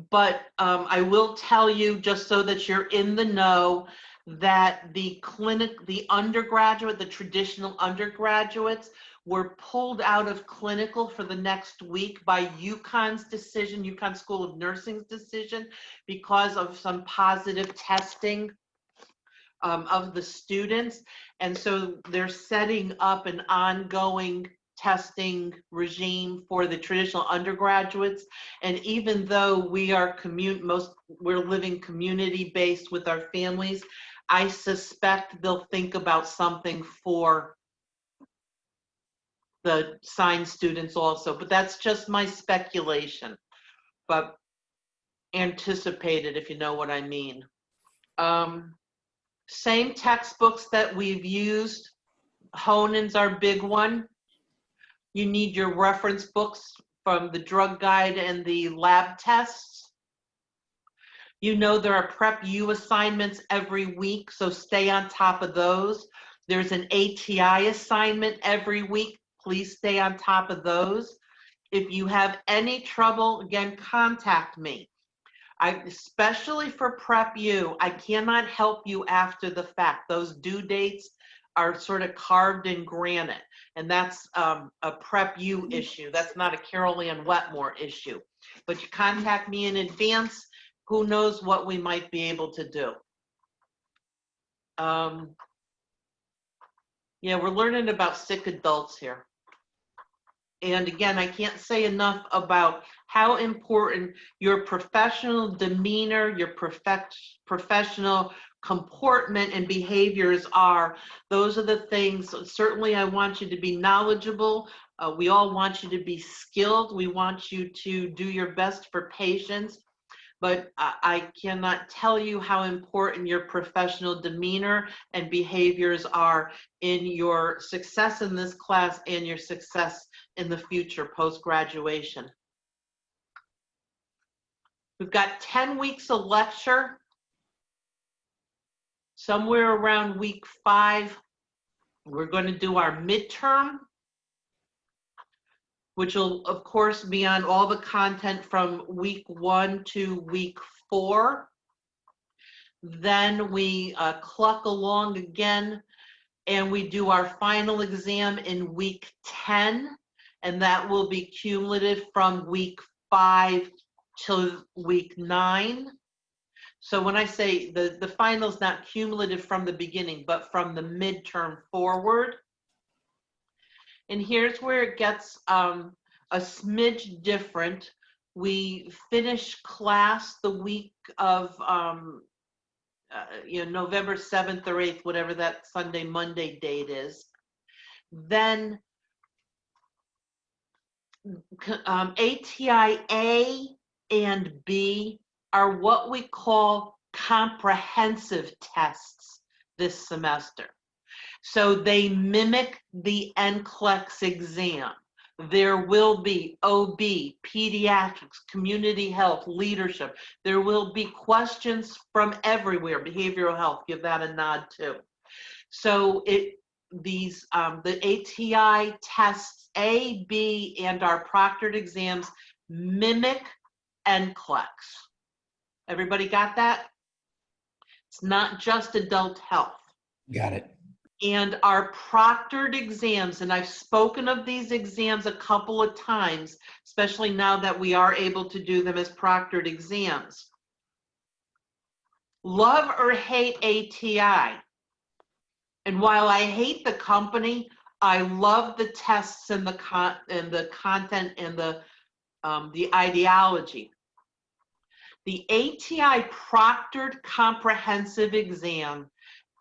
But I will tell you, just so that you're in the know, that the undergraduate, the traditional undergraduates were pulled out of clinical for the next week by UConn's decision, UConn School of Nursing's decision, because of some positive testing of the students. And so they're setting up an ongoing testing regime for the traditional undergraduates. And even though we are we're living community based with our families, I suspect they'll think about something for the science students also, but that's just my speculation, but anticipated, if you know what I mean. Same textbooks that we've used. Honen's our big one. You need your reference books from the drug guide and the lab tests. You know there are Prep U assignments every week, so stay on top of those. There's an ATI assignment every week. Please stay on top of those. If you have any trouble, again, contact me. Especially for Prep U, I cannot help you after the fact. Those due dates are sort of carved in granite, and that's a Prep U issue. That's not a Carol Ann Wetmore issue. But you contact me in advance, who knows what we might be able to do. Yeah, we're learning about sick adults here. And again, I can't say enough about how important your professional demeanor, your professional comportment and behaviors are. Those are the things. Certainly, I want you to be knowledgeable. We all want you to be skilled. We want you to do your best for patients. But I cannot tell you how important your professional demeanor and behaviors are in your success in this class and your success in the future post-graduation. We've got 10 weeks of lecture. Somewhere around week 5, we're going to do our midterm, which will, of course, be on all the content from week 1 to week 4. Then we cluck along again, and we do our final exam in week 10, and that will be cumulative from week 5 till week 9. So when I say the final is not cumulative from the beginning, but from the midterm forward. And here's where it gets a smidge different. We finish class the week of November 7th or 8th, whatever that Sunday, Monday date is. Then ATI A and B are what we call comprehensive tests this semester. So they mimic the NCLEX exam. There will be OB, pediatrics, community health, leadership. There will be questions from everywhere. Behavioral health, give that a nod too. So the ATI tests A, B, and our proctored exams mimic NCLEX. Everybody got that? It's not just adult health. Got it. And our proctored exams, and I've spoken of these exams a couple of times, especially now that we are able to do them as proctored exams. Love or hate ATI. And while I hate the company, I love the tests and the content and the ideology. The ATI proctored comprehensive exam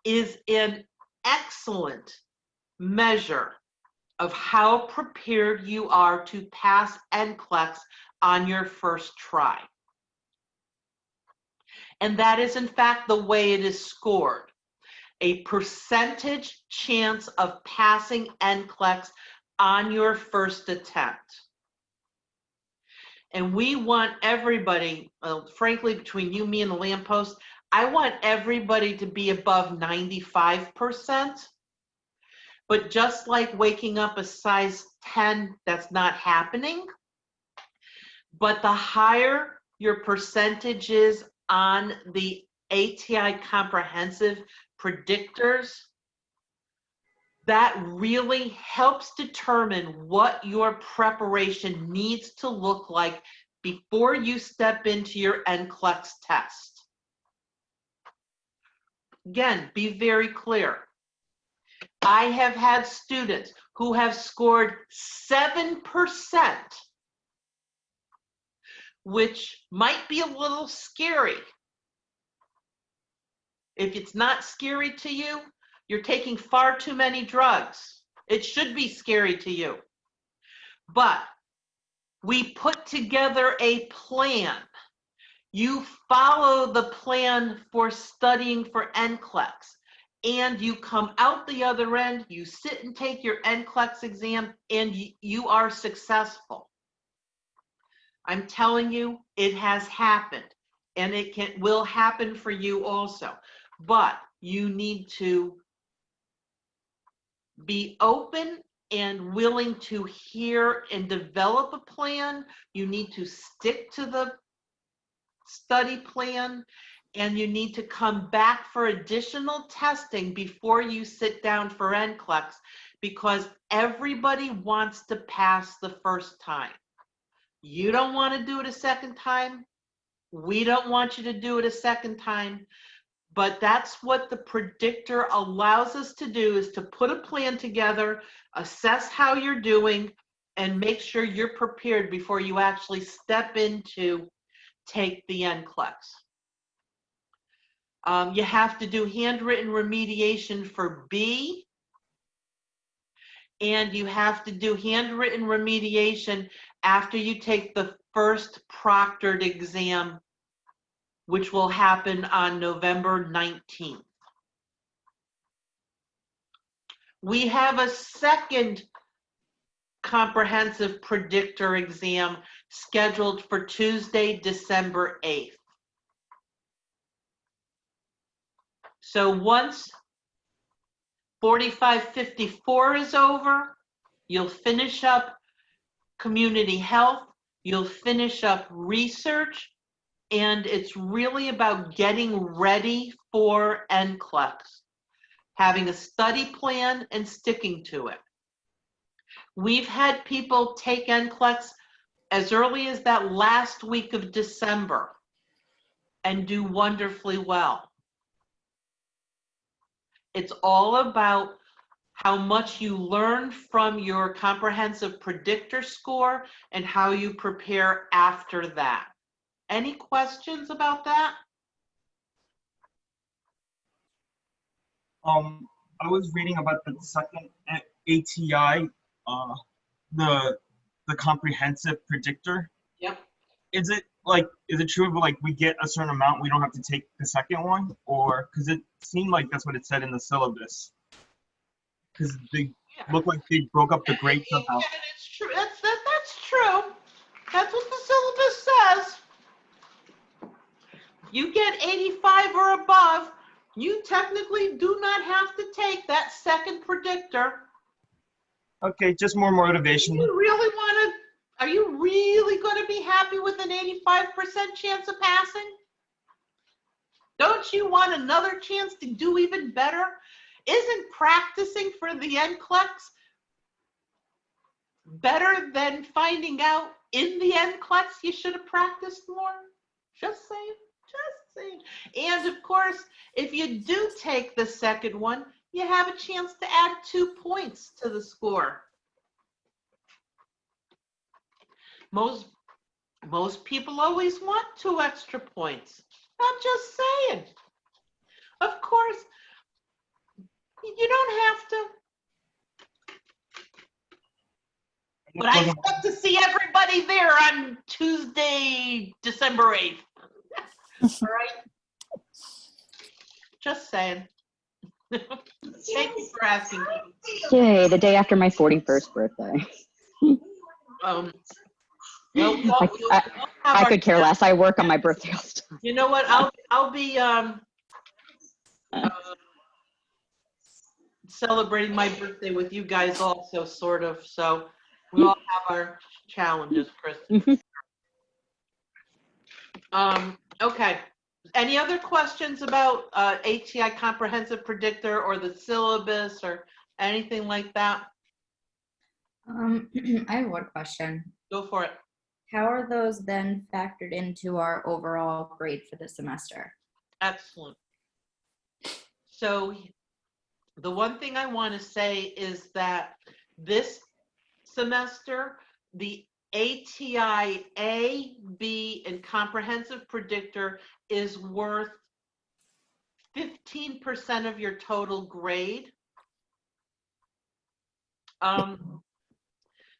is an excellent measure of how prepared you are to pass NCLEX on your first try. And that is in fact the way it is scored. A percentage chance of passing NCLEX on your first attempt. And we want everybody, frankly, between you, me, and the lamppost, I want everybody to be above 95%. But just like waking up a size 10, that's not happening. But the higher your percentages on the ATI comprehensive predictors, that really helps determine what your preparation needs to look like before you step into your NCLEX test. Again, be very clear. I have had students who have scored 7%, which might be a little scary. If it's not scary to you, you're taking far too many drugs. It should be scary to you. But we put together a plan. You follow the plan for studying for NCLEX, and you come out the other end, you sit and take your NCLEX exam, and you are successful. I'm telling you, it has happened, and it will happen for you also. But you need to be open and willing to hear and develop a plan. You need to stick to the study plan, and you need to come back for additional testing before you sit down for NCLEX, because everybody wants to pass the first time. You don't want to do it a second time. We don't want you to do it a second time. But that's what the predictor allows us to do, is to put a plan together, assess how you're doing, and make sure you're prepared before you actually step into take the NCLEX. You have to do handwritten remediation for B, and you have to do handwritten remediation after you take the first proctored exam, which will happen on November 19th. We have a second comprehensive predictor exam scheduled for Tuesday, December 8th. So once 4554 is over, you'll finish up community health, you'll finish up research, and it's really about getting ready for NCLEX, having a study plan and sticking to it. We've had people take NCLEX as early as that last week of December and do wonderfully well. It's all about how much you learn from your comprehensive predictor score and how you prepare after that. Any questions about that? I was reading about the second ATI, the comprehensive predictor. Yep. Is it true of like we get a certain amount, we don't have to take the second one, or because it seemed like that's what it said in the syllabus? Because they look like they broke up the grades somehow. Yeah, it's true. That's true. That's what the syllabus says. You get 85 or above, you technically do not have to take that second predictor. Okay, just more motivation. You really want to, are you really going to be happy with an 85% chance of passing? Don't you want another chance to do even better? Isn't practicing for the NCLEX better than finding out in the NCLEX you should have practiced more? Just saying, just saying. And of course, if you do take the second one, you have a chance to add 2 points to the score. Most people always want 2 extra points. I'm just saying. Of course, you don't have to. But I expect to see everybody there on Tuesday, December 8th. All right? Just saying. Thank you for asking. Yay, the day after my 41st birthday. I could care less. I work on my birthday all the time. You know what? I'll be celebrating my birthday with you guys also, sort of. So we all have our challenges, Kristen. Okay. Any other questions about ATI Comprehensive Predictor or the syllabus or anything like that? I have one question. Go for it. How are those then factored into our overall grade for the semester? Excellent. So the one thing I want to say is that this semester, the ATI A, B, and Comprehensive Predictor is worth 15% of your total grade.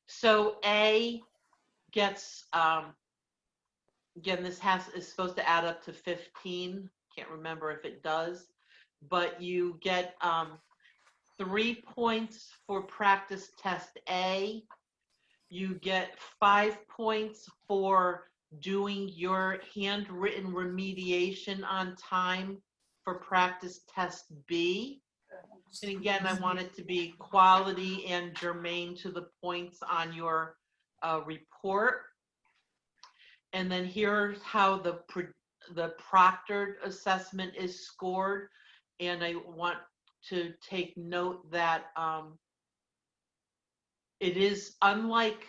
So A gets, again, this is supposed to add up to 15. Can't remember if it does, but you get 3 points for practice test A. You get 5 points for doing your handwritten remediation on time for practice test B. And again, I want it to be quality and germane to the points on your report. And then here's how the proctored assessment is scored. And I want to take note that it is unlike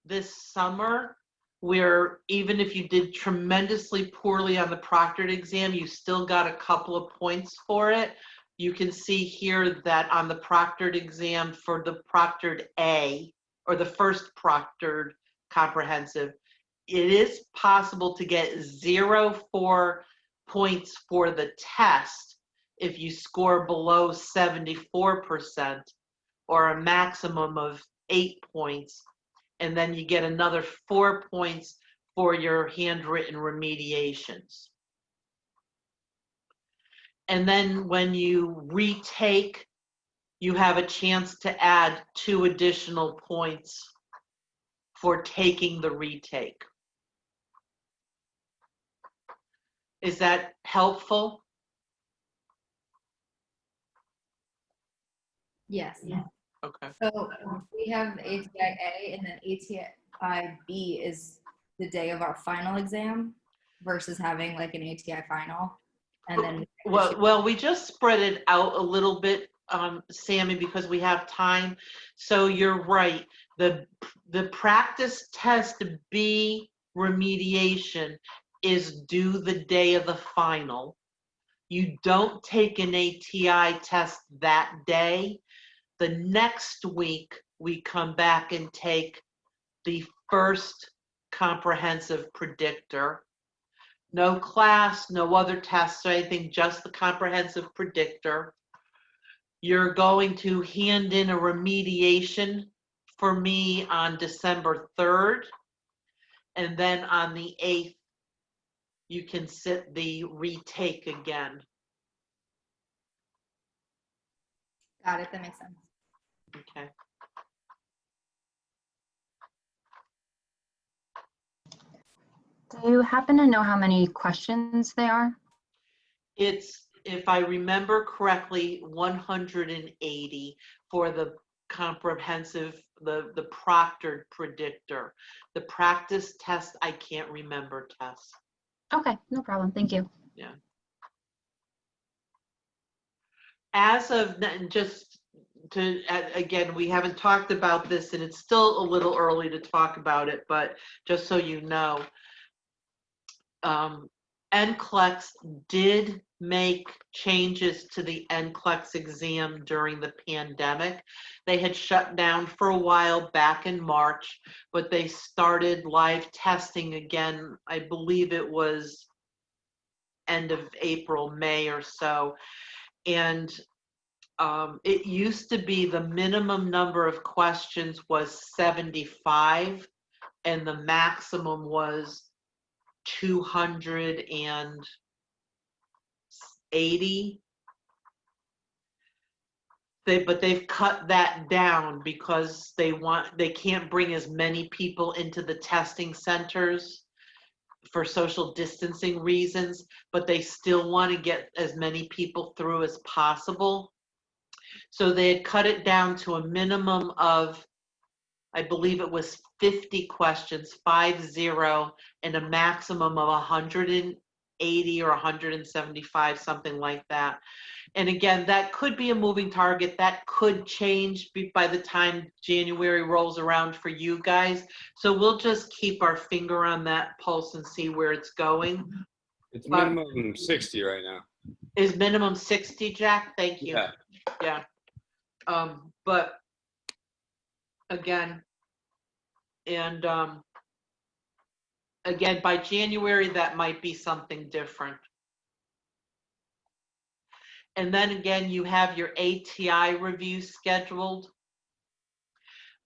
this summer, where even if you did tremendously poorly on the proctored exam, you still got a couple of points for it. You can see here that on the proctored exam for the proctored A, or the first proctored comprehensive, it is possible to get 0 points for the test if you score below 74%, or a maximum of 8 points. And then you get another 4 points for your handwritten remediations. And then when you retake, you have a chance to add 2 additional points for taking the retake. Is that helpful? Yes. Okay. So we have ATI-A and then ATI-B is the day of our final exam versus having like an ATI final. And then Well, we just spread it out a little bit, Sammy, because we have time. So you're right. The practice test B remediation is due the day of the final. You don't take an ATI test that day. The next week, we come back and take the first comprehensive predictor. No class, no other tests or anything, just the comprehensive predictor. You're going to hand in a remediation for me on December 3rd. And then on the 8th, you can sit the retake again. got it, that makes sense. Okay. Do you happen to know how many questions they are? It's, if I remember correctly, 180 for the comprehensive, the proctored predictor. The practice test, I can't remember, Tess. Okay, no problem. Thank you. Yeah. As of, just to, again, we haven't talked about this and it's still a little early to talk about it, but just so you know, NCLEX did make changes to the NCLEX exam during the pandemic. They had shut down for a while back in March, but they started live testing again. I believe it was end of April, May or so. And it used to be the minimum number of questions was 75 and the maximum was 280. But they've cut that down because they can't bring as many people into the testing centers for social distancing reasons, but they still want to get as many people through as possible. So they had cut it down to a minimum of, I believe it was 50 questions, 50, and a maximum of 180 or 175, something like that. And again, that could be a moving target. That could change by the time January rolls around for you guys. So we'll just keep our finger on that pulse and see where it's going. It's minimum 60 right now. Is minimum 60, Jack? Thank you. Yeah. Yeah. But again, and again, by January, that might be something different. And then again, you have your ATI review scheduled.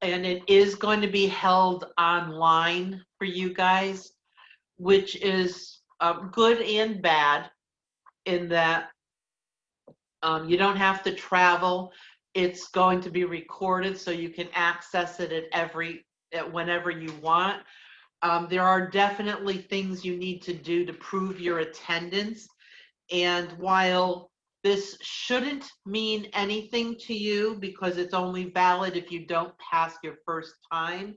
And it is going to be held online for you guys, which is good and bad in that you don't have to travel. It's going to be recorded so you can access it at whenever you want. There are definitely things you need to do to prove your attendance. And while this shouldn't mean anything to you because it's only valid if you don't pass your first time,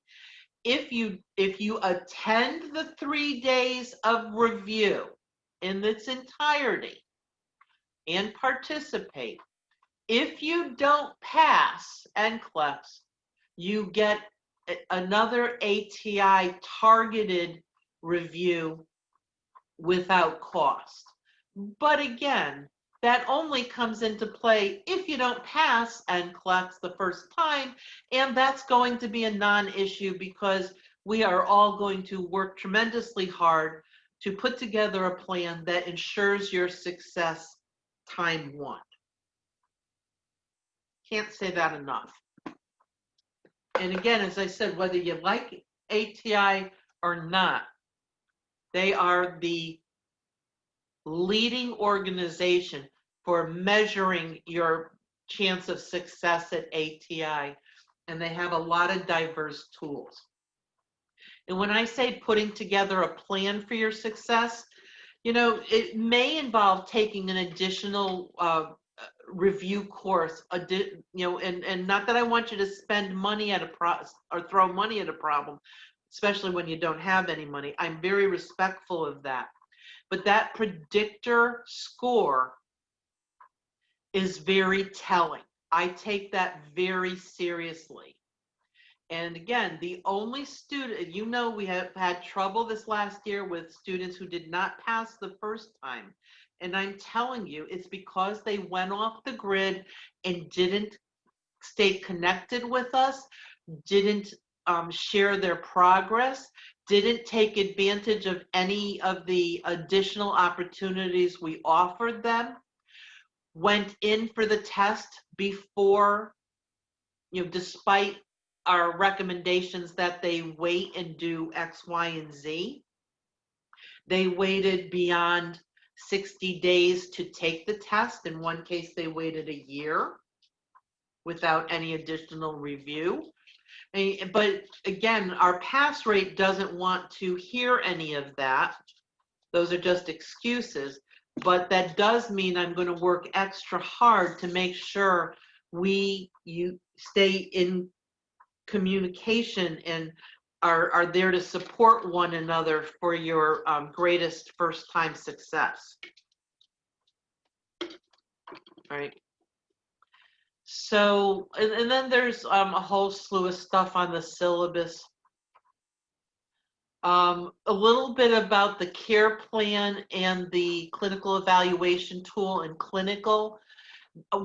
if you attend the 3 days of review in its entirety and participate, if you don't pass NCLEX, you get another ATI targeted review without cost. But again, that only comes into play if you don't pass NCLEX the first time, and that's going to be a non-issue because we are all going to work tremendously hard to put together a plan that ensures your success time one. Can't say that enough. And again, as I said, whether you like ATI or not, they are the leading organization for measuring your chance of success at ATI, and they have a lot of diverse tools. And when I say putting together a plan for your success, it may involve taking an additional review course, and not that I want you to spend money at or throw money at a problem, especially when you don't have any money. I'm very respectful of that. But that predictor score is very telling. I take that very seriously. And again, the only student, we have had trouble this last year with students who did not pass the first time. And I'm telling you, it's because they went off the grid and didn't stay connected with us, didn't share their progress, didn't take advantage of any of the additional opportunities we offered them, went in for the test before, despite our recommendations that they wait and do X, Y, and Z. They waited beyond 60 days to take the test. In one case, they waited a year without any additional review. But again, our pass rate doesn't want to hear any of that. Those are just excuses. But that does mean I'm going to work extra hard to make sure you stay in communication and are there to support one another for your greatest first-time success. All right. So, and then there's a whole slew of stuff on the syllabus. A little bit about the care plan and the clinical evaluation tool and clinical.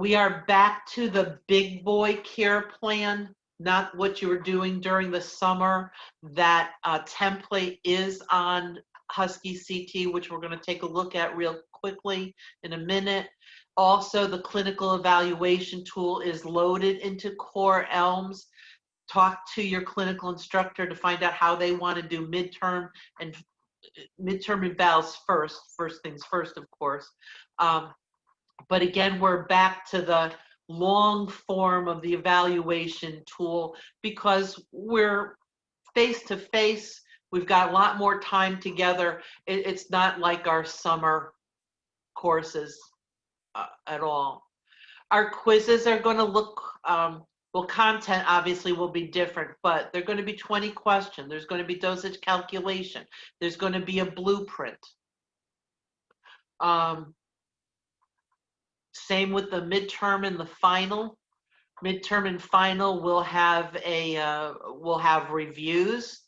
We are back to the big boy care plan, not what you were doing during the summer. That template is on Husky CT, which we're going to take a look at real quickly in a minute. Also, the clinical evaluation tool is loaded into Core ELMS. Talk to your clinical instructor to find out how they want to do midterm evals first things first, of course. But again, we're back to the long form of the evaluation tool because we're face to face. We've got a lot more time together. It's not like our summer courses at all. Our quizzes are going to look Well, content obviously will be different, but they're going to be 20 questions. There's going to be dosage calculation. There's going to be a blueprint. Same with the midterm and the final. Midterm and final will have reviews,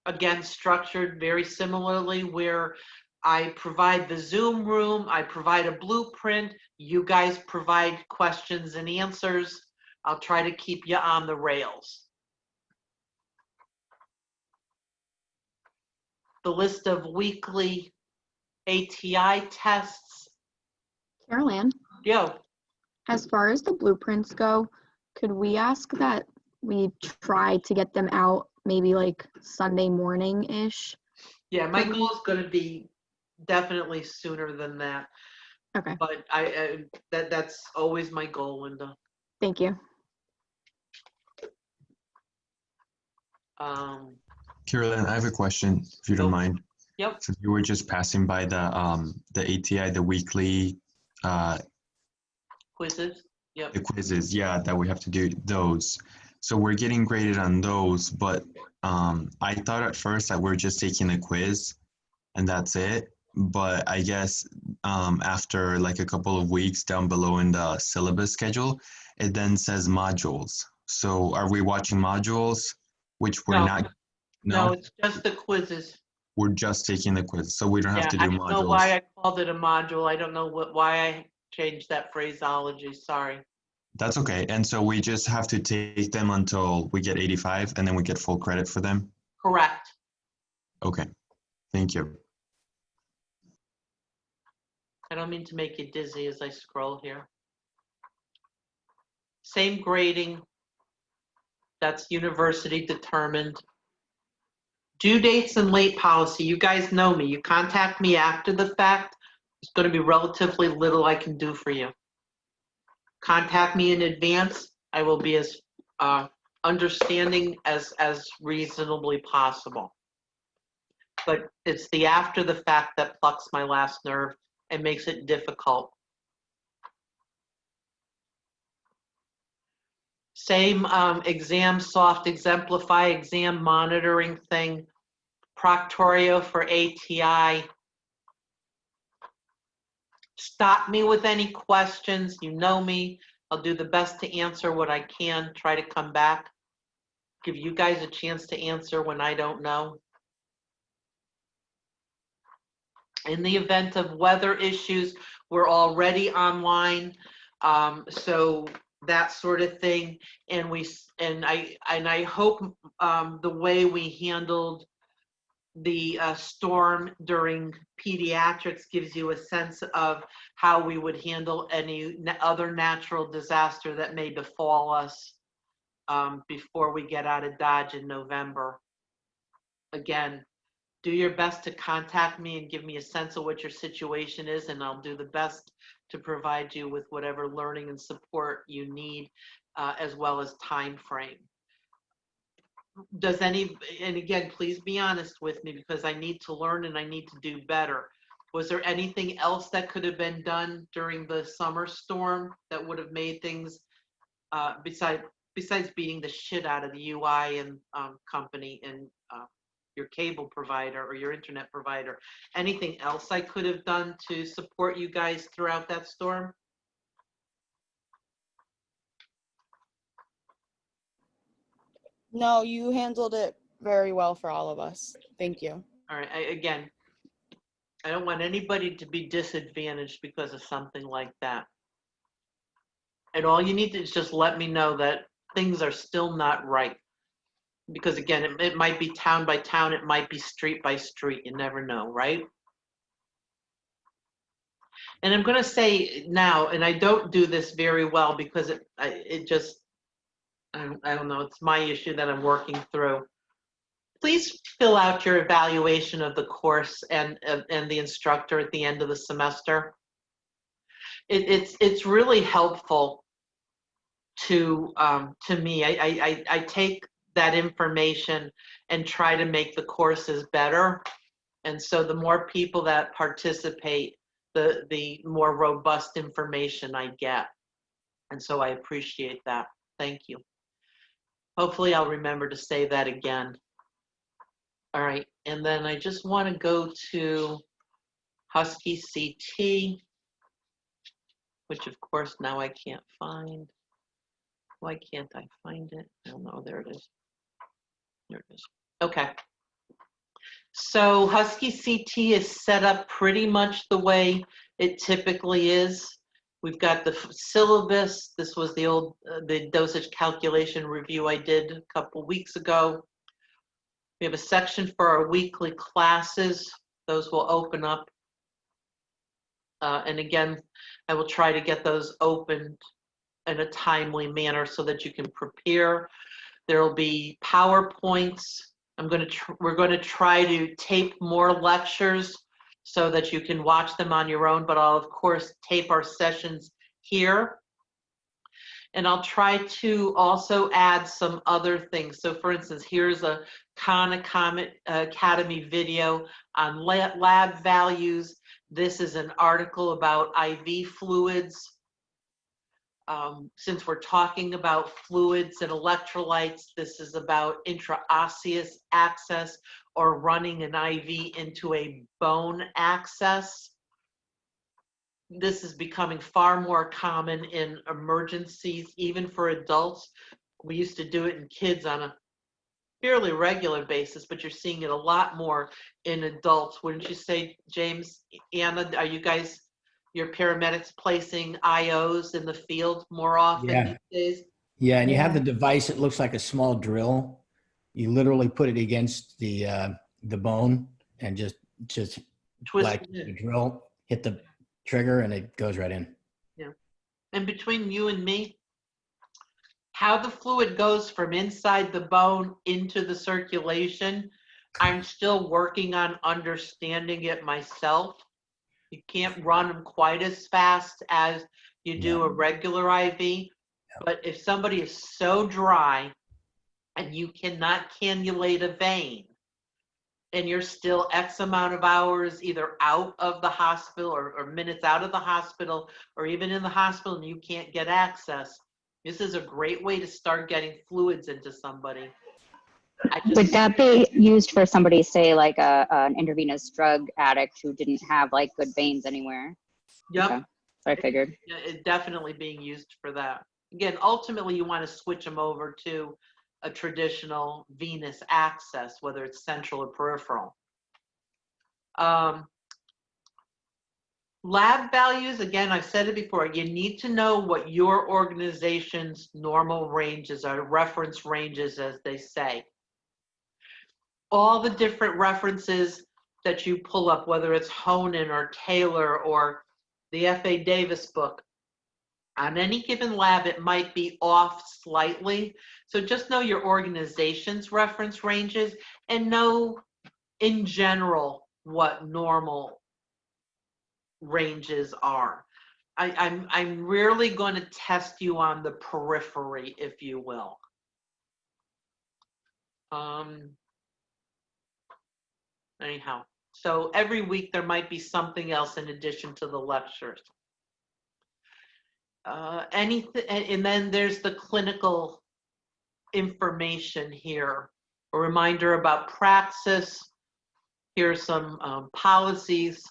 again structured very similarly, where I provide the Zoom room, I provide a blueprint, you guys provide questions and answers. I'll try to keep you on the rails. The list of weekly ATI tests. Carol Ann, Yo, as far as the blueprints go, could we ask that we try to get them out maybe like Sunday morning-ish? yeah, my goal is going to be definitely sooner than that. Okay, But that's always my goal, Linda. thank you. Carolyn, I have a question, if you don't mind. Yep. So you were just passing by the ATI, the weekly Quizzes. Yep. the quizzes, yeah, that we have to do those. So we're getting graded on those, but I thought at first that we're just taking a quiz and that's it. But I guess after like a couple of weeks down below in the syllabus schedule, it then says modules. So are we watching modules, which we're No. not? No, it's just the quizzes. We're just taking the quiz, so we don't have Yeah, to I do don't know why modules. I called it a module. I don't know why I changed that phraseology. Sorry. That's okay. And so we just have to take them until we get 85 and then we get full credit for them? Correct. Okay, thank you. I don't mean to make you dizzy as I scroll here. Same grading. That's university determined. Due dates and late policy. You guys know me. You contact me after the fact. It's going to be relatively little I can do for you. Contact me in advance. I will be as understanding as reasonably possible. But it's the after the fact that plucks my last nerve and makes it difficult. Same exam soft exemplify exam monitoring thing. Proctorio for ATI. Stop me with any questions. You know me. I'll do the best to answer what I can. Try to come back. Give you guys a chance to answer when I don't know. In the event of weather issues, we're already online. So that sort of thing. And I hope the way we handled the storm during pediatrics gives you a sense of how we would handle any other natural disaster that may befall us before we get out of Dodge in November. Again, do your best to contact me and give me a sense of what your situation is, and I'll do the best to provide you with whatever learning and support you need, as well as time frame. And again, please be honest with me because I need to learn and I need to do better. Was there anything else that could have been done during the summer storm that would have made things, besides beating the shit out of the UI and company and your cable provider or your internet provider? Anything else I could have done to support you guys throughout that storm? No, you handled it very well for all of us. Thank you. All right, again, I don't want anybody to be disadvantaged because of something like that. And all you need to is just let me know that things are still not right. Because again, it might be town by town, it might be street by street, you never know, right? And I'm gonna say now, and I don't do this very well because it just, I don't know, it's my issue that I'm working through. Please fill out your evaluation of the course and the instructor at the end of the semester. It's really helpful to me. I take that information and try to make the courses better. And so the more people that participate, the more robust information I get. And so I appreciate that. Thank you. Hopefully I'll remember to say that again. All right, and then I just want to go to Husky CT, which of course now I can't find. Why can't I find it? I don't know, there it is. There it is. Okay. So Husky CT is set up pretty much the way it typically is. We've got the syllabus. This was the old the dosage calculation review I did a couple weeks ago. We have a section for our weekly classes. Those will open up. And again, I will try to get those opened in a timely manner so that you can prepare. There will be PowerPoints. We're going to try to tape more lectures so that you can watch them on your own, but I'll of course tape our sessions here. And I'll try to also add some other things. So for instance, here's a Khan Academy video on lab values. This is an article about IV fluids. Since we're talking about fluids and electrolytes, this is about intraosseous access or running an IV into a bone access. This is becoming far more common in emergencies, even for adults. We used to do it in kids on a fairly regular basis, but you're seeing it a lot more in adults. Wouldn't you say, James? Anna, are you guys, your paramedics, placing IOs in the field more often these days? Yeah, and you have the device. It looks like a small drill. You literally put it against the bone and just Twist like it the in. drill, hit the trigger, and it goes right in. Yeah. And between you and me, how the fluid goes from inside the bone into the circulation, I'm still working on understanding it myself. You can't run them quite as fast as you do a regular IV, but if somebody is so dry and you cannot cannulate a vein, and you're still X amount of hours either out of the hospital or minutes out of the hospital or even in the hospital and you can't get access, this is a great way to start getting fluids into somebody. Would that be used for somebody, say, like an intravenous drug addict who didn't have like good veins anywhere? Yep. Okay. So I figured. It's definitely being used for that. Again, ultimately, you want to switch them over to a traditional venous access, whether it's central or peripheral. Lab values, again, I've said it before, you need to know what your organization's normal ranges are, reference ranges, as they say. All the different references that you pull up, whether it's Honan or Taylor or the F.A. Davis book, on any given lab, it might be off slightly. So just know your organization's reference ranges and know in general what normal ranges are. I'm rarely going to test you on the periphery, if you will. Anyhow, so every week there might be something else in addition to the lectures. Anything, and then there's the clinical information here. A reminder about praxis. Here's some policies.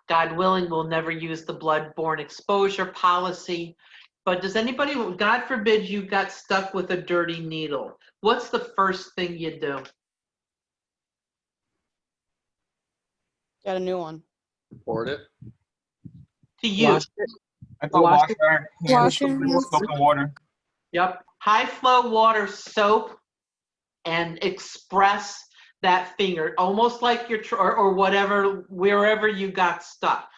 God willing, we'll never use the blood-borne exposure policy. But does anybody, God forbid you got stuck with a dirty needle, what's the first thing you do? Get a new one. Report it. To you. I thought wash our hands Wash your with hands. soap and water. Yep. High flow water, soap, and express that finger, almost like you're, or whatever, wherever you got stuck.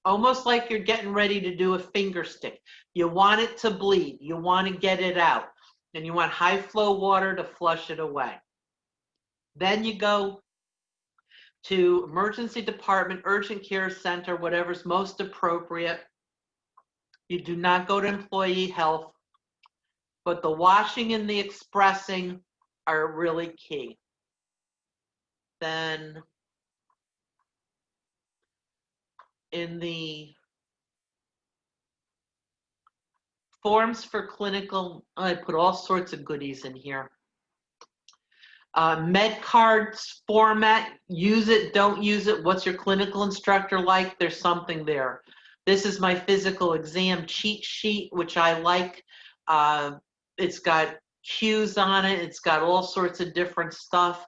Almost like you're getting ready to do a finger stick. You want it to bleed. You want to get it out. And you want high flow water to flush it away. Then you go to emergency department, urgent care center, whatever's most appropriate. You do not go to employee health, but the washing and the expressing are really key. Then in the forms for clinical, I put all sorts of goodies in here. Med cards format, use it, don't use it. What's your clinical instructor like? There's something there. This is my physical exam cheat sheet, which I like. It's got cues on it. It's got all sorts of different stuff.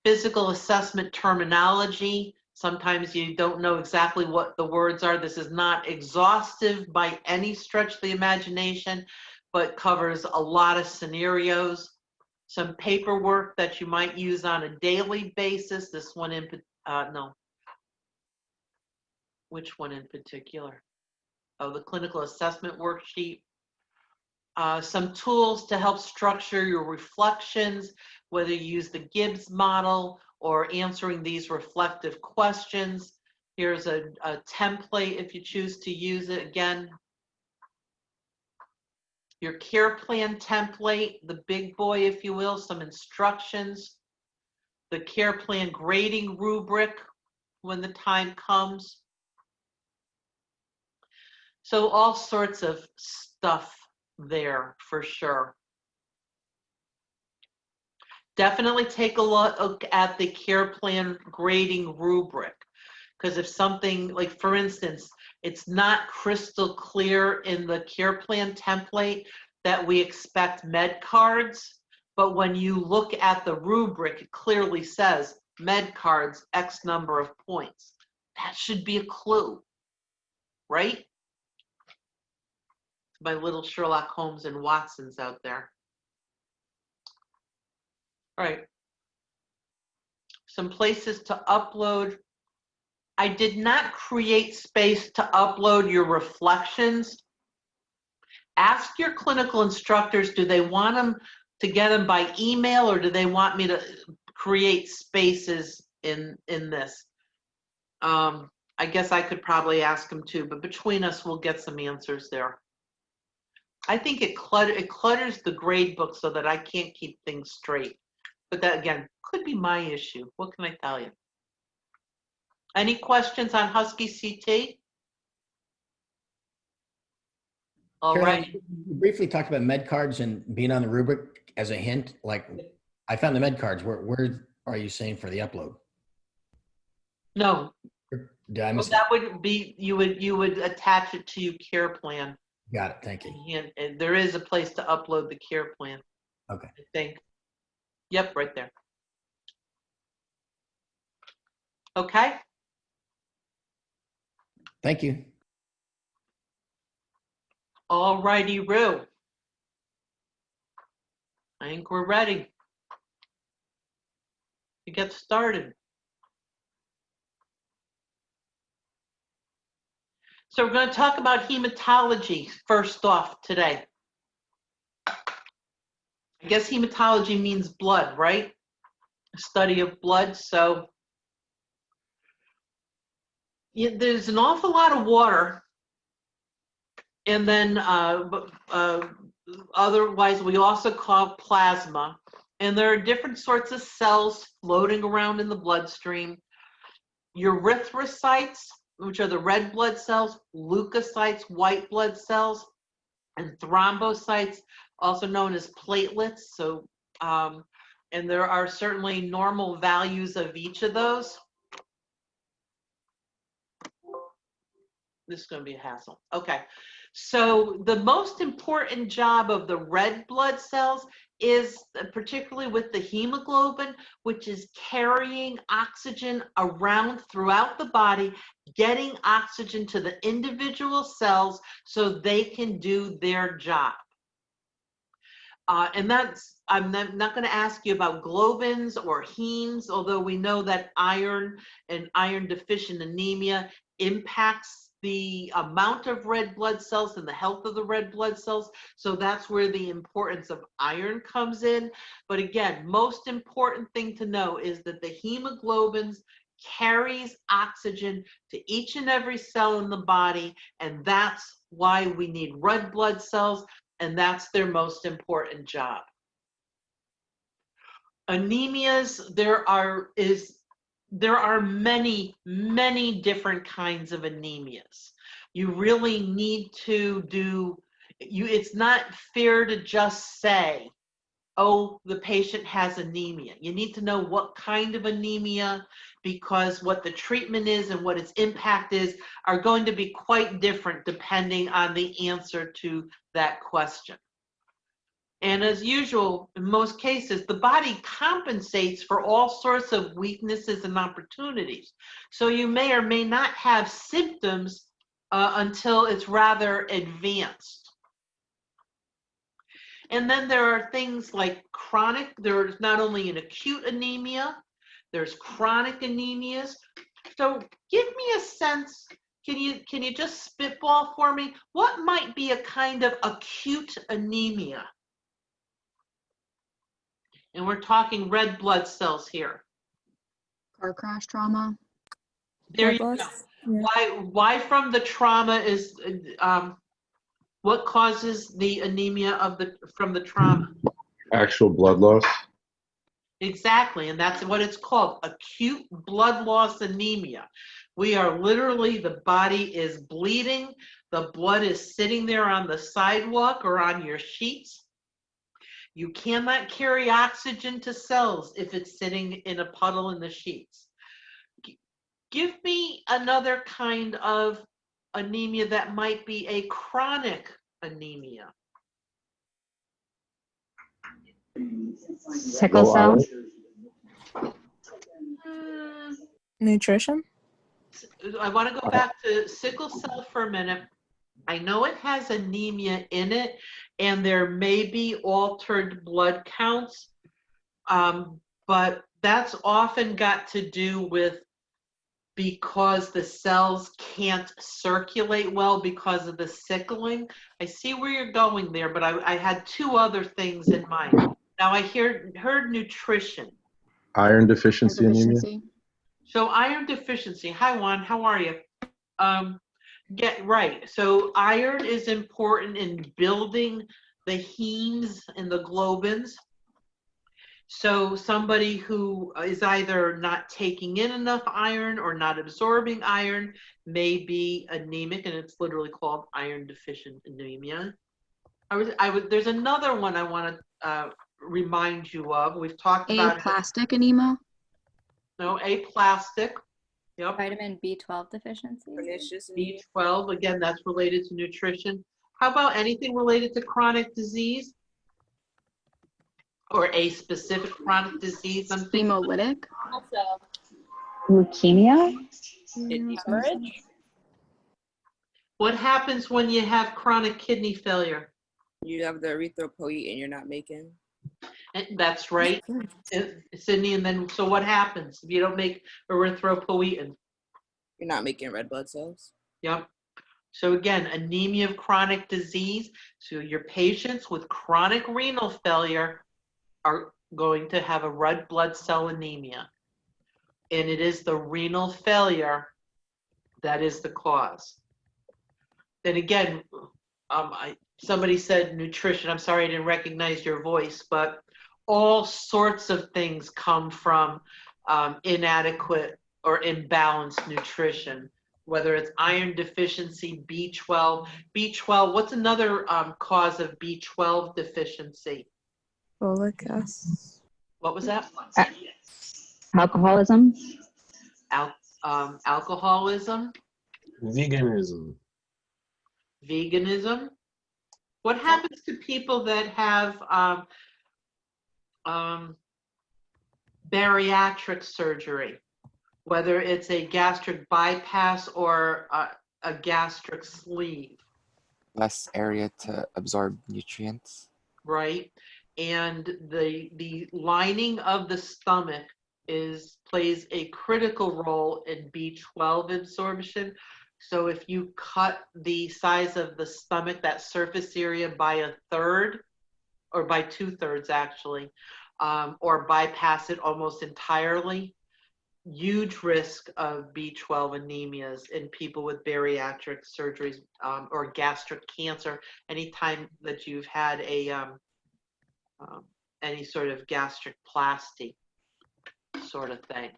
Physical assessment terminology. Sometimes you don't know exactly what the words are. This is not exhaustive by any stretch of the imagination, but covers a lot of scenarios. Some paperwork that you might use on a daily basis. This one in, no. Which one in particular? Oh, the clinical assessment worksheet. Some tools to help structure your reflections, whether you use the Gibbs model or answering these reflective questions. Here's a template if you choose to use it. Again, your care plan template, the big boy, if you will, some instructions, the care plan grading rubric when the time comes. So all sorts of stuff there for sure. Definitely take a look at the care plan grading rubric, because if something, like for instance, it's not crystal clear in the care plan template that we expect med cards, but when you look at the rubric, it clearly says med cards, X number of points. That should be a clue, right? My little Sherlock Holmes and Watsons out there. All right. Some places to upload. I did not create space to upload your reflections. Ask your clinical instructors, do they want them to get them by email, or do they want me to create spaces in this? I guess I could probably ask them too, but between us, we'll get some answers there. I think it clutters the grade book so that I can't keep things straight. But that, again, could be my issue. What can I tell you? Any questions on Husky CT? All Caroline, right. you briefly talked about med cards and being on the rubric as a hint. Like, I found the med cards. Where are you saying for the upload? No. Did I Well, miss that would be, you would attach it to your care plan. Got it. Thank you. And there is a place to upload the care plan. Okay. I think. Yep, right there. Okay. Thank you. All righty, Roo. I think we're ready to get started. So we're going to talk about hematology first off today. I guess hematology means blood, right? A study of blood. So there's an awful lot of water. And then otherwise we also call plasma. And there are different sorts of cells floating around in the bloodstream. Erythrocytes, which are the red blood cells, leukocytes, white blood cells, and thrombocytes, also known as platelets. So, and there are certainly normal values of each of those. This is going to be a hassle. Okay. So the most important job of the red blood cells is, particularly with the hemoglobin, which is carrying oxygen around throughout the body, getting oxygen to the individual cells so they can do their job. And that's, I'm not going to ask you about globins or hemes, although we know that iron and iron deficient anemia impacts the amount of red blood cells and the health of the red blood cells. So that's where the importance of iron comes in. But again, most important thing to know is that the hemoglobins carries oxygen to each and every cell in the body, and that's why we need red blood cells, and that's their most important job. Anemias, there are many, many different kinds of anemias. You really need to do It's not fair to just say, oh, the patient has anemia. You need to know what kind of anemia, because what the treatment is and what its impact is are going to be quite different depending on the answer to that question. And as usual, in most cases, the body compensates for all sorts of weaknesses and opportunities. So you may or may not have symptoms until it's rather advanced. And then there are things like chronic. There's not only an acute anemia, there's chronic anemias. So give me a sense, can you just spitball for me? What might be a kind of acute anemia? And we're talking red blood cells here. Car crash trauma. There you go. Why from the trauma is, what causes the anemia from the trauma? Actual blood loss. Exactly, and that's what it's called, acute blood loss anemia. We are literally, the body is bleeding, the blood is sitting there on the sidewalk or on your sheets. You cannot carry oxygen to cells if it's sitting in a puddle in the sheets. Give me another kind of anemia that might be a chronic anemia. Sickle cell. Nutrition? I want to go back to sickle cell for a minute. I know it has anemia in it, and there may be altered blood counts, but that's often got to do with because the cells can't circulate well because of the sickling. I see where you're going there, but I had two other things in mind. Now I heard nutrition. Iron deficiency anemia. So iron deficiency. Hi Juan, how are you? Get right. So iron is important in building the hemes and the globins. So somebody who is either not taking in enough iron or not absorbing iron may be anemic, and it's literally called iron deficient anemia. There's another one I want to remind you of. We've talked about Aplastic anemia. No, aplastic. Yep. Vitamin B12 deficiency. B12, again, that's related to nutrition. How about anything related to chronic disease? Or a specific chronic disease? Hemolytic. Leukemia. Hemorrhage? What happens when you have chronic kidney failure? You have the erythropoietin you're not making. That's right, Sydney. And then, so what happens if you don't make erythropoietin? You're not making red blood cells. Yep. So again, anemia of chronic disease. So your patients with chronic renal failure are going to have a red blood cell anemia. And it is the renal failure that is the cause. Then again, somebody said nutrition. I'm sorry I didn't recognize your voice, but all sorts of things come from inadequate or imbalanced nutrition, whether it's iron deficiency, B12. B12, what's another cause of B12 deficiency? Folic acid. What was that? Alcoholism. Alcoholism. Veganism. Veganism. What happens to people that have bariatric surgery, whether it's a gastric bypass or a gastric sleeve? Less area to absorb nutrients. Right. And the lining of the stomach plays a critical role in B12 absorption. So if you cut the size of the stomach, that surface area, by 1/3 or by 2/3 actually, or bypass it almost entirely, huge risk of B12 anemias in people with bariatric surgeries or gastric cancer. Anytime that you've had any sort of gastric plasty sort of thing.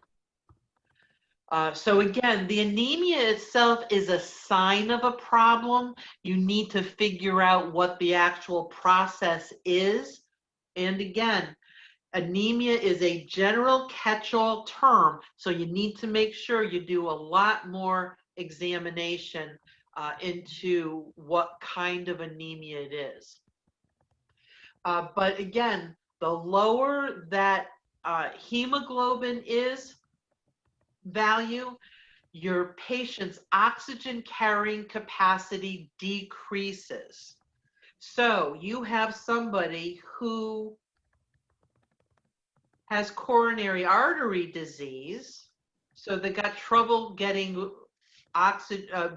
So again, the anemia itself is a sign of a problem. You need to figure out what the actual process is. And again, anemia is a general catch-all term, so you need to make sure you do a lot more examination into what kind of anemia it is. But again, the lower that hemoglobin is value, your patient's oxygen carrying capacity decreases. So you have somebody who has coronary artery disease, so they got trouble getting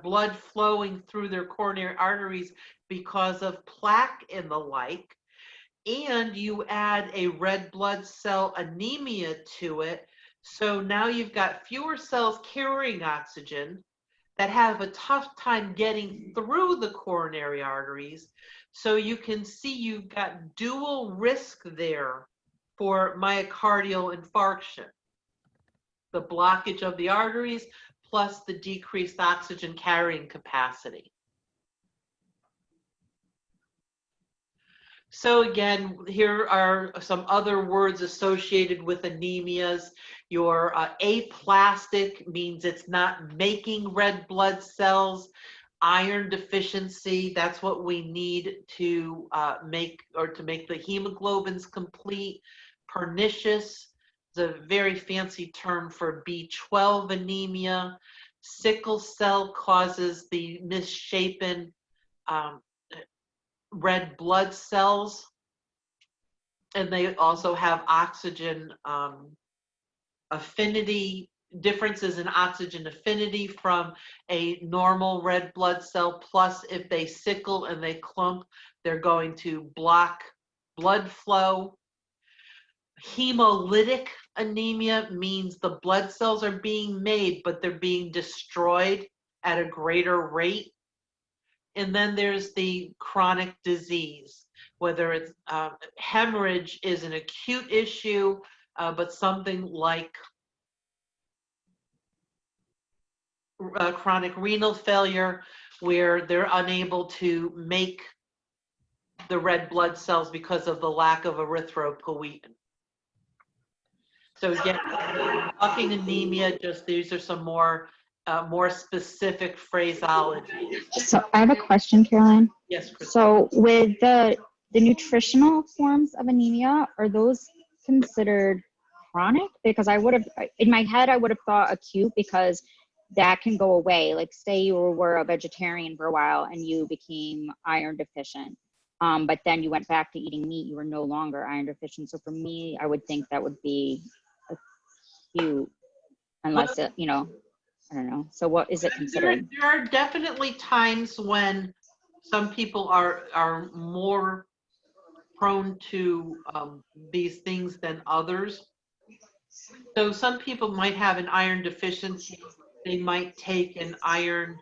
blood flowing through their coronary arteries because of plaque and the like, and you add a red blood cell anemia to it, so now you've got fewer cells carrying oxygen that have a tough time getting through the coronary arteries. So you can see you've got dual risk there for myocardial infarction. The blockage of the arteries plus the decreased oxygen carrying capacity. So again, here are some other words associated with anemias. Your aplastic means it's not making red blood cells. Iron deficiency, that's what we need to make the hemoglobins complete. Pernicious is a very fancy term for B12 anemia. Sickle cell causes the misshapen red blood cells, and they also have oxygen affinity, differences in oxygen affinity from a normal red blood cell, plus if they sickle and they clump, they're going to block blood flow. Hemolytic anemia means the blood cells are being made, but they're being destroyed at a greater rate. And then there's the chronic disease, whether it's hemorrhage is an acute issue, but something like chronic renal failure, where they're unable to make the red blood cells because of the lack of erythropoietin. So again, talking anemia, just these are some more specific phraseology. So I have a question, Caroline. Yes, Chris. So with the nutritional forms of anemia, are those considered chronic? Because I would have, in my head, I would have thought acute because that can go away. Like say you were a vegetarian for a while and you became iron deficient, but then you went back to eating meat, you were no longer iron deficient. So for me, I would think that would be acute, unless it, you know, I don't know. So what is it considered? There are definitely times when some people are more prone to these things than others. So some people might have an iron deficiency. They might take an iron,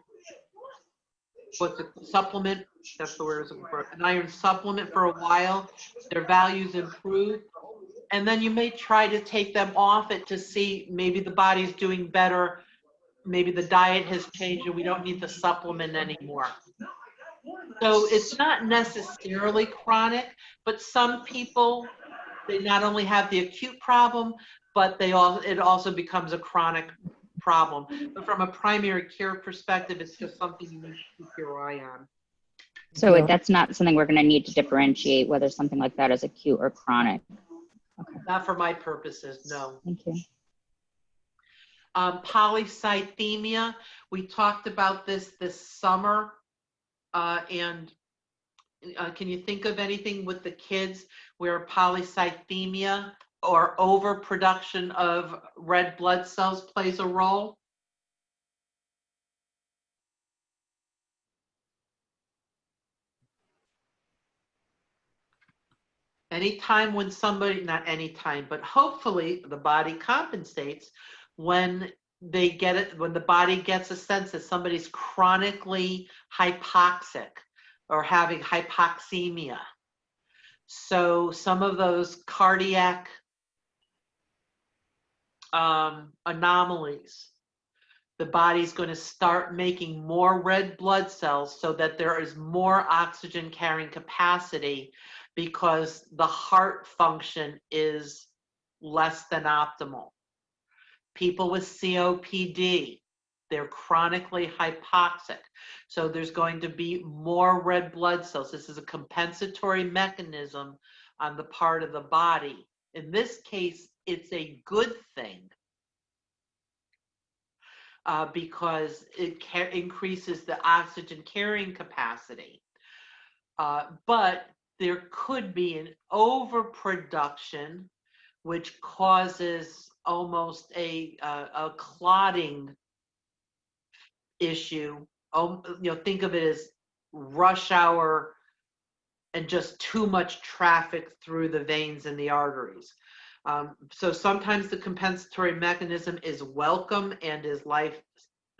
supplement, that's the word, an iron supplement for a while. Their values improve. And then you may try to take them off it to see maybe the body's doing better. Maybe the diet has changed and we don't need the supplement anymore. So it's not necessarily chronic, but some people, they not only have the acute problem, but it also becomes a chronic problem. But from a primary care perspective, it's just something you need to keep your eye on. So that's not something we're going to need to differentiate whether something like that is acute or chronic. Okay. Not for my purposes, no. Thank you. Polycythemia, we talked about this summer, and can you think of anything with the kids where polycythemia or overproduction of red blood cells plays a role? Anytime when somebody, not anytime, but hopefully the body compensates when they get it, when the body gets a sense that somebody's chronically hypoxic or having hypoxemia. So some of those cardiac anomalies the body's going to start making more red blood cells so that there is more oxygen carrying capacity because the heart function is less than optimal. People with COPD, they're chronically hypoxic. So there's going to be more red blood cells. This is a compensatory mechanism on the part of the body. In this case, it's a good thing because it increases the oxygen carrying capacity. But there could be an overproduction, which causes almost a clotting issue. Think of it as rush hour and just too much traffic through the veins and the arteries. So sometimes the compensatory mechanism is welcome and is life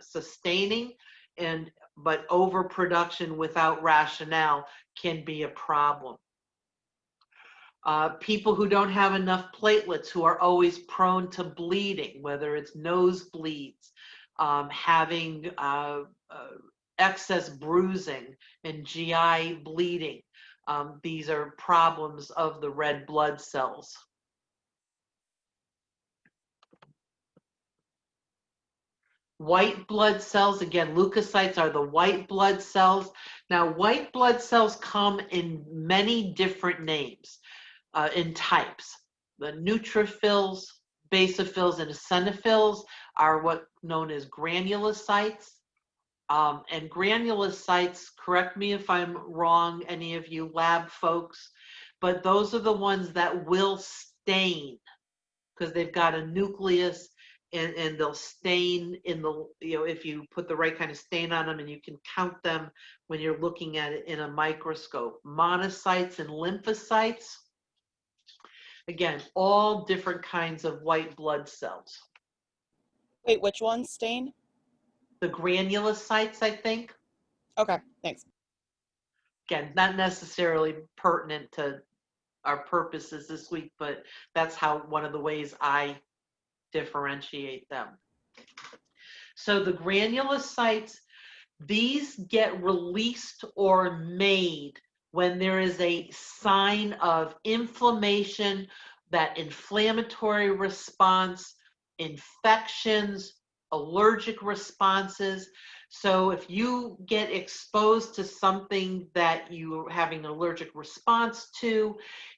sustaining, but overproduction without rationale can be a problem. People who don't have enough platelets, who are always prone to bleeding, whether it's nosebleeds, having excess bruising and GI bleeding. These are problems of the red blood cells. White blood cells, again, leukocytes are the white blood cells. Now, white blood cells come in many different names, in types. The neutrophils, basophils, and eosinophils are what known as granulocytes. And granulocytes, correct me if I'm wrong, any of you lab folks, but those are the ones that will stain because they've got a nucleus and they'll stain in the, if you put the right kind of stain on them, and you can count them when you're looking at it in a microscope. Monocytes and lymphocytes, again, all different kinds of white blood cells. Wait, which one? Stain? The granulocytes, I think. Okay, thanks. Again, not necessarily pertinent to our purposes this week, but that's how one of the ways I differentiate them. So the granulocytes, these get released or made when there is a sign of inflammation, that inflammatory response, infections, allergic responses. So if you get exposed to something that you're having an allergic response to,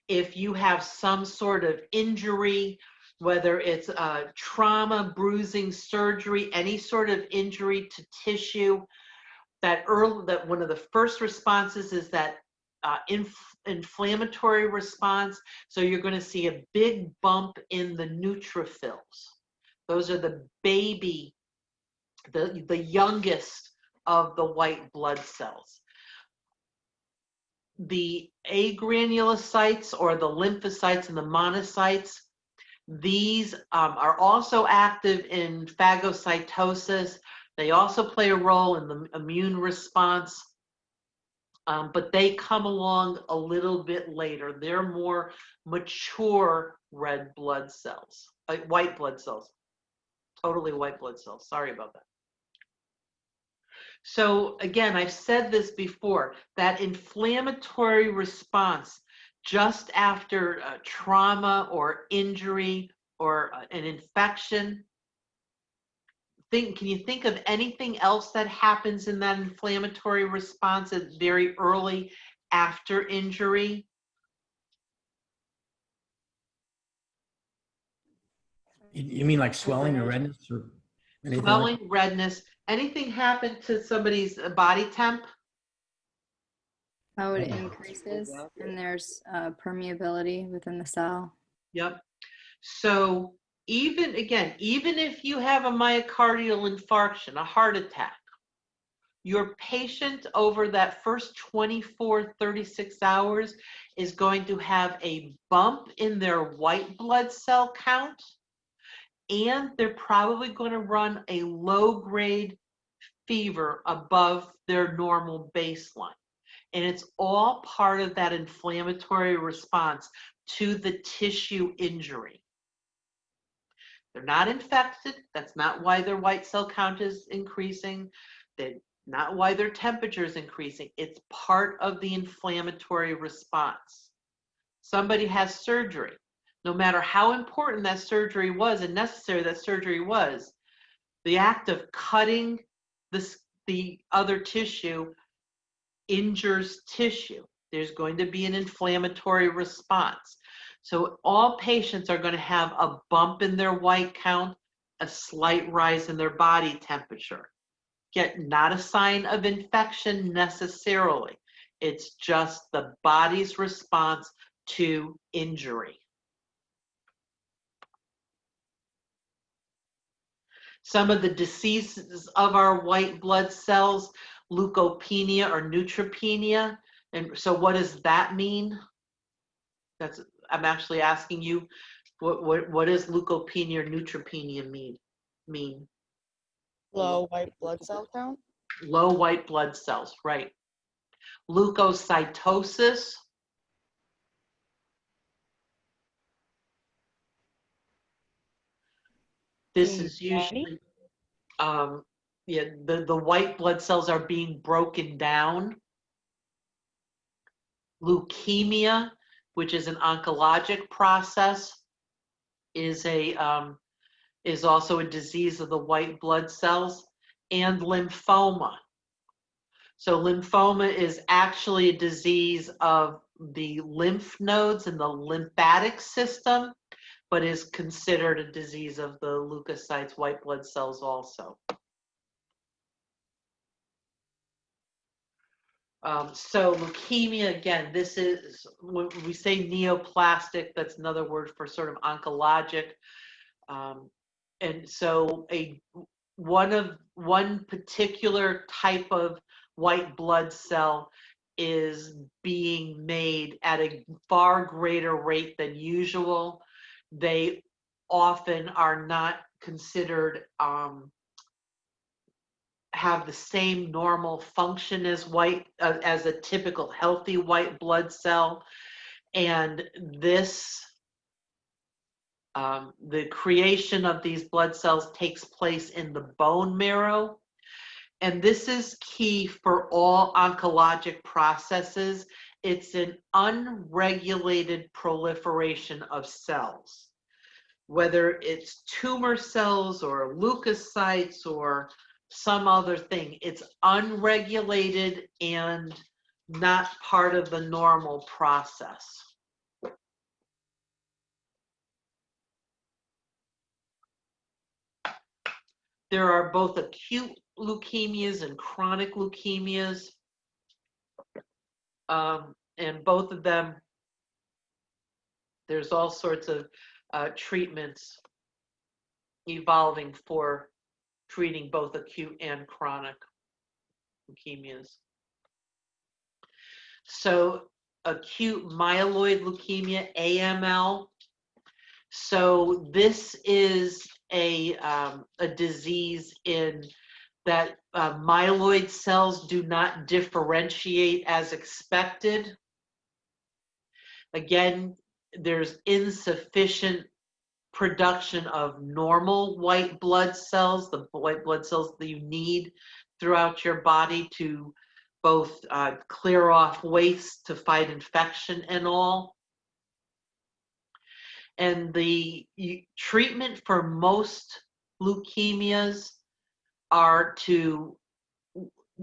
if you have some sort of injury, whether it's trauma, bruising, surgery, any sort of injury to tissue, that one of the first responses is that inflammatory response. So you're going to see a big bump in the neutrophils. Those are the baby, the youngest of the white blood cells. The agranulocytes, or the lymphocytes and the monocytes, these are also active in phagocytosis. They also play a role in the immune response, but they come along a little bit later. They're more mature red blood cells, white blood cells, totally white blood cells. Sorry about that. So again, I've said this before, that inflammatory response just after trauma or injury or an infection. Can you think of anything else that happens in that inflammatory response very early after injury? You mean like swelling or redness or anything? Swelling, redness. Anything happen to somebody's body temp? Oh, it increases, and there's permeability within the cell. Yep. So even if you have a myocardial infarction, a heart attack, your patient over that first 24, 36 hours is going to have a bump in their white blood cell count, and they're probably going to run a low-grade fever above their normal baseline. And it's all part of that inflammatory response to the tissue injury. They're not infected. That's not why their white cell count is increasing. That's not why their temperature is increasing. It's part of the inflammatory response. Somebody has surgery. No matter how important that surgery was and necessary that surgery was, the act of cutting the other tissue injures tissue. There's going to be an inflammatory response. So all patients are going to have a bump in their white count, a slight rise in their body temperature. Yet not a sign of infection necessarily. It's just the body's response to injury. Some of the diseases of our white blood cells, leukopenia or neutropenia. And so what does that mean? I'm actually asking you, what does leukopenia or neutropenia mean? Low white blood cell count. Low white blood cells, right. Leukocytosis. This is usually, the white blood cells are being broken down. Leukemia, which is an oncologic process, is also a disease of the white blood cells, and lymphoma. So lymphoma is actually a disease of the lymph nodes and the lymphatic system, but is considered a disease of the leukocytes, white blood cells also. So leukemia, again, this is, when we say neoplastic, that's another word for sort of oncologic. And so one particular type of white blood cell is being made at a far greater rate than usual. They often are not considered have the same normal function as as a typical healthy white blood cell, and this the creation of these blood cells takes place in the bone marrow, and this is key for all oncologic processes. It's an unregulated proliferation of cells, whether it's tumor cells or leukocytes or some other thing. It's unregulated and not part of the normal process. There are both acute leukemias and chronic leukemias, and both of them, there's all sorts of treatments evolving for treating both acute and chronic leukemias. So acute myeloid leukemia, AML. So this is a disease in that myeloid cells do not differentiate as expected. Again, there's insufficient production of normal white blood cells, the white blood cells that you need throughout your body to both clear off waste, to fight infection and all. And the treatment for most leukemias are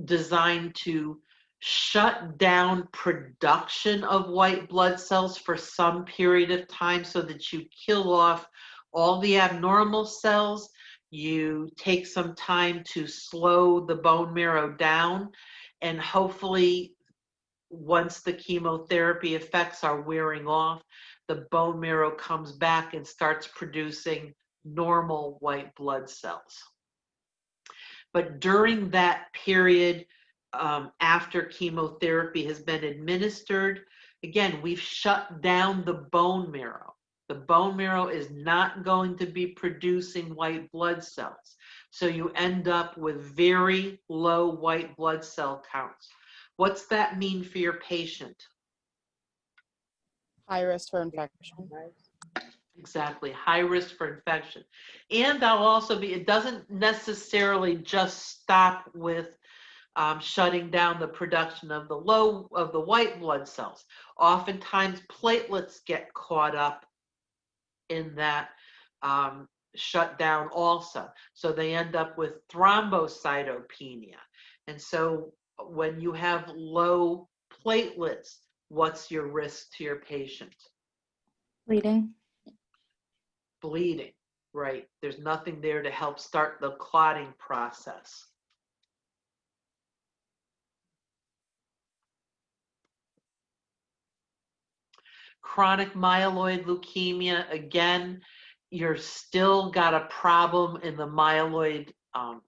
designed to shut down production of white blood cells for some period of time so that you kill off all the abnormal cells. You take some time to slow the bone marrow down, and hopefully once the chemotherapy effects are wearing off, the bone marrow comes back and starts producing normal white blood cells. But during that period, after chemotherapy has been administered, again, we've shut down the bone marrow. The bone marrow is not going to be producing white blood cells. So you end up with very low white blood cell counts. What's that mean for your patient? High risk for infection. Exactly, high risk for infection. And I'll also be, it doesn't necessarily just stop with shutting down the production of the white blood cells. Oftentimes platelets get caught up in that shutdown also. So they end up with thrombocytopenia. And so when you have low platelets, what's your risk to your patient? Bleeding. Bleeding, right? There's nothing there to help start the clotting process. Chronic myeloid leukemia, again, you're still got a problem in the myeloid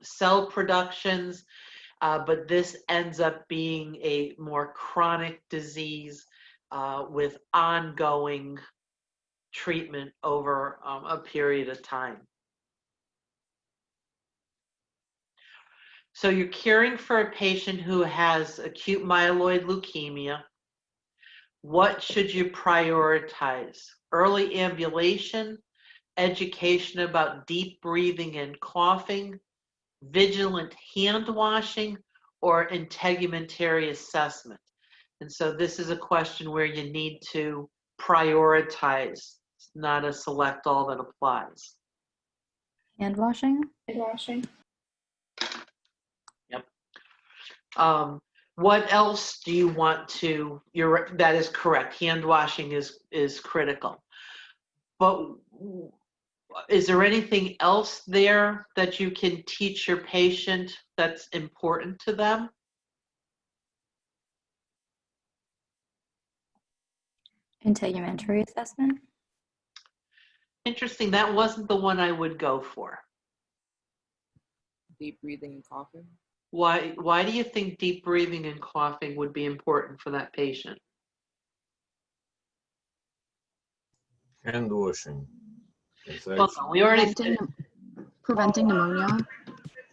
cell productions, but this ends up being a more chronic disease with ongoing treatment over a period of time. So you're caring for a patient who has acute myeloid leukemia. What should you prioritize? Early ambulation, education about deep breathing and coughing, vigilant hand washing, or integumentary assessment? And so this is a question where you need to prioritize. It's not a select all that applies. Hand washing. Yep. What else do you want to, that is correct. Hand washing is critical. But is there anything else there that you can teach your patient that's important to them? Integumentary assessment. Interesting, that wasn't the one I would go for. Deep breathing and coughing. Why do you think deep breathing and coughing would be important for that patient? Hand washing. Well, no, we already said Preventing pneumonia.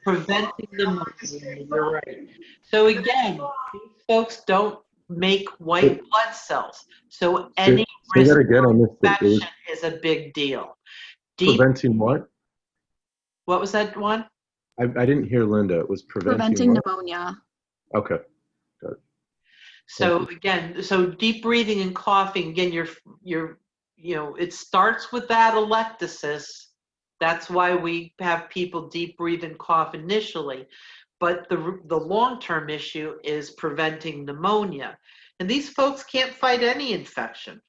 preventing pneumonia, you're right. So again, these folks don't make white blood cells. So any Say risk that again. I missed it. It was infection is a big deal. Deep, preventing what? what was that one? I didn't hear Linda. It was preventing what? Pneumonia. Okay. So again, so deep breathing and coughing, again, it starts with that atelectasis. That's why we have people deep breathe and cough initially. But the long-term issue is preventing pneumonia. And these folks can't fight any infection.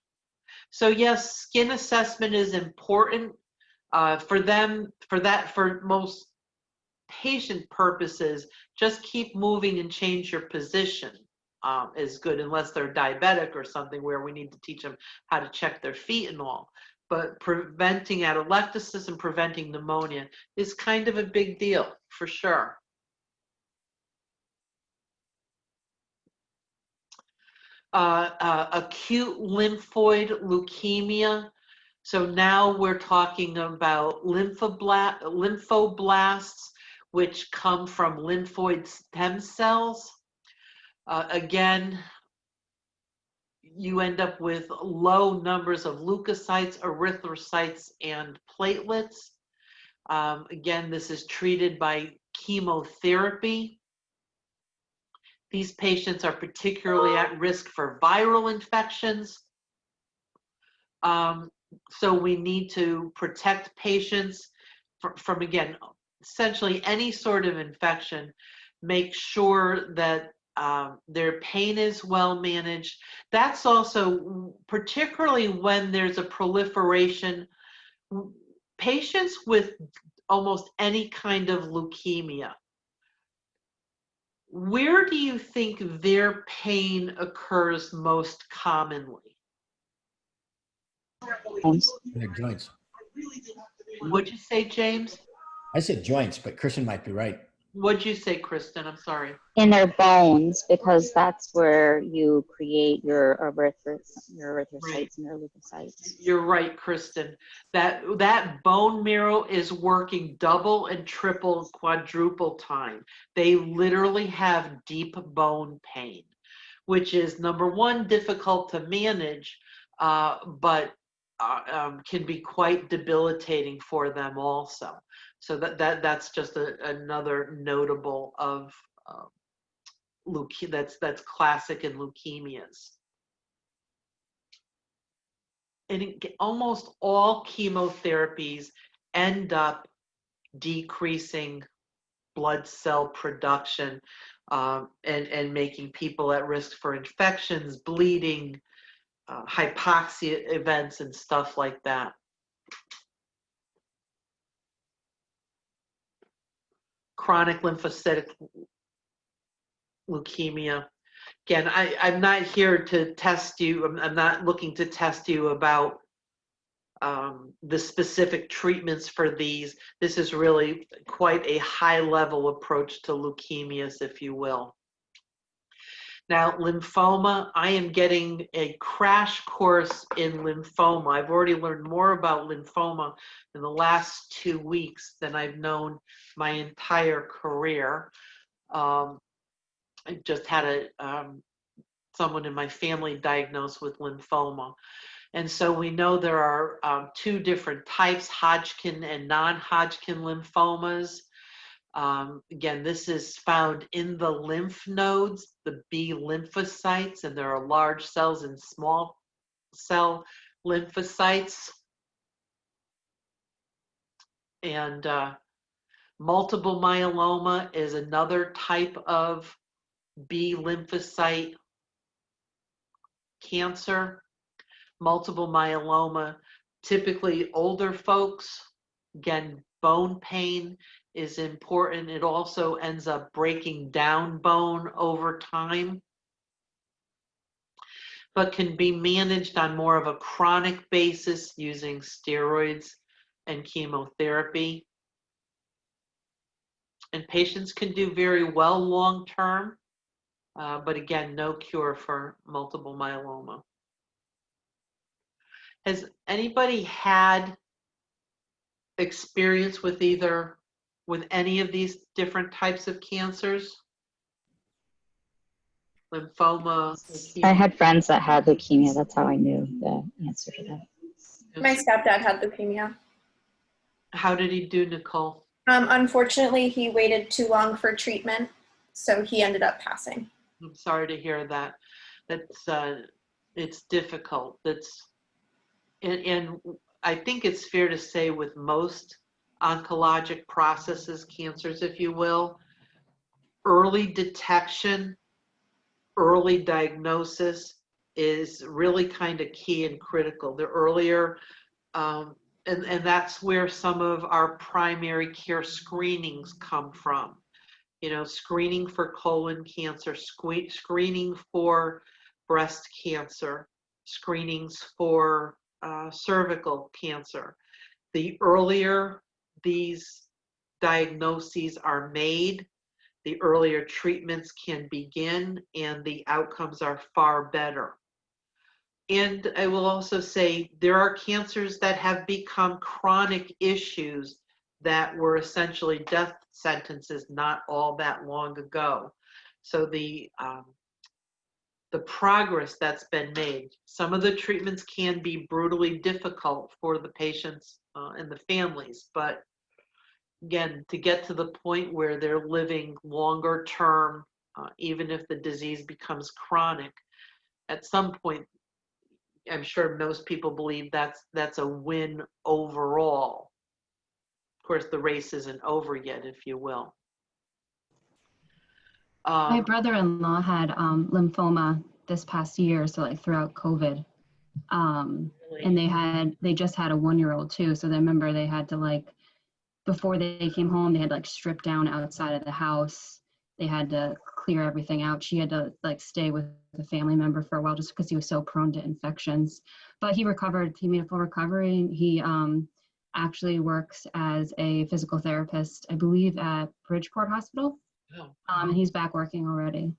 So yes, skin assessment is important for them, for most patient purposes. Just keep moving and change your position is good, unless they're diabetic or something where we need to teach them how to check their feet and all. But preventing atelectasis and preventing pneumonia is kind of a big deal for sure. Acute lymphoid leukemia. So now we're talking about lymphoblasts, which come from lymphoid stem cells. Again, you end up with low numbers of leukocytes, erythrocytes, and platelets. Again, this is treated by chemotherapy. These patients are particularly at risk for viral infections. So we need to protect patients from, again, essentially any sort of infection. Make sure that their pain is well managed. That's also, particularly when there's a proliferation, patients with almost any kind of leukemia, where do you think their pain occurs most commonly? Their joints. What'd you say, James? I said joints, but Kristen might be right. What'd you say, Kristen? I'm sorry. In their bones, because that's where you create your erythrocytes and your leukocytes. You're right, Kristen. That bone marrow is working double and triple, quadruple time. They literally have deep bone pain, which is, number one, difficult to manage, but can be quite debilitating for them also. So that's just another notable of that's classic in leukemias. And almost all chemotherapies end up decreasing blood cell production and making people at risk for infections, bleeding, hypoxia events, and stuff like that. Chronic lymphocytic leukemia. Again, I'm not here to test you. I'm not looking to test you about the specific treatments for these. This is really quite a high-level approach to leukemias, if you will. Now, lymphoma, I am getting a crash course in lymphoma. I've already learned more about lymphoma in the last 2 weeks than I've known my entire career. I just had someone in my family diagnosed with lymphoma. And so we know there are 2 different types, Hodgkin and non-Hodgkin lymphomas. Again, this is found in the lymph nodes, the B lymphocytes, and there are large cells and small cell lymphocytes. And multiple myeloma is another type of B lymphocyte cancer. Multiple myeloma, typically older folks. Again, bone pain is important. It also ends up breaking down bone over time, but can be managed on more of a chronic basis using steroids and chemotherapy. And patients can do very well long term, but again, no cure for multiple myeloma. Has anybody had experience with any of these different types of cancers? Lymphoma, leukemia. I had friends that had leukemia. That's how I knew the answer to that. My stepdad had leukemia. How did he do, Nicole? Unfortunately, he waited too long for treatment, so he ended up passing. I'm sorry to hear that. It's difficult. And I think it's fair to say with most oncologic processes, cancers, if you will, early detection, early diagnosis is really kind of key and critical. The earlier, and that's where some of our primary care screenings come from. You know, screening for colon cancer, screening for breast cancer, screenings for cervical cancer. The earlier these diagnoses are made, the earlier treatments can begin and the outcomes are far better. And I will also say there are cancers that have become chronic issues that were essentially death sentences not all that long ago. So the progress that's been made, some of the treatments can be brutally difficult for the patients and the families, but again, to get to the point where they're living longer term, even if the disease becomes chronic, at some point, I'm sure most people believe that's a win overall. Of course, the race isn't over yet, if you will. My brother-in-law had lymphoma this past year, so like throughout COVID. And they just had a 1-year-old too. So I remember they had to before they came home, they had to strip down outside of the house. They had to clear everything out. She had to stay with a family member for a while just because he was so prone to infections. But he recovered. He made a full recovery. He actually works as a physical therapist, I believe, at Bridgeport Hospital. And he's back working already.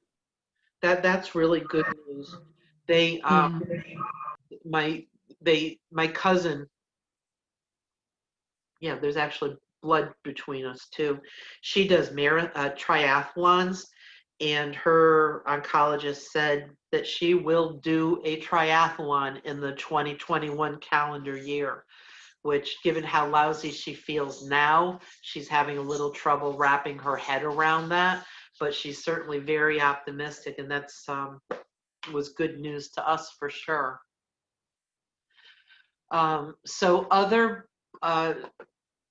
That's really good news. My cousin, yeah, there's actually blood between us too. She does triathlons, and her oncologist said that she will do a triathlon in the 2021 calendar year, which, given how lousy she feels now, she's having a little trouble wrapping her head around that, but she's certainly very optimistic, and that's was good news to us for sure.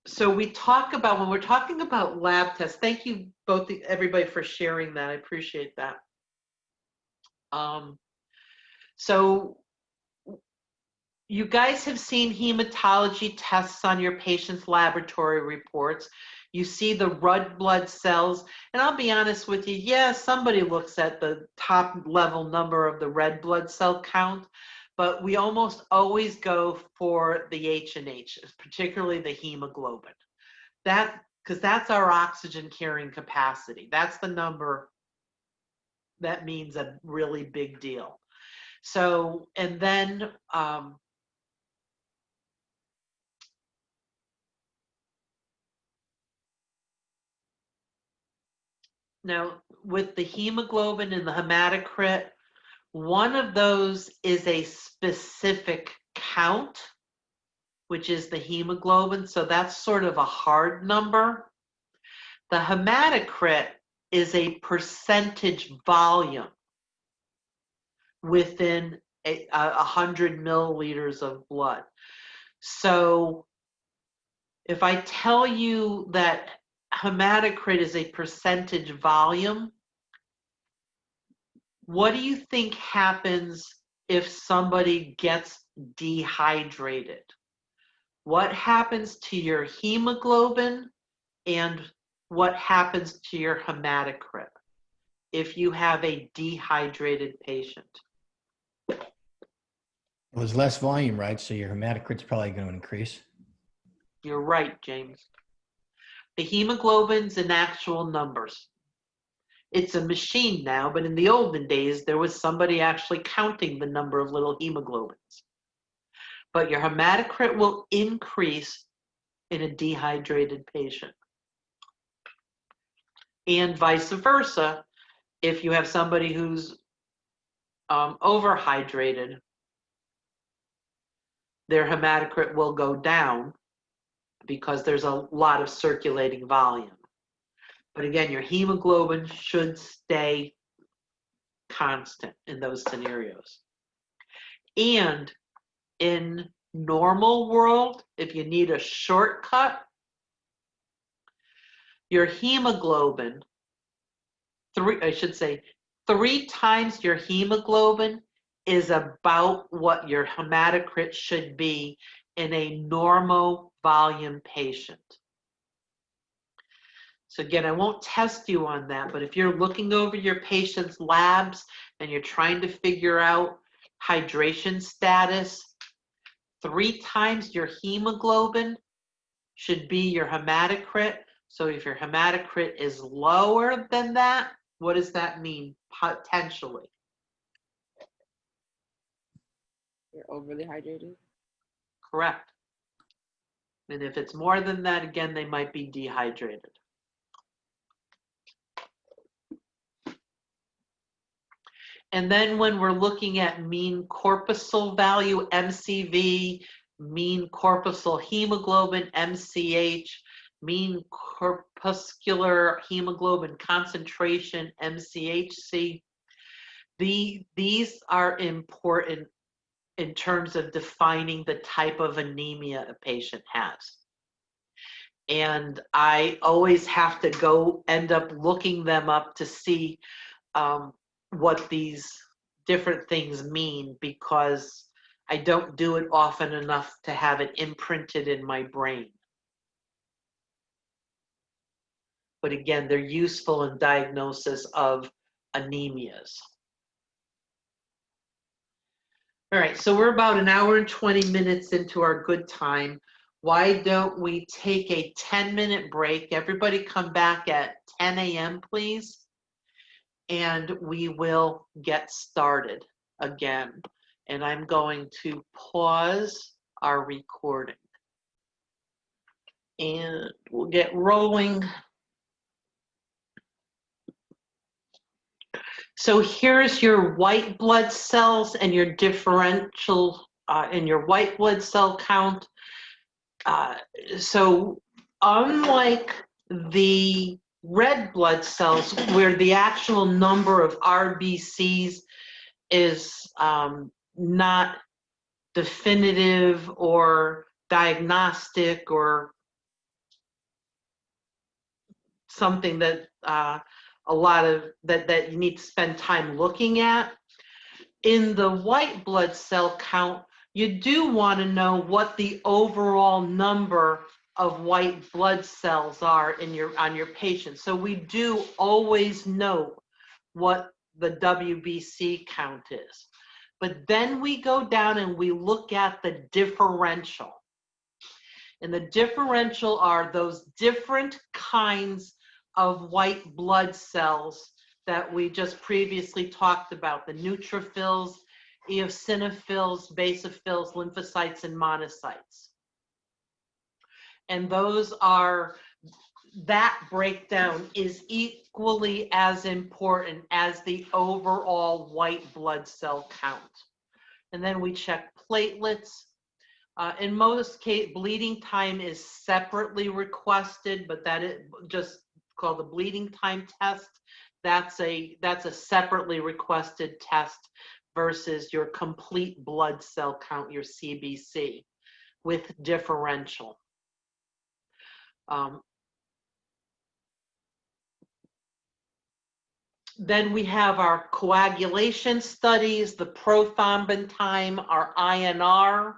So we talk about, when we're talking about lab tests, thank you both, everybody, for sharing that. I appreciate that. So you guys have seen hematology tests on your patient's laboratory reports. You see the red blood cells, and I'll be honest with you, yeah, somebody looks at the top level number of the red blood cell count, but we almost always go for the H&H, particularly the hemoglobin. Because that's our oxygen carrying capacity. That's the number that means a really big deal. So, and then now with the hemoglobin and the hematocrit, one of those is a specific count, which is the hemoglobin. So that's sort of a hard number. The hematocrit is a percentage volume within 100 milliliters of blood. So if I tell you that hematocrit is a percentage volume, what do you think happens if somebody gets dehydrated? What happens to your hemoglobin and what happens to your hematocrit if you have a dehydrated patient? It was less volume, right? So your hematocrit's probably going to increase. You're right, James. The hemoglobin's in actual numbers. It's a machine now, but in the olden days, there was somebody actually counting the number of little hemoglobins. But your hematocrit will increase in a dehydrated patient. And vice versa, if you have somebody who's overhydrated, their hematocrit will go down because there's a lot of circulating volume. But again, your hemoglobin should stay constant in those scenarios. And in normal world, if you need a shortcut, your hemoglobin, three times your hemoglobin is about what your hematocrit should be in a normal volume patient. So again, I won't test you on that, but if you're looking over your patient's labs and you're trying to figure out hydration status, 3 times your hemoglobin should be your hematocrit. So if your hematocrit is lower than that, what does that mean potentially? You're overly hydrated. Correct. And if it's more than that, again, they might be dehydrated. And then when we're looking at mean corpuscle value, MCV, mean corpuscle hemoglobin, MCH, mean corpuscular hemoglobin concentration, MCHC, these are important in terms of defining the type of anemia a patient has. And I always have to end up looking them up to see what these different things mean, because I don't do it often enough to have it imprinted in my brain. But again, they're useful in diagnosis of anemias. All right, so we're about an hour and 20 minutes into our good time. Why don't we take a 10-minute break? Everybody come back at 10 a.m., please. And we will get started again. And I'm going to pause our recording. And we'll get rolling. So here's your white blood cells and your differential in your white blood cell count. So unlike the red blood cells, where the actual number of RBCs is not definitive or diagnostic or something that a lot of that you need to spend time looking at. In the white blood cell count, you do want to know what the overall number of white blood cells are on your patient. So we do always know what the WBC count is. But then we go down and we look at the differential. And the differential are those different kinds of white blood cells that we just previously talked about, the neutrophils, eosinophils, basophils, lymphocytes, and monocytes. And that breakdown is equally as important as the overall white blood cell count. And then we check platelets. In most cases, bleeding time is separately requested, but that is just called the bleeding time test. That's a separately requested test versus your complete blood cell count, your CBC, with differential. Then we have our coagulation studies, the prothrombin time, our INR,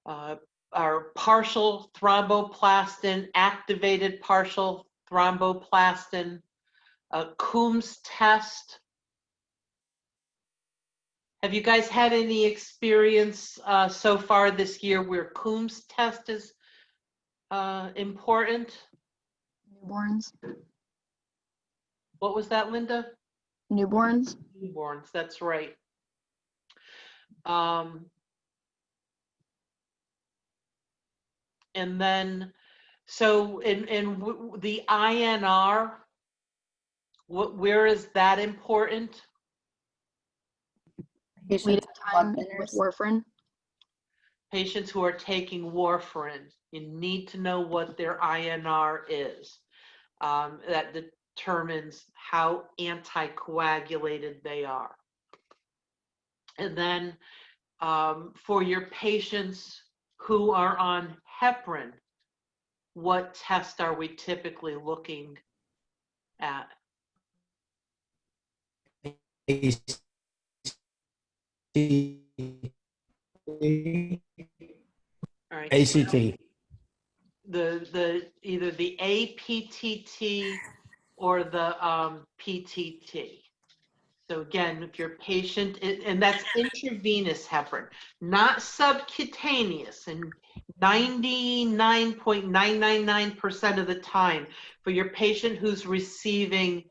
our partial thromboplastin, activated partial thromboplastin, Coombs test. Have you guys had any experience so far this year where Coombs test is important? Newborns. What was that, Linda? Newborns. Newborns, that's right. And then, so in the INR, where is that important? Waiting time with warfarin. Patients who are taking warfarin, you need to know what their INR is. That determines how anticoagulated they are. And then for your patients who are on heparin, what test are we typically looking at? All right. ACT. Either the APTT or the PTT. So again, if your patient, and that's intravenous heparin, not subcutaneous, and 99.999% of the time, for your patient who's receiving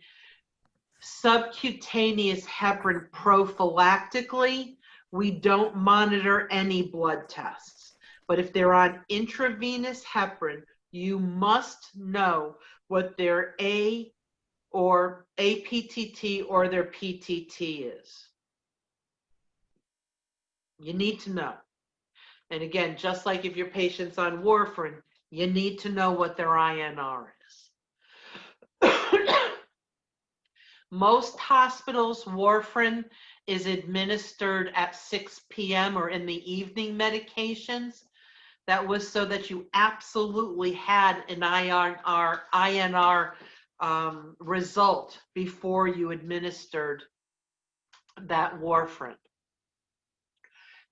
subcutaneous heparin prophylactically, we don't monitor any blood tests. But if they're on intravenous heparin, you must know what their A or APTT or their PTT is. You need to know. And again, just like if your patient's on warfarin, you need to know what their INR is. Most hospitals, warfarin is administered at 6 p.m. or in the evening medications. That was so that you absolutely had an INR result before you administered that warfarin.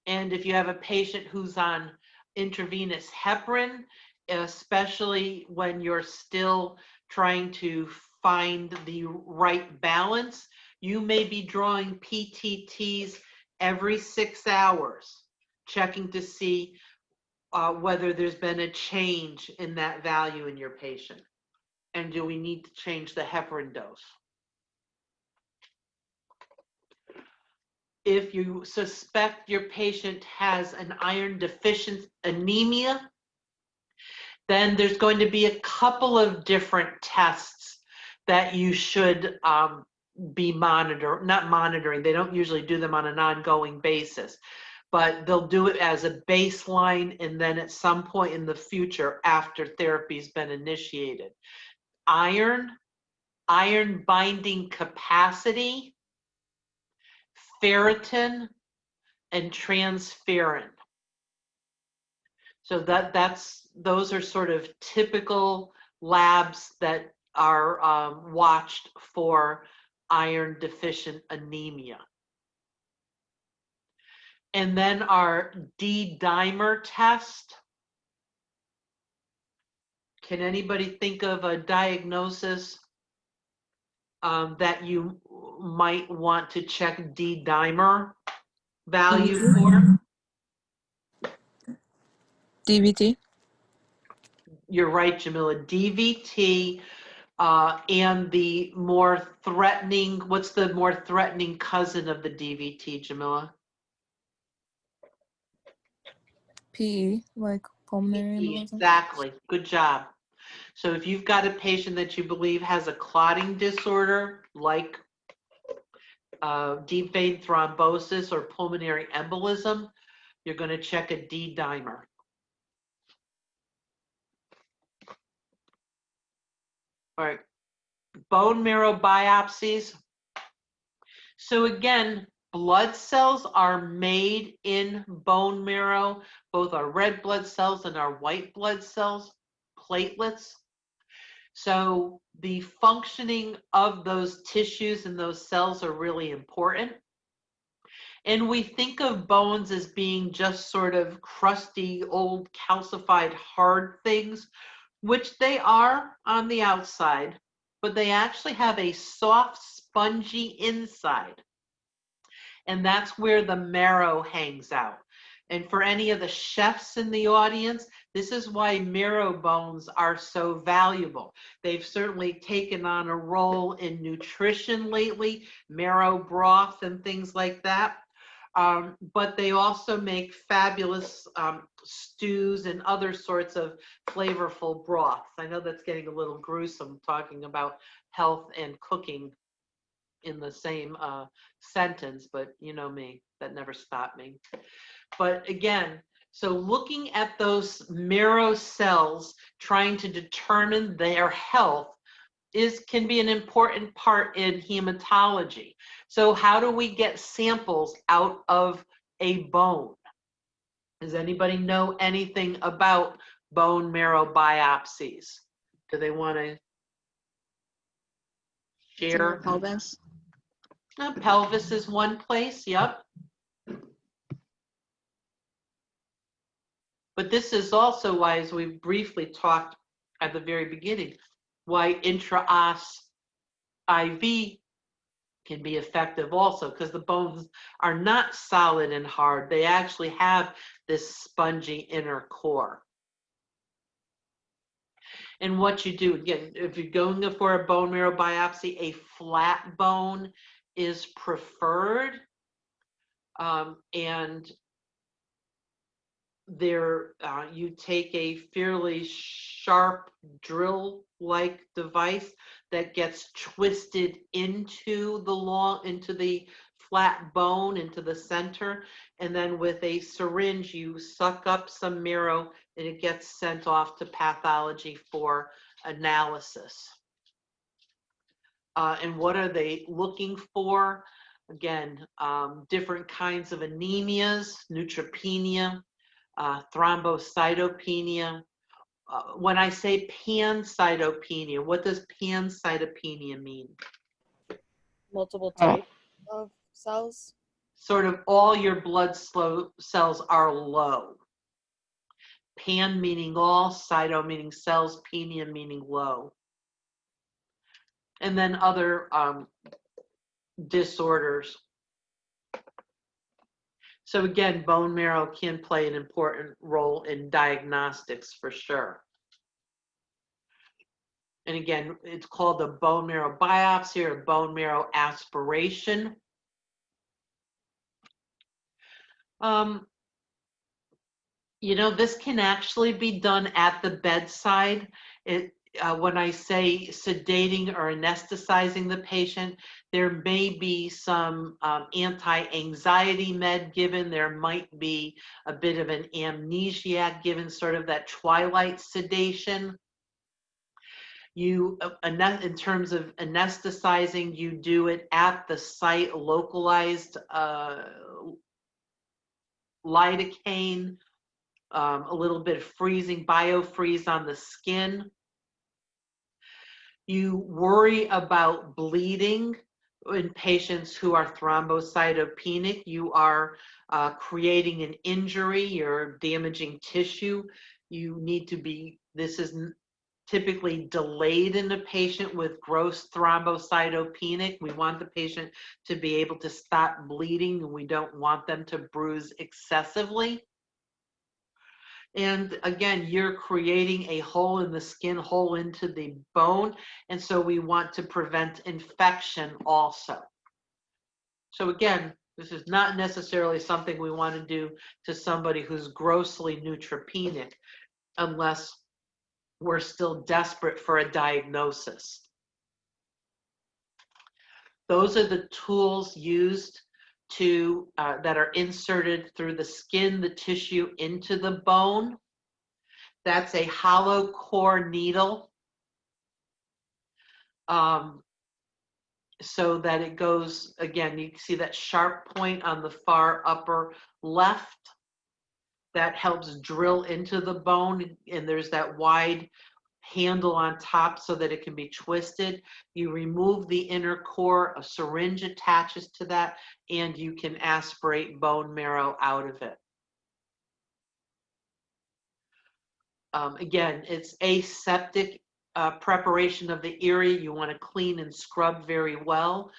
And if you have a patient who's on intravenous heparin, especially when you're still trying to find the right balance, you may be drawing PTTs every 6 hours, checking to see whether there's been a change in that value in your patient. And do we need to change the heparin dose? If you suspect your patient has an iron deficient anemia, then there's going to be a couple of different tests that you should be not monitoring. They don't usually do them on an ongoing basis, but they'll do it as a baseline, and then at some point in the future, after therapy's been initiated. Iron binding capacity, ferritin, and transferrin. So those are sort of typical labs that are watched for iron deficient anemia. And then our D-dimer test. Can anybody think of a diagnosis that you might want to check D-dimer value for? DVT. You're right, Jamila. DVT and the more threatening, what's the more threatening cousin of the DVT, Jamila? PE, like pulmonary embolism. Exactly. Good job. So if you've got a patient that you believe has a clotting disorder, like deep vein thrombosis or pulmonary embolism, you're going to check a D-dimer. All right, bone marrow biopsies. So again, blood cells are made in bone marrow, both our red blood cells and our white blood cells, platelets. So the functioning of those tissues and those cells are really important. And we think of bones as being just sort of crusty, old, calcified, hard things, which they are on the outside, but they actually have a soft, spongy inside. And that's where the marrow hangs out. And for any of the chefs in the audience, this is why marrow bones are so valuable. They've certainly taken on a role in nutrition lately, marrow broth and things like that. But they also make fabulous stews and other sorts of flavorful broths. I know that's getting a little gruesome talking about health and cooking in the same sentence, but you know me, that never stopped me. But again, so looking at those marrow cells, trying to determine their health can be an important part in hematology. So how do we get samples out of a bone? Does anybody know anything about bone marrow biopsies? Do they want to share? Pelvis. Pelvis is one place, yep. But this is also why, as we briefly talked at the very beginning, why intra-os IV can be effective also, because the bones are not solid and hard. They actually have this spongy inner core. And what you do, again, if you're going for a bone marrow biopsy, a flat bone is preferred. And there, you take a fairly sharp drill-like device that gets twisted into the flat bone, into the center, and then with a syringe you suck up some marrow and it gets sent off to pathology for analysis. And what are they looking for? Again, different kinds of anemias, neutropenia, thrombocytopenia. When I say pancytopenia, what does pancytopenia mean? Multiple types of cells. Sort of all your blood cells are low. Pan meaning all, cyto meaning cells, penia meaning low. And then other disorders. So again, bone marrow can play an important role in diagnostics for sure. And again, it's called a bone marrow biopsy or bone marrow aspiration. You know, this can actually be done at the bedside. When I say sedating or anesthetizing the patient, there may be some anti-anxiety med given. There might be a bit of an amnesiac given, sort of that twilight sedation. You, in terms of anesthetizing, you do it at the site, localized lidocaine, a little bit of freezing, biofreeze on the skin. You worry about bleeding in patients who are thrombocytopenic. You are creating an injury, you're damaging tissue. You need to be, this is typically delayed in a patient with gross thrombocytopenic. We want the patient to be able to stop bleeding, and we don't want them to bruise excessively. And again, you're creating a hole in the skin, hole into the bone. And so we want to prevent infection also. So again, this is not necessarily something we want to do to somebody who's grossly neutropenic unless we're still desperate for a diagnosis. Those are the tools used to that are inserted through the skin, the tissue into the bone. That's a hollow core needle, so that it goes, again, you can see that sharp point on the far upper left. That helps drill into the bone, and there's that wide handle on top so that it can be twisted. You remove the inner core, a syringe attaches to that, and you can aspirate bone marrow out of it. Again, it's aseptic preparation of the area. You want to clean and scrub very well.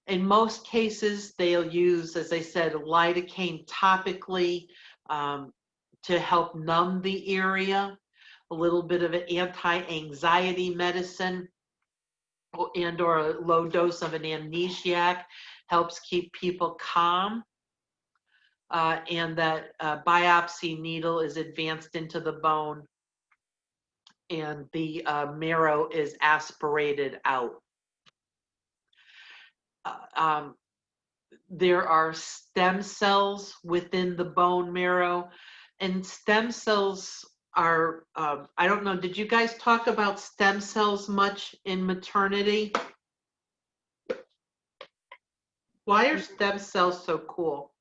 In most cases, they'll use, as I said, lidocaine topically to help numb the area. A little bit of an anti-anxiety medicine and or a low dose of an amnesiac helps keep people calm. And that biopsy needle is advanced into the bone and the marrow is aspirated out. There are stem cells within the bone marrow, and stem cells are, I don't know, did you guys talk about stem cells much in maternity? Why are stem cells so cool?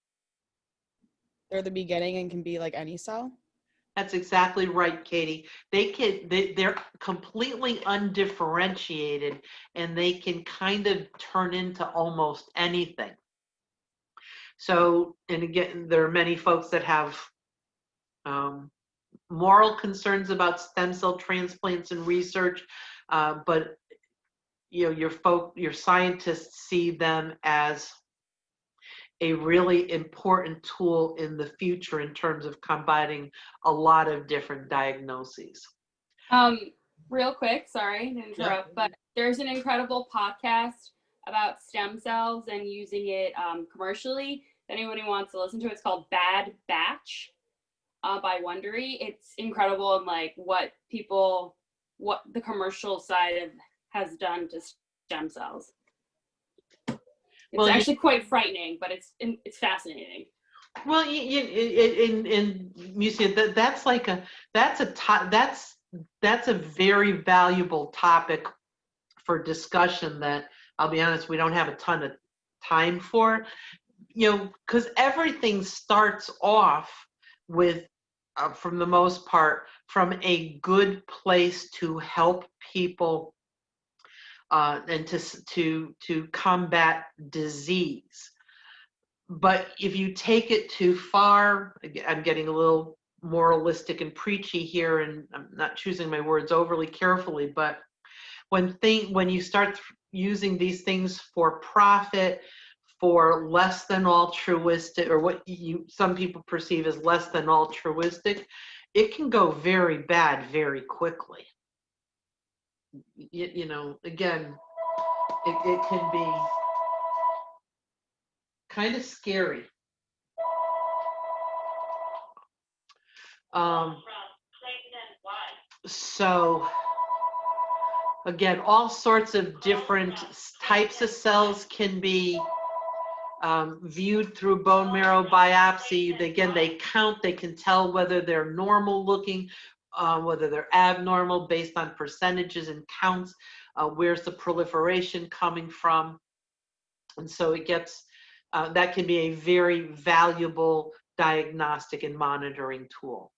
They're the beginning and can be like any cell. That's exactly right, Katie. They're completely undifferentiated, and they can kind of turn into almost anything. So, and again, there are many folks that have moral concerns about stem cell transplants and research, but you know, your scientists see them as a really important tool in the future in terms of combating a lot of different diagnoses. Real quick, sorry to interrupt, but there's an incredible podcast about stem cells and using it commercially. If anybody wants to listen to it, it's called Bad Batch by Wondery. It's incredible and like what the commercial side has done to stem cells. It's actually quite frightening, but it's fascinating. Well, that's a very valuable topic for discussion that I'll be honest, we don't have a ton of time for. You know, because everything starts off with, from the most part, from a good place to help people and to combat disease. But if you take it too far, I'm getting a little moralistic and preachy here, and I'm not choosing my words overly carefully, but when you start using these things for profit, for less than altruistic, or what some people perceive as less than altruistic, it can go very bad very quickly. You know, again, it can be kind of scary. So Again, all sorts of different types of cells can be viewed through bone marrow biopsy. Again, they count, they can tell whether they're normal looking, whether they're abnormal based on percentages and counts, where's the proliferation coming from. And so it gets, that can be a very valuable diagnostic and monitoring tool.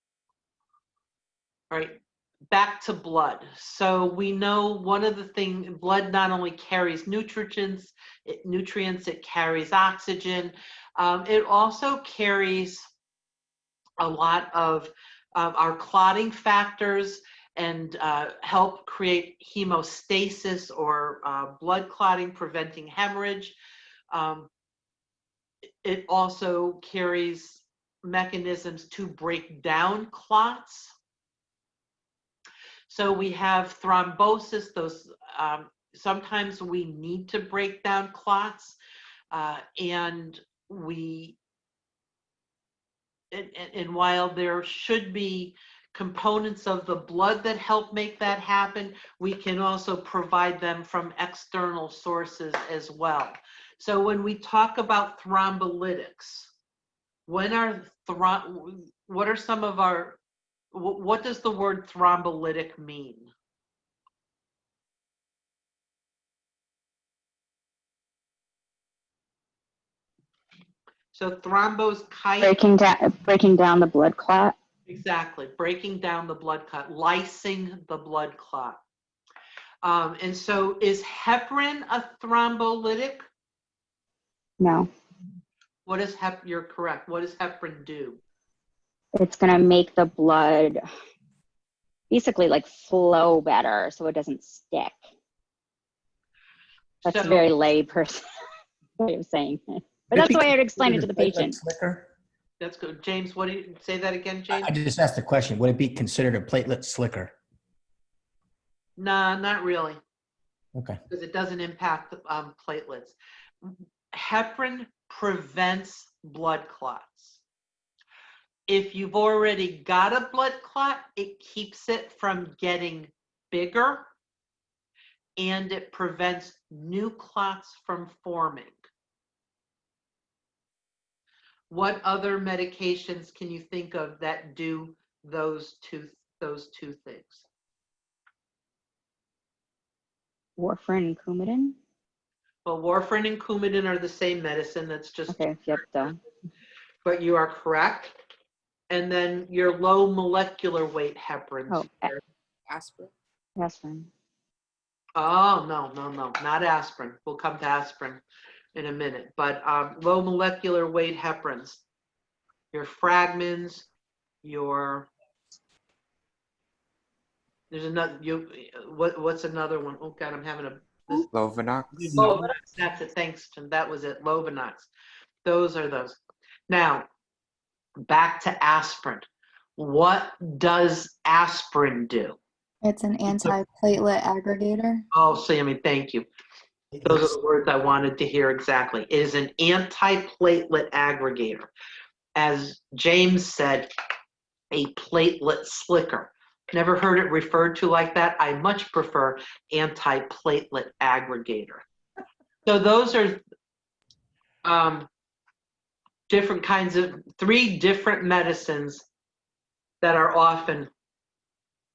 All right, back to blood. So we know one of the things, blood not only carries nutrients, it carries oxygen. It also carries a lot of our clotting factors and help create hemostasis or blood clotting, preventing hemorrhage. It also carries mechanisms to break down clots. So we have thrombosis, those sometimes we need to break down clots, and while there should be components of the blood that help make that happen, we can also provide them from external sources as well. So when we talk about thrombolytics, what are some of our, what does the word thrombolytic mean? So thrombosis. Breaking down the blood clot. Exactly, breaking down the blood clot, lysing the blood clot. And so is heparin a thrombolytic? No. What is you're correct. What does heparin do? It's going to make the blood basically like flow better so it doesn't stick. That's a very lay person way of saying it. But that's the way I would explain it to the patient. Slicker? That's good. James, what do you say that again, James? I just asked the question, would it be considered a platelet slicker? Nah, not really. Okay. Because it doesn't impact platelets. Heparin prevents blood clots. If you've already got a blood clot, it keeps it from getting bigger, and it prevents new clots from forming. What other medications can you think of that do those two things? Warfarin and Coumadin? Well, warfarin and Coumadin are the same medicine. That's just okay. Yep, done. But you are correct. And then your low molecular weight heparins. Oh, aspirin. Aspirin. Oh, no, not aspirin. We'll come to aspirin in a minute. But low molecular weight heparins, your fragments, there's another, what's another one? Oh God, I'm having a. Lovenox. Lovenox, that's it, thanks, Tim. That was it, Lovenox. Those are those. Now, back to aspirin. What does aspirin do? It's an antiplatelet aggregator. Oh, Sammy, thank you. Those are the words I wanted to hear exactly. It is an antiplatelet aggregator. As James said, a platelet slicker. Never heard it referred to like that. I much prefer antiplatelet aggregator. So those are different kinds of, 3 different medicines that are often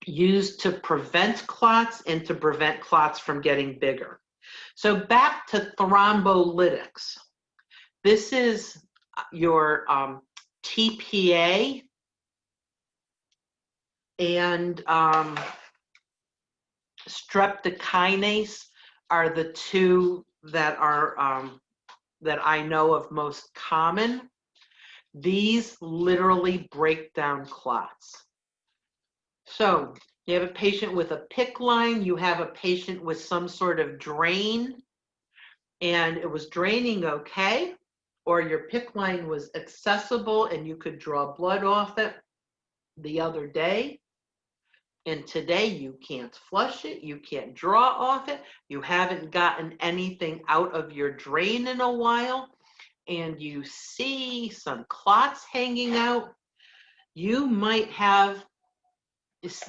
used to prevent clots and to prevent clots from getting bigger. So back to thrombolytics. This is your TPA and streptokinase are the 2 that are that I know of most common. These literally break down clots. So you have a patient with a PICC line, you have a patient with some sort of drain, and it was draining okay, or your PICC line was accessible and you could draw blood off it the other day, and today you can't flush it, you can't draw off it, you haven't gotten anything out of your drain in a while, and you see some clots hanging out, you might have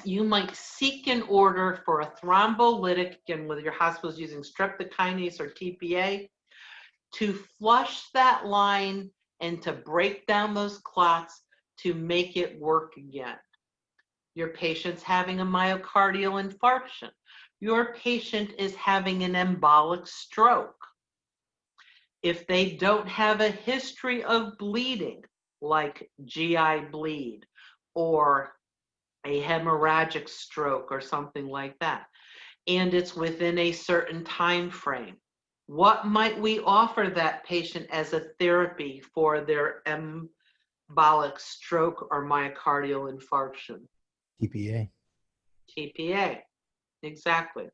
you might seek an order for a thrombolytic, again, whether your hospital is using streptokinase or TPA, to flush that line and to break down those clots to make it work again. Your patient's having a myocardial infarction. Your patient is having an embolic stroke. If they don't have a history of bleeding, like GI bleed or a hemorrhagic stroke or something like that, and it's within a certain time frame, what might we offer that patient as a therapy for their embolic stroke or myocardial infarction? TPA. TPA, exactly.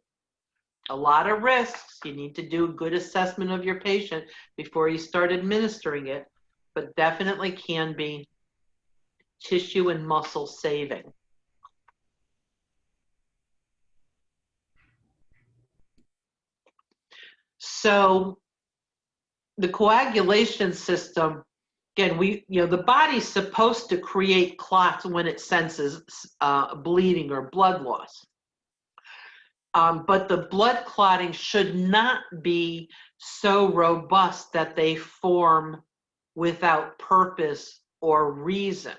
A lot of risks. You need to do a good assessment of your patient before you start administering it, but definitely can be tissue and muscle saving. So the coagulation system, again, the body's supposed to create clots when it senses bleeding or blood loss. But the blood clotting should not be so robust that they form without purpose or reason.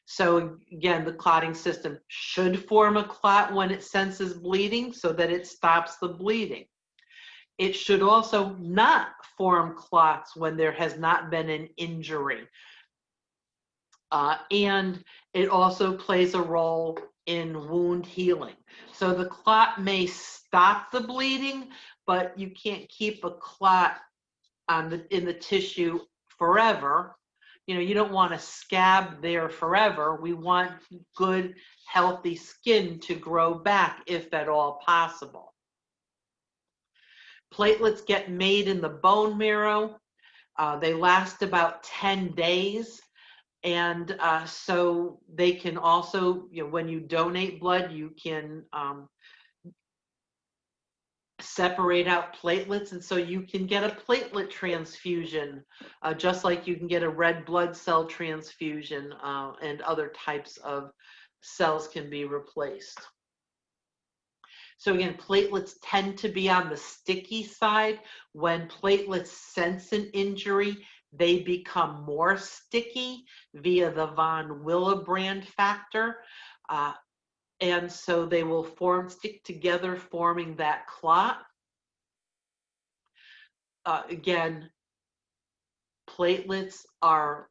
So again, the clotting system should form a clot when it senses bleeding so that it stops the bleeding. It should also not form clots when there has not been an injury. And it also plays a role in wound healing. So the clot may stop the bleeding, but you can't keep a clot in the tissue forever. You don't want a scab there forever. We want good, healthy skin to grow back if at all possible. Platelets get made in the bone marrow. They last about 10 days. And so they can also, when you donate blood, you can separate out platelets. And so you can get a platelet transfusion, just like you can get a red blood cell transfusion, and other types of cells can be replaced. So again, platelets tend to be on the sticky side. When platelets sense an injury, they become more sticky via the von Willebrand factor. And so they will stick together, forming that clot. Again, platelets are,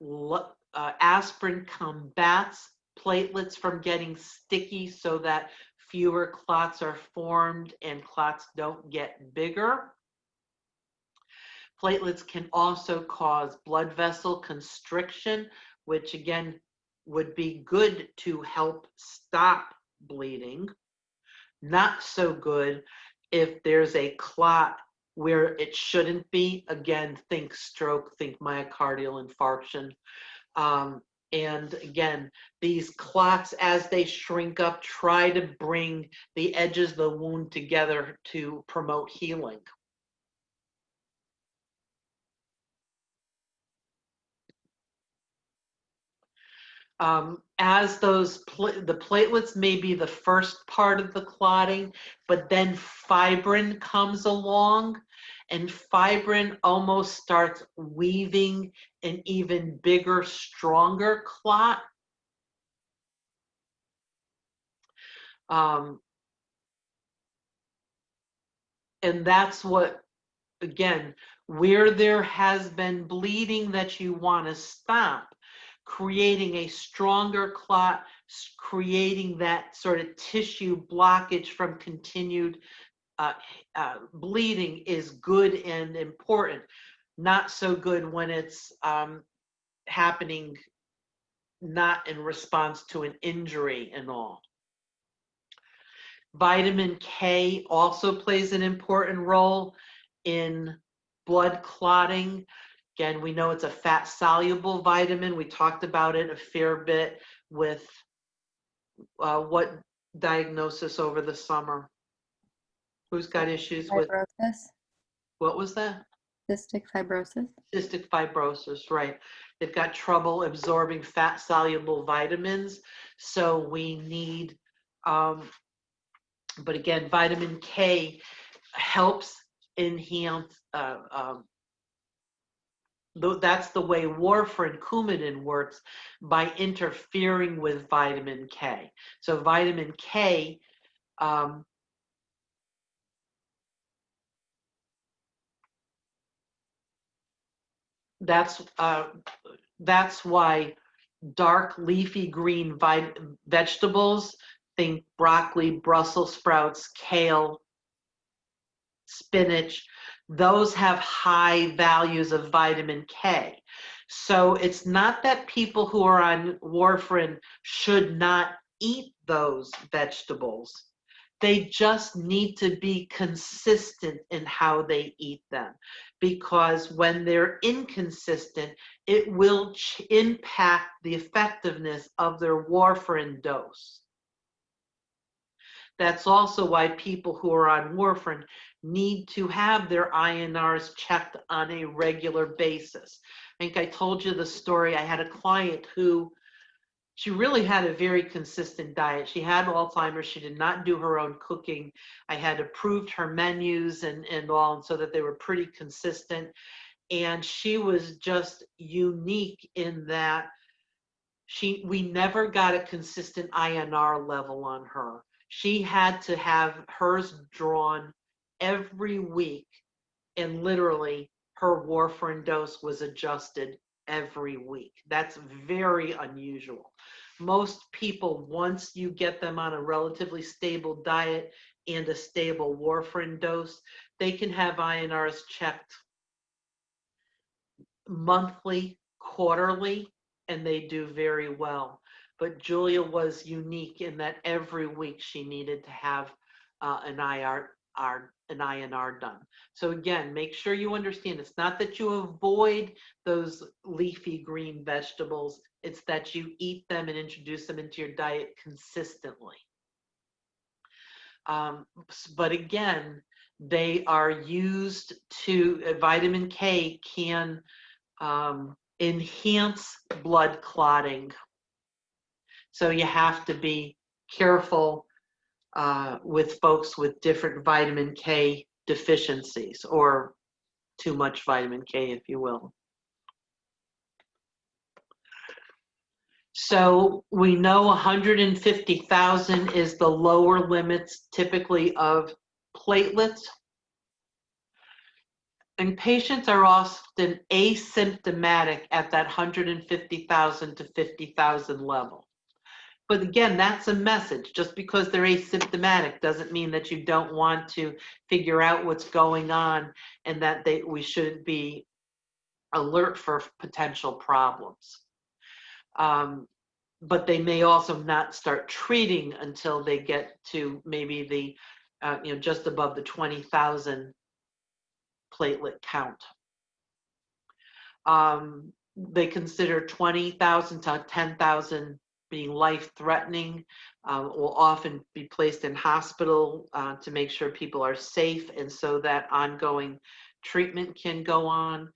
aspirin combats platelets from getting sticky so that fewer clots are formed and clots don't get bigger. Platelets can also cause blood vessel constriction, which again would be good to help stop bleeding. Not so good if there's a clot where it shouldn't be. Again, think stroke, think myocardial infarction. And again, these clots, as they shrink up, try to bring the edges of the wound together to promote healing. As the platelets may be the first part of the clotting, but then fibrin comes along, and fibrin almost starts weaving an even bigger, stronger clot. And that's what, again, where there has been bleeding that you want to stop, creating a stronger clot, creating that sort of tissue blockage from continued bleeding is good and important. Not so good when it's happening not in response to an injury and all. Vitamin K also plays an important role in blood clotting. Again, we know it's a fat-soluble vitamin. We talked about it a fair bit with what diagnosis over the summer? Who's got issues with? Fibrosis. What was that? Cystic fibrosis. Cystic fibrosis, right. They've got trouble absorbing fat-soluble vitamins, so we need, but again, vitamin K helps enhance, that's the way warfarin Coumadin works, by interfering with vitamin K. So vitamin K, that's why dark leafy green vegetables, think broccoli, Brussels sprouts, kale, spinach, those have high values of vitamin K. So it's not that people who are on warfarin should not eat those vegetables. They just need to be consistent in how they eat them, because when they're inconsistent, it will impact the effectiveness of their warfarin dose. That's also why people who are on warfarin need to have their INRs checked on a regular basis. I think I told you the story. I had a client who, she really had a very consistent diet. She had Alzheimer's. She did not do her own cooking. I had approved her menus and all, and so that they were pretty consistent. And she was just unique in that we never got a consistent INR level on her. She had to have hers drawn every week, and literally her warfarin dose was adjusted every week. That's very unusual. Most people, once you get them on a relatively stable diet and a stable warfarin dose, they can have INRs checked monthly, quarterly, and they do very well. But Julia was unique in that every week she needed to have an INR done. So again, make sure you understand, it's not that you avoid those leafy green vegetables, it's that you eat them and introduce them into your diet consistently. But again, they are used to, vitamin K can enhance blood clotting. So you have to be careful with folks with different vitamin K deficiencies, or too much vitamin K, if you will. So we know 150,000 is the lower limits typically of platelets. And patients are often asymptomatic at that 150,000 to 50,000 level. But again, that's a message. Just because they're asymptomatic doesn't mean that you don't want to figure out what's going on, and that we should be alert for potential problems. But they may also not start treating until they get to maybe the, just above the 20,000 platelet count. They consider 20,000 to 10,000 being life-threatening, will often be placed in hospital to make sure people are safe, and so that ongoing treatment can go on.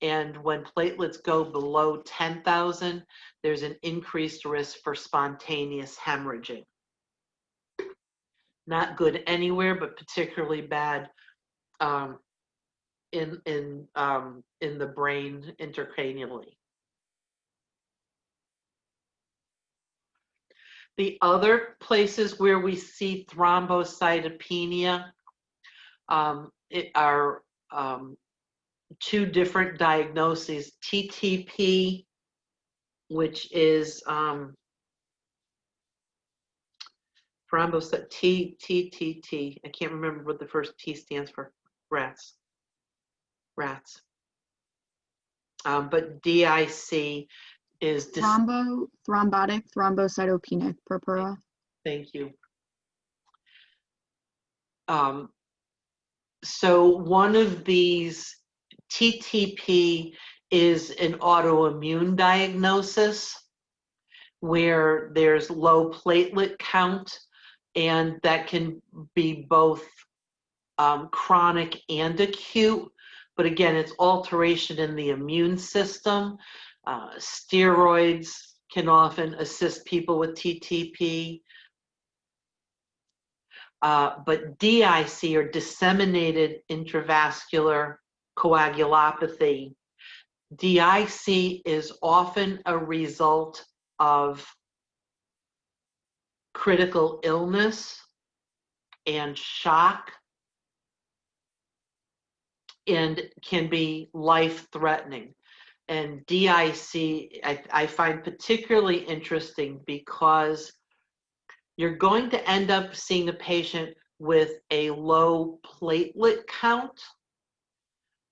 And when platelets go below 10,000, there's an increased risk for spontaneous hemorrhaging. Not good anywhere, but particularly bad in the brain intracranially. The other places where we see thrombocytopenia are two different diagnoses: TTP, which is TTT. I can't remember what the first T stands for. Rats. But DIC is thrombotic thrombocytopenic purpura. Thank you. So one of these, TTP, is an autoimmune diagnosis where there's low platelet count, and that can be both chronic and acute. but again, it's alteration in the immune system. Steroids can often assist people with TTP. But DIC, or disseminated intravascular coagulopathy, DIC is often a result of critical illness and shock, and can be life-threatening. And DIC, I find particularly interesting because you're going to end up seeing a patient with a low platelet count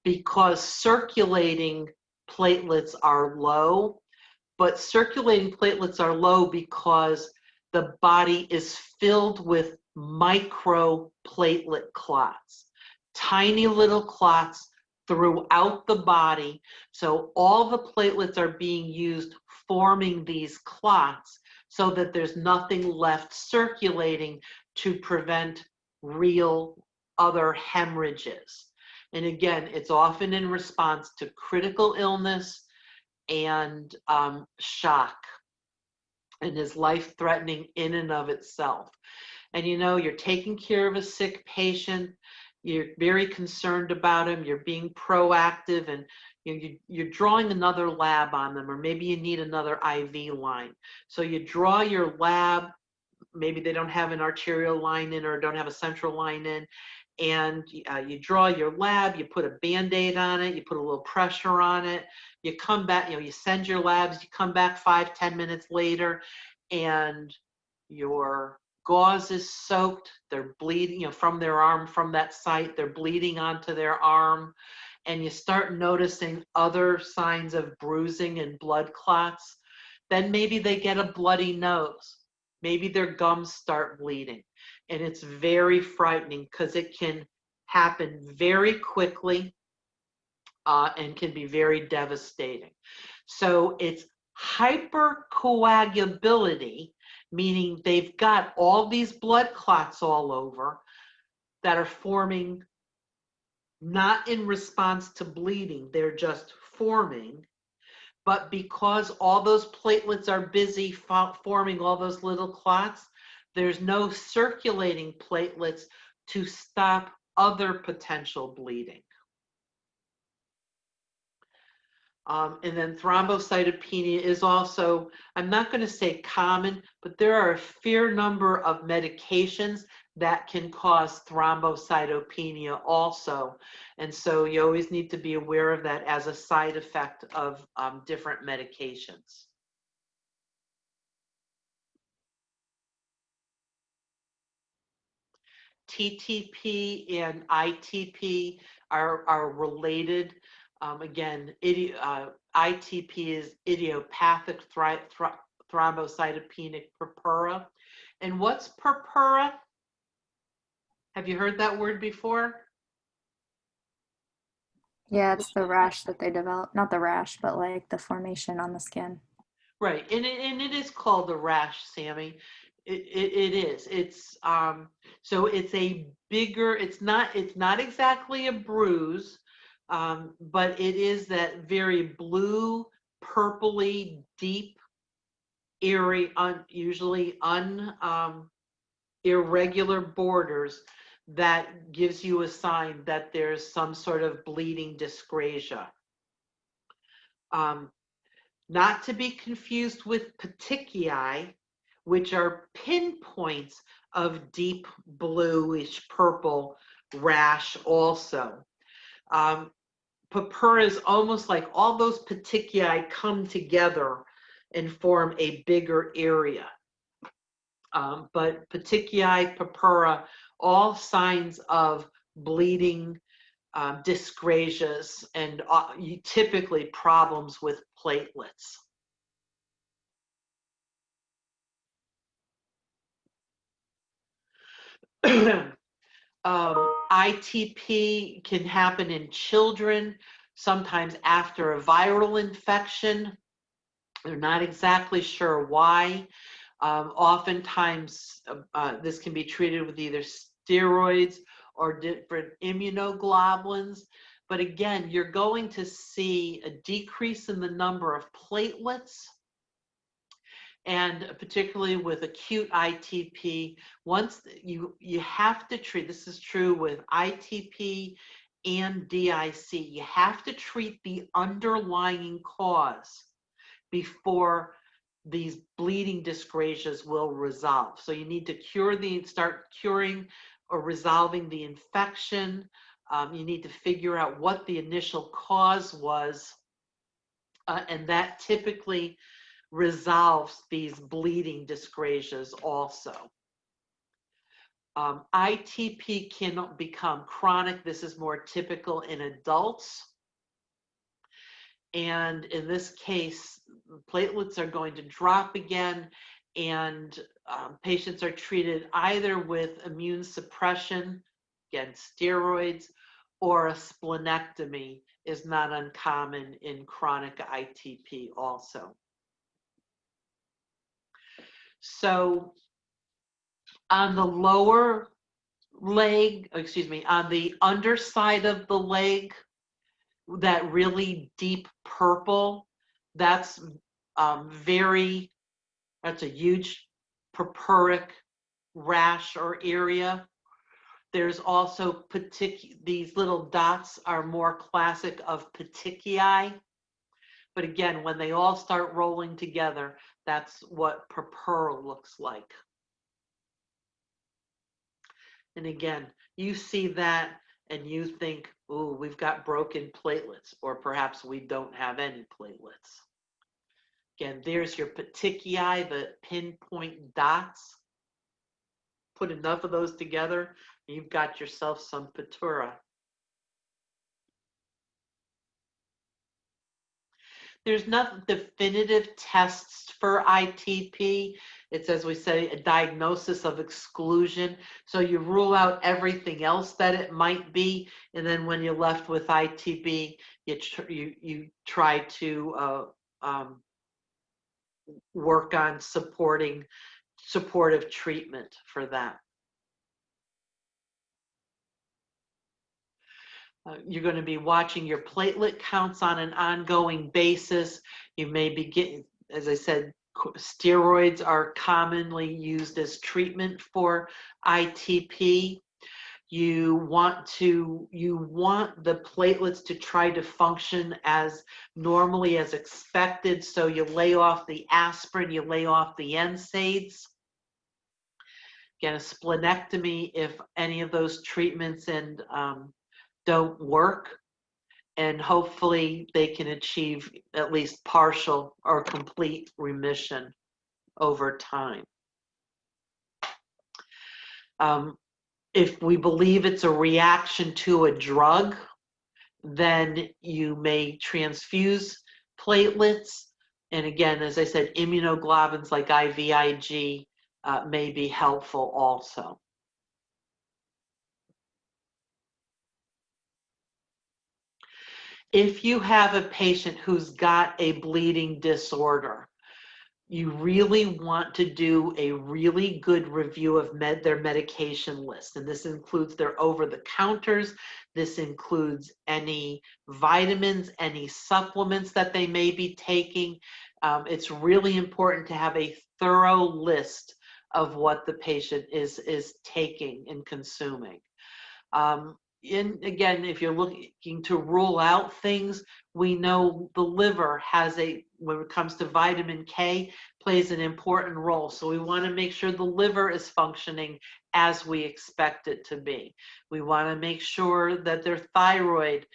because circulating platelets are low, but circulating platelets are low because the body is filled with microplatelet clots, tiny little clots throughout the body. So all the platelets are being used forming these clots so that there's nothing left circulating to prevent real other hemorrhages. And again, it's often in response to critical illness and shock, and is life-threatening in and of itself. And you know, you're taking care of a sick patient, you're very concerned about him, you're being proactive, and you're drawing another lab on them, or maybe you need another IV line. So you draw your lab, maybe they don't have an arterial line in or don't have a central line in, and you draw your lab, you put a Band-Aid on it, you put a little pressure on it, you come back, you send your labs, you come back 5-10 minutes later, and your gauze is soaked, they're bleeding, from their arm, from that site, they're bleeding onto their arm, and you start noticing other signs of bruising and blood clots. Then maybe they get a bloody nose. Maybe their gums start bleeding. And it's very frightening because it can happen very quickly and can be very devastating. So it's hypercoagulability, meaning they've got all these blood clots all over that are forming not in response to bleeding, they're just forming. But because all those platelets are busy forming all those little clots, there's no circulating platelets to stop other potential bleeding. And then thrombocytopenia is also, I'm not going to say common, but there are a fair number of medications that can cause thrombocytopenia also. And so you always need to be aware of that as a side effect of different medications. TTP and ITP are related. Again, ITP is idiopathic thrombocytopenic purpura. And what's purpura? Have you heard that word before? Yeah, it's the rash that they develop. Not the rash, but like the formation on the skin. Right, and it is called the rash, Sammy. It is. It's so it's a bigger. It's not exactly a bruise, but it is that very blue, purpley, deep, eerie, usually irregular borders that gives you a sign that there's some sort of bleeding dyscrasia. Not to be confused with petechiae, which are pinpoints of deep bluish purple rash also. Purpura is almost like all those petechiae come together and form a bigger area. But petechiae, purpura, all signs of bleeding, dyscrasias, and typically problems with platelets. ITP can happen in children, sometimes after a viral infection. They're not exactly sure why. Oftentimes, this can be treated with either steroids or different immunoglobulins. But again, you're going to see a decrease in the number of platelets, and particularly with acute ITP, once you have to treat, this is true with ITP and DIC, you have to treat the underlying cause before these bleeding dyscrasias will resolve. So you need to start curing or resolving the infection. You need to figure out what the initial cause was, and that typically resolves these bleeding dyscrasias also. ITP can become chronic. This is more typical in adults. And in this case, platelets are going to drop again, and patients are treated either with immune suppression, again, steroids, or a splenectomy is not uncommon in chronic ITP also. So on the lower leg, on the underside of the leg, that really deep purple, that's that's a huge purpuric rash or area. There's also these little dots are more classic of petechiae. But again, when they all start rolling together, that's what purpura looks like. And again, you see that and you think, ooh, we've got broken platelets, or perhaps we don't have any platelets. Again, there's your petechiae, the pinpoint dots. Put enough of those together, and you've got yourself some purpura. There's not definitive tests for ITP. It's, as we say, a diagnosis of exclusion. So you rule out everything else that it might be, and then when you're left with ITP, you try to work on supportive treatment for that. You're going to be watching your platelet counts on an ongoing basis. You may be getting, as I said, steroids are commonly used as treatment for ITP. You want the platelets to try to function as normally as expected. So you lay off the aspirin, you lay off the NSAIDs. Again, a splenectomy if any of those treatments don't work, and hopefully they can achieve at least partial or complete remission over time. If we believe it's a reaction to a drug, then you may transfuse platelets. And again, as I said, immunoglobulins like IVIG may be helpful also. If you have a patient who's got a bleeding disorder, you really want to do a really good review of their medication list. And this includes their over-the-counters. This includes any vitamins, any supplements that they may be taking. It's really important to have a thorough list of what the patient is taking and consuming. Again, if you're looking to rule out things, we know the liver when it comes to vitamin K, plays an important role. So we want to make sure the liver is functioning as we expect it to be. We want to make sure that their thyroid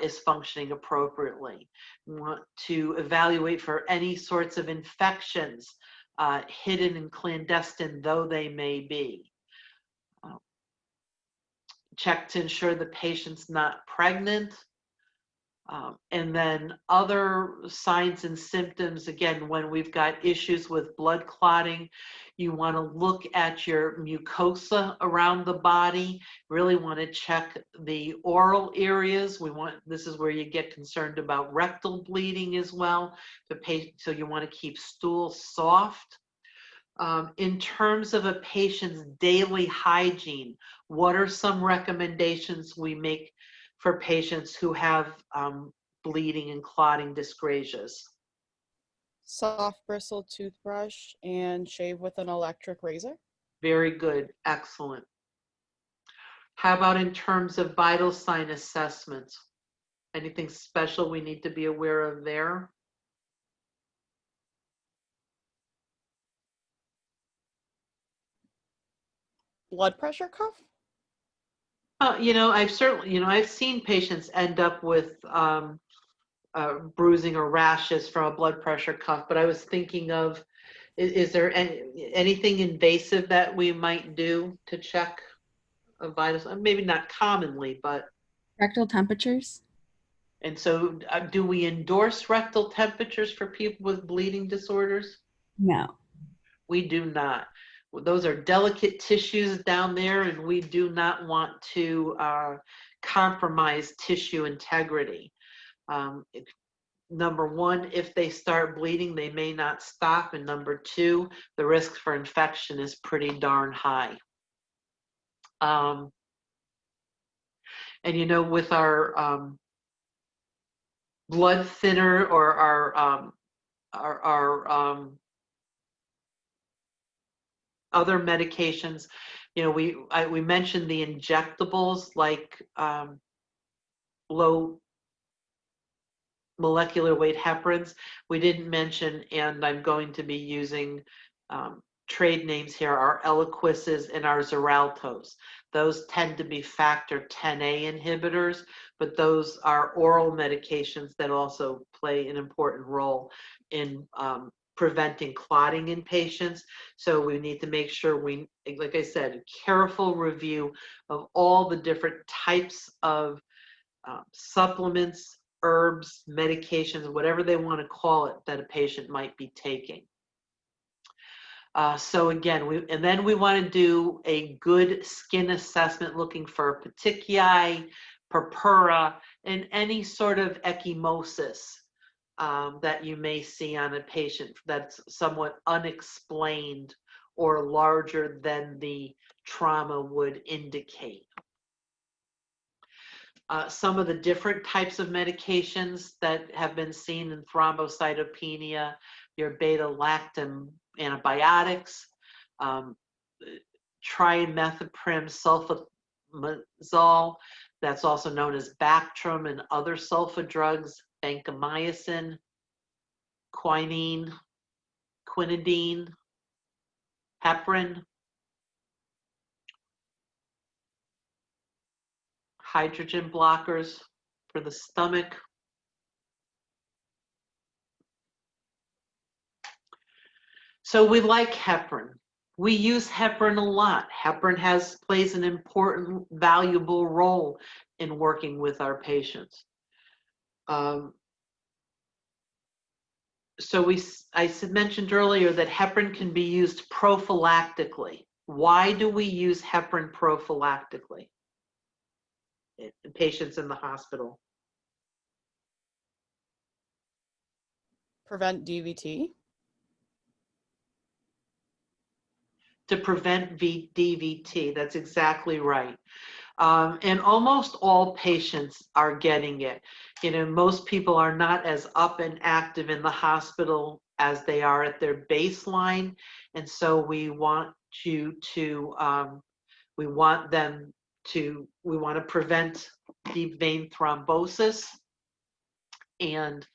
is functioning appropriately. We want to evaluate for any sorts of infections, hidden and clandestine though they may be. Check to ensure the patient's not pregnant. And then other signs and symptoms, again, when we've got issues with blood clotting, you want to look at your mucosa around the body, really want to check the oral areas. This is where you get concerned about rectal bleeding as well. So you want to keep stool soft. In terms of a patient's daily hygiene, what are some recommendations we make for patients who have bleeding and clotting dyscrasias. Soft bristle toothbrush and shave with an electric razor. Very good. Excellent. How about in terms of vital sign assessments? Anything special we need to be aware of there? Blood pressure cuff? I've seen patients end up with bruising or rashes from a blood pressure cuff, but I was thinking of, is there anything invasive that we might do to check a vital sign? Maybe not commonly, but. Rectal temperatures? And so do we endorse rectal temperatures for people with bleeding disorders? No. We do not. Those are delicate tissues down there, and we do not want to compromise tissue integrity. Number one, if they start bleeding, they may not stop. And number two, the risk for infection is pretty darn high. And with our blood thinner or our other medications, we mentioned the injectables like low molecular weight heparins. We didn't mention, and I'm going to be using trade names here, our Eliquises and our Xareltos. Those tend to be factor 10A inhibitors, but those are oral medications that also play an important role in preventing clotting in patients. So we need to make sure like I said, a careful review of all the different types of supplements, herbs, medications, whatever they want to call it, that a patient might be taking. So again, we want to do a good skin assessment looking for petechiae, purpura, and any sort of ecchymosis that you may see on a patient that's somewhat unexplained or larger than the trauma would indicate. Some of the different types of medications that have been seen in thrombocytopenia, your beta-lactam antibiotics, trimethoprim sulfamazole, that's also known as Bactrim, and other sulfa drugs, vancomycin, quinine, quinidine, heparin, hydrogen blockers for the stomach. So we like heparin. We use heparin a lot. Heparin plays an important, valuable role in working with our patients. I mentioned earlier that heparin can be used prophylactically. Why do we use heparin prophylactically in patients in the hospital? Prevent DVT. To prevent DVT, that's exactly right. And almost all patients are getting it. Most people are not as up and active in the hospital as they are at their baseline. And so we want to prevent deep vein thrombosis, and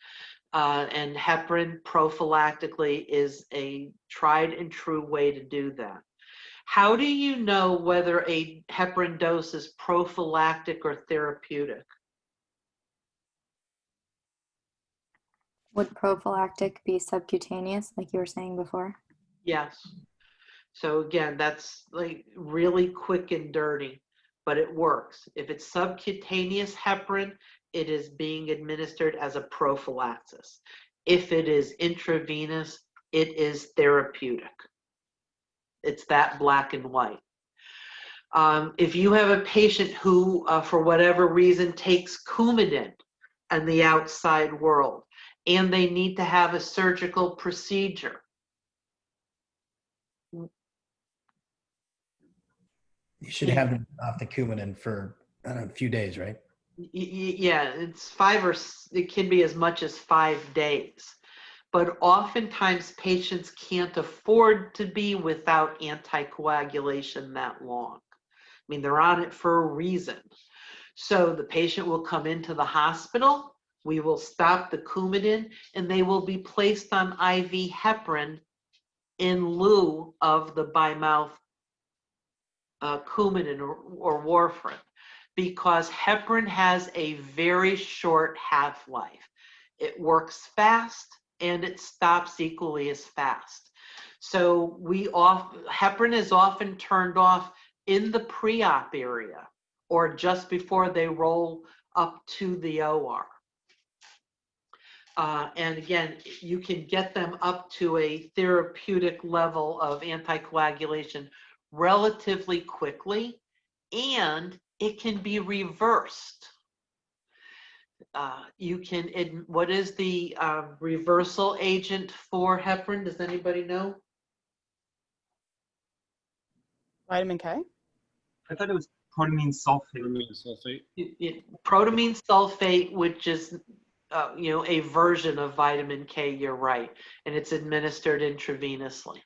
heparin prophylactically is a tried and true way to do that. How do you know whether a heparin dose is prophylactic or therapeutic? Would prophylactic be subcutaneous, like you were saying before? Yes. So again, that's like really quick and dirty, but it works. If it's subcutaneous heparin, it is being administered as a prophylaxis. If it is intravenous, it is therapeutic. It's that black and white. If you have a patient who, for whatever reason, takes Coumadin in the outside world, and they need to have a surgical procedure, You should have them off the Coumadin for, I don't know, a few days, right? Yeah, it's it can be as much as 5 days. But oftentimes patients can't afford to be without anticoagulation that long. I mean, they're on it for a reason. So the patient will come into the hospital, we will stop the Coumadin, and they will be placed on IV heparin in lieu of the by-mouth Coumadin or warfarin, because heparin has a very short half-life. It works fast and it stops equally as fast. So heparin is often turned off in the pre-op area or just before they roll up to the OR. And again, you can get them up to a therapeutic level of anticoagulation relatively quickly, and it can be reversed. What is the reversal agent for heparin? Does anybody know? Vitamin K? I thought it was protamine sulfate. Protamine sulfate. Protamine sulfate, which is a version of vitamin K, you're right, and it's administered intravenously.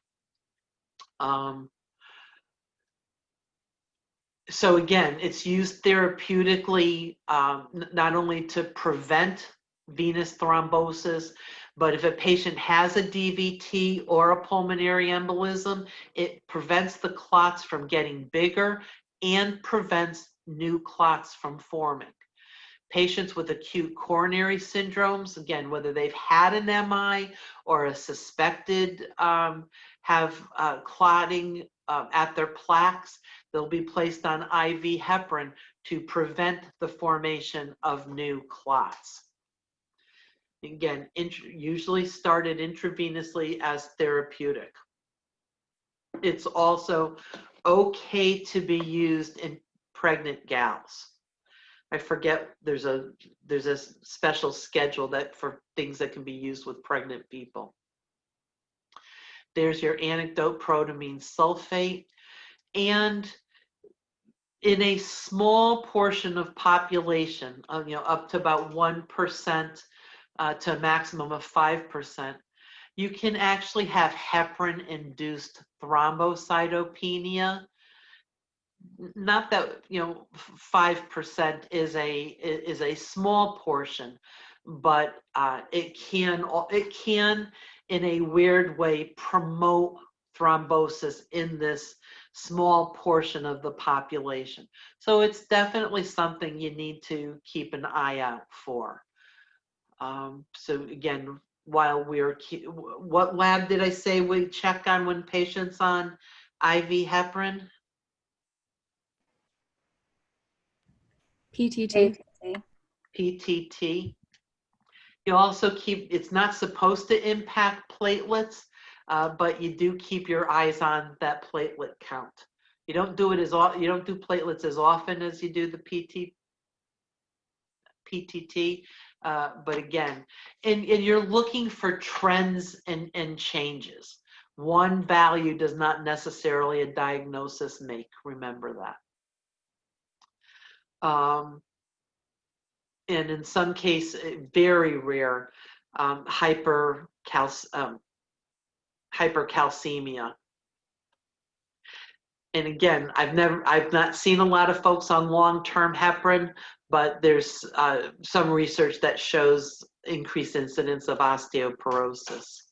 So again, it's used therapeutically, not only to prevent venous thrombosis, but if a patient has a DVT or a pulmonary embolism, it prevents the clots from getting bigger and prevents new clots from forming. Patients with acute coronary syndromes, again, whether they've had an MI or a suspected have clotting at their plaques, they'll be placed on IV heparin to prevent the formation of new clots. Again, usually started intravenously as therapeutic. It's also okay to be used in pregnant gals. I forget, there's a special schedule for things that can be used with pregnant people. There's your anecdote protamine sulfate. And in a small portion of population, up to about 1% to a maximum of 5%, you can actually have heparin-induced thrombocytopenia. Not that 5% is a small portion, but it can in a weird way promote thrombosis in this small portion of the population. So it's definitely something you need to keep an eye out for. So again, what lab did I say we check on when patients on IV heparin? PTT. PTT. You also it's not supposed to impact platelets, but you do keep your eyes on that platelet count. You don't do platelets as often as you do the PTT, but again, and you're looking for trends and changes. One value does not necessarily a diagnosis make, remember that. And in some cases, very rare, hypercalcemia. And again, I've not seen a lot of folks on long-term heparin, but there's some research that shows increased incidence of osteoporosis.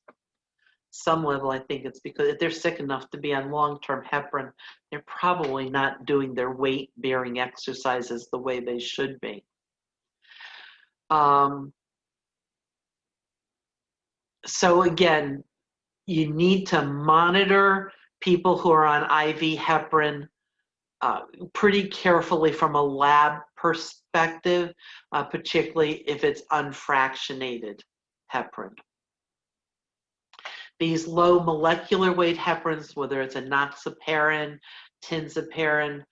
Some level, I think it's because if they're sick enough to be on long-term heparin, they're probably not doing their weight-bearing exercises the way they should be. So again, you need to monitor people who are on IV heparin pretty carefully from a lab perspective, particularly if it's unfractionated heparin. These low molecular weight heparins, whether it's enoxaparin, tinzaparin,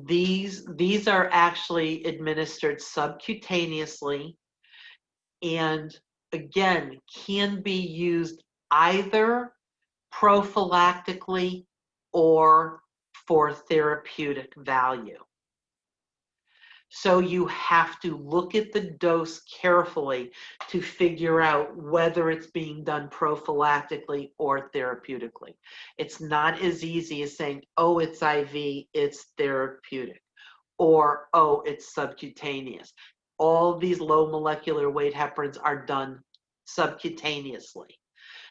these are actually administered subcutaneously and again can be used either prophylactically or for therapeutic value. So you have to look at the dose carefully to figure out whether it's being done prophylactically or therapeutically. It's not as easy as saying, oh, it's IV, it's therapeutic, or oh, it's subcutaneous. All these low molecular weight heparins are done subcutaneously.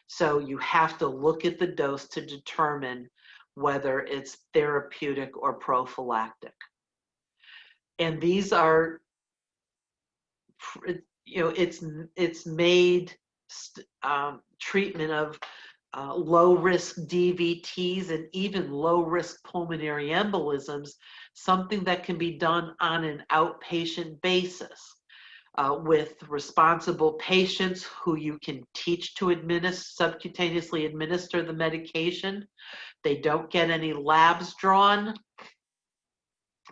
So you have to look at the dose to determine whether it's therapeutic or prophylactic. And these are, it's made treatment of low risk DVTs and even low risk pulmonary embolisms something that can be done on an outpatient basis with responsible patients who you can teach to subcutaneously administer the medication. They don't get any labs drawn.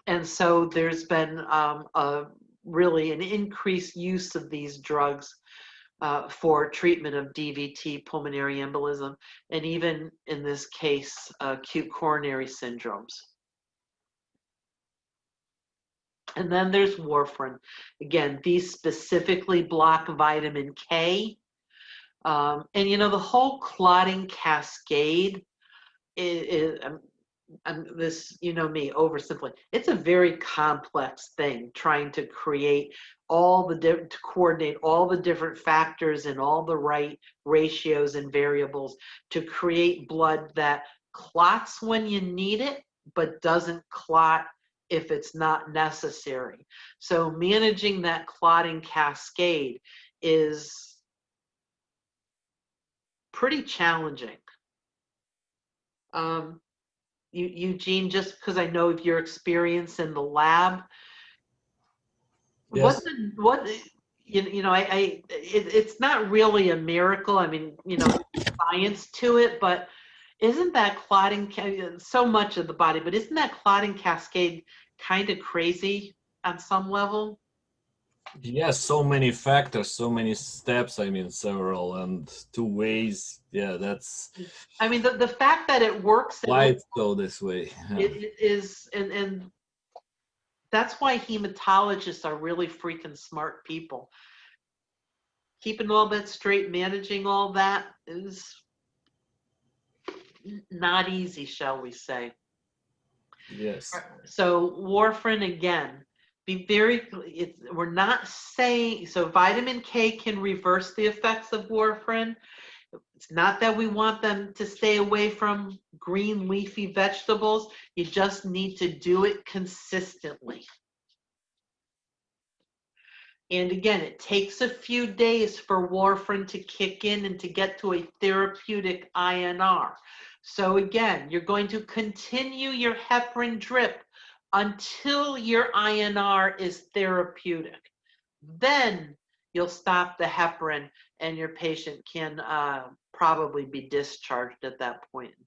And so there's been really an increased use of these drugs for treatment of DVT, pulmonary embolism, and even in this case, acute coronary syndromes. And then there's warfarin. Again, these specifically block vitamin K. And the whole clotting cascade is this, me, oversimplifying. It's a very complex thing trying to create to coordinate all the different factors and all the right ratios and variables to create blood that clots when you need it, but doesn't clot if it's not necessary. So managing that clotting cascade is pretty challenging. Eugene, just because I know of your experience in the lab, Yes. it's not really a miracle. I mean, science to it, but isn't that clotting so much of the body? But isn't that clotting cascade kind of crazy on some level? Yes, so many factors, so many steps, I mean, several, and two ways. Yeah, that's I mean, the fact that it works why it's go this way. Yeah. it is, and that's why hematologists are really freaking smart people. Keeping all that straight, managing all that is not easy, shall we say. Yes. So warfarin, again, be very, we're not saying, so vitamin K can reverse the effects of warfarin. It's not that we want them to stay away from green leafy vegetables. You just need to do it consistently. And again, it takes a few days for warfarin to kick in and to get to a therapeutic INR. So again, you're going to continue your heparin drip until your INR is therapeutic. Then you'll stop the heparin and your patient can probably be discharged at that point in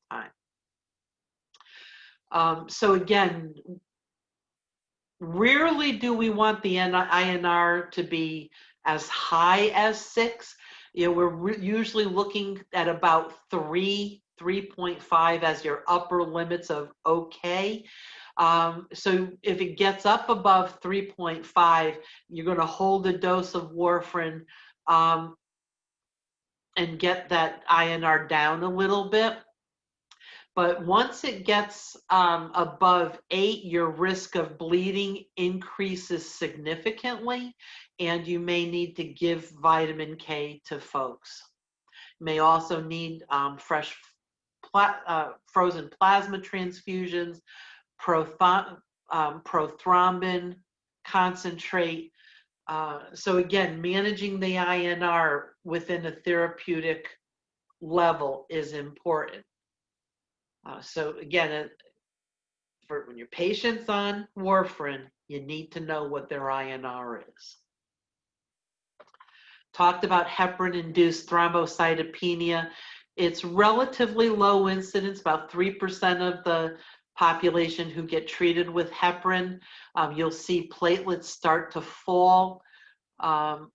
time. So again, rarely do we want the INR to be as high as 6. We're usually looking at about 3.5 as your upper limits of okay. So if it gets up above 3.5, you're going to hold a dose of warfarin and get that INR down a little bit. But once it gets above 8, your risk of bleeding increases significantly, and you may need to give vitamin K to folks. You may also need fresh frozen plasma transfusions, prothrombin concentrate. So again, managing the INR within a therapeutic level is important. So again, for when your patient's on warfarin, you need to know what their INR is. Talked about heparin-induced thrombocytopenia. It's relatively low incidence, about 3% of the population who get treated with heparin. You'll see platelets start to fall. And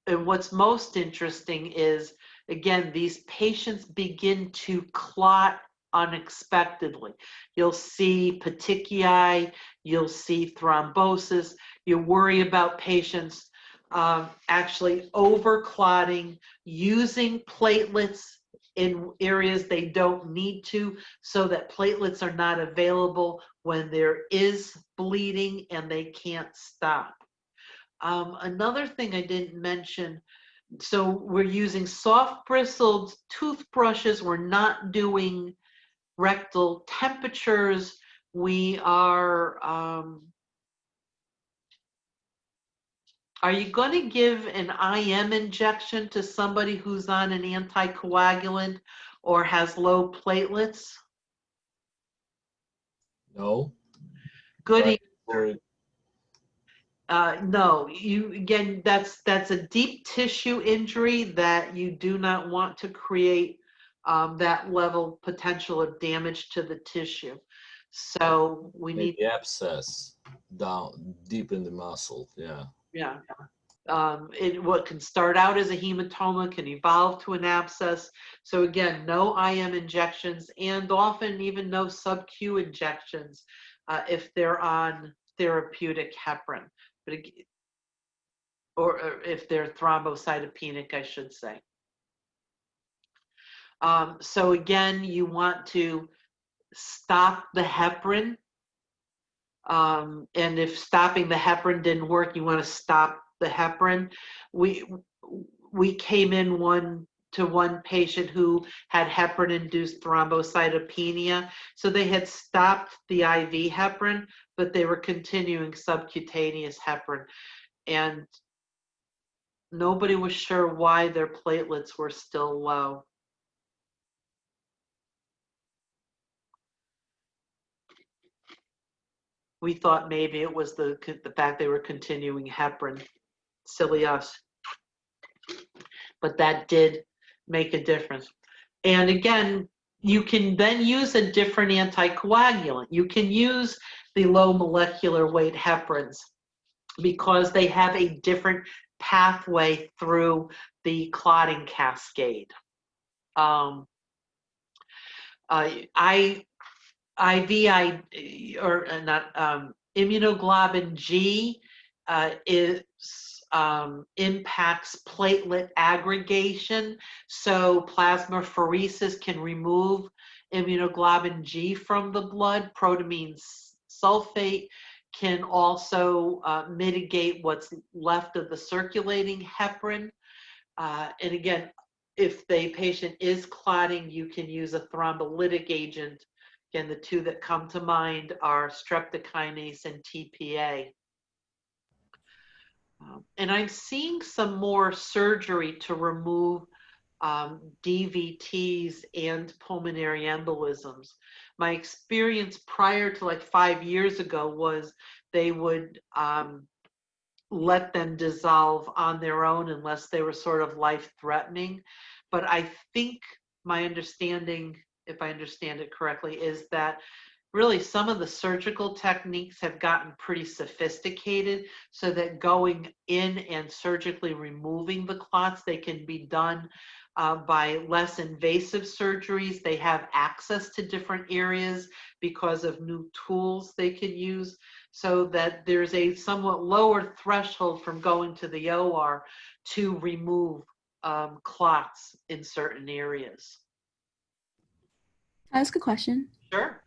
what's most interesting is, again, these patients begin to clot unexpectedly. You'll see petechiae, you'll see thrombosis, you worry about patients actually overclotting, using platelets in areas they don't need to, so that platelets are not available when there is bleeding and they can't stop. Another thing I didn't mention, so we're using soft bristled toothbrushes. We're not doing rectal temperatures. We are you going to give an IM injection to somebody who's on an anticoagulant or has low platelets? No. Good Right. answer. No, again, that's a deep tissue injury that you do not want to create that level potential of damage to the tissue. So we need Maybe abscess down deep in the muscle. Yeah. Yeah. What can start out as a hematoma can evolve to an abscess. So again, no IM injections, and often even no sub-Q injections if they're on therapeutic heparin, but or if they're thrombocytopenic, I should say. So again, you want to stop the heparin, and if stopping the heparin didn't work, you want to stop the heparin. We came in one patient who had heparin-induced thrombocytopenia. So they had stopped the IV heparin, but they were continuing subcutaneous heparin. And nobody was sure why their platelets were still low. We thought maybe it was the fact they were continuing heparin. Silly us. But that did make a difference. And again, you can then use a different anticoagulant. You can use the low molecular weight heparins because they have a different pathway through the clotting cascade. Immunoglobulin G impacts platelet aggregation. So plasmapheresis can remove immunoglobulin G from the blood. Protamine sulfate can also mitigate what's left of the circulating heparin. And again, if the patient is clotting, you can use a thrombolytic agent. Again, the two that come to mind are streptokinase and TPA. And I'm seeing some more surgery to remove DVTs and pulmonary embolisms. My experience prior to like 5 years ago was they would let them dissolve on their own unless they were sort of life-threatening. But I think my understanding, if I understand it correctly, is that really some of the surgical techniques have gotten pretty sophisticated so that going in and surgically removing the clots, they can be done by less invasive surgeries. They have access to different areas because of new tools they can use, so that there's a somewhat lower threshold from going to the OR to remove clots in certain areas. Can I ask a question? Sure.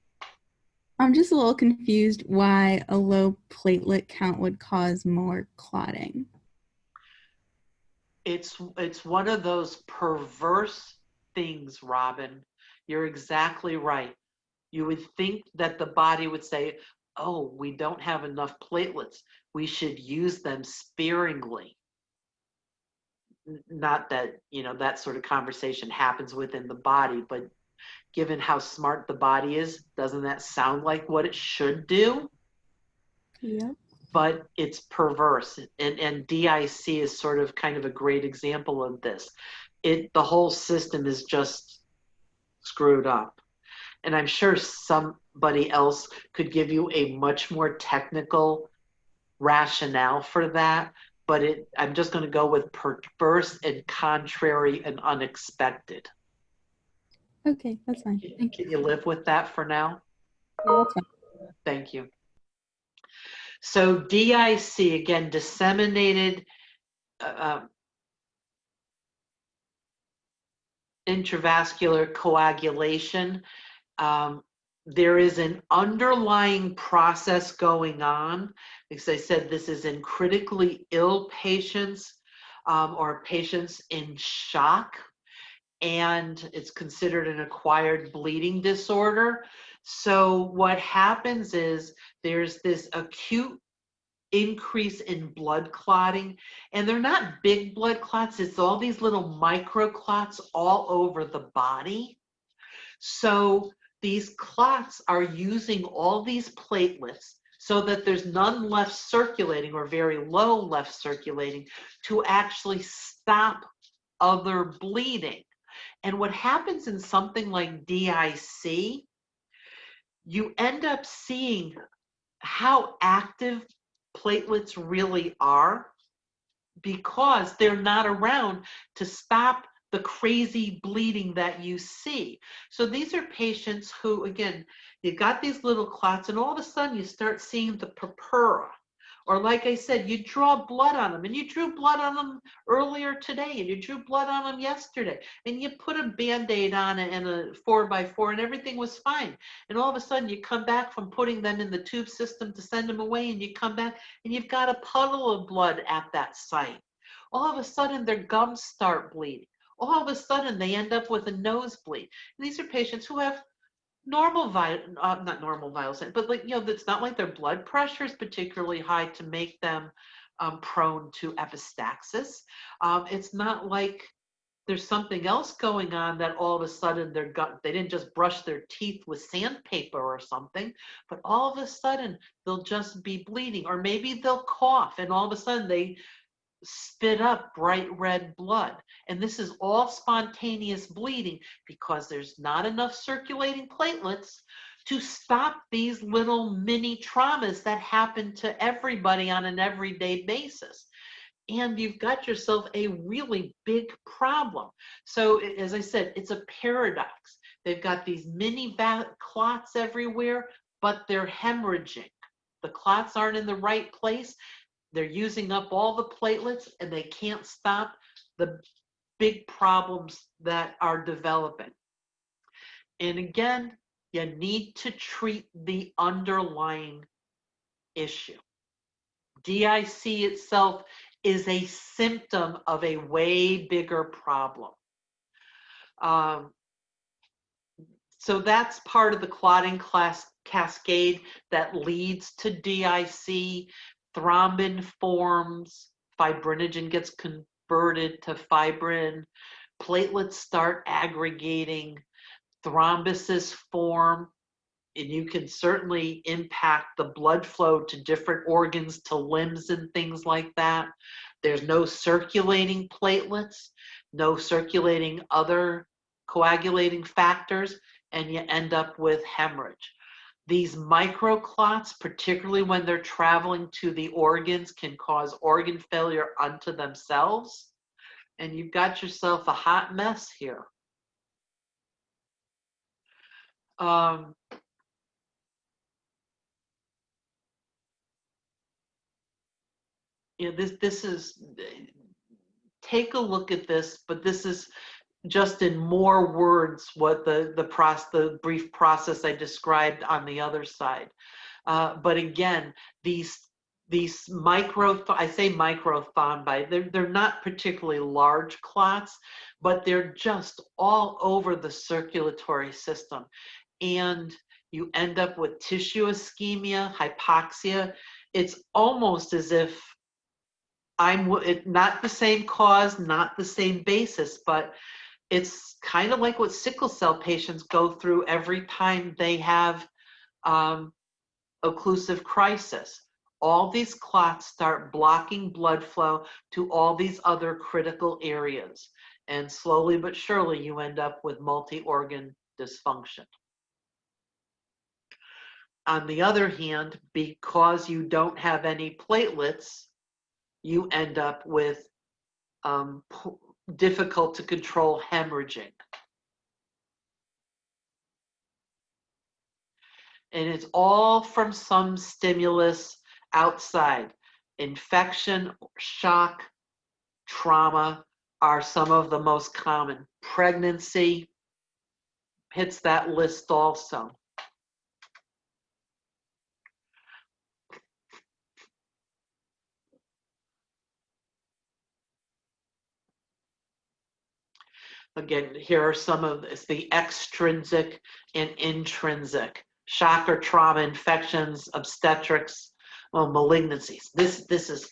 I'm just a little confused why a low platelet count would cause more clotting. It's one of those perverse things, Robin. You're exactly right. You would think that the body would say, oh, we don't have enough platelets. We should use them sparingly. Not that, that sort of conversation happens within the body, but given how smart the body is, doesn't that sound like what it should do? Yeah. But it's perverse, and DIC is sort of kind of a great example of this. The whole system is just screwed up. And I'm sure somebody else could give you a much more technical rationale for that, but I'm just going to go with perverse and contrary and unexpected. Okay, that's fine. Thank you. Can you live with that for now? Yeah, that's fine. Thank you. So DIC, again, disseminated intravascular coagulation. There is an underlying process going on. Because I said this is in critically ill patients or patients in shock, and it's considered an acquired bleeding disorder. So what happens is there's this acute increase in blood clotting, and they're not big blood clots, it's all these little micro clots all over the body. So these clots are using all these platelets so that there's none left circulating or very low left circulating to actually stop other bleeding. And what happens in something like DIC, you end up seeing how active platelets really are because they're not around to stop the crazy bleeding that you see. So these are patients who, again, you got these little clots and all of a sudden you start seeing the purpura. Or like I said, you draw blood on them, and you drew blood on them earlier today, and you drew blood on them yesterday, and you put a Band-Aid on it and a 4x4 and everything was fine. And all of a sudden you come back from putting them in the tube system to send them away, and you come back and you've got a puddle of blood at that site. All of a sudden their gums start bleeding. All of a sudden they end up with a nosebleed. And these are patients who have normal not normal vital signs, but like, it's not like their blood pressure is particularly high to make them prone to epistaxis. It's not like there's something else going on that all of a sudden they didn't just brush their teeth with sandpaper or something, but all of a sudden they'll just be bleeding, or maybe they'll cough and all of a sudden they spit up bright red blood. And this is all spontaneous bleeding because there's not enough circulating platelets to stop these little mini traumas that happen to everybody on an everyday basis. And you've got yourself a really big problem. So as I said, it's a paradox. They've got these mini clots everywhere, but they're hemorrhaging. The clots aren't in the right place. They're using up all the platelets and they can't stop the big problems that are developing. And again, you need to treat the underlying issue. DIC itself is a symptom of a way bigger problem. So that's part of the clotting cascade that leads to DIC. Thrombin forms, fibrinogen gets converted to fibrin, platelets start aggregating, thrombosis form, and you can certainly impact the blood flow to different organs, to limbs and things like that. There's no circulating platelets, no circulating other coagulating factors, and you end up with hemorrhage. These microclots, particularly when they're traveling to the organs, can cause organ failure unto themselves. And you've got yourself a hot mess here. This is, take a look at this, but this is just in more words what the brief process I described on the other side. But again, these I say microthrombi, they're not particularly large clots, but they're just all over the circulatory system. And you end up with tissue ischemia, hypoxia. It's almost as if not the same cause, not the same basis, but it's kind of like what sickle cell patients go through every time they have occlusive crisis. All these clots start blocking blood flow to all these other critical areas. And slowly but surely, you end up with multi-organ dysfunction. On the other hand, because you don't have any platelets, you end up with difficult to control hemorrhaging. And it's all from some stimulus outside. Infection, shock, trauma are some of the most common. Pregnancy hits that list also. Again, here are some of this, the extrinsic and intrinsic. Shock or trauma, infections, obstetrics, well, malignancies. This is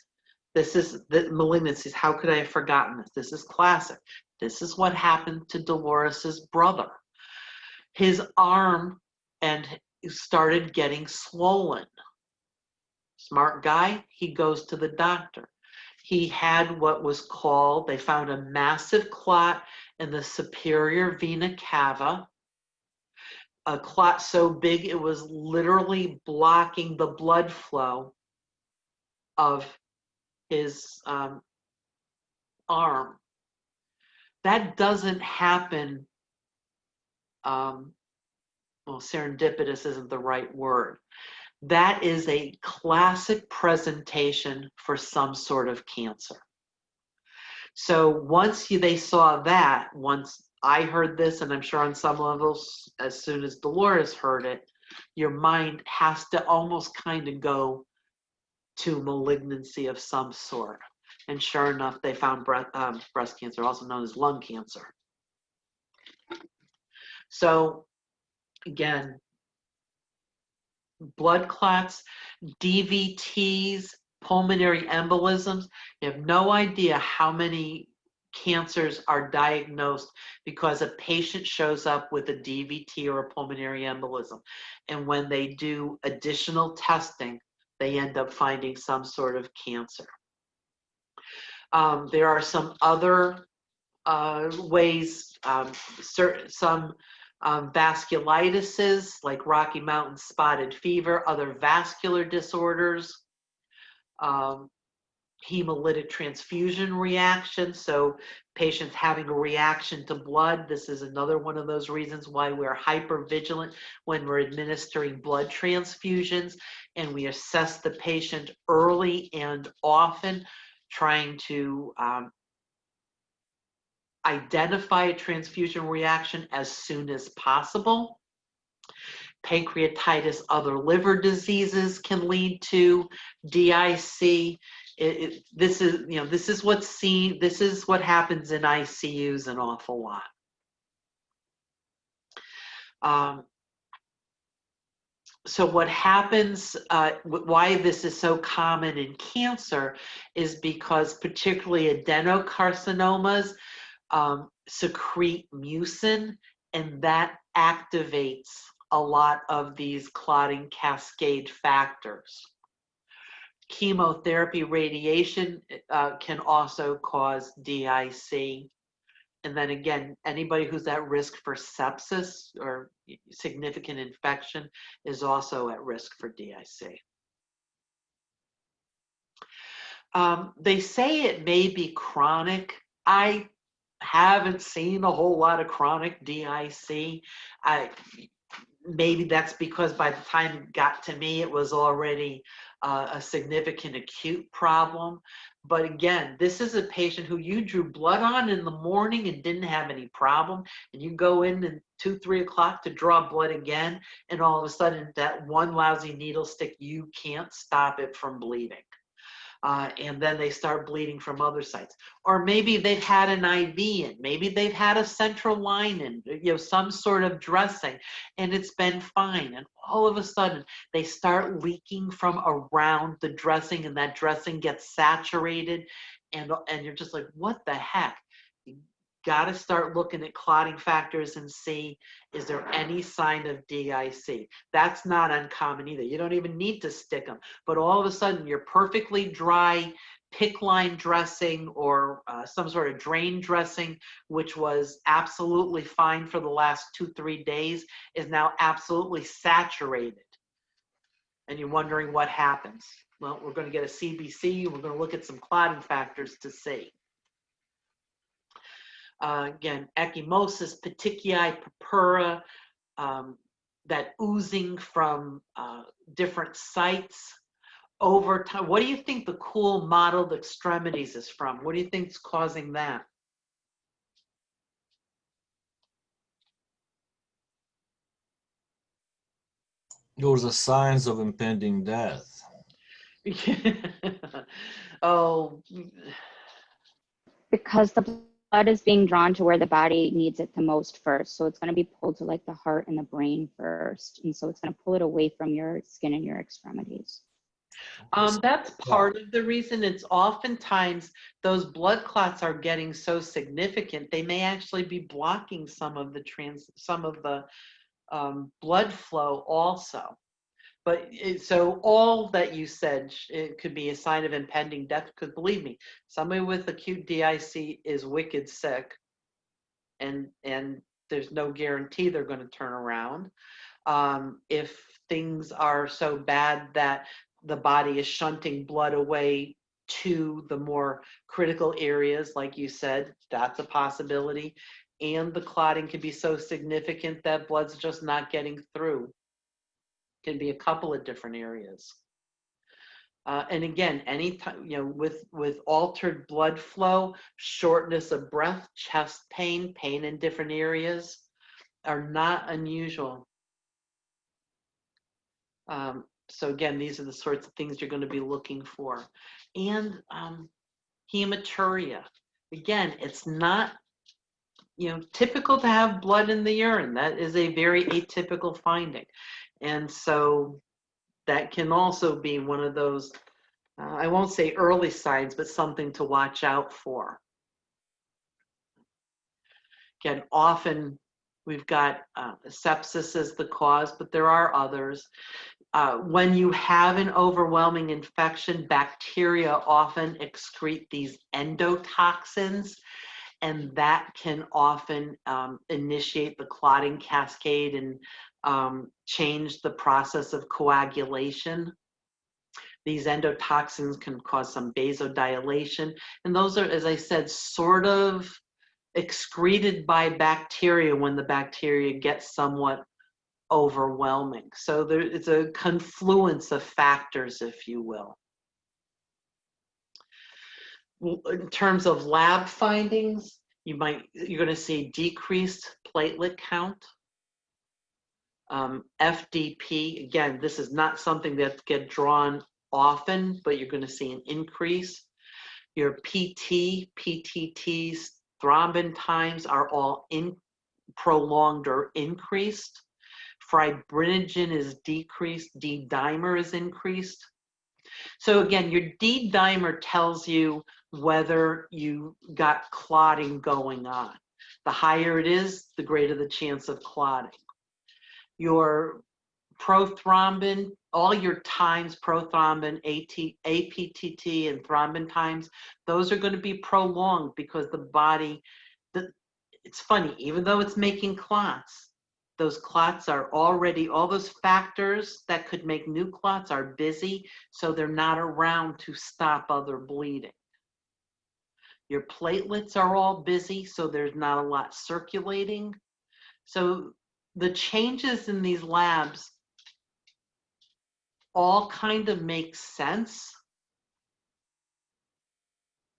the malignancies. How could I have forgotten this? This is classic. This is what happened to Dolores's brother. His arm and started getting swollen. Smart guy, he goes to the doctor. He had what was called, they found a massive clot in the superior vena cava, a clot so big it was literally blocking the blood flow of his arm. That doesn't happen, well, serendipitous isn't the right word. That is a classic presentation for some sort of cancer. So once they saw that, once I heard this, and I'm sure on some levels, as soon as Dolores heard it, your mind has to almost kind of go to malignancy of some sort. And sure enough, they found breast cancer, also known as lung cancer. So again, blood clots, DVTs, pulmonary embolisms. You have no idea how many cancers are diagnosed because a patient shows up with a DVT or a pulmonary embolism. And when they do additional testing, they end up finding some sort of cancer. There are some other ways, some vasculitises like Rocky Mountain spotted fever, other vascular disorders, hemolytic transfusion reaction. So patients having a reaction to blood. This is another one of those reasons why we're hyper vigilant when we're administering blood transfusions, and we assess the patient early and often, trying to identify a transfusion reaction as soon as possible. Pancreatitis, other liver diseases can lead to DIC. This is what's seen. This is what happens in ICUs an awful lot. So what happens, why this is so common in cancer is because particularly adenocarcinomas secrete mucin, and that activates a lot of these clotting cascade factors. Chemotherapy, radiation can also cause DIC. And then again, anybody who's at risk for sepsis or significant infection is also at risk for DIC. They say it may be chronic. I haven't seen a whole lot of chronic DIC. Maybe that's because by the time it got to me, it was already a significant acute problem. But again, this is a patient who you drew blood on in the morning and didn't have any problem. And you go in at 2, 3 o'clock to draw blood again, and all of a sudden that one lousy needle stick, you can't stop it from bleeding. And then they start bleeding from other sites. Or maybe they've had an IV in, maybe they've had a central line in, some sort of dressing, and it's been fine. And all of a sudden, they start leaking from around the dressing, and that dressing gets saturated, and you're just like, what the heck? You got to start looking at clotting factors and see, is there any sign of DIC? That's not uncommon either. You don't even need to stick them, but all of a sudden your perfectly dry PICC line dressing or some sort of drain dressing, which was absolutely fine for the last 2-3 days, is now absolutely saturated. And you're wondering what happens. Well, we're going to get a CBC. We're going to look at some clotting factors to see. Again, ecchymosis, petechiae, purpura, that oozing from different sites over time. What do you think the cool mottled extremities is from? What do you think is causing that? Those are signs of impending death. Oh, Because the blood is being drawn to where the body needs it the most first. So it's going to be pulled to like the heart and the brain first. And so it's going to pull it away from your skin and your extremities. that's part of the reason. It's oftentimes those blood clots are getting so significant, they may actually be blocking some of the blood flow also. But so all that you said, it could be a sign of impending death, because believe me, somebody with acute DIC is wicked sick, and there's no guarantee they're going to turn around. If things are so bad that the body is shunting blood away to the more critical areas, like you said, that's a possibility. And the clotting can be so significant that blood's just not getting through. Can be a couple of different areas. And again, anytime, with altered blood flow, shortness of breath, chest pain, pain in different areas are not unusual. So again, these are the sorts of things you're going to be looking for. And hematuria. Again, it's not typical to have blood in the urine. That is a very atypical finding. And so that can also be one of those, I won't say early signs, but something to watch out for. Again, often we've got sepsis as the cause, but there are others. When you have an overwhelming infection, bacteria often excrete these endotoxins, and that can often initiate the clotting cascade and change the process of coagulation. These endotoxins can cause some vasodilation, and those are, as I said, sort of excreted by bacteria when the bacteria gets somewhat overwhelming. So it's a confluence of factors, if you will. In terms of lab findings, you're going to see decreased platelet count. FDP, again, this is not something that gets drawn often, but you're going to see an increase. Your PT, PTTs, thrombin times are all prolonged or increased. Fibrinogen is decreased, D-dimer is increased. So again, your D-dimer tells you whether you got clotting going on. The higher it is, the greater the chance of clotting. Your prothrombin, all your times, prothrombin, APTT, and thrombin times, those are going to be prolonged because the body, it's funny, even though it's making clots, those clots are already, all those factors that could make new clots are busy, so they're not around to stop other bleeding. Your platelets are all busy, so there's not a lot circulating. So the changes in these labs all kind of make sense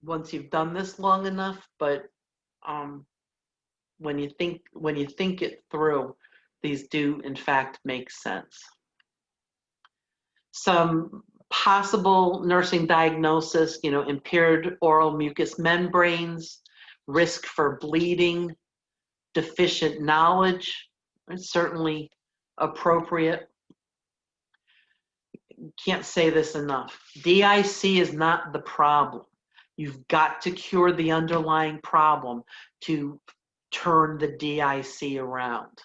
once you've done this long enough, but when you think it through, these do in fact make sense. Some possible nursing diagnosis, impaired oral mucous membranes, risk for bleeding, deficient knowledge, is certainly appropriate. Can't say this enough. DIC is not the problem. You've got to cure the underlying problem to turn the DIC around.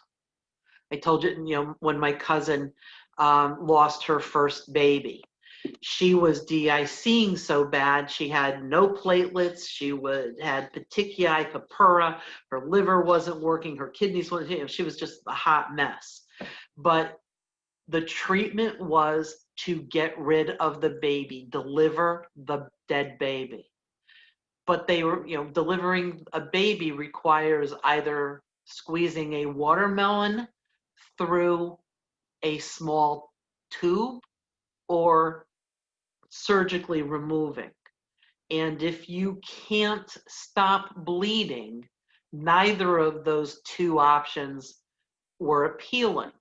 I told you, when my cousin lost her first baby, she was DICing so bad, she had no platelets, she had petechiae purpura, her liver wasn't working, her kidneys wasn't, she was just a hot mess. But the treatment was to get rid of the baby, deliver the dead baby. But they were, delivering a baby requires either squeezing a watermelon through a small tube or surgically removing. And if you can't stop bleeding, neither of those two options were appealing.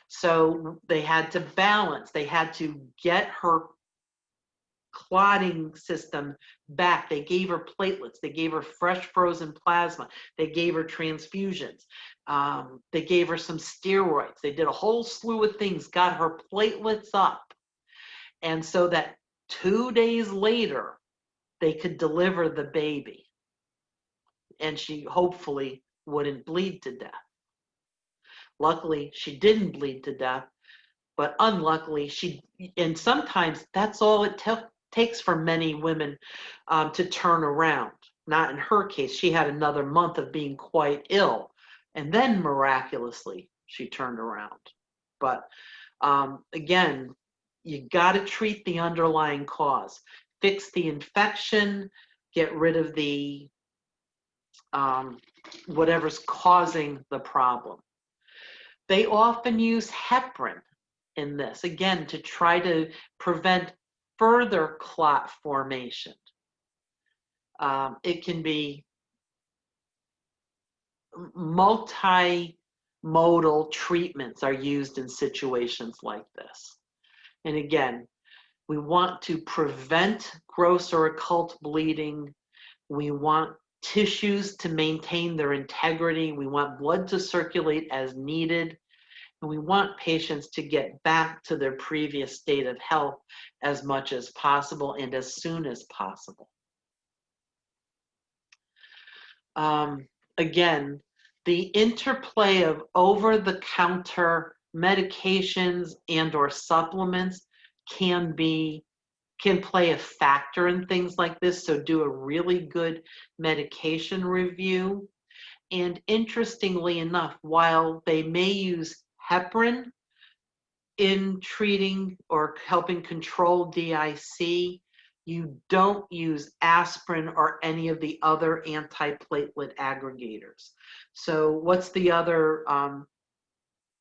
So they had to balance, they had to get her clotting system back. They gave her platelets, they gave her fresh frozen plasma, they gave her transfusions, they gave her some steroids, they did a whole slew of things, got her platelets up. And so that 2 days later, they could deliver the baby. And she hopefully wouldn't bleed to death. Luckily, she didn't bleed to death, but unluckily, and sometimes that's all it takes for many women to turn around. Not in her case, she had another month of being quite ill, and then miraculously, she turned around. But again, you got to treat the underlying cause. Fix the infection, get rid of the whatever's causing the problem. They often use heparin in this, again, to try to prevent further clot formation. It can be multimodal treatments are used in situations like this. And again, we want to prevent gross or occult bleeding. We want tissues to maintain their integrity. We want blood to circulate as needed. And we want patients to get back to their previous state of health as much as possible and as soon as possible. Again, the interplay of over-the-counter medications and or supplements can play a factor in things like this, so do a really good medication review. And interestingly enough, while they may use heparin in treating or helping control DIC, you don't use aspirin or any of the other antiplatelet aggregators. So what's another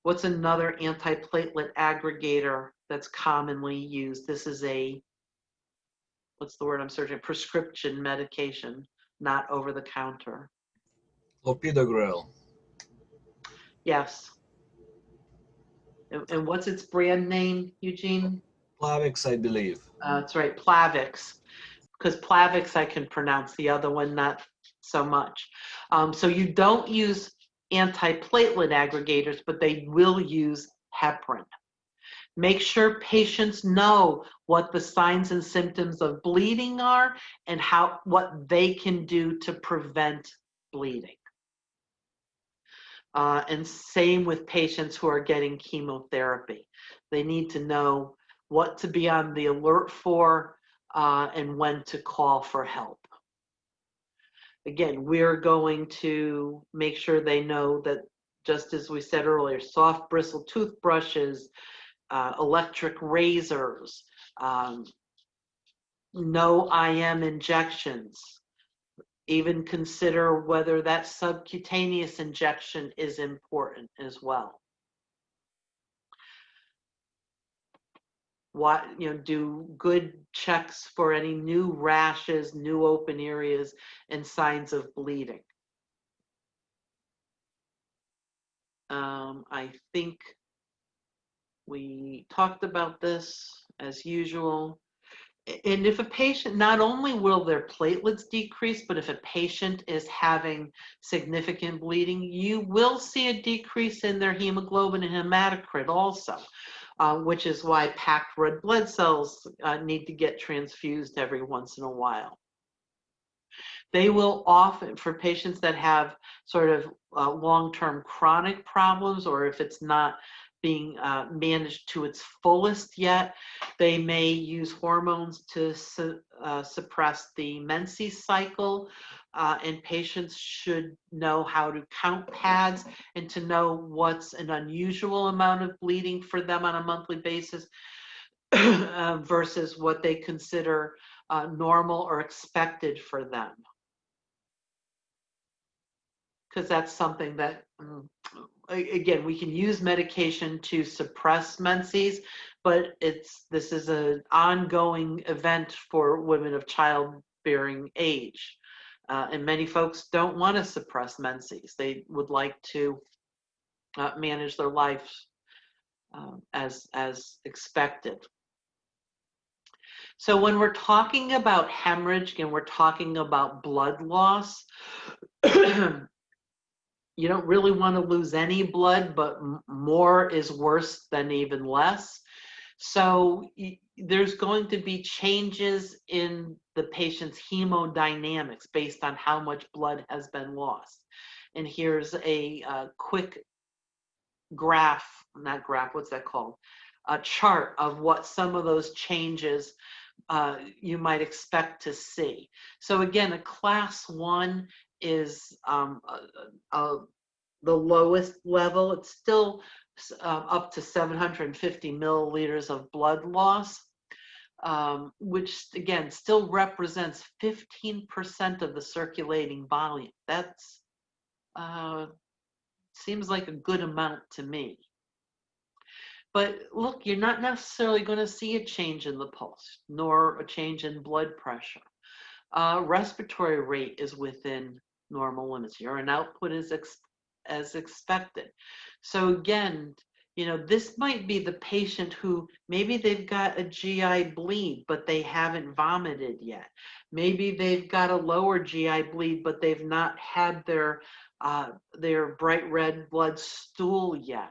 antiplatelet aggregator that's commonly used? This is what's the word I'm searching? Prescription medication, not over the counter. Clopidogrel. Yes. And what's its brand name, Eugene? Plavix, I believe. That's right, Plavix. Because Plavix I can pronounce, the other one not so much. So you don't use antiplatelet aggregators, but they will use heparin. Make sure patients know what the signs and symptoms of bleeding are and what they can do to prevent bleeding. And same with patients who are getting chemotherapy. They need to know what to be on the alert for and when to call for help. Again, we're going to make sure they know that, just as we said earlier, soft bristle toothbrushes, electric razors, no IM injections. Even consider whether that subcutaneous injection is important as well. Do good checks for any new rashes, new open areas, and signs of bleeding. I think we talked about this as usual. And if a patient, not only will their platelets decrease, but if a patient is having significant bleeding, you will see a decrease in their hemoglobin and hematocrit also, which is why packed red blood cells need to get transfused every once in a while. They will often, for patients that have sort of long-term chronic problems, or if it's not being managed to its fullest yet, they may use hormones to suppress the menses cycle, and patients should know how to count pads and to know what's an unusual amount of bleeding for them on a monthly basis versus what they consider normal or expected for them. Because that's something that again, we can use medication to suppress menses, but this is an ongoing event for women of childbearing age. And many folks don't want to suppress menses. They would like to manage their lives as expected. So when we're talking about hemorrhage and we're talking about blood loss, you don't really want to lose any blood, but more is worse than even less. So there's going to be changes in the patient's hemodynamics based on how much blood has been lost. And here's a quick graph, not graph, what's that called? A chart of what some of those changes you might expect to see. So again, a class 1 is the lowest level. It's still up to 750 milliliters of blood loss, which again still represents 15% of the circulating volume. That's seems like a good amount to me. But look, you're not necessarily going to see a change in the pulse, nor a change in blood pressure. Respiratory rate is within normal limits. Urine output is as expected. So again, this might be the patient who maybe they've got a GI bleed, but they haven't vomited yet. Maybe they've got a lower GI bleed, but they've not had their bright red blood stool yet.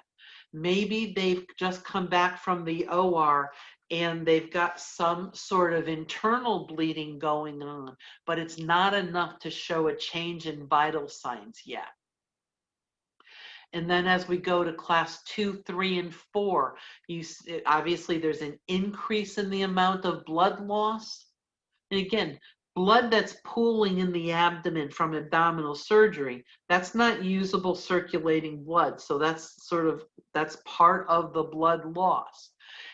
Maybe they've just come back from the OR and they've got some sort of internal bleeding going on, but it's not enough to show a change in vital signs yet. And then as we go to class 2, 3, and 4, obviously there's an increase in the amount of blood loss. And again, blood that's pooling in the abdomen from abdominal surgery, that's not usable circulating blood. So that's part of the blood loss.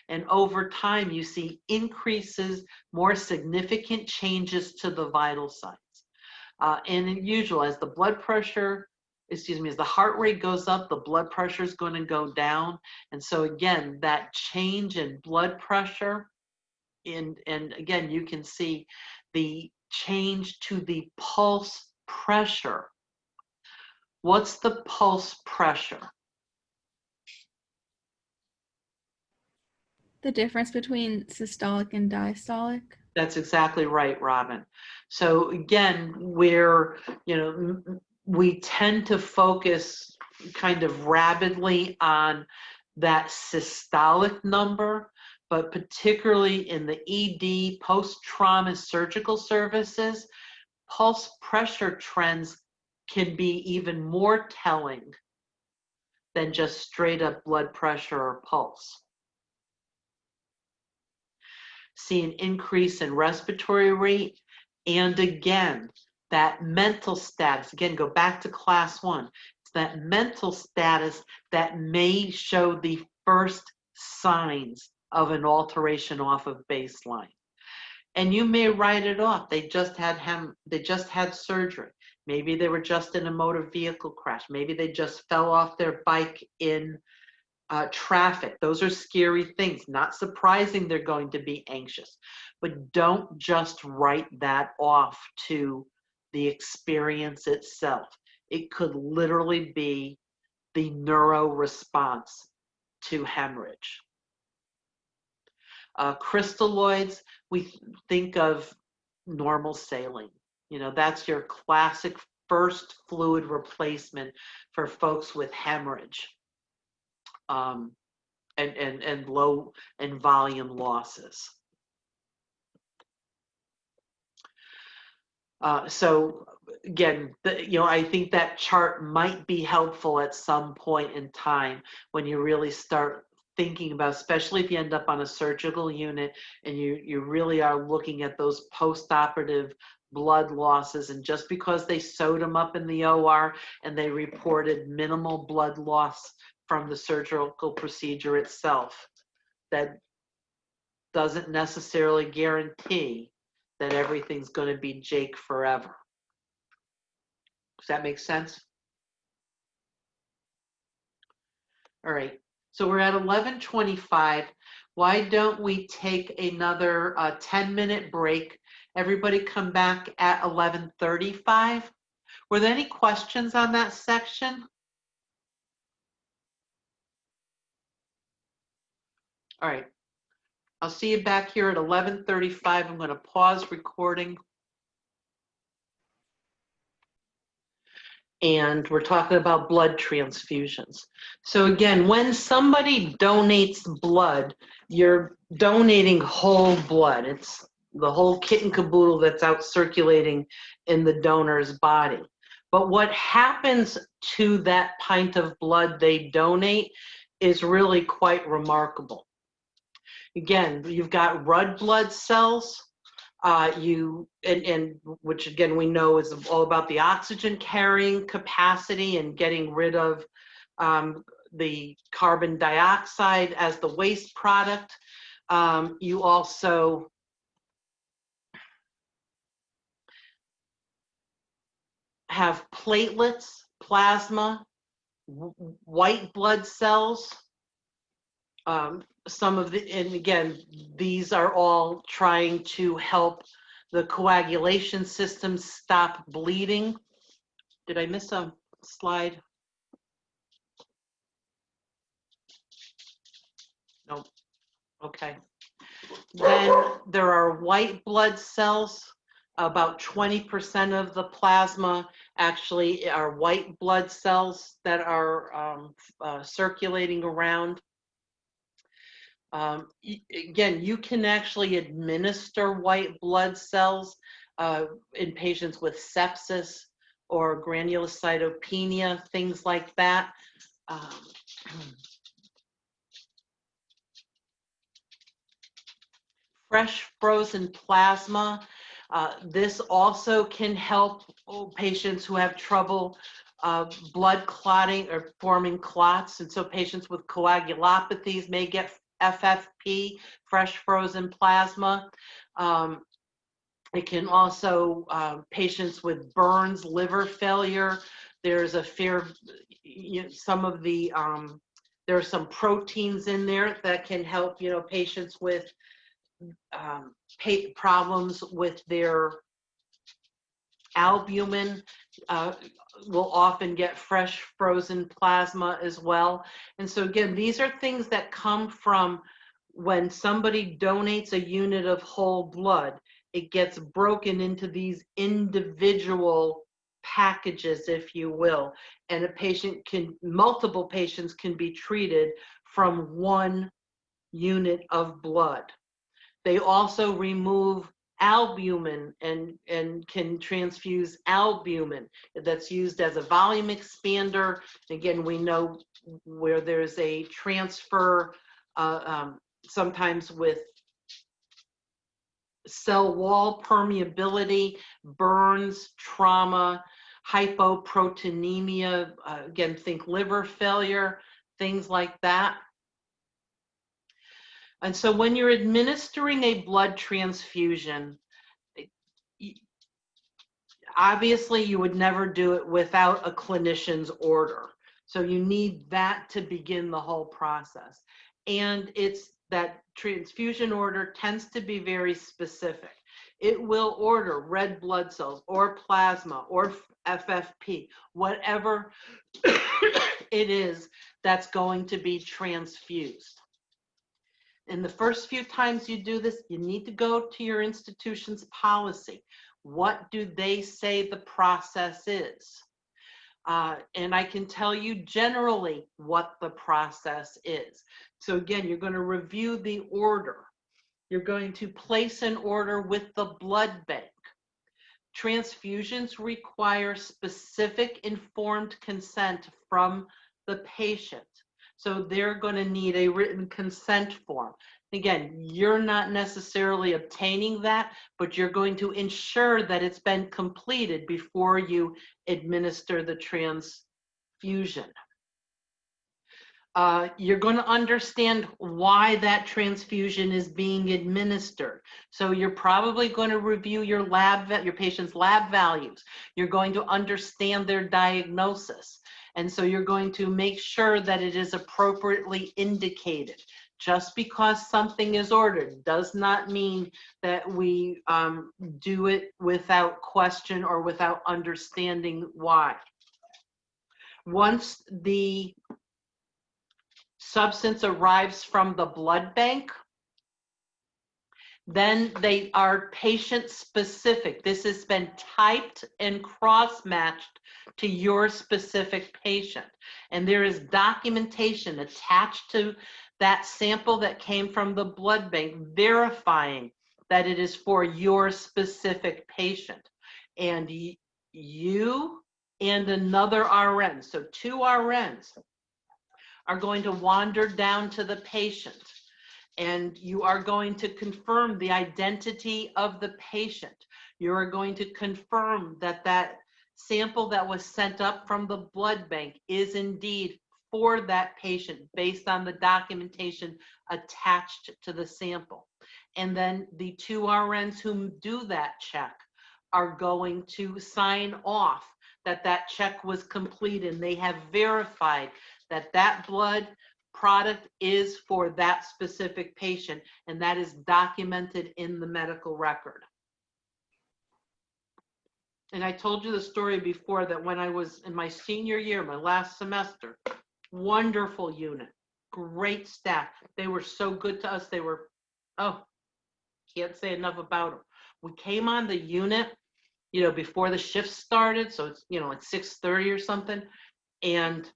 And over time, you see increases, more significant changes to the vital signs. And in usual, as the heart rate goes up, the blood pressure is going to go down. And so again, that change in blood pressure, and again, you can see the change to the pulse pressure. What's the pulse pressure? The difference between systolic and diastolic. That's exactly right, Robin. So again, we tend to focus kind of rapidly on that systolic number, but particularly in the ED post-trauma surgical services, pulse pressure trends can be even more telling than just straight up blood pressure or pulse. See an increase in respiratory rate, and again, that mental status, again, go back to class 1, it's that mental status that may show the first signs of an alteration off of baseline. And you may write it off. They just had surgery. Maybe they were just in a motor vehicle crash. Maybe they just fell off their bike in traffic. Those are scary things. Not surprising they're going to be anxious. But don't just write that off to the experience itself. It could literally be the neuro response to hemorrhage. Crystalloids, we think of normal saline. That's your classic first fluid replacement for folks with hemorrhage and low and volume losses. So again, I think that chart might be helpful at some point in time when you really start thinking about, especially if you end up on a surgical unit and you really are looking at those post-operative blood losses, and just because they sewed them up in the OR and they reported minimal blood loss from the surgical procedure itself, that doesn't necessarily guarantee that everything's going to be Jake forever. Does that make sense? All right, so we're at 11:25. Why don't we take another 10-minute break? Everybody come back at 11:35. Were there any questions on that section? All right, I'll see you back here at 11:35. I'm going to pause recording. And we're talking about blood transfusions. So again, when somebody donates blood, you're donating whole blood. It's the whole kit and caboodle that's out circulating in the donor's body. But what happens to that pint of blood they donate is really quite remarkable. Again, you've got red blood cells, which again we know is all about the oxygen carrying capacity and getting rid of the carbon dioxide as the waste product. You also have platelets, plasma, white blood cells. Some of the, and again, these are all trying to help the coagulation system stop bleeding. Did I miss a slide? Nope. Okay. Then there are white blood cells. About 20% of the plasma actually are white blood cells that are circulating around. Again, you can actually administer white blood cells in patients with sepsis or granulocytopenia, things like that. Fresh frozen plasma. This also can help patients who have trouble blood clotting or forming clots. And so patients with coagulopathies may get FFP, fresh frozen plasma. It can also, patients with burns, liver failure, there's a fear, some of the, there are some proteins in there that can help, patients with problems with their albumin will often get fresh frozen plasma as well. And so again, these are things that come from when somebody donates a unit of whole blood, it gets broken into these individual packages, if you will, and multiple patients can be treated from one unit of blood. They also remove albumin and can transfuse albumin that's used as a volume expander. Again, we know where there's a transfer sometimes with cell wall permeability, burns, trauma, hypoproteinemia, again, think liver failure, things like that. And so when you're administering a blood transfusion, obviously you would never do it without a clinician's order. So you need that to begin the whole process. And it's that transfusion order tends to be very specific. It will order red blood cells or plasma or FFP, whatever it is that's going to be transfused. And the first few times you do this, you need to go to your institution's policy. What do they say the process is? And I can tell you generally what the process is. So again, you're going to review the order. You're going to place an order with the blood bank. Transfusions require specific informed consent from the patient. So they're going to need a written consent form. Again, you're not necessarily obtaining that, but you're going to ensure that it's been completed before you administer the transfusion. You're going to understand why that transfusion is being administered. So you're probably going to review your patient's lab values. You're going to understand their diagnosis. And so you're going to make sure that it is appropriately indicated. Just because something is ordered does not mean that we do it without question or without understanding why. Once the substance arrives from the blood bank, then they are patient specific. This has been typed and cross-matched to your specific patient. And there is documentation attached to that sample that came from the blood bank verifying that it is for your specific patient. And you and another RN, so 2 RNs, are going to wander down to the patient, and you are going to confirm the identity of the patient. You are going to confirm that that sample that was sent up from the blood bank is indeed for that patient based on the documentation attached to the sample. And then the 2 RNs who do that check are going to sign off that that check was complete and they have verified that that blood product is for that specific patient, and that is documented in the medical record. And I told you the story before that when I was in my senior year, my last semester, wonderful unit, great staff. They were so good to us. They were, oh, can't say enough about them. We came on the unit, you know, before the shift started, so it's, you know, like 6:30 or something, and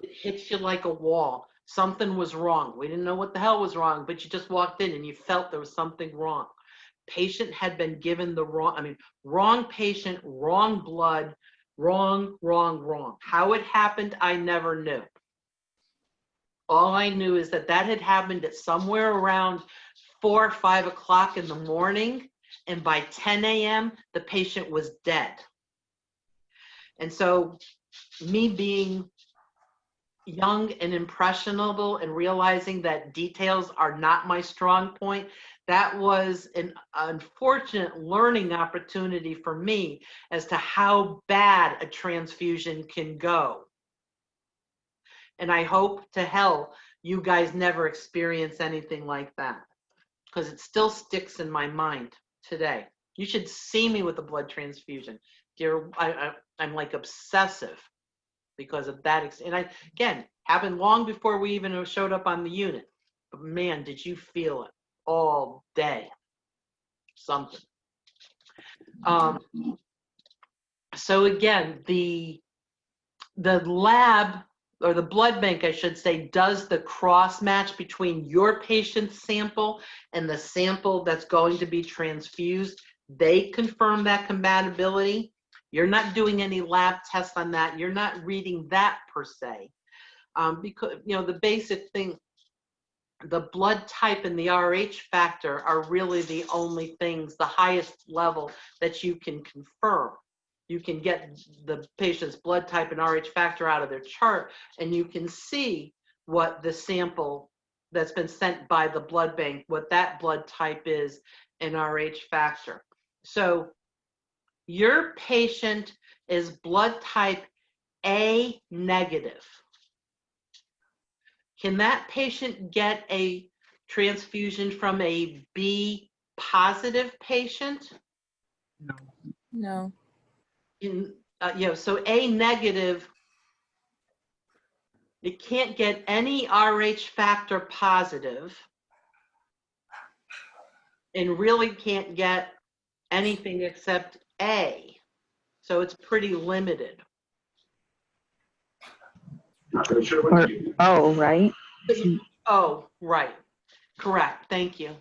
it hits you like a wall. Something was wrong. We didn't know what the hell was wrong, but you just walked in and you felt there was something wrong. Patient had been given the wrong patient, wrong blood, wrong. How it happened, I never knew. All I knew is that that had happened at somewhere around 4 or 5 o'clock in the morning, and by 10 a.m., the patient was dead. And so me being young and impressionable and realizing that details are not my strong point, that was an unfortunate learning opportunity for me as to how bad a transfusion can go. And I hope to hell you guys never experience anything like that, because it still sticks in my mind today. You should see me with a blood transfusion. Dear, I'm like obsessive because of that. And again, happened long before we even showed up on the unit. But man, did you feel it all day. Something. So again, the lab, or the blood bank, I should say, does the cross match between your patient's sample and the sample that's going to be transfused. They confirm that compatibility. You're not doing any lab tests on that. You're not reading that per se. Because, you know, the basic thing, the blood type and the RH factor are really the only things, the highest level that you can confirm. You can get the patient's blood type and RH factor out of their chart, and you can see what the sample that's been sent by the blood bank, what that blood type is and RH factor. So your patient is blood type A negative. Can that patient get a transfusion from a B positive patient? No. So A negative, it can't get any RH factor positive and really can't get anything except A. So it's pretty limited. Or O, right? Oh, right. Correct. Thank you.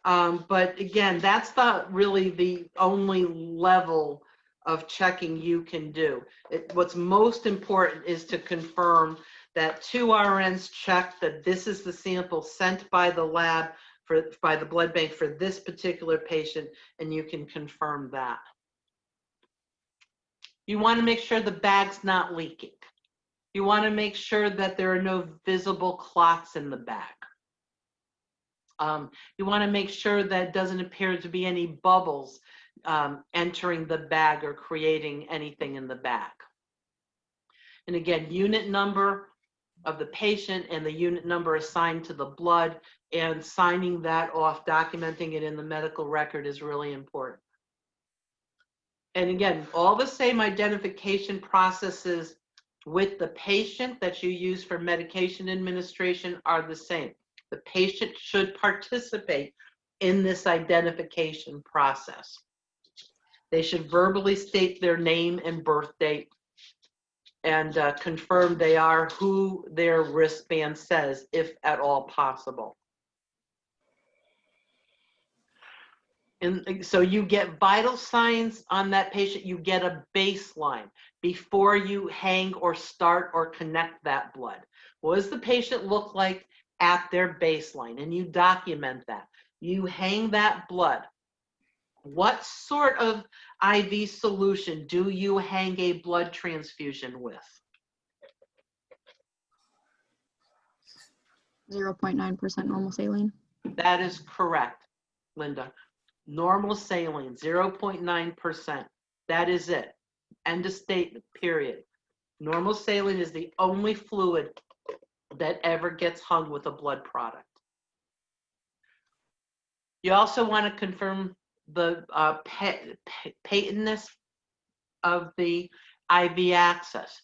But again, that's really the only level of checking you can do. What's most important is to confirm that 2 RNs check that this is the sample sent by the lab by the blood bank for this particular patient, and you can confirm that. You want to make sure the bag's not leaking. You want to make sure that there are no visible clots in the bag. You want to make sure that it doesn't appear to be any bubbles entering the bag or creating anything in the bag. And again, unit number of the patient and the unit number assigned to the blood, and signing that off, documenting it in the medical record is really important. And again, all the same identification processes with the patient that you use for medication administration are the same. The patient should participate in this identification process. They should verbally state their name and birth date and confirm they are who their wristband says, if at all possible. And so you get vital signs on that patient, you get a baseline before you hang or start or connect that blood. What does the patient look like at their baseline? And you document that. You hang that blood. What sort of IV solution do you hang a blood transfusion with? 0.9% normal saline. That is correct, Linda. Normal saline, 0.9%. That is it. End of statement, period. Normal saline is the only fluid that ever gets hung with a blood product. You also want to confirm the patentness of the IV access.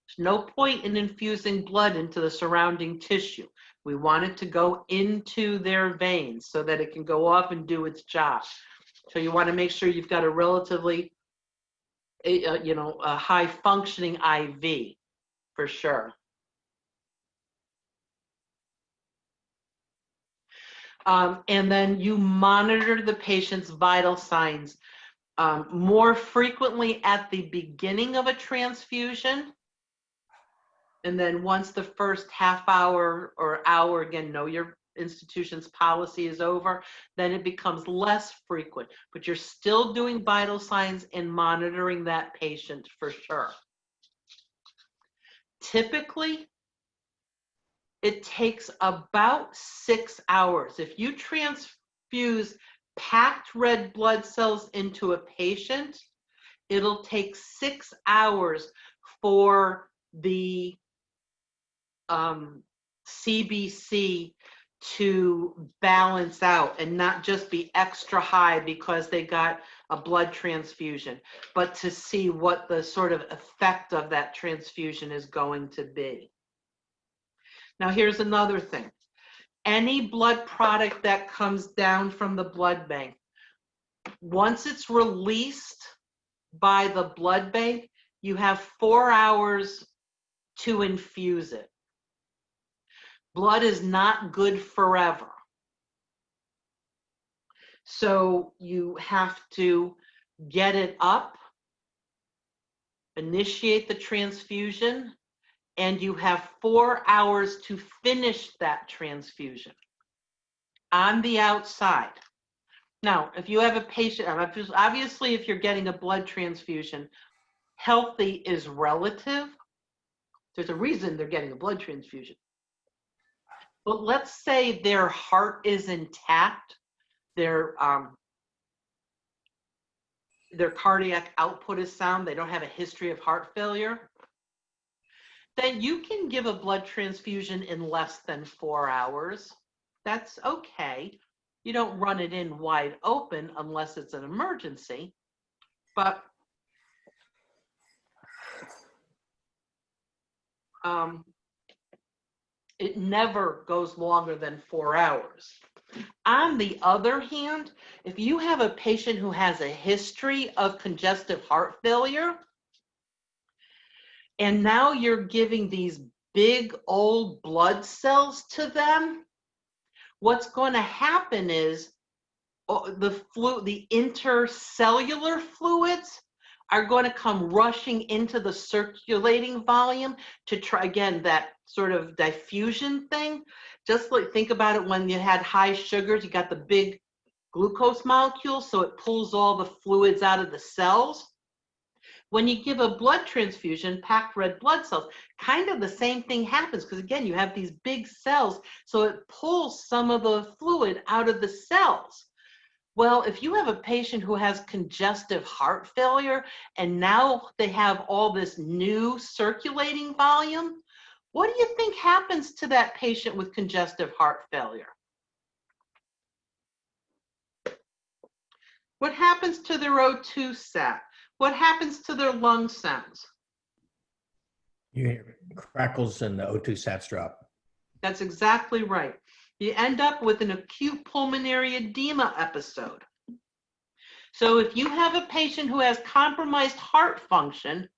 There's no point in infusing blood into the surrounding tissue. We want it to go into their veins so that it can go off and do its job. So you want to make sure you've got a relatively, a high functioning IV for sure. And then you monitor the patient's vital signs more frequently at the beginning of a transfusion. And then once the first half hour or hour, again, know your institution's policy is over, then it becomes less frequent. But you're still doing vital signs and monitoring that patient for sure. Typically, it takes about 6 hours. If you transfuse packed red blood cells into a patient, it'll take 6 hours for the CBC to balance out and not just be extra high because they got a blood transfusion, but to see what the sort of effect of that transfusion is going to be. Now, here's another thing. Any blood product that comes down from the blood bank, once it's released by the blood bank, you have 4 hours to infuse it. Blood is not good forever. So you have to get it up, initiate the transfusion, and you have 4 hours to finish that transfusion on the outside. Now, if you have a patient, obviously if you're getting a blood transfusion, healthy is relative. There's a reason they're getting a blood transfusion. But let's say their heart is intact, their cardiac output is sound, they don't have a history of heart failure, then you can give a blood transfusion in less than 4 hours. That's okay. You don't run it in wide open unless it's an emergency, but it never goes longer than 4 hours. On the other hand, if you have a patient who has a history of congestive heart failure, and now you're giving these big old blood cells to them, what's going to happen is the intercellular fluids are going to come rushing into the circulating volume to try, again, that sort of diffusion thing. Just like, think about it when you had high sugars, you got the big glucose molecule, so it pulls all the fluids out of the cells. When you give a blood transfusion, packed red blood cells, kind of the same thing happens, because again, you have these big cells, so it pulls some of the fluid out of the cells. Well, if you have a patient who has congestive heart failure and now they have all this new circulating volume, what do you think happens to that patient with congestive heart failure? What happens to their O2 sat? What happens to their lung sounds? You hear crackles and the O2 sats drop. That's exactly right. You end up with an acute pulmonary edema episode. So if you have a patient who has compromised heart function,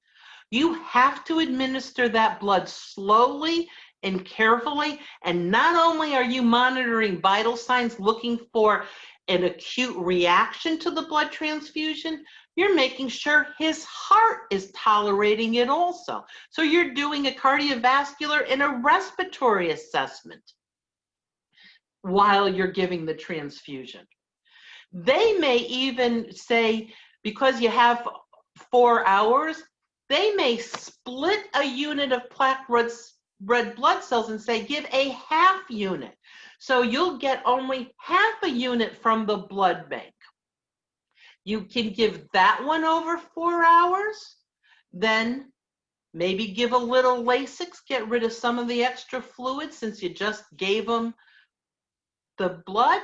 you have to administer that blood slowly and carefully. And not only are you monitoring vital signs, looking for an acute reaction to the blood transfusion, you're making sure his heart is tolerating it also. So you're doing a cardiovascular and a respiratory assessment while you're giving the transfusion. They may even say, because you have 4 hours, they may split a unit of plaque red blood cells and say, give a half unit. So you'll get only half a unit from the blood bank. You can give that one over 4 hours, then maybe give a little Lasix, get rid of some of the extra fluid since you just gave them the blood.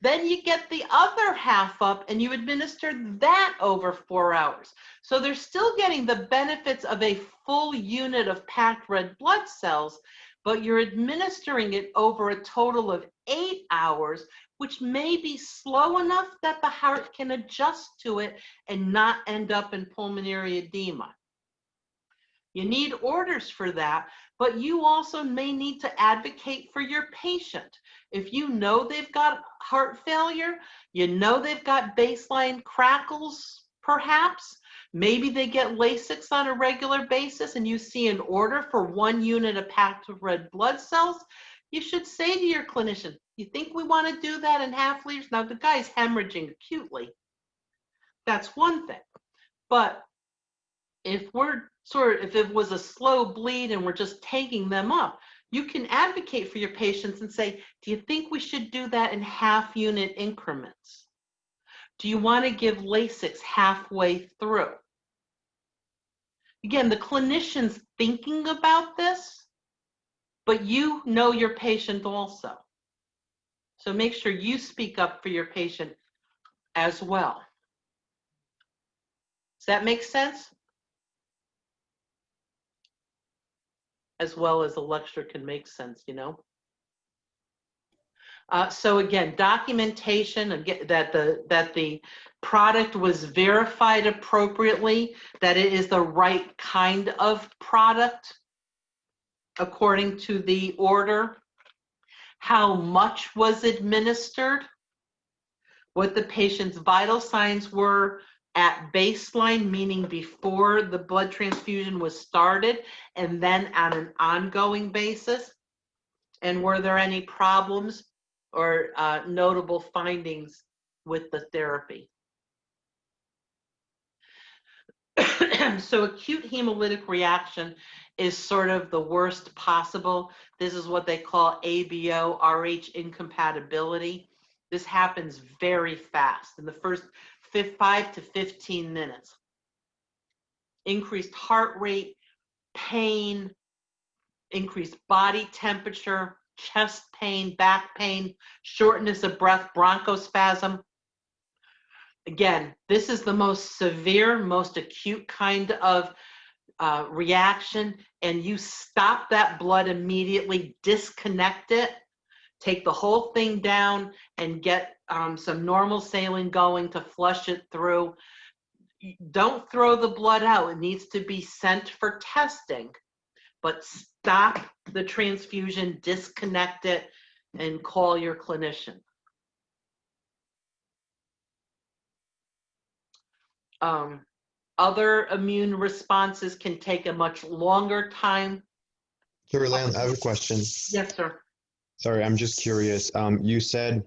Then you get the other half up and you administer that over 4 hours. So they're still getting the benefits of a full unit of packed red blood cells, but you're administering it over a total of 8 hours, which may be slow enough that the heart can adjust to it and not end up in pulmonary edema. You need orders for that, but you also may need to advocate for your patient. If you know they've got heart failure, you know they've got baseline crackles, perhaps, maybe they get Lasix on a regular basis and you see an order for 1 unit of packed red blood cells, you should say to your clinician, you think we want to do that in half liters? Now the guy's hemorrhaging acutely. That's one thing. But if it was a slow bleed and we're just taking them up, you can advocate for your patients and say, do you think we should do that in half unit increments? Do you want to give Lasix halfway through? Again, the clinician's thinking about this, but you know your patient also. So make sure you speak up for your patient as well. Does that make sense? As well as a lecture can make sense, you know? So again, documentation that the product was verified appropriately, that it is the right kind of product according to the order, how much was administered, what the patient's vital signs were at baseline, meaning before the blood transfusion was started, and then on an ongoing basis, and were there any problems or notable findings with the therapy. So acute hemolytic reaction is sort of the worst possible. This is what they call ABO-RH incompatibility. This happens very fast in the first 5 to 15 minutes. Increased heart rate, pain, increased body temperature, chest pain, back pain, shortness of breath, bronchospasm. Again, this is the most severe, most acute kind of reaction, and you stop that blood immediately, disconnect it, take the whole thing down and get some normal saline going to flush it through. Don't throw the blood out. It needs to be sent for testing, but stop the transfusion, disconnect it, and call your clinician. Other immune responses can take a much longer time. Dr. Lamb, I have a question. Yes, sir. Sorry, I'm just curious. You said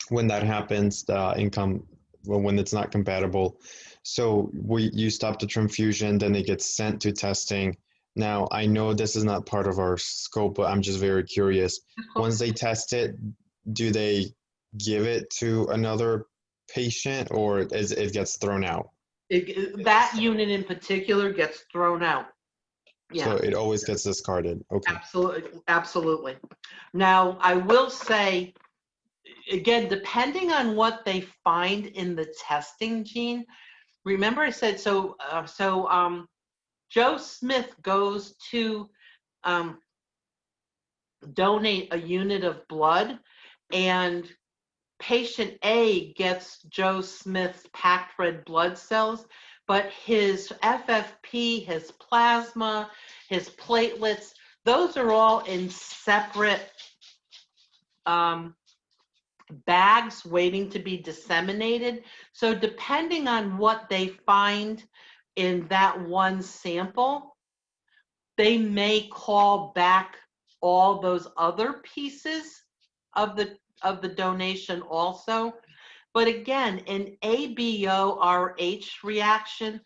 when that happens, when it's not compatible, so you stop the transfusion, then it gets sent to testing. Now, I know this is not part of our scope, but I'm just very curious. Once they test it, do they give it to another patient, or it gets thrown out? That unit in particular gets thrown out. Yeah. So it always gets discarded. Okay. Absolutely, absolutely. Now, I will say, again, depending on what they find in the testing, Gene, remember I said, Joe Smith goes to donate a unit of blood, and patient A gets Joe Smith's packed red blood cells, but his FFP, his plasma, his platelets, those are all in separate bags waiting to be disseminated. So depending on what they find in that one sample, they may call back all those other pieces of the donation also. But again, an ABO-RH reaction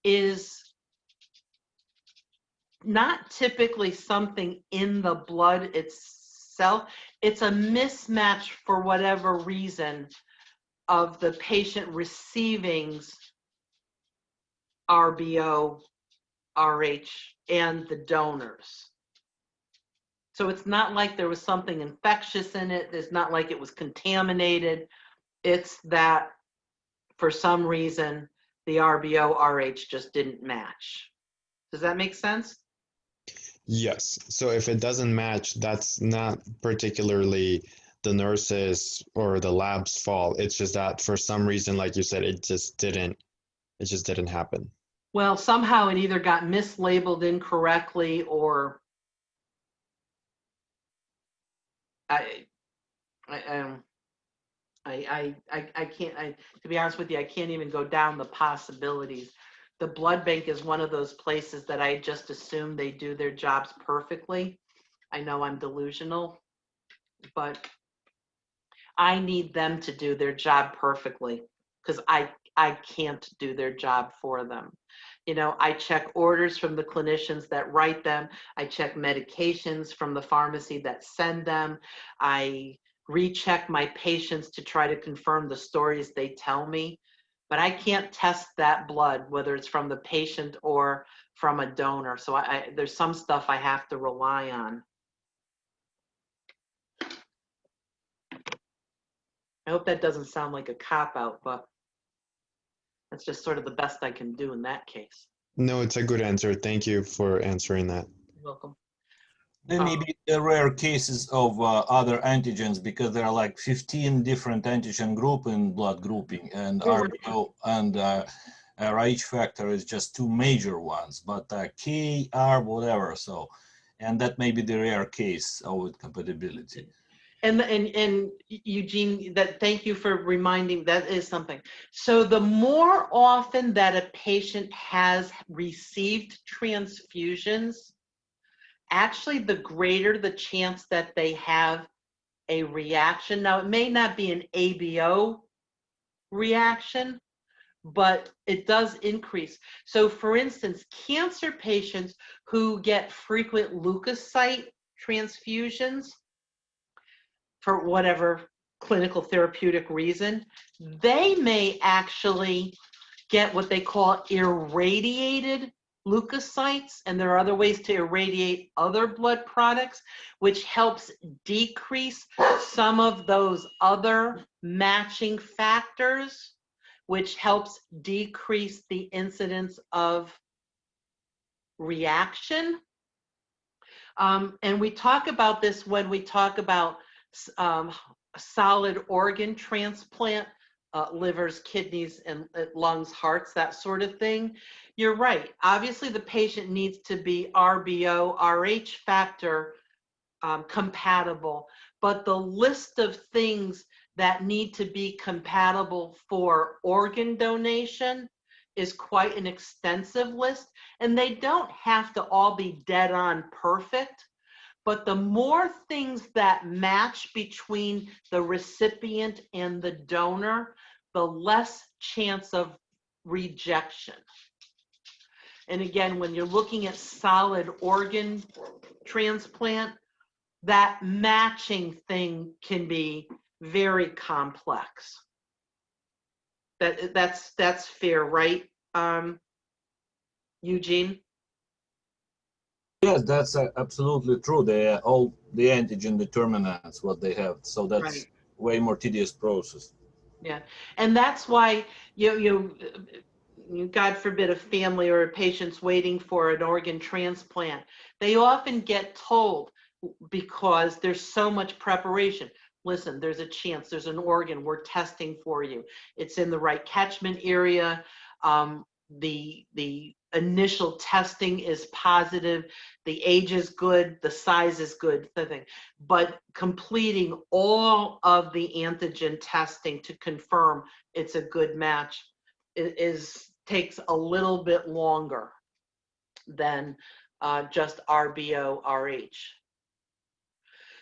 is not typically something in the blood itself. It's a mismatch for whatever reason of the patient receiving RBO, RH, and the donors. So it's not like there was something infectious in it. It's not like it was contaminated. It's that for some reason, the RBO, RH just didn't match. Does that make sense? Yes. So if it doesn't match, that's not particularly the nurses or the lab's fault. It's just that for some reason, like you said, it just didn't happen. Well, somehow it either got mislabeled incorrectly, or I can't, to be honest with you, I can't even go down the possibilities. The blood bank is one of those places that I just assume they do their jobs perfectly. I know I'm delusional, but I need them to do their job perfectly, because I can't do their job for them. You know, I check orders from the clinicians that write them. I check medications from the pharmacy that send them. I recheck my patients to try to confirm the stories they tell me. But I can't test that blood, whether it's from the patient or from a donor. So there's some stuff I have to rely on. I hope that doesn't sound like a cop-out, but that's just sort of the best I can do in that case. No, it's a good answer. Thank you for answering that. You're welcome. There may be rare cases of other antigens, because there are like 15 different antigen group in blood grouping, and RBO and RH factor is just two major ones, but K, R, whatever. So, and that may be the rare case of compatibility. And Eugene, thank you for reminding, that is something. So the more often that a patient has received transfusions, actually the greater the chance that they have a reaction. Now, it may not be an ABO reaction, but it does increase. So for instance, cancer patients who get frequent leukocyte transfusions, for whatever clinical therapeutic reason, they may actually get what they call irradiated leukocytes, and there are other ways to irradiate other blood products, which helps decrease some of those other matching factors, which helps decrease the incidence of reaction. And we talk about this when we talk about solid organ transplant, livers, kidneys, and lungs, hearts, that sort of thing. You're right. Obviously, the patient needs to be RBO, RH factor compatible, but the list of things that need to be compatible for organ donation is quite an extensive list, and they don't have to all be dead on perfect. But the more things that match between the recipient and the donor, the less chance of rejection. And again, when you're looking at solid organ transplant, that matching thing can be very complex. That's fair, right? Eugene? Yes, that's absolutely true. They are all the antigen determinants, what they have. So that's Right. way more tedious process. Yeah, and that's why God forbid, a family or a patient's waiting for an organ transplant. They often get told, because there's so much preparation. Listen, there's a chance, there's an organ, we're testing for you. It's in the right catchment area. The initial testing is positive. The age is good, the size is good, the thing. But completing all of the antigen testing to confirm it's a good match takes a little bit longer than just RBO, RH.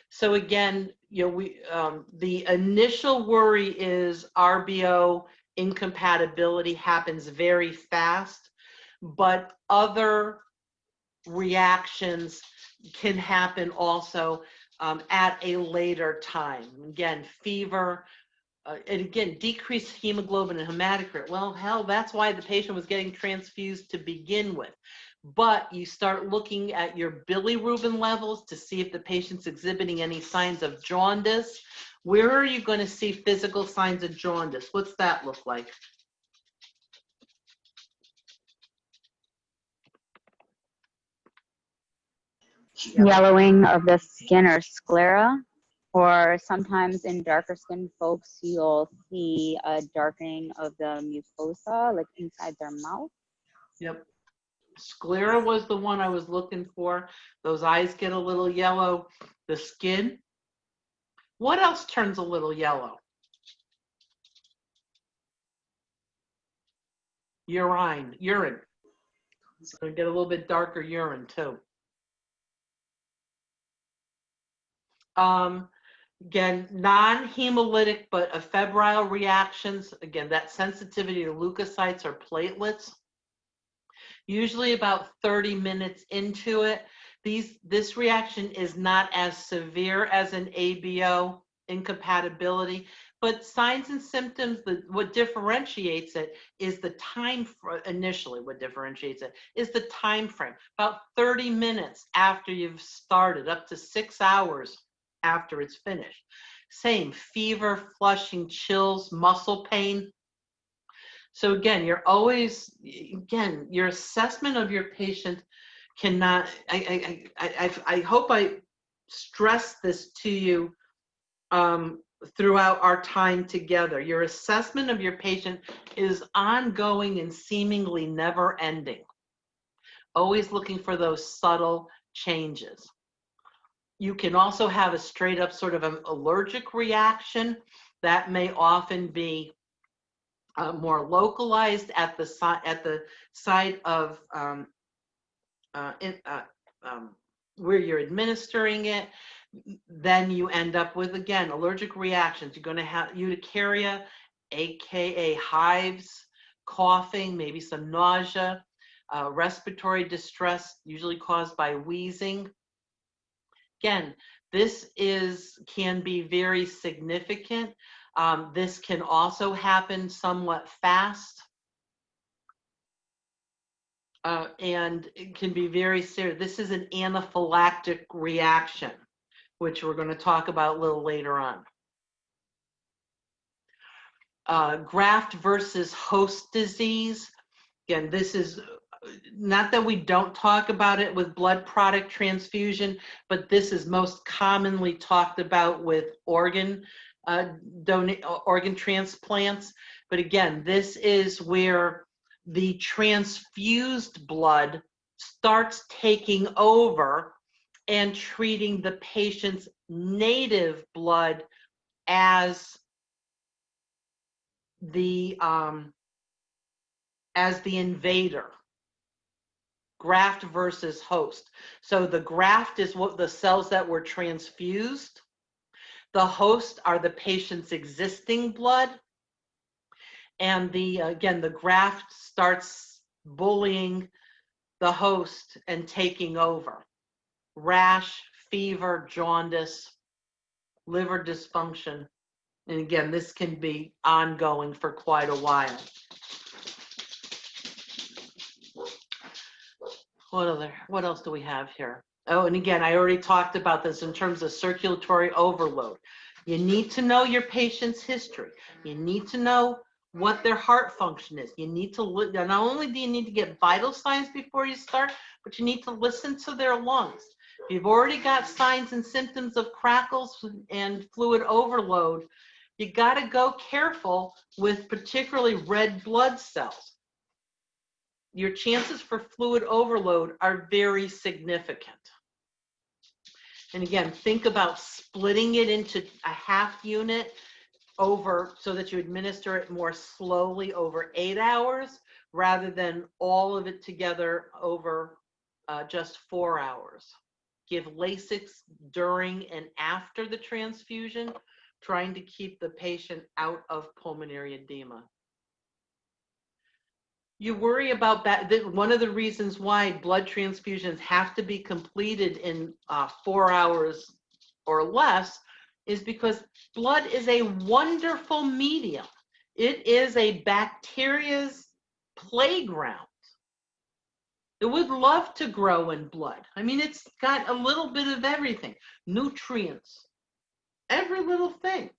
So again, the initial worry is RBO incompatibility happens very fast, but other reactions can happen also at a later time. Again, fever, and again, decreased hemoglobin and hematocrit. Well, hell, that's why the patient was getting transfused to begin with. But you start looking at your bilirubin levels to see if the patient's exhibiting any signs of jaundice. Where are you going to see physical signs of jaundice? What's that look like? Yellowing of the skin or sclera, or sometimes in darker skinned folks, you'll see a darkening of the mucosa, like inside their mouth. Yep. Sclera was the one I was looking for. Those eyes get a little yellow. The skin. What else turns a little yellow? Urine. It's going to get a little bit darker urine too. Again, non-hemolytic but febrile reactions. Again, that sensitivity to leukocytes or platelets. Usually about 30 minutes into it. This reaction is not as severe as an ABO incompatibility, but signs and symptoms, what differentiates it is the time, initially what differentiates it is the time frame. About 30 minutes after you've started, up to 6 hours after it's finished. Same, fever, flushing, chills, muscle pain. So again, your assessment of your patient cannot, I hope I stress this to you throughout our time together. Your assessment of your patient is ongoing and seemingly never ending. Always looking for those subtle changes. You can also have a straight up sort of an allergic reaction that may often be more localized at the site of where you're administering it. Then you end up with, again, allergic reactions. You're going to have urticaria, aka hives, coughing, maybe some nausea, respiratory distress, usually caused by wheezing. Again, this can be very significant. This can also happen somewhat fast. And it can be very serious. This is an anaphylactic reaction, which we're going to talk about a little later on. Graft versus host disease. Again, this is not that we don't talk about it with blood product transfusion, but this is most commonly talked about with organ transplants. But again, this is where the transfused blood starts taking over and treating the patient's native blood as the invader. Graft versus host. So the graft is what the cells that were transfused. The host are the patient's existing blood. And again, the graft starts bullying the host and taking over. Rash, fever, jaundice, liver dysfunction. And again, this can be ongoing for quite a while. What else do we have here? Oh, and again, I already talked about this in terms of circulatory overload. You need to know your patient's history. You need to know what their heart function is. You need to look, not only do you need to get vital signs before you start, but you need to listen to their lungs. If you've already got signs and symptoms of crackles and fluid overload, you got to go careful with particularly red blood cells. Your chances for fluid overload are very significant. And again, think about splitting it into a half unit over so that you administer it more slowly over 8 hours rather than all of it together over just 4 hours. Give Lasix during and after the transfusion, trying to keep the patient out of pulmonary edema. You worry about that. One of the reasons why blood transfusions have to be completed in 4 hours or less is because blood is a wonderful medium. It is a bacteria's playground. It would love to grow in blood. I mean, it's got a little bit of everything, nutrients, every little thing.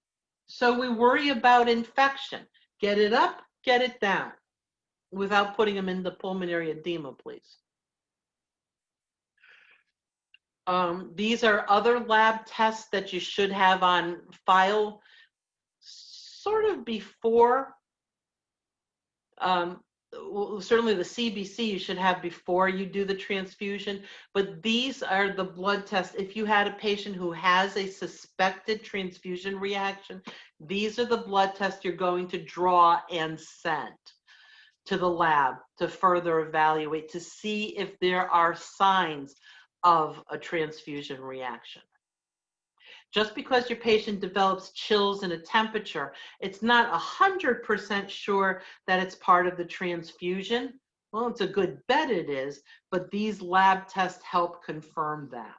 So we worry about infection. Get it up, get it down, without putting them into pulmonary edema, please. These are other lab tests that you should have on file sort of before. Certainly the CBC you should have before you do the transfusion, but these are the blood tests. If you had a patient who has a suspected transfusion reaction, these are the blood tests you're going to draw and send to the lab to further evaluate to see if there are signs of a transfusion reaction. Just because your patient develops chills and a temperature, it's not 100% sure that it's part of the transfusion. Well, it's a good bet it is, but these lab tests help confirm that.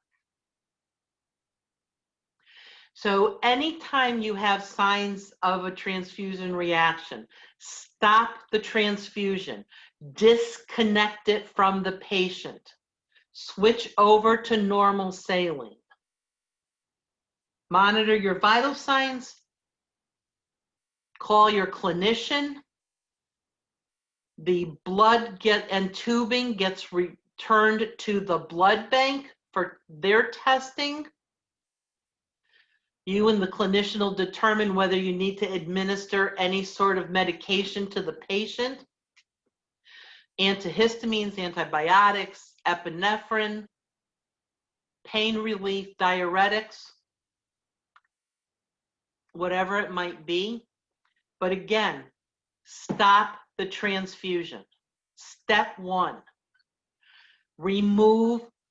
So anytime you have signs of a transfusion reaction, stop the transfusion, disconnect it from the patient, switch over to normal saline. Monitor your vital signs, call your clinician. The blood and tubing gets returned to the blood bank for their testing. You and the clinician will determine whether you need to administer any sort of medication to the patient. Antihistamines, antibiotics, epinephrine, pain relief, diuretics, whatever it might be. But again, stop the transfusion. Step 1,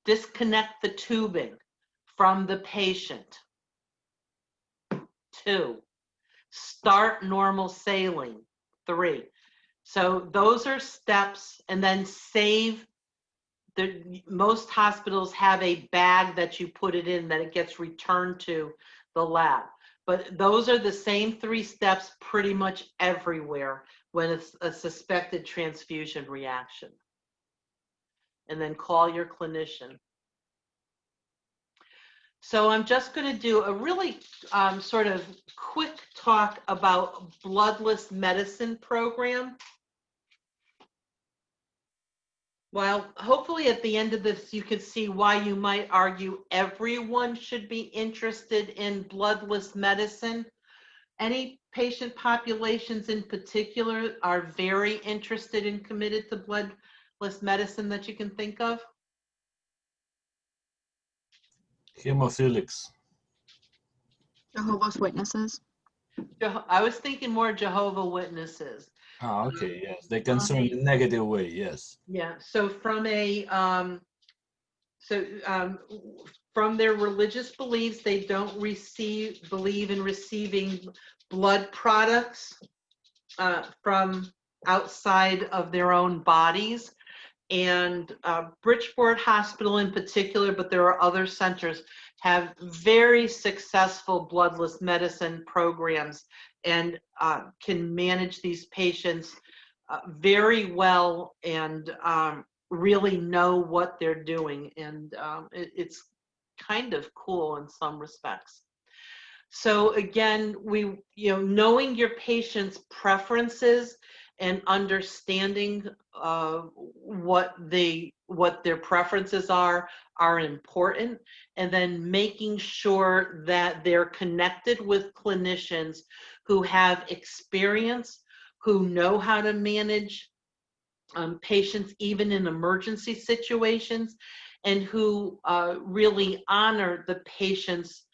disconnect the tubing from the patient. 2, start normal saline. 3. So those are steps, and then save. Most hospitals have a bag that you put it in that it gets returned to the lab. But those are the same 3 steps pretty much everywhere when it's a suspected transfusion reaction. And then call your clinician. So I'm just going to do a really sort of quick talk about bloodless medicine program. Well, hopefully at the end of this, you can see why you might argue everyone should be interested in bloodless medicine. Any patient populations in particular are very interested and committed to bloodless medicine that you can think of? Hemophilics. Jehovah's Witnesses. I was thinking more Jehovah Witnesses. Oh, okay, yes. They concern in a negative way, yes. Yeah, so from a, from their religious beliefs, they don't believe in receiving blood products from outside of their own bodies. And Bridgeport Hospital in particular, but there are other centers, have very successful bloodless medicine programs and can manage these patients very well and really know what they're doing. And it's kind of cool in some respects. So again, knowing your patient's preferences and understanding what their preferences are important, and then making sure that they're connected with clinicians who have experience, who know how to manage patients even in emergency situations, and who really honor the patient's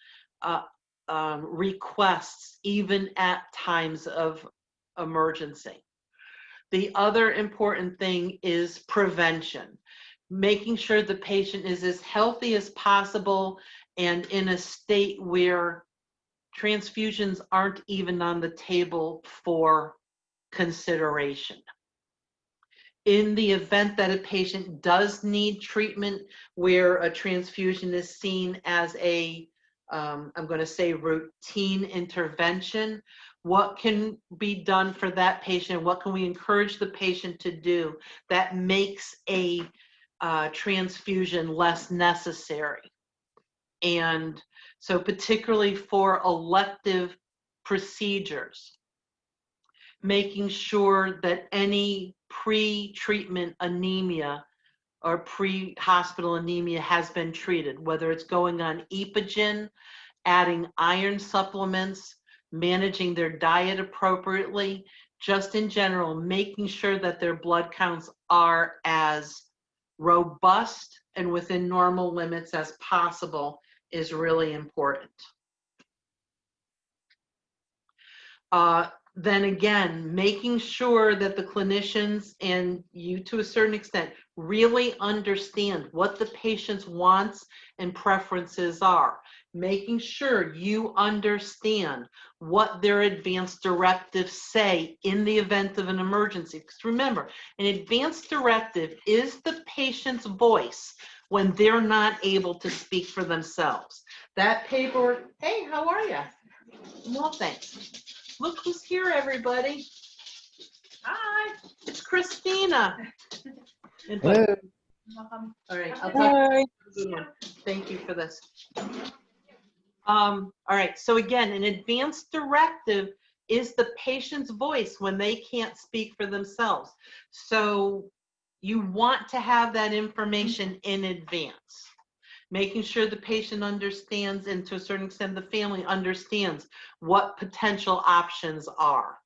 requests even at times of emergency. The other important thing is prevention, making sure the patient is as healthy as possible and in a state where transfusions aren't even on the table for consideration. In the event that a patient does need treatment where a transfusion is seen as a, I'm going to say, routine intervention, what can be done for that patient? What can we encourage the patient to do that makes a transfusion less necessary? And so particularly for elective procedures, making sure that any pre-treatment anemia or pre-hospital anemia has been treated, whether it's going on Epogen, adding iron supplements, managing their diet appropriately, just in general, making sure that their blood counts are as robust and within normal limits as possible is really important. Then again, making sure that the clinicians and you to a certain extent really understand what the patient's wants and preferences are. Making sure you understand what their advance directives say in the event of an emergency. Because remember, an advance directive is the patient's voice when they're not able to speak for themselves. That paperwork, hey, how are you? Well, thanks. Look who's here, everybody. Hi, it's Christina. Hello. All right, I'll talk. Thank you for this. All right, so again, an advance directive is the patient's voice when they can't speak for themselves. So you want to have that information in advance, making sure the patient understands, and to a certain extent the family understands what potential options are.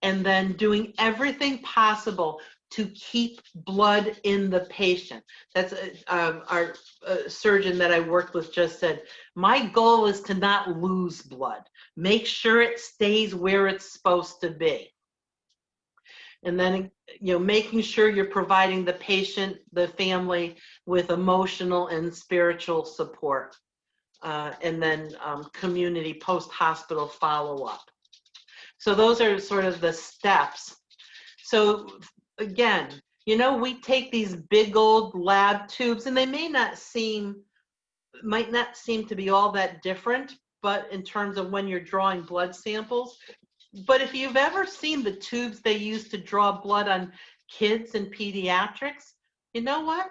And then doing everything possible to keep blood in the patient. That's our surgeon that I worked with just said, my goal is to not lose blood. Make sure it stays where it's supposed to be. And then, making sure you're providing the patient, the family, with emotional and spiritual support. And then community post-hospital follow-up. So those are sort of the steps. So again, we take these big old lab tubes, and they might not seem to be all that different, but in terms of when you're drawing blood samples. But if you've ever seen the tubes they use to draw blood on kids and pediatrics, you know what?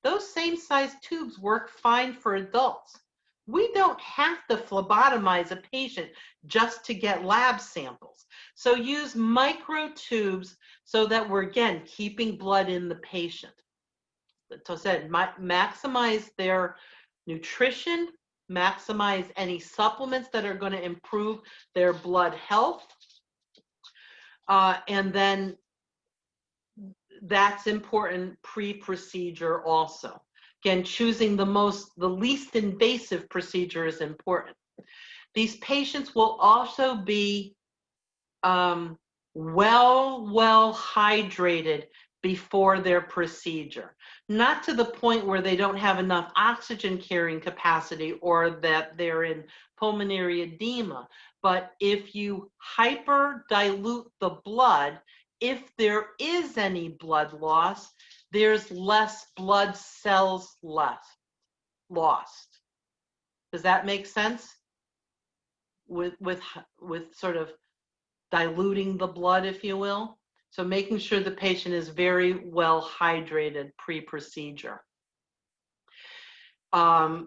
Those same size tubes work fine for adults. We don't have to phlebotomize a patient just to get lab samples. So use micro tubes so that we're, again, keeping blood in the patient. So I said, maximize their nutrition, maximize any supplements that are going to improve their blood health. And then that's important pre-procedure also. Again, choosing the least invasive procedure is important. These patients will also be well hydrated before their procedure. Not to the point where they don't have enough oxygen carrying capacity or that they're in pulmonary edema, but if you hyper dilute the blood, if there is any blood loss, there's less blood cells lost. Does that make sense? With sort of diluting the blood, if you will. So making sure the patient is very well hydrated pre-procedure. And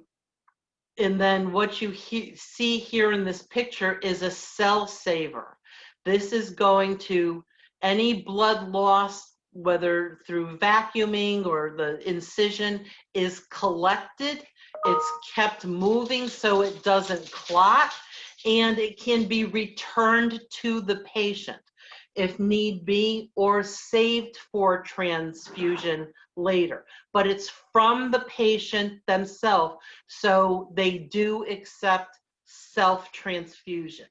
then what you see here in this picture is a cell saver. This is going to, any blood loss, whether through vacuuming or the incision, is collected. It's kept moving so it doesn't clot, and it can be returned to the patient if need be, or saved for transfusion later. But it's from the patient themselves, so they do accept self-transfusion.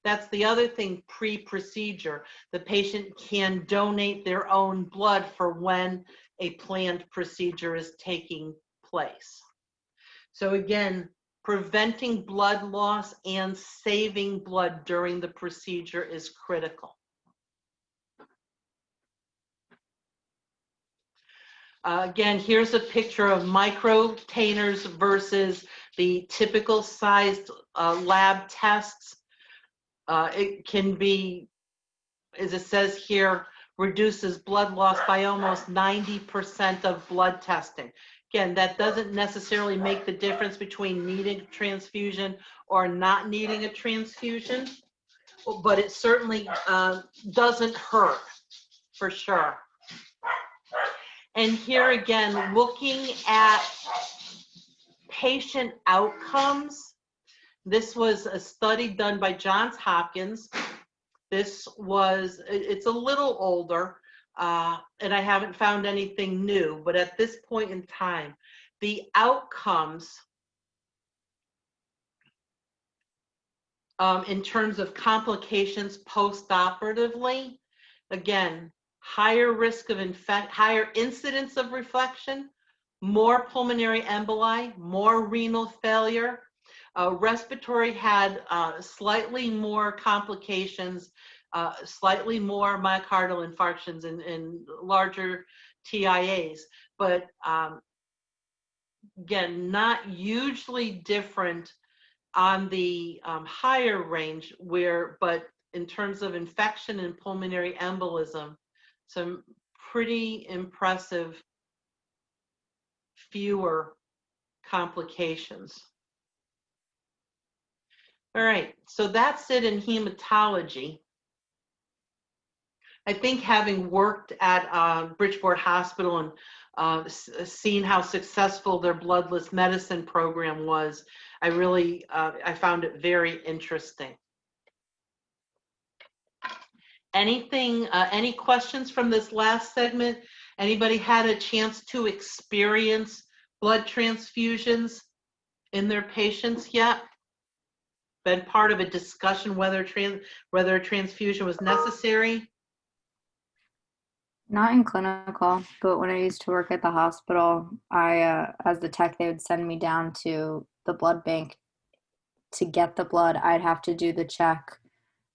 That's the other thing pre-procedure. The patient can donate their own blood for when a planned procedure is taking place. So again, preventing blood loss and saving blood during the procedure is critical. Again, here's a picture of microtainers versus the typical sized lab tests. It can be, as it says here, reduces blood loss by almost 90% of blood testing. Again, that doesn't necessarily make the difference between needing a transfusion or not needing a transfusion, but it certainly doesn't hurt, for sure. And here again, looking at patient outcomes, this was a study done by Johns Hopkins. This was, it's a little older, and I haven't found anything new, but at this point in time, the outcomes in terms of complications post-operatively, again, higher risk of higher incidence of reflection, more pulmonary emboli, more renal failure. Respiratory had slightly more complications, slightly more myocardial infarctions and larger TIAs, but again, not hugely different on the higher range but in terms of infection and pulmonary embolism, some pretty impressive fewer complications. All right, so that's it in hematology. I think having worked at Bridgeport Hospital and seen how successful their bloodless medicine program was, I found it very interesting. Any questions from this last segment? Anybody had a chance to experience blood transfusions in their patients yet? Been part of a discussion whether a transfusion was necessary? Not in clinical, but when I used to work at the hospital, as the tech, they would send me down to the blood bank to get the blood. I'd have to do the check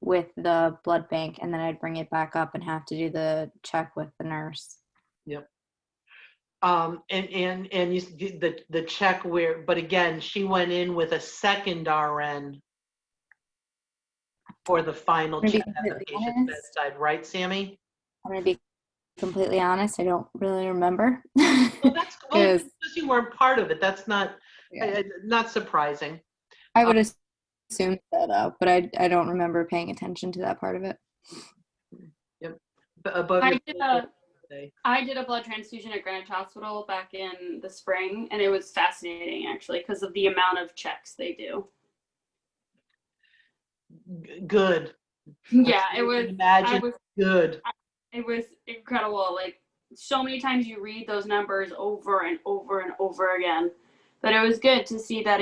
with the blood bank, and then I'd bring it back up and have to do the check with the nurse. Yep. And you, the check but again, she went in with a second RN for the final check at the patient's bedside, right, Sammy? I'm going to be completely honest, I don't really remember. Well, because you weren't part of it. That's not not surprising. I would assume so, though, but I don't remember paying attention to that part of it. Yep. I did a blood transfusion at Greenwich Hospital back in the spring, and it was fascinating, actually, because of the amount of checks they do. Good. Yeah, it was. Imagine good. It was incredible. Like, so many times you read those numbers over and over and over again. But it was good to see that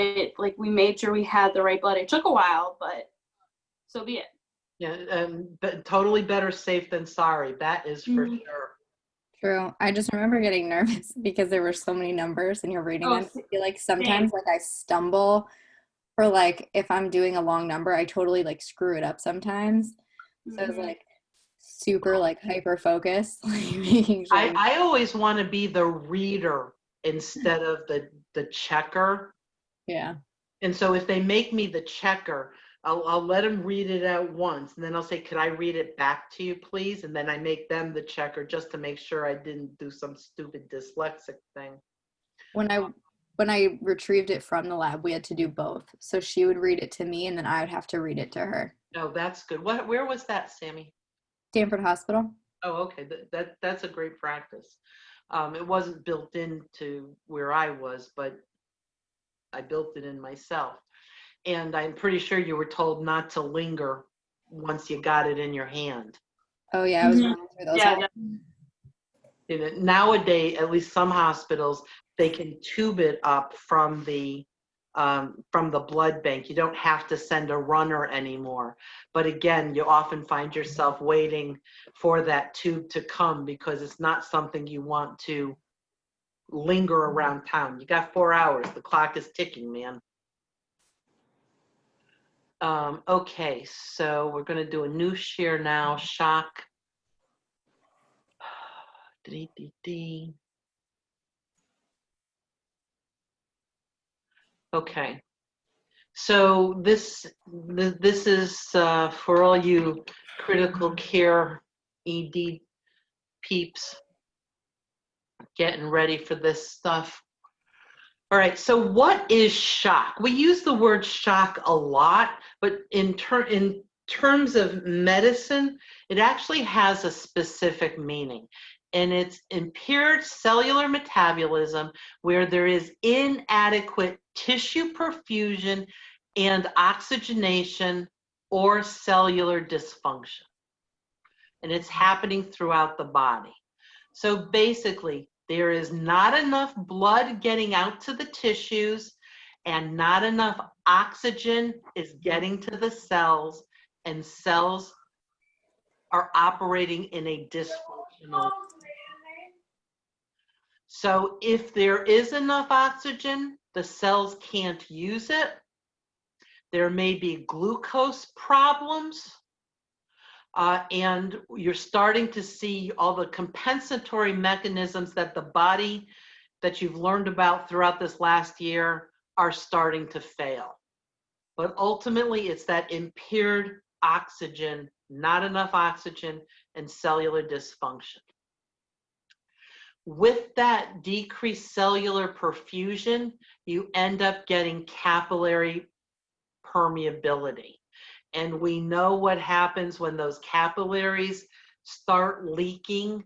we made sure we had the right blood. It took a while, but so be it. Yeah, but totally better safe than sorry. That is for sure. True. I just remember getting nervous because there were so many numbers and you're reading them. I feel like sometimes I stumble, or if I'm doing a long number, I totally screw it up sometimes. So it was super hyper focused, making sure. I always want to be the reader instead of the checker. Yeah. And so if they make me the checker, I'll let them read it out once, and then I'll say, could I read it back to you, please? And then I make them the checker just to make sure I didn't do some stupid dyslexic thing. When I retrieved it from the lab, we had to do both. So she would read it to me, and then I would have to read it to her. Oh, that's good. Where was that, Sammy? Stanford Hospital. Oh, okay. That's a great practice. It wasn't built into where I was, but I built it in myself. And I'm pretty sure you were told not to linger once you got it in your hand. Oh yeah, I was running through those. Yeah. Nowadays, at least some hospitals, they can tube it up from the blood bank. You don't have to send a runner anymore. But again, you often find yourself waiting for that tube to come because it's not something you want to linger around town. You got 4 hours. The clock is ticking, man. Okay, so we're going to do a new share now. Shock. Okay. So this is for all you critical care ED peeps getting ready for this stuff. All right, so what is shock? We use the word shock a lot, but in terms of medicine, it actually has a specific meaning. And it's impaired cellular metabolism where there is inadequate tissue perfusion and oxygenation or cellular dysfunction. And it's happening throughout the body. So basically, there is not enough blood getting out to the tissues and not enough oxygen is getting to the cells, and cells are operating in a dysfunctional. So if there is enough oxygen, the cells can't use it. There may be glucose problems. And you're starting to see all the compensatory mechanisms that the body that you've learned about throughout this last year are starting to fail. But ultimately, it's that impaired oxygen, not enough oxygen, and cellular dysfunction. With that decreased cellular perfusion, you end up getting capillary permeability. And we know what happens when those capillaries start leaking.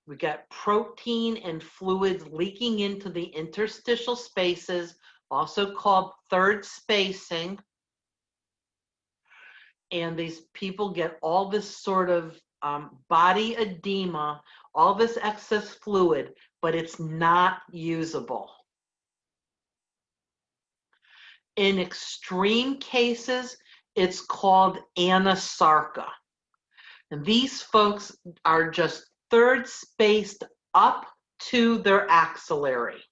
We got protein and fluids leaking into the interstitial spaces, also called third spacing. And these people get all this sort of body edema, all this excess fluid, but it's not usable. In extreme cases, it's called anasarca. And these folks are just third spaced up to their axillary.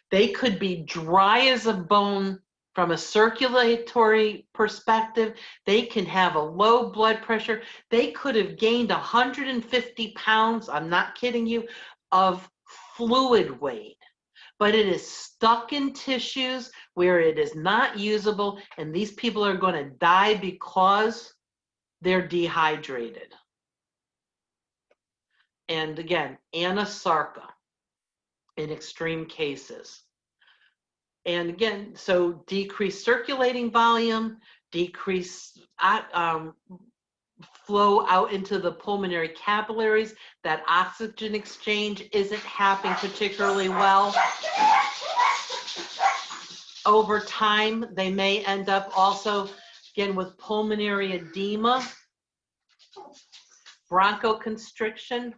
They could be dry as a bone from a circulatory perspective. They can have a low blood pressure. They could have gained 150 pounds, I'm not kidding you, of fluid weight. But it is stuck in tissues where it is not usable, and these people are going to die because they're dehydrated. And again, anasarca in extreme cases. And again, so decreased circulating volume, decreased flow out into the pulmonary capillaries. That oxygen exchange isn't happening particularly well. Over time, they may end up also, again, with pulmonary edema, bronchoconstriction.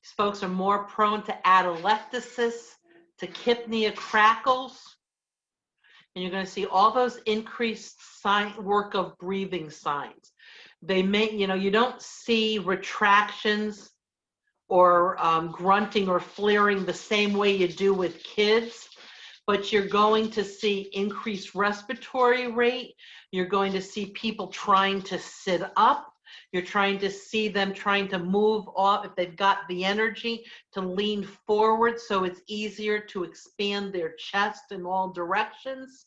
These folks are more prone to atelectasis, tachypnea crackles. And you're going to see all those increased work of breathing signs. They may, you don't see retractions or grunting or flaring the same way you do with kids, but you're going to see increased respiratory rate. You're going to see people trying to sit up. You're trying to see them trying to move off, if they've got the energy to lean forward so it's easier to expand their chest in all directions.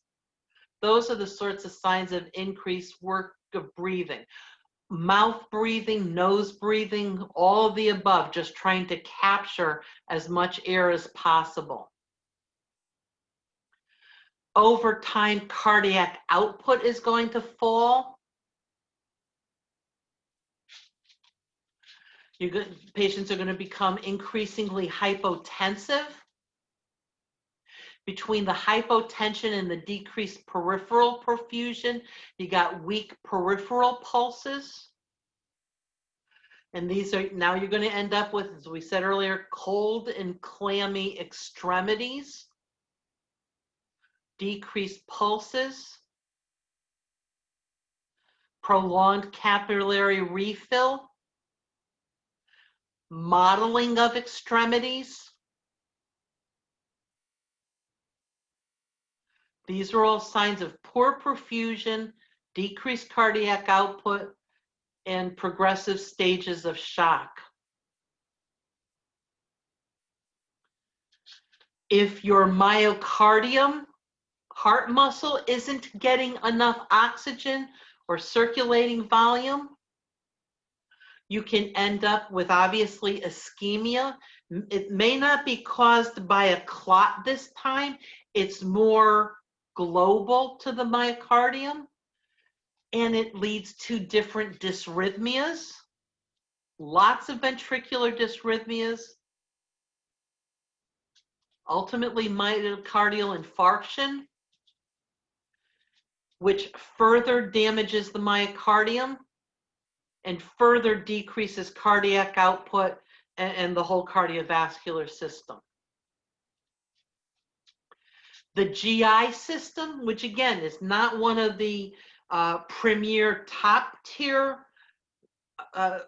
Those are the sorts of signs of increased work of breathing. Mouth breathing, nose breathing, all of the above, just trying to capture as much air as possible. Over time, cardiac output is going to fall. Patients are going to become increasingly hypotensive. Between the hypotension and the decreased peripheral perfusion, you got weak peripheral pulses. And these are, now you're going to end up with, as we said earlier, cold and clammy extremities, decreased pulses, prolonged capillary refill, modeling of extremities. These are all signs of poor perfusion, decreased cardiac output, and progressive stages of shock. If your myocardium, heart muscle, isn't getting enough oxygen or circulating volume, you can end up with obviously ischemia. It may not be caused by a clot this time. It's more global to the myocardium, and it leads to different dysrhythmias, lots of ventricular dysrhythmias, ultimately myocardial infarction, which further damages the myocardium and further decreases cardiac output and the whole cardiovascular system. The GI system, which again is not one of the premier top tier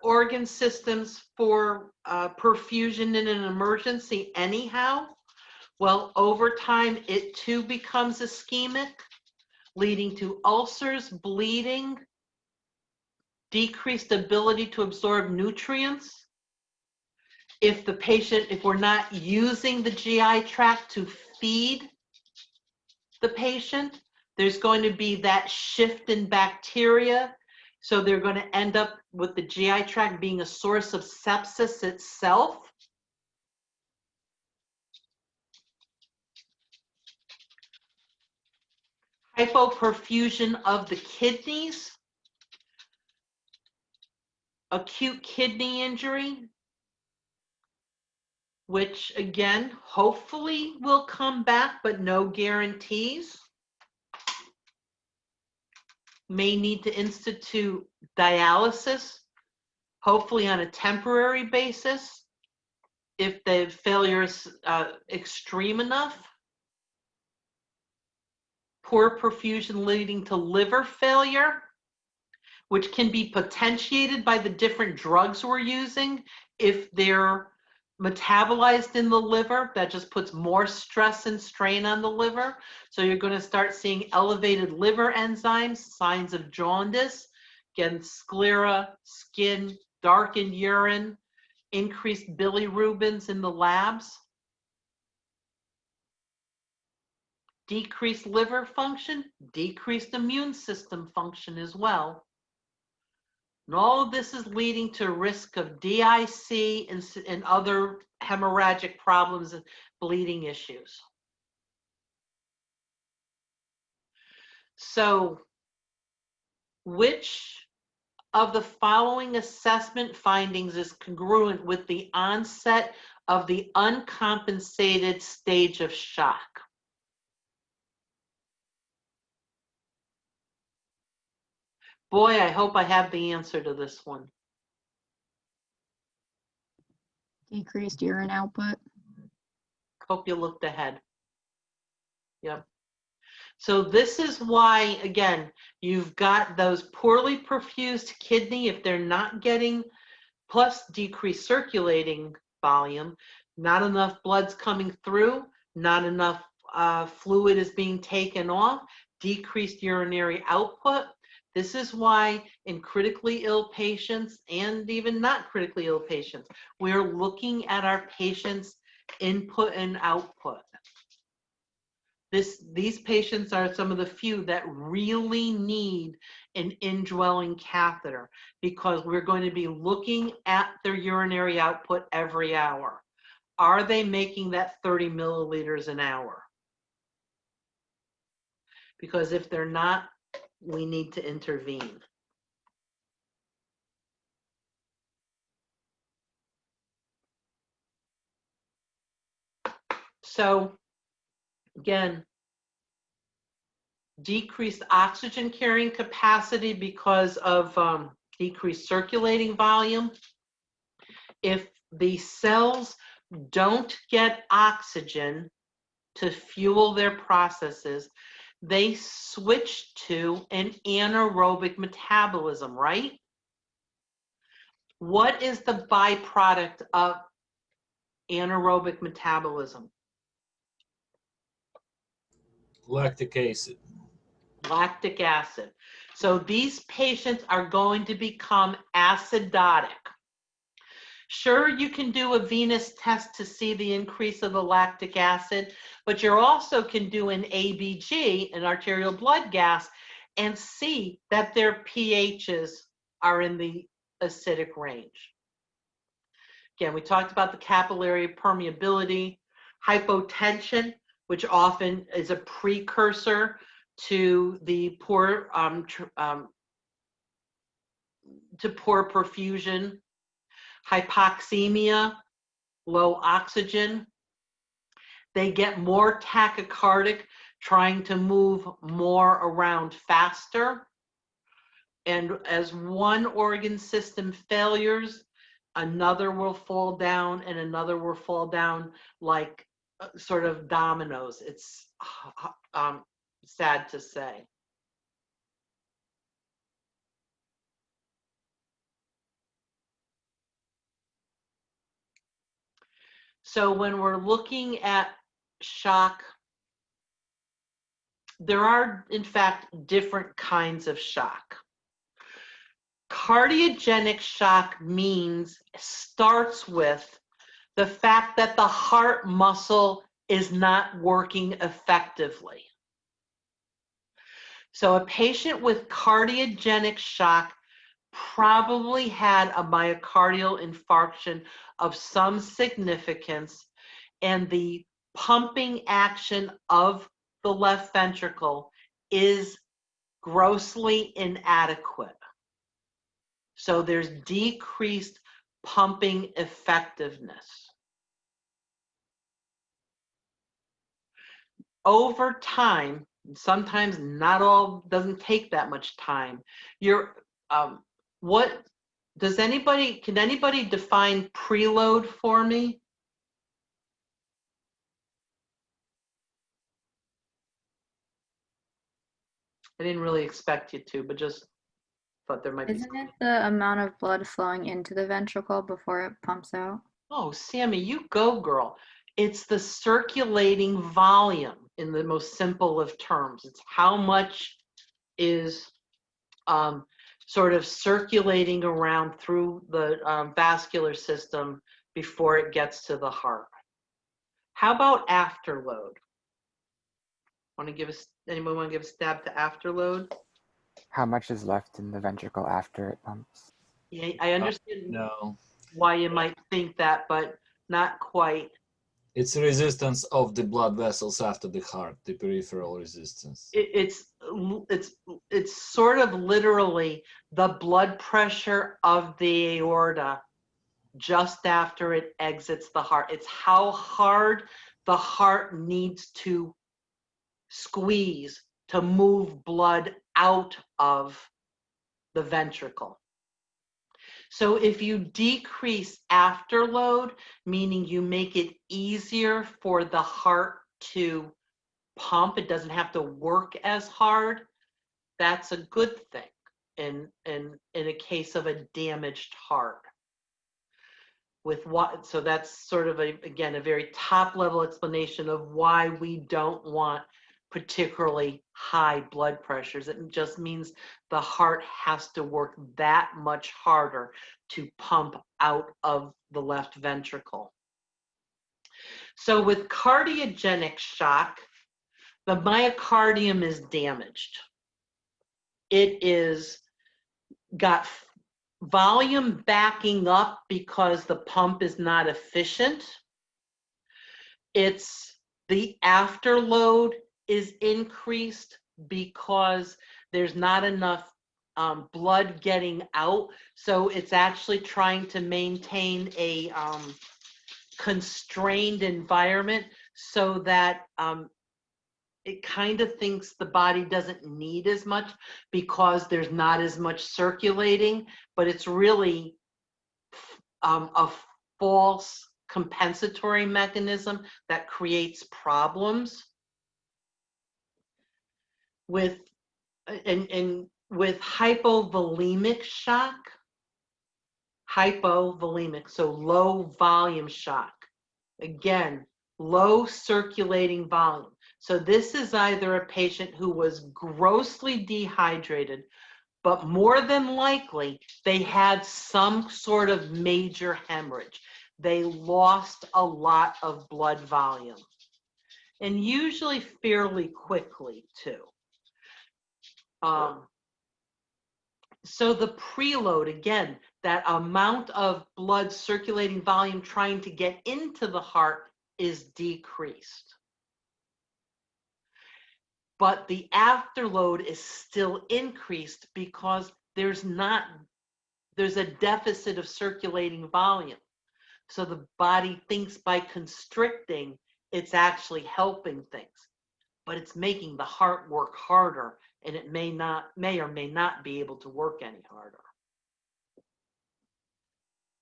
organ systems for perfusion in an emergency anyhow, well, over time it too becomes ischemic, leading to ulcers, bleeding, decreased ability to absorb nutrients. If the patient, if we're not using the GI tract to feed the patient, there's going to be that shift in bacteria. So they're going to end up with the GI tract being a source of sepsis itself. Hypoperfusion of the kidneys, acute kidney injury, which again, hopefully will come back, but no guarantees. May need to institute dialysis, hopefully on a temporary basis, if the failure is extreme enough. Poor perfusion leading to liver failure, which can be potentiated by the different drugs we're using. If they're metabolized in the liver, that just puts more stress and strain on the liver. So you're going to start seeing elevated liver enzymes, signs of jaundice, again, sclera, skin, darkened urine, increased bilirubins in the labs, decreased liver function, decreased immune system function as well. And all of this is leading to risk of DIC and other hemorrhagic problems and bleeding issues. So, which of the following assessment findings is congruent with the onset of the uncompensated stage of shock? Boy, I hope I have the answer to this one. Decreased urine output. Hope you looked ahead. Yep. So this is why, again, you've got those poorly perfused kidney, if they're not getting, plus decreased circulating volume, not enough blood's coming through, not enough fluid is being taken off, decreased urinary output. This is why in critically ill patients and even not critically ill patients, we're looking at our patients' input and output. These patients are some of the few that really need an indwelling catheter because we're going to be looking at their urinary output every hour. Are they making that 30 milliliters an hour? Because if they're not, we need to intervene. So again, decreased oxygen carrying capacity because of decreased circulating volume. If the cells don't get oxygen to fuel their processes, they switch to an anaerobic metabolism, right? What is the byproduct of anaerobic metabolism? Lactic acid. Lactic acid. So these patients are going to become acidotic. Sure, you can do a venous test to see the increase of the lactic acid, but you also can do an ABG, an arterial blood gas, and see that their pHs are in the acidic range. Again, we talked about the capillary permeability, hypotension, which often is a precursor to the poor perfusion, hypoxemia, low oxygen. They get more tachycardic, trying to move more around faster. And as one organ system failures, another will fall down and another will fall down like sort of dominoes. It's sad to say. So when we're looking at shock, there are, in fact, different kinds of shock. Cardiogenic shock starts with the fact that the heart muscle is not working effectively. So a patient with cardiogenic shock probably had a myocardial infarction of some significance, and the pumping action of the left ventricle is grossly inadequate. So there's decreased pumping effectiveness. Over time, sometimes not all, doesn't take that much time. What does anybody, can anybody define preload for me? I didn't really expect you to, but just thought there might be. Isn't it the amount of blood flowing into the ventricle before it pumps out? Oh, Sammy, you go, girl. It's the circulating volume in the most simple of terms. It's how much is sort of circulating around through the vascular system before it gets to the heart. How about afterload? Anyone want to give a stab to afterload? How much is left in the ventricle after it pumps? Yeah, I understand No. why you might think that, but not quite. It's resistance of the blood vessels after the heart, the peripheral resistance. It's sort of literally the blood pressure of the aorta just after it exits the heart. It's how hard the heart needs to squeeze to move blood out of the ventricle. So if you decrease afterload, meaning you make it easier for the heart to pump, it doesn't have to work as hard, that's a good thing in a case of a damaged heart. So that's sort of again a very top level explanation of why we don't want particularly high blood pressures. It just means the heart has to work that much harder to pump out of the left ventricle. So with cardiogenic shock, the myocardium is damaged. It is got volume backing up because the pump is not efficient. It's the afterload is increased because there's not enough blood getting out. So it's actually trying to maintain a constrained environment so that it kind of thinks the body doesn't need as much because there's not as much circulating, but it's really a false compensatory mechanism that creates problems. With with hypovolemic shock, so low volume shock, again, low circulating volume. So this is either a patient who was grossly dehydrated, but more than likely they had some sort of major hemorrhage. They lost a lot of blood volume, and usually fairly quickly too. So the preload, again, that amount of blood circulating volume trying to get into the heart is decreased. But the afterload is still increased because there's a deficit of circulating volume. So the body thinks by constricting, it's actually helping things, but it's making the heart work harder, and it may or may not be able to work any harder.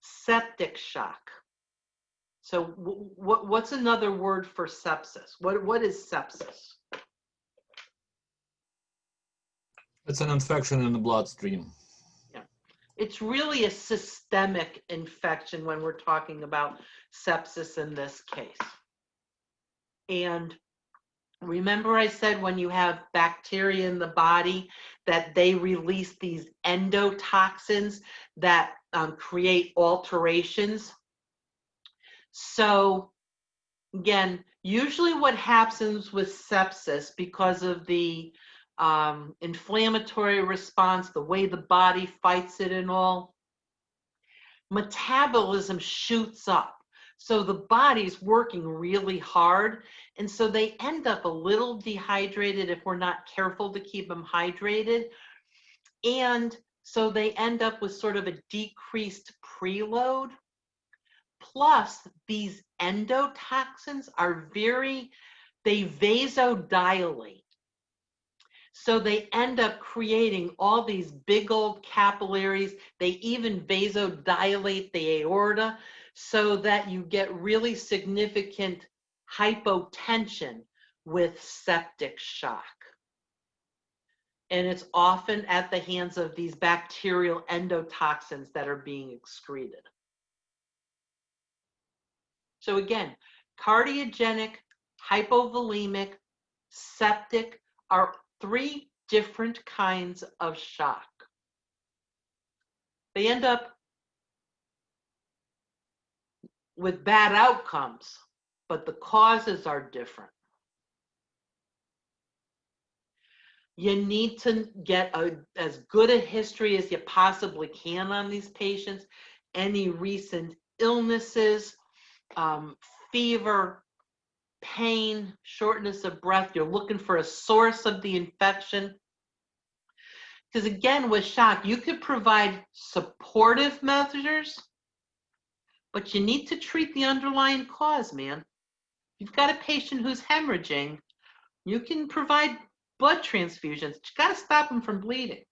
Septic shock. So what's another word for sepsis? What is sepsis? It's an infection in the bloodstream. Yeah. It's really a systemic infection when we're talking about sepsis in this case. And remember I said when you have bacteria in the body that they release these endotoxins that create alterations. So again, usually what happens with sepsis, because of the inflammatory response, the way the body fights it and all, metabolism shoots up. So the body's working really hard, and so they end up a little dehydrated if we're not careful to keep them hydrated. And so they end up with sort of a decreased preload. Plus, these endotoxins are they vasodilate. So they end up creating all these big old capillaries. They even vasodilate the aorta so that you get really significant hypotension with septic shock. And it's often at the hands of these bacterial endotoxins that are being excreted. So again, cardiogenic, hypovolemic, septic are 3 different kinds of shock. They end up with bad outcomes, but the causes are different. You need to get as good a history as you possibly can on these patients. Any recent illnesses, fever, pain, shortness of breath. You're looking for a source of the infection. Because again, with shock, you could provide supportive measures, but you need to treat the underlying cause, man. If you've got a patient who's hemorrhaging, you can provide blood transfusions. You got to stop them from bleeding.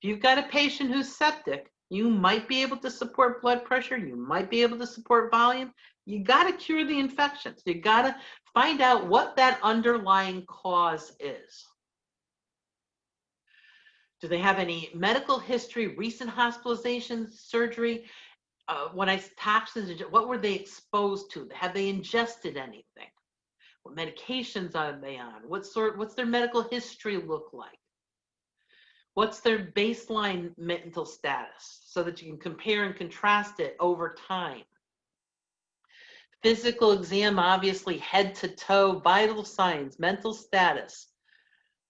If you've got a patient who's septic, you might be able to support blood pressure. You might be able to support volume. You got to cure the infections. You got to find out what that underlying cause is. Do they have any medical history, recent hospitalizations, surgery? Toxins, what were they exposed to? Have they ingested anything? What medications are they on? What's their medical history look like? What's their baseline mental status so that you can compare and contrast it over time? Physical exam, obviously head to toe, vital signs, mental status.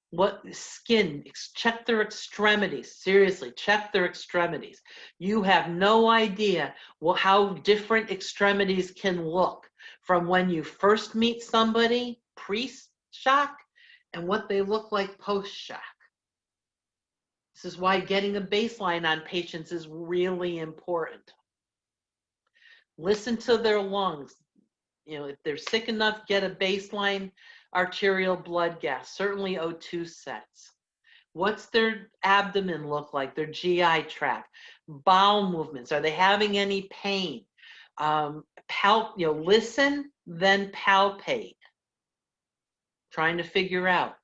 What skin, check their extremities. Seriously, check their extremities. You have no idea how different extremities can look from when you first meet somebody pre-shock and what they look like post-shock. This is why getting a baseline on patients is really important. Listen to their lungs. You know, if they're sick enough, get a baseline arterial blood gas, certainly O2 sets. What's their abdomen look like, their GI tract? Bowel movements, are they having any pain? Listen, then palpate. Trying to figure out.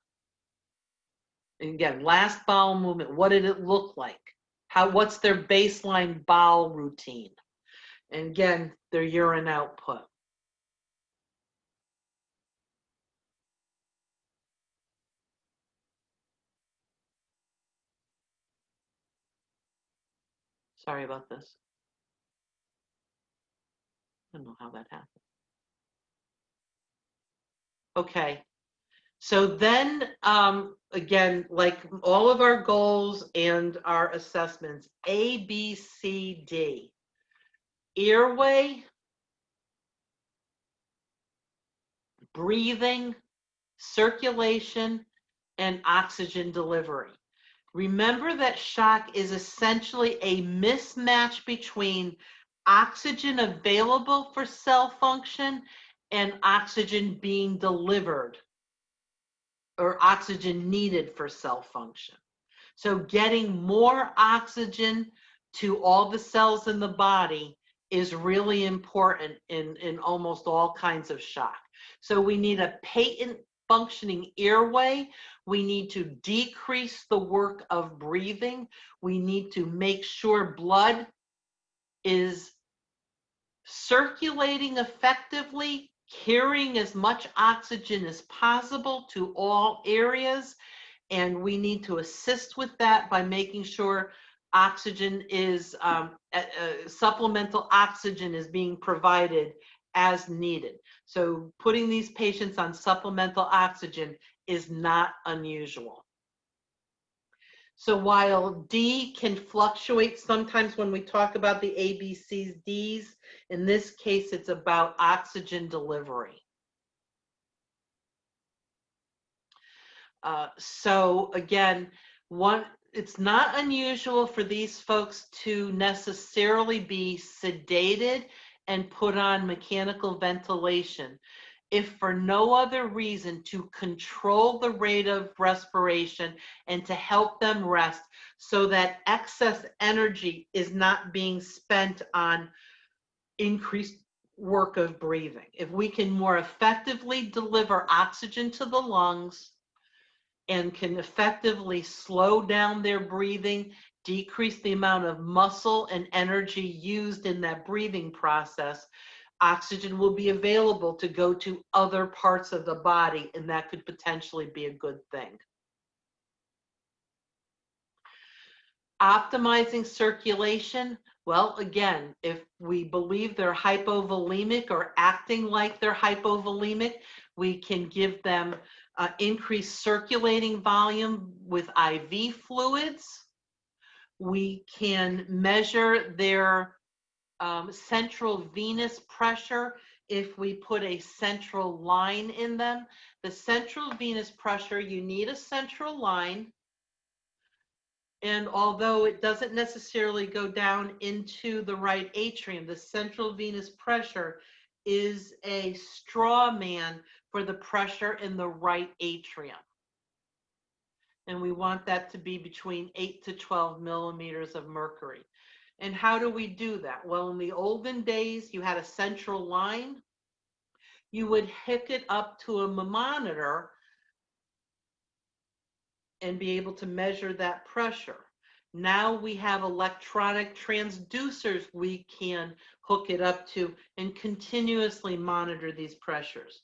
And again, last bowel movement, what did it look like? What's their baseline bowel routine? And again, their urine output. Sorry about this. I don't know how that happened. Okay. So then, again, like all of our goals and our assessments, A, B, C, D. Airway, breathing, circulation, and oxygen delivery. Remember that shock is essentially a mismatch between oxygen available for cell function and oxygen being delivered or oxygen needed for cell function. So getting more oxygen to all the cells in the body is really important in almost all kinds of shock. So we need a patent functioning airway. We need to decrease the work of breathing. We need to make sure blood is circulating effectively, carrying as much oxygen as possible to all areas. And we need to assist with that by making sure oxygen is, supplemental oxygen is being provided as needed. So putting these patients on supplemental oxygen is not unusual. So while D can fluctuate sometimes when we talk about the A, B, C's, D's, in this case, it's about oxygen delivery. So again, it's not unusual for these folks to necessarily be sedated and put on mechanical ventilation, if for no other reason to control the rate of respiration and to help them rest so that excess energy is not being spent on increased work of breathing. If we can more effectively deliver oxygen to the lungs and can effectively slow down their breathing, decrease the amount of muscle and energy used in that breathing process, oxygen will be available to go to other parts of the body, and that could potentially be a good thing. Optimizing circulation, well, again, if we believe they're hypovolemic or acting like they're hypovolemic, we can give them increased circulating volume with IV fluids. We can measure their central venous pressure if we put a central line in them. The central venous pressure, you need a central line. And although it doesn't necessarily go down into the right atrium, the central venous pressure is a straw man for the pressure in the right atrium. And we want that to be between 8 to 12 millimeters of mercury. And how do we do that? Well, in the olden days, you had a central line. You would hook it up to a monitor and be able to measure that pressure. Now we have electronic transducers we can hook it up to and continuously monitor these pressures.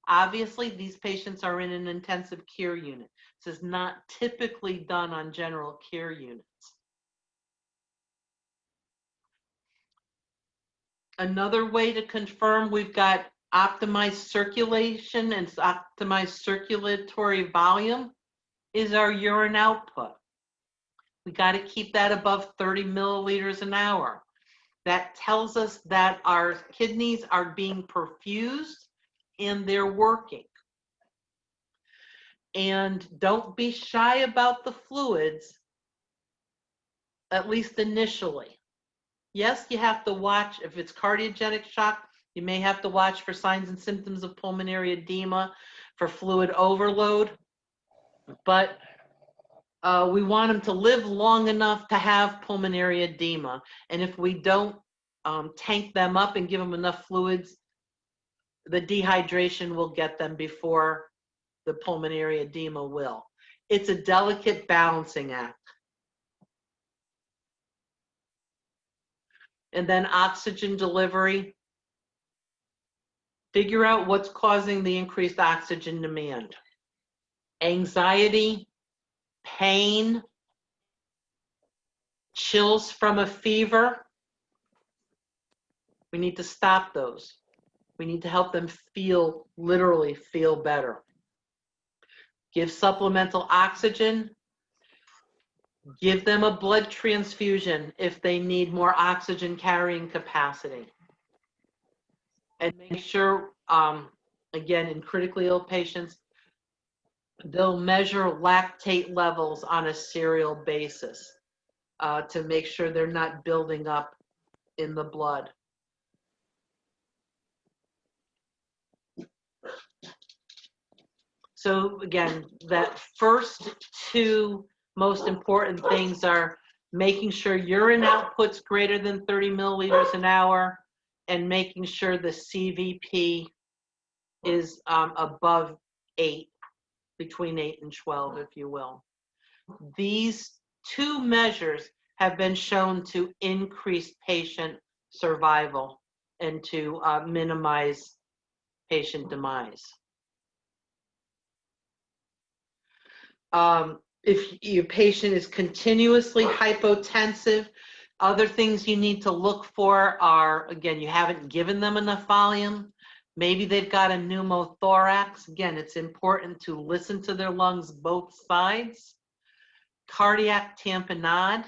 Obviously, these patients are in an intensive care unit. This is not typically done on general care units. Another way to confirm we've got optimized circulation and optimized circulatory volume is our urine output. We got to keep that above 30 milliliters an hour. That tells us that our kidneys are being perfused and they're working. And don't be shy about the fluids, at least initially. Yes, you have to watch. If it's cardiogenic shock, you may have to watch for signs and symptoms of pulmonary edema, for fluid overload. But we want them to live long enough to have pulmonary edema. And if we don't tank them up and give them enough fluids, the dehydration will get them before the pulmonary edema will. It's a delicate balancing act. And then oxygen delivery. Figure out what's causing the increased oxygen demand. Anxiety, pain, chills from a fever. We need to stop those. We need to help them feel, literally feel better. Give supplemental oxygen. Give them a blood transfusion if they need more oxygen carrying capacity. And make sure, again, in critically ill patients, they'll measure lactate levels on a serial basis to make sure they're not building up in the blood. So again, that first two most important things are making sure urine output's greater than 30 milliliters an hour and making sure the CVP is above 8, between 8 and 12, if you will. These two measures have been shown to increase patient survival and to minimize patient demise. If your patient is continuously hypotensive, other things you need to look for are, again, you haven't given them enough volume. Maybe they've got a pneumothorax. Again, it's important to listen to their lungs both sides. Cardiac tamponade.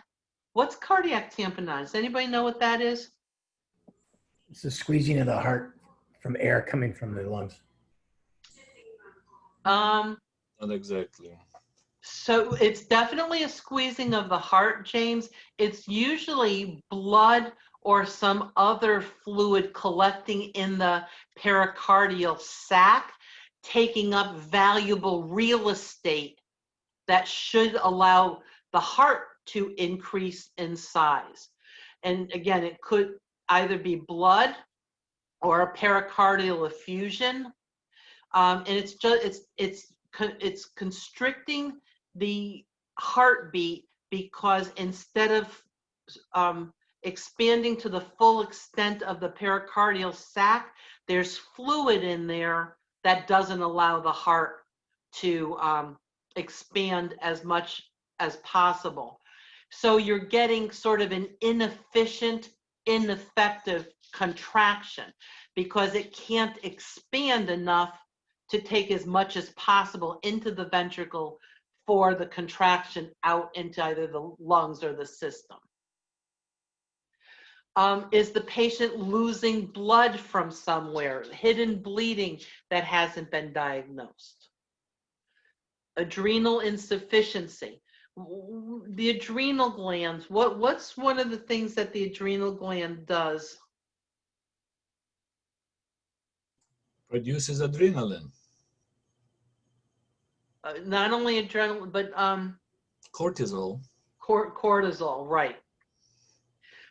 What's cardiac tamponade? Does anybody know what that is? It's the squeezing of the heart from air coming from the lungs. Not exactly. So it's definitely a squeezing of the heart, James. It's usually blood or some other fluid collecting in the pericardial sac, taking up valuable real estate that should allow the heart to increase in size. And again, it could either be blood or a pericardial effusion. And it's just, it's constricting the heartbeat because instead of expanding to the full extent of the pericardial sac, there's fluid in there that doesn't allow the heart to expand as much as possible. So you're getting sort of an inefficient, ineffective contraction because it can't expand enough to take as much as possible into the ventricle for the contraction out into either the lungs or the system. Is the patient losing blood from somewhere, hidden bleeding that hasn't been diagnosed? Adrenal insufficiency. The adrenal glands, what's one of the things that the adrenal gland does? Produces adrenaline. Not only adrenaline, but Cortisol. Cortisol, right.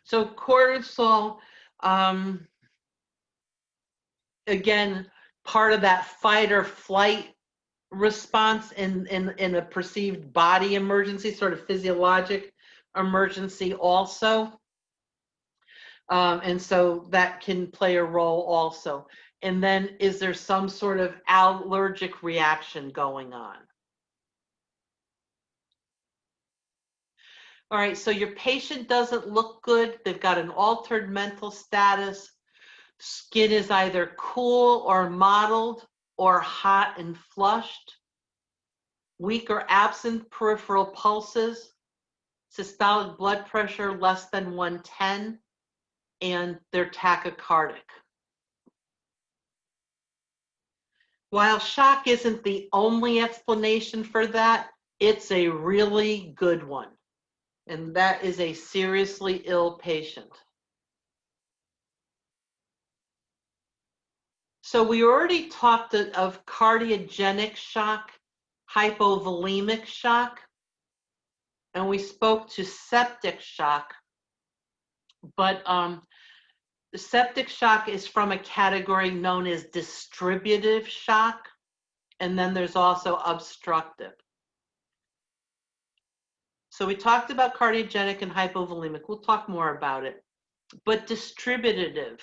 So cortisol, again, part of that fight or flight response in a perceived body emergency, sort of physiologic emergency also. And so that can play a role also. And then is there some sort of allergic reaction going on? All right, so your patient doesn't look good. They've got an altered mental status. Skin is either cool or mottled or hot and flushed. Weak or absent peripheral pulses. Systolic blood pressure less than 110. And they're tachycardic. While shock isn't the only explanation for that, it's a really good one. And that is a seriously ill patient. So we already talked of cardiogenic shock, hypovolemic shock, and we spoke to septic shock. But the septic shock is from a category known as distributive shock, and then there's also obstructive. So we talked about cardiogenic and hypovolemic. We'll talk more about it. But distributive.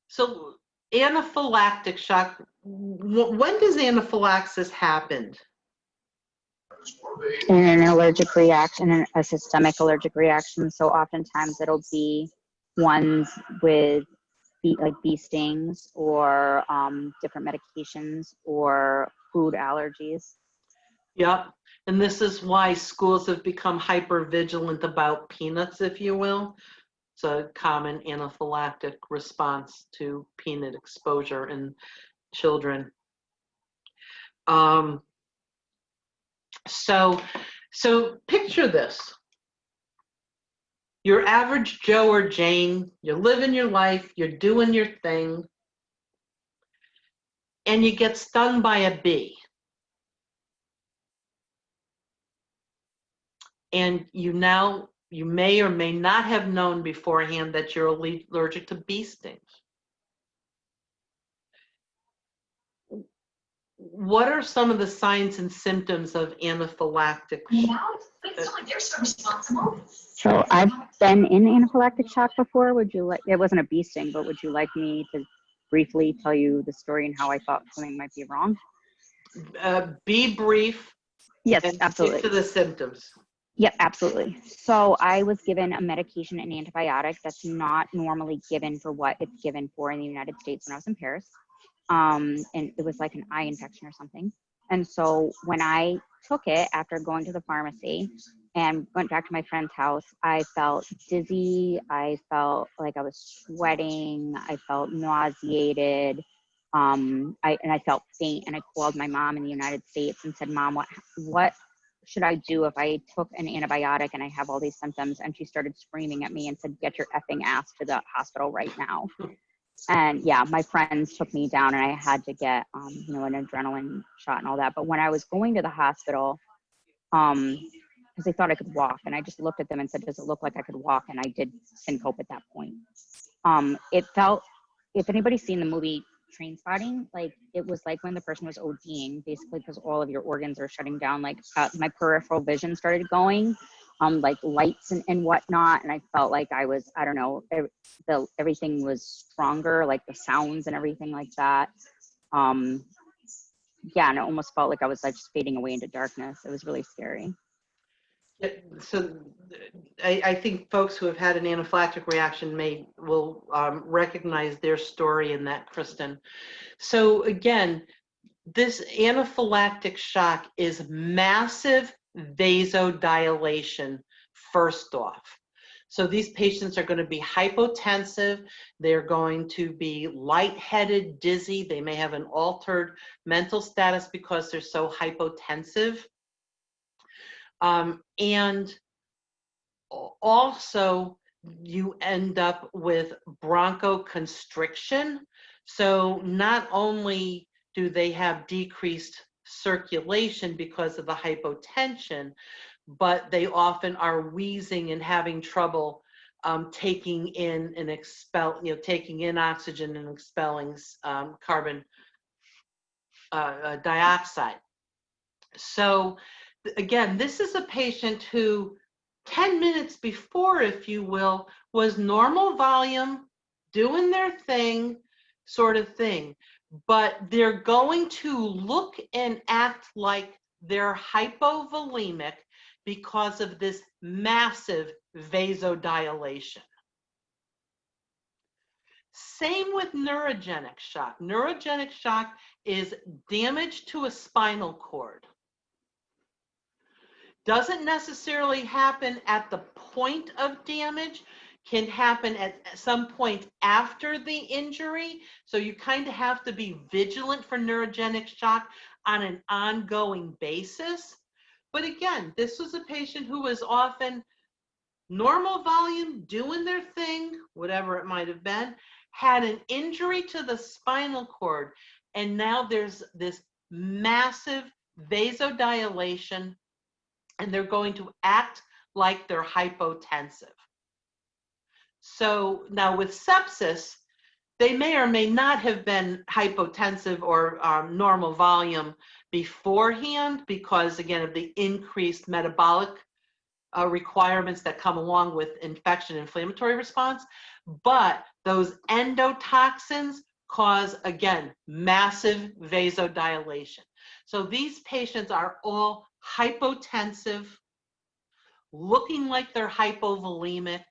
So anaphylactic shock, when does anaphylaxis happen? In an allergic reaction, a systemic allergic reaction. So oftentimes it'll be ones with bee stings or different medications or food allergies. Yep. And this is why schools have become hyper vigilant about peanuts, if you will. It's a common anaphylactic response to peanut exposure in children. So picture this. Your average Joe or Jane, you're living your life, you're doing your thing, and you get stung by a bee. And you may or may not have known beforehand that you're allergic to bee stings. What are some of the signs and symptoms of anaphylactic shock? So I've been in anaphylactic shock before. Would you like, it wasn't a bee sting, but would you like me to briefly tell you the story and how I thought something might be wrong? Be brief. Yes, and absolutely. Stick to the symptoms. Yep, absolutely. So I was given a medication, an antibiotic that's not normally given for what it's given for in the United States when I was in Paris. And it was like an eye infection or something. And so when I took it after going to the pharmacy and went back to my friend's house, I felt dizzy. I felt like I was sweating. I felt nauseated. I felt faint. And I called my mom in the United States and said, "Mom, what should I do if I took an antibiotic and I have all these symptoms?" And she started screaming at me and said, "Get your effing ass to the hospital right now." And yeah, my friends took me down and I had to get, an adrenaline shot and all that. But when I was going to the hospital, because they thought I could walk, and I just looked at them and said, "Does it look like I could walk?" And I did syncope at that point. It felt, if anybody's seen the movie Trainspotting, like it was like when the person was ODing, basically, because all of your organs are shutting down. Like my peripheral vision started going, like lights and whatnot, and I felt like I was, I don't know, everything was stronger, like the sounds and everything like that. Yeah, and it almost felt like I was like just fading away into darkness. It was really scary. Yeah, so I think folks who have had an anaphylactic reaction will recognize their story in that, Kristen. So again, this anaphylactic shock is massive vasodilation first off. So these patients are going to be hypotensive. They're going to be lightheaded, dizzy. They may have an altered mental status because they're so hypotensive. And also you end up with bronchoconstriction. So not only do they have decreased circulation because of the hypotension, but they often are wheezing and having trouble taking in and taking in oxygen and expelling carbon dioxide. So again, this is a patient who 10 minutes before, if you will, was normal volume, doing their thing, sort of thing. But they're going to look and act like they're hypovolemic because of this massive vasodilation. Same with neurogenic shock. Neurogenic shock is damage to a spinal cord. Doesn't necessarily happen at the point of damage, can happen at some point after the injury. So you kind of have to be vigilant for neurogenic shock on an ongoing basis. But again, this was a patient who was often normal volume, doing their thing, whatever it might have been, had an injury to the spinal cord, and now there's this massive vasodilation, and they're going to act like they're hypotensive. So now with sepsis, they may or may not have been hypotensive or normal volume beforehand because, again, of the increased metabolic requirements that come along with infection inflammatory response. But those endotoxins cause, again, massive vasodilation. So these patients are all hypotensive, looking like they're hypovolemic.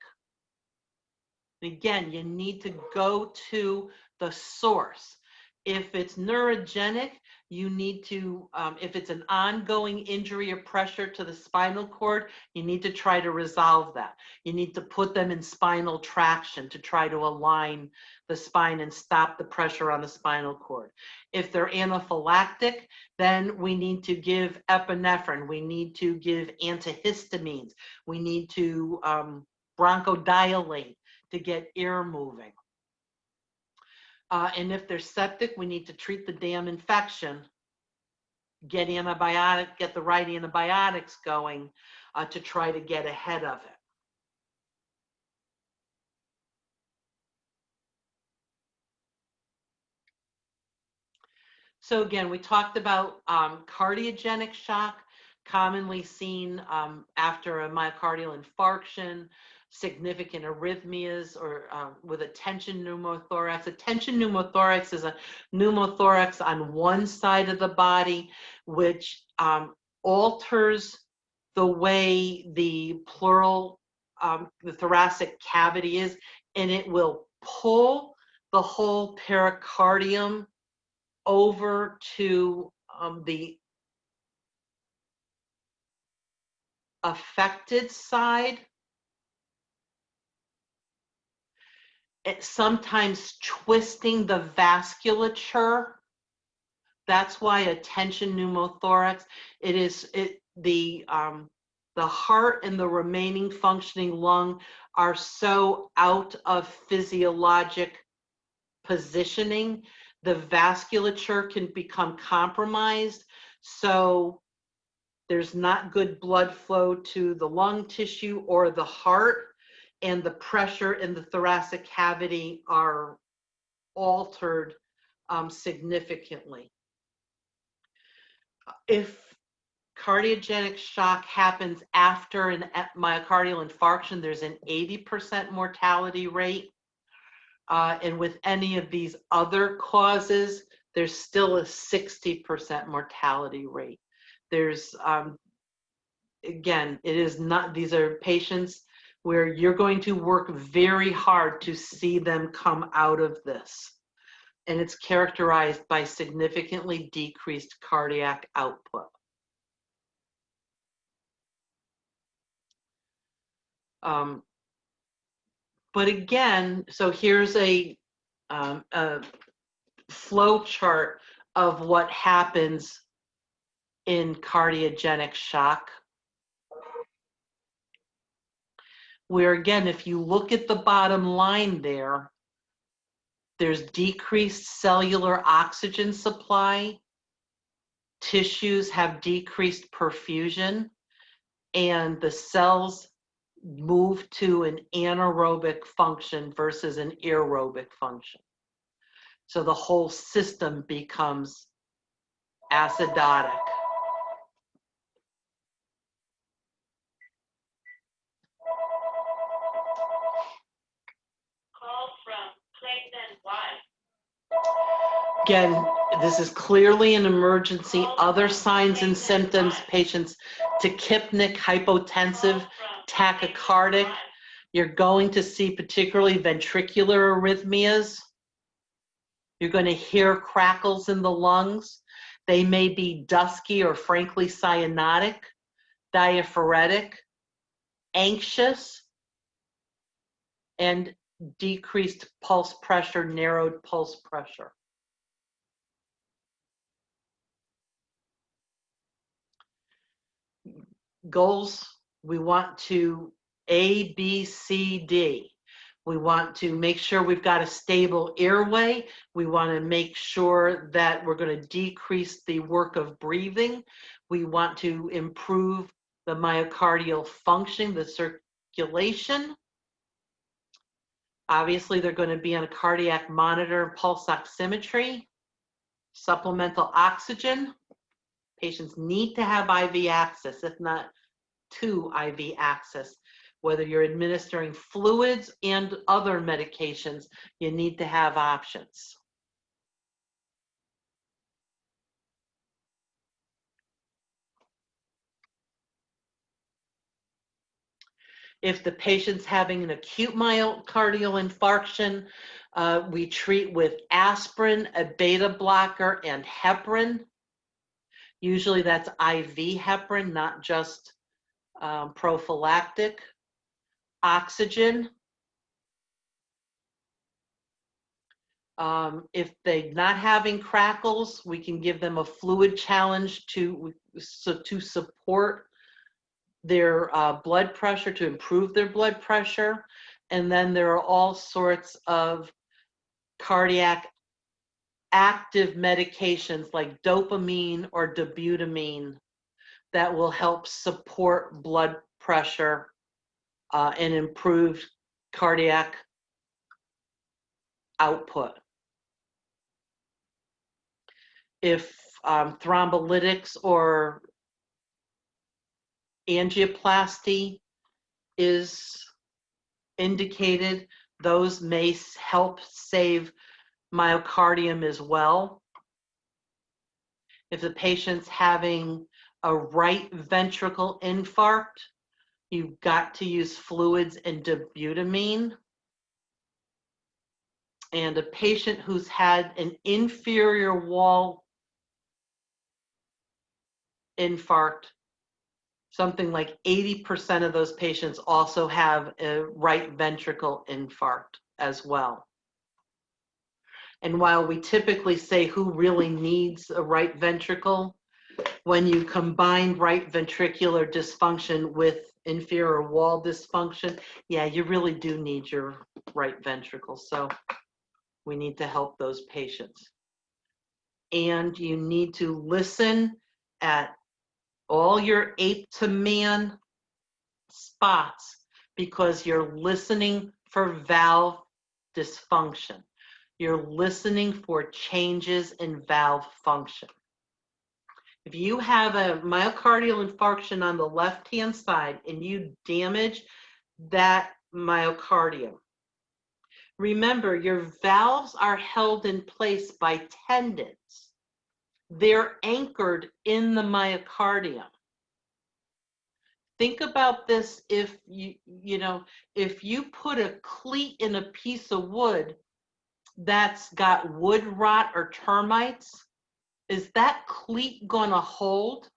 Again, you need to go to the source. If it's neurogenic, you need to, if it's an ongoing injury or pressure to the spinal cord, you need to try to resolve that. You need to put them in spinal traction to try to align the spine and stop the pressure on the spinal cord. If they're anaphylactic, then we need to give epinephrine. We need to give antihistamines. We need to bronchodilate to get air moving. And if they're septic, we need to treat the damn infection, get the right antibiotics going to try to get ahead of it. So again, we talked about cardiogenic shock, commonly seen after a myocardial infarction, significant arrhythmias, or with a tension pneumothorax. A tension pneumothorax is a pneumothorax on one side of the body, which alters the way the pleural, the thoracic cavity is, and it will pull the whole pericardium over to the affected side. It's sometimes twisting the vasculature. That's why a tension pneumothorax, the heart and the remaining functioning lung are so out of physiologic positioning, the vasculature can become compromised. So there's not good blood flow to the lung tissue or the heart, and the pressure in the thoracic cavity are altered significantly. If cardiogenic shock happens after a myocardial infarction, there's an 80% mortality rate. And with any of these other causes, there's still a 60% mortality rate. There's, again, it is not, these are patients where you're going to work very hard to see them come out of this. And it's characterized by significantly decreased cardiac output. But again, so here's a flow chart of what happens in cardiogenic shock. Where again, if you look at the bottom line there, there's decreased cellular oxygen supply, tissues have decreased perfusion, and the cells move to an anaerobic function versus an aerobic function. So the whole system becomes acidotic. Again, this is clearly an emergency. Other signs and symptoms, patients tachypnic, hypotensive, tachycardic. You're going to see particularly ventricular arrhythmias. You're going to hear crackles in the lungs. They may be dusky or frankly cyanotic, diaphoretic, anxious, and decreased pulse pressure, narrowed pulse pressure. Goals, we want to A, B, C, D. We want to make sure we've got a stable airway. We want to make sure that we're going to decrease the work of breathing. We want to improve the myocardial function, the circulation. Obviously, they're going to be on a cardiac monitor and pulse oximetry. Supplemental oxygen. Patients need to have IV access, if not to IV access. Whether you're administering fluids and other medications, you need to have options. If the patient's having an acute myocardial infarction, we treat with aspirin, a beta blocker, and heparin. Usually that's IV heparin, not just prophylactic. Oxygen. If they're not having crackles, we can give them a fluid challenge to support their blood pressure, to improve their blood pressure. And then there are all sorts of cardiac active medications like dopamine or dobutamine that will help support blood pressure and improve cardiac output. If thrombolytics or angioplasty is indicated, those may help save myocardium as well. If the patient's having a right ventricle infarct, you've got to use fluids and dobutamine. And a patient who's had an inferior wall infarct, something like 80% of those patients also have a right ventricle infarct as well. And while we typically say who really needs a right ventricle, when you combine right ventricular dysfunction with inferior wall dysfunction, yeah, you really do need your right ventricle. So we need to help those patients. And you need to listen at all your ape to man spots because you're listening for valve dysfunction. You're listening for changes in valve function. If you have a myocardial infarction on the left-hand side and you damage that myocardium, remember your valves are held in place by tendons. They're anchored in the myocardium. Think about this: if if you put a cleat in a piece of wood that's got wood rot or termites, is that cleat going to hold?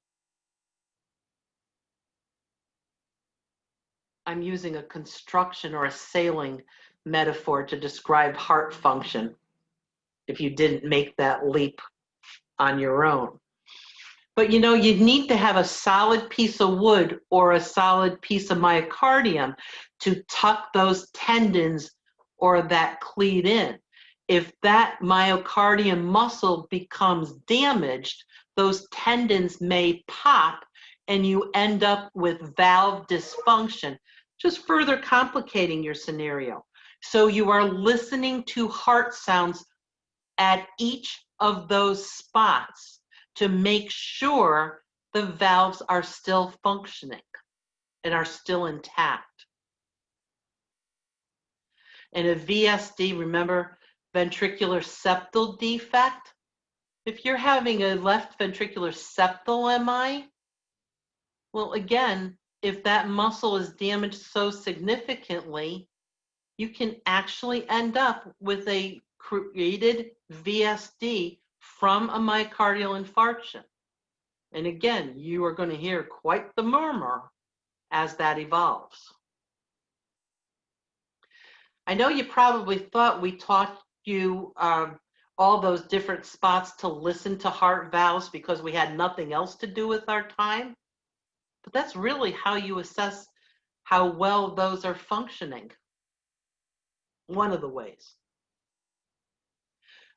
I'm using a construction or a sailing metaphor to describe heart function if you didn't make that leap on your own. But you need to have a solid piece of wood or a solid piece of myocardium to tuck those tendons or that cleat in. If that myocardium muscle becomes damaged, those tendons may pop and you end up with valve dysfunction, just further complicating your scenario. So you are listening to heart sounds at each of those spots to make sure the valves are still functioning and are still intact. And a VSD, remember, ventricular septal defect, If you're having a left ventricular septal MI, well, again, if that muscle is damaged so significantly, you can actually end up with a created VSD from a myocardial infarction. And again, you are going to hear quite the murmur as that evolves. I know you probably thought we taught you all those different spots to listen to heart valves because we had nothing else to do with our time. But that's really how you assess how well those are functioning. One of the ways.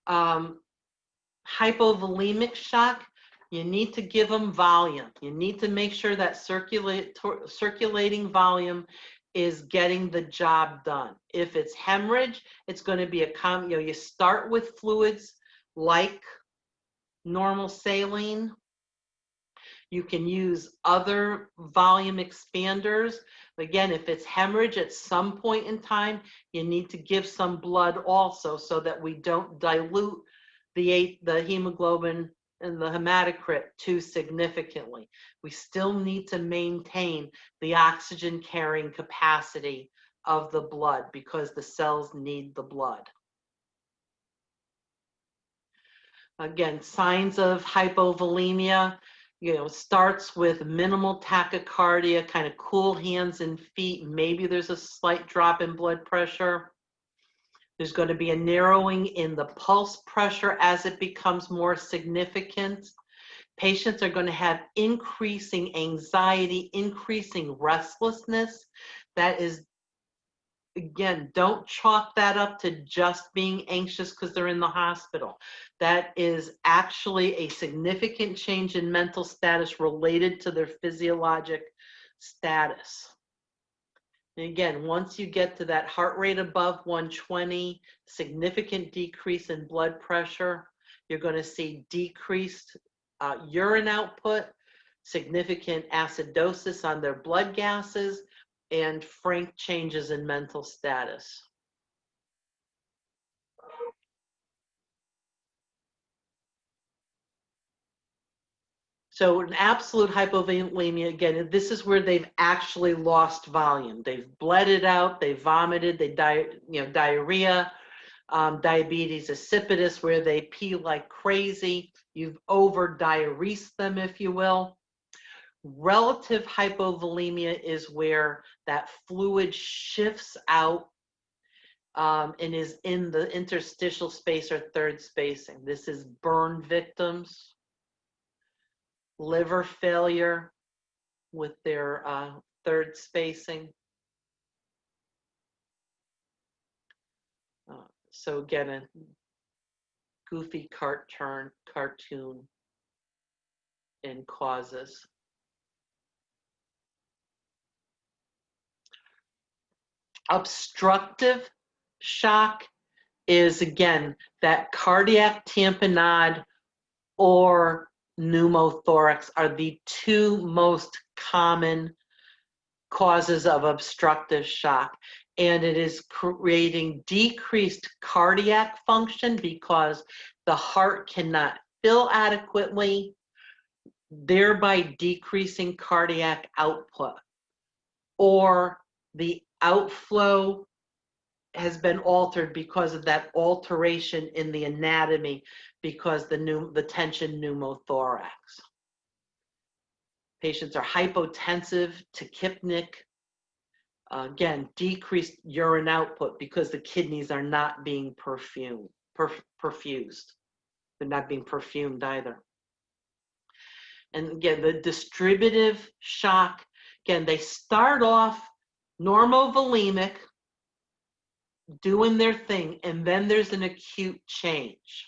Hypovolemic shock, you need to give them volume. You need to make sure that circulating volume is getting the job done. If it's hemorrhage, it's going to be you start with fluids like normal saline. You can use other volume expanders. Again, if it's hemorrhage at some point in time, you need to give some blood also so that we don't dilute the hemoglobin and the hematocrit too significantly. We still need to maintain the oxygen carrying capacity of the blood because the cells need the blood. Again, signs of hypovolemia, starts with minimal tachycardia, kind of cool hands and feet. Maybe there's a slight drop in blood pressure. There's going to be a narrowing in the pulse pressure as it becomes more significant. Patients are going to have increasing anxiety, increasing restlessness. That is, again, don't chalk that up to just being anxious because they're in the hospital. That is actually a significant change in mental status related to their physiologic status. And again, once you get to that heart rate above 120, significant decrease in blood pressure, you're going to see decreased urine output, significant acidosis on their blood gases, and frank changes in mental status. So an absolute hypovolemia, again, this is where they've actually lost volume. They've bled it out, they vomited, they diarrhea, diabetes insipidus, where they pee like crazy. You've over-diuresed them, if you will. Relative hypovolemia is where that fluid shifts out and is in the interstitial space or third spacing. This is burn victims, liver failure with their third spacing. So again, a goofy cartoon and causes. Obstructive shock is, again, that cardiac tamponade or pneumothorax are the two most common causes of obstructive shock. And it is creating decreased cardiac function because the heart cannot fill adequately, thereby decreasing cardiac output. Or the outflow has been altered because of that alteration in the anatomy because the tension pneumothorax. Patients are hypotensive, tachypnic. Again, decreased urine output because the kidneys are not being perfused. They're not being perfumed either. And again, the distributive shock, again, they start off normovolemic, doing their thing, and then there's an acute change.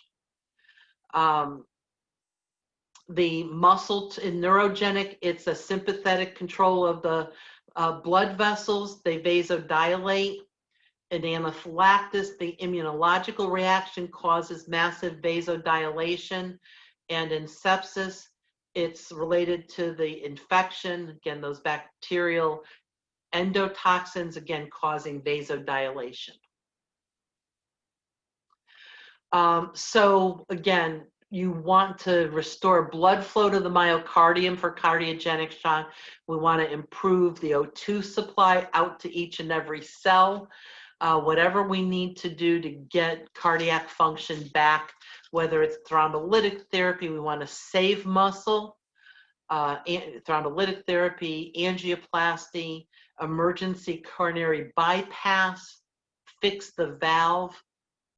The muscle in neurogenic, it's a sympathetic control of the blood vessels. They vasodilate. In anaphylaxis, the immunological reaction causes massive vasodilation. And in sepsis, it's related to the infection. Again, those bacterial endotoxins, again, causing vasodilation. So again, you want to restore blood flow to the myocardium for cardiogenic shock. We want to improve the O2 supply out to each and every cell. Whatever we need to do to get cardiac function back, whether it's thrombolytic therapy, we want to save muscle, thrombolytic therapy, angioplasty, emergency coronary bypass, fix the valve,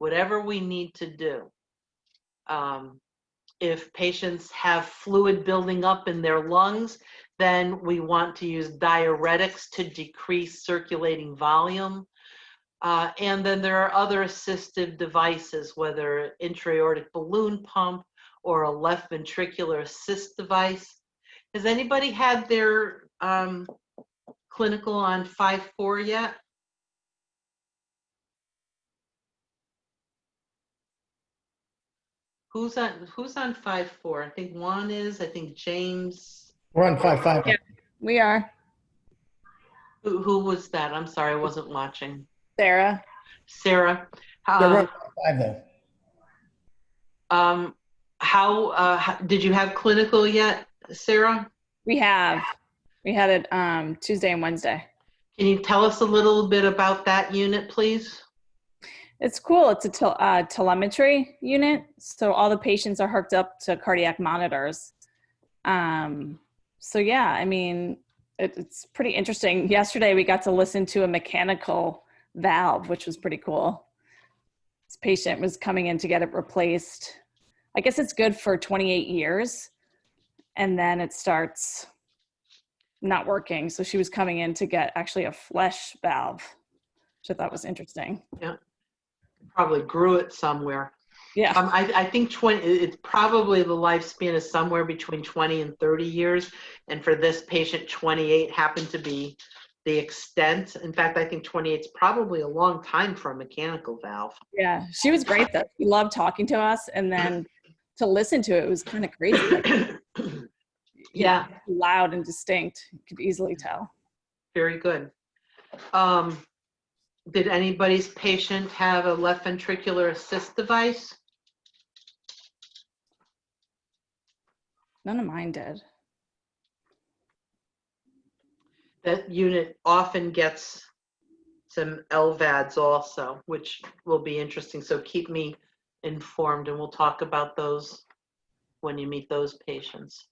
whatever we need to do. If patients have fluid building up in their lungs, then we want to use diuretics to decrease circulating volume. And then there are other assistive devices, whether intra-aortic balloon pump or a left ventricular assist device. Has anybody had their clinical on 5-4 yet? Who's on 5-4? I think Juan is. I think James. We're on 5-5. Yeah, we are. Who was that? I'm sorry, I wasn't watching. Sarah. Sarah. Yeah, we're on 5 though. How did you have clinical yet, Sarah? We have. We had it Tuesday and Wednesday. Can you tell us a little bit about that unit, please? It's cool. It's a telemetry unit. So all the patients are hooked up to cardiac monitors. So yeah, I mean, it's pretty interesting. Yesterday we got to listen to a mechanical valve, which was pretty cool. This patient was coming in to get it replaced. I guess it's good for 28 years. And then it starts not working. So she was coming in to get actually a flesh valve, which I thought was interesting. Yeah. Probably grew it somewhere. Yeah. I think 20, it's probably the lifespan is somewhere between 20 and 30 years. And for this patient, 28 happened to be the extent. In fact, I think 28 is probably a long time for a mechanical valve. Yeah, she was great though. She loved talking to us, and then to listen to it was kind of crazy. Like, yeah, loud and distinct. You could easily tell. Very good. Did anybody's patient have a left ventricular assist device? None of mine did. That unit often gets some LVADs also, which will be interesting. So keep me informed, and we'll talk about those when you meet those patients.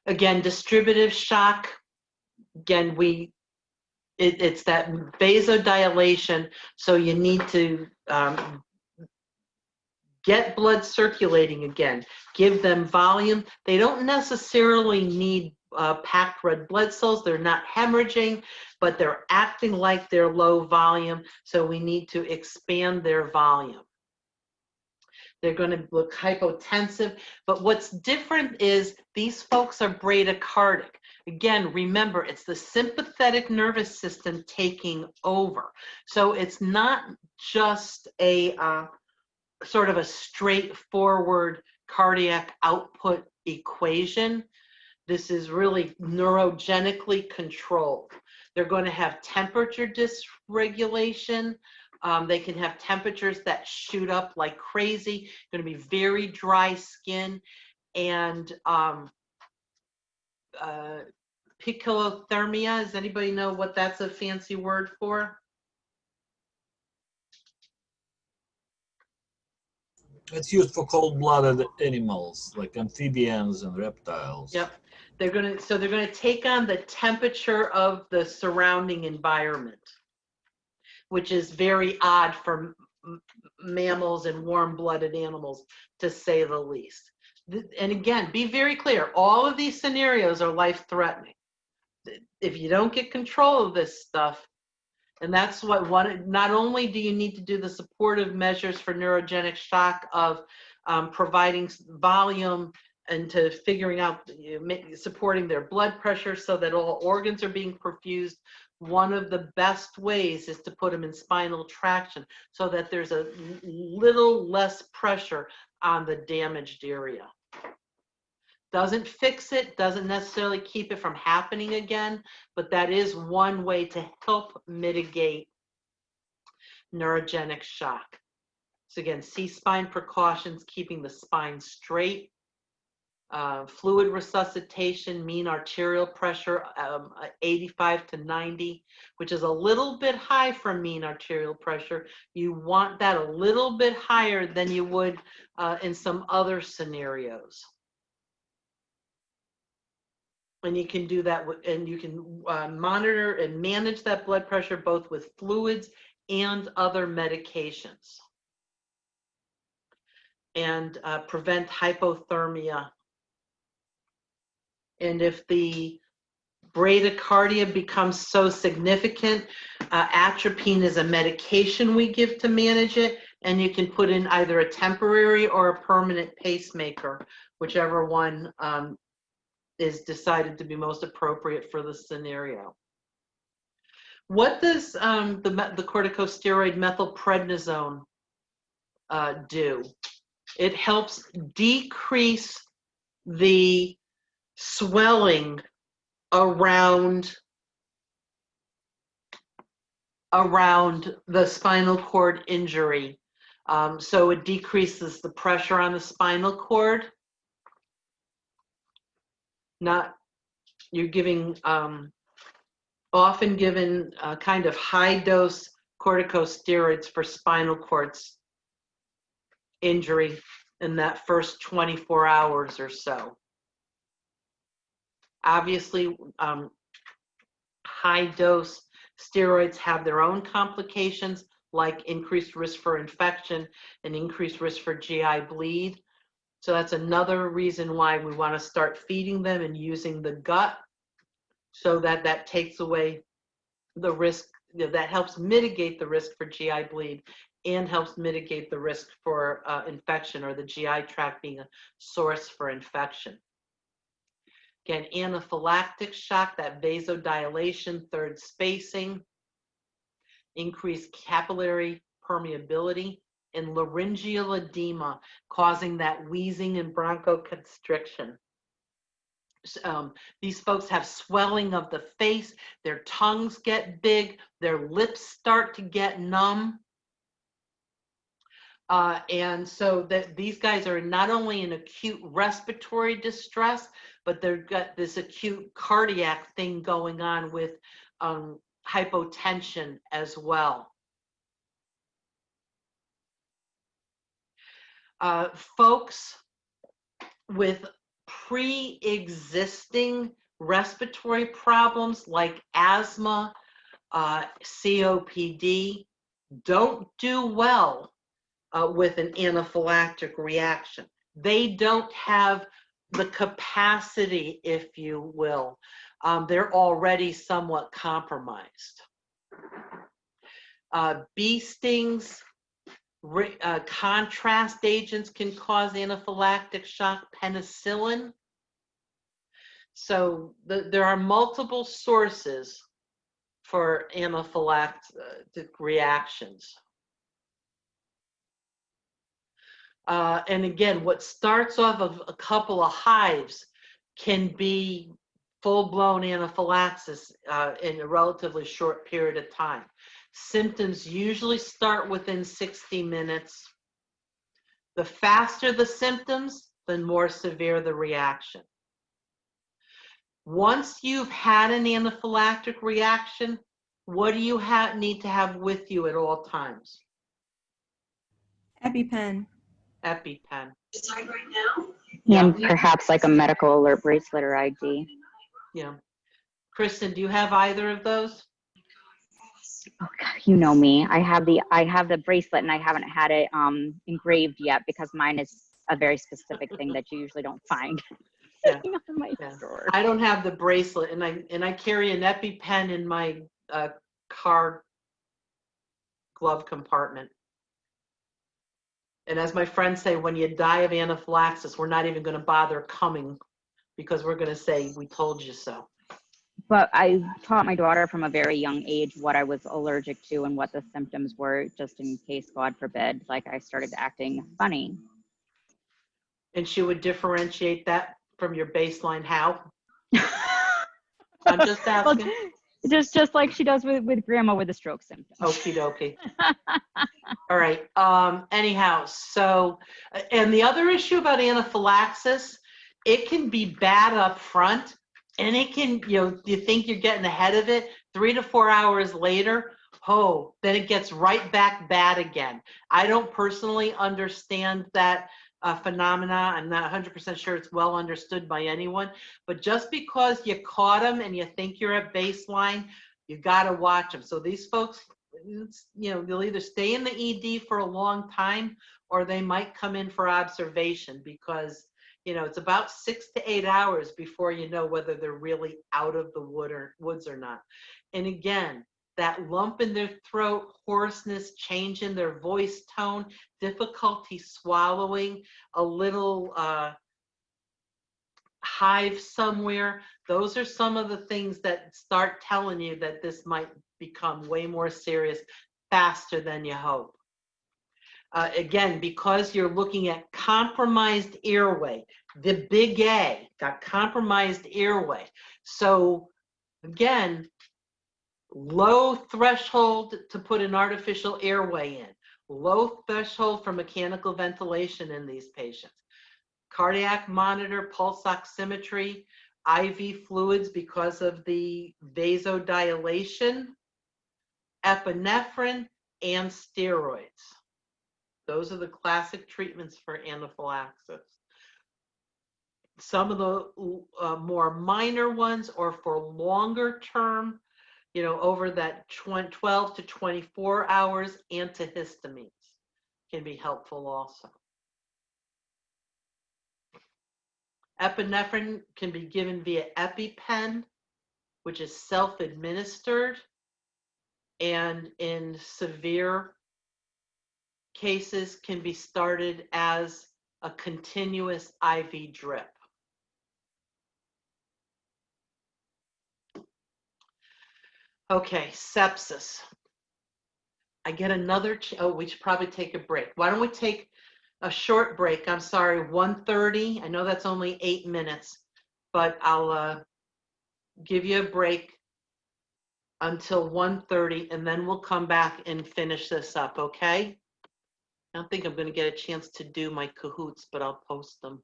Again, distributive shock. Again, it's that vasodilation, so you need to get blood circulating again, give them volume. They don't necessarily need packed red blood cells. They're not hemorrhaging, but they're acting like they're low volume, so we need to expand their volume. They're going to look hypotensive, but what's different is these folks are bradycardic. Again, remember, it's the sympathetic nervous system taking over. So it's not just a sort of a straightforward cardiac output equation. This is really neurogenically controlled. They're going to have temperature dysregulation. They can have temperatures that shoot up like crazy, going to be very dry skin, and poikilothermia. Does anybody know what that's a fancy word for? It's used for cold-blooded animals like amphibians and reptiles. Yep. They're going to take on the temperature of the surrounding environment, which is very odd for mammals and warm-blooded animals, to say the least. And again, be very clear, all of these scenarios are life-threatening. If you don't get control of this stuff, and that's what not only do you need to do the supportive measures for neurogenic shock of providing volume and to figuring out, supporting their blood pressure so that all organs are being perfused. One of the best ways is to put them in spinal traction so that there's a little less pressure on the damaged area. Doesn't fix it, doesn't necessarily keep it from happening again, but that is one way to help mitigate neurogenic shock. So again, C-spine precautions, keeping the spine straight. Fluid resuscitation, mean arterial pressure, 85 to 90, which is a little bit high for mean arterial pressure. You want that a little bit higher than you would in some other scenarios. And you can do that, and you can monitor and manage that blood pressure both with fluids and other medications. And prevent hypothermia. And if the bradycardia becomes so significant, atropine is a medication we give to manage it, and you can put in either a temporary or a permanent pacemaker, whichever one is decided to be most appropriate for the scenario. What does the corticosteroid methylprednisone do? It helps decrease the swelling around the spinal cord injury. So it decreases the pressure on the spinal cord. You're giving, often given kind of high dose corticosteroids for spinal cords injury in that first 24 hours or so. Obviously, high dose steroids have their own complications, like increased risk for infection and increased risk for GI bleed. So that's another reason why we want to start feeding them and using the gut, so that that takes away the risk, that helps mitigate the risk for GI bleed and helps mitigate the risk for infection, or the GI tract being a source for infection. Again, anaphylactic shock, that vasodilation, third spacing, increased capillary permeability, and laryngeal edema, causing that wheezing and bronchoconstriction. These folks have swelling of the face, their tongues get big, their lips start to get numb. And so that these guys are not only in acute respiratory distress, but they've got this acute cardiac thing going on with hypotension as well. Folks with pre-existing respiratory problems like asthma, COPD, don't do well with an anaphylactic reaction. They don't have the capacity, if you will. They're already somewhat compromised. Bee stings, contrast agents can cause anaphylactic shock, penicillin. So there are multiple sources for anaphylactic reactions. And again, what starts off of a couple of hives can be full-blown anaphylaxis in a relatively short period of time. Symptoms usually start within 60 minutes. The faster the symptoms, the more severe the reaction. Once you've had an anaphylactic reaction, what do you need to have with you at all times? EpiPen. EpiPen. And perhaps like a medical alert bracelet or ID. Yeah. Kristen, do you have either of those? Oh God, you know me. I have the bracelet, and I haven't had it engraved yet because mine is a very specific thing that you usually don't find. Yeah. On my Yeah. drawer. I don't have the bracelet, and I carry an EpiPen in my car glove compartment. And as my friends say, when you die of anaphylaxis, we're not even going to bother coming, because we're going to say, we told you so. But I taught my daughter from a very young age what I was allergic to and what the symptoms were, just in case, God forbid, like I started acting funny. And she would differentiate that from your baseline how? I'm just asking. Just like she does with grandma with the stroke symptoms. Okie dokie. All right. Anyhow, so, and the other issue about anaphylaxis, it can be bad up front, and it can, you think you're getting ahead of it, 3 to 4 hours later, then it gets right back bad again. I don't personally understand that phenomena. I'm not 100% sure it's well understood by anyone, but just because you caught them and you think you're at baseline, you got to watch them. So these folks, they'll either stay in the ED for a long time, or they might come in for observation, because it's about 6 to 8 hours before you know whether they're really out of the woods or not. And again, that lump in their throat, hoarseness, change in their voice tone, difficulty swallowing, a little hive somewhere, those are some of the things that start telling you that this might become way more serious faster than you hope. Again, because you're looking at compromised airway, the big A got compromised airway. So again, low threshold to put an artificial airway in, low threshold for mechanical ventilation in these patients. Cardiac monitor, pulse oximetry, IV fluids because of the vasodilation, epinephrine, and steroids. Those are the classic treatments for anaphylaxis. Some of the more minor ones, or for longer term, over that 12 to 24 hours, antihistamines can be helpful also. Epinephrine can be given via EpiPen, which is self-administered, and in severe cases can be started as a continuous IV drip. Okay, sepsis. I get another, we should probably take a break. Why don't we take a short break? I'm sorry, 1:30. I know that's only 8 minutes, but I'll give you a break until 1:30, and then we'll come back and finish this up, okay? I don't think I'm going to get a chance to do my Kahoots, but I'll post them.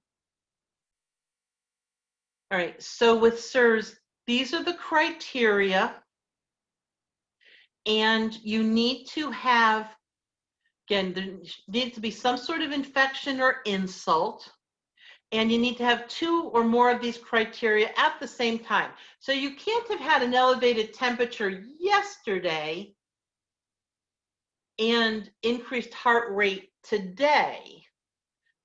All right, so with SIRS, these are the criteria, and you need to have, again, there needs to be some sort of infection or insult, and you need to have 2 or more of these criteria at the same time. So you can't have had an elevated temperature yesterday and increased heart rate today.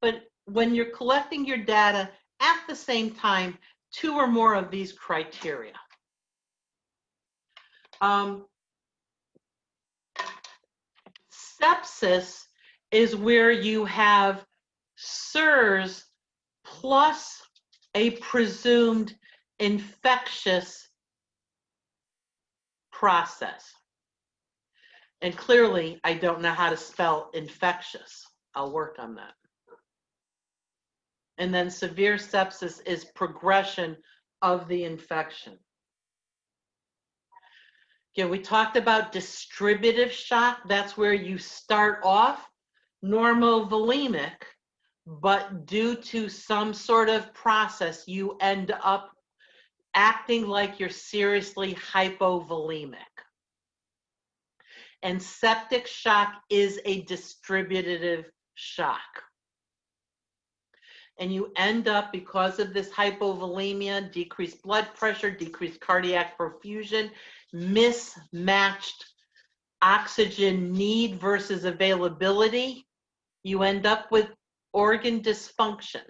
But when you're collecting your data at the same time, 2 or more of these criteria. Sepsis is where you have SIRS plus a presumed infectious process. And clearly, I don't know how to spell infectious. I'll work on that. And then severe sepsis is progression of the infection. Again, we talked about distributive shock. That's where you start off normovolemic, but due to some sort of process, you end up acting like you're seriously hypovolemic. And septic shock is a distributive shock. And you end up, because of this hypovolemia, decreased blood pressure, decreased cardiac perfusion, mismatched oxygen need versus availability, you end up with organ dysfunction.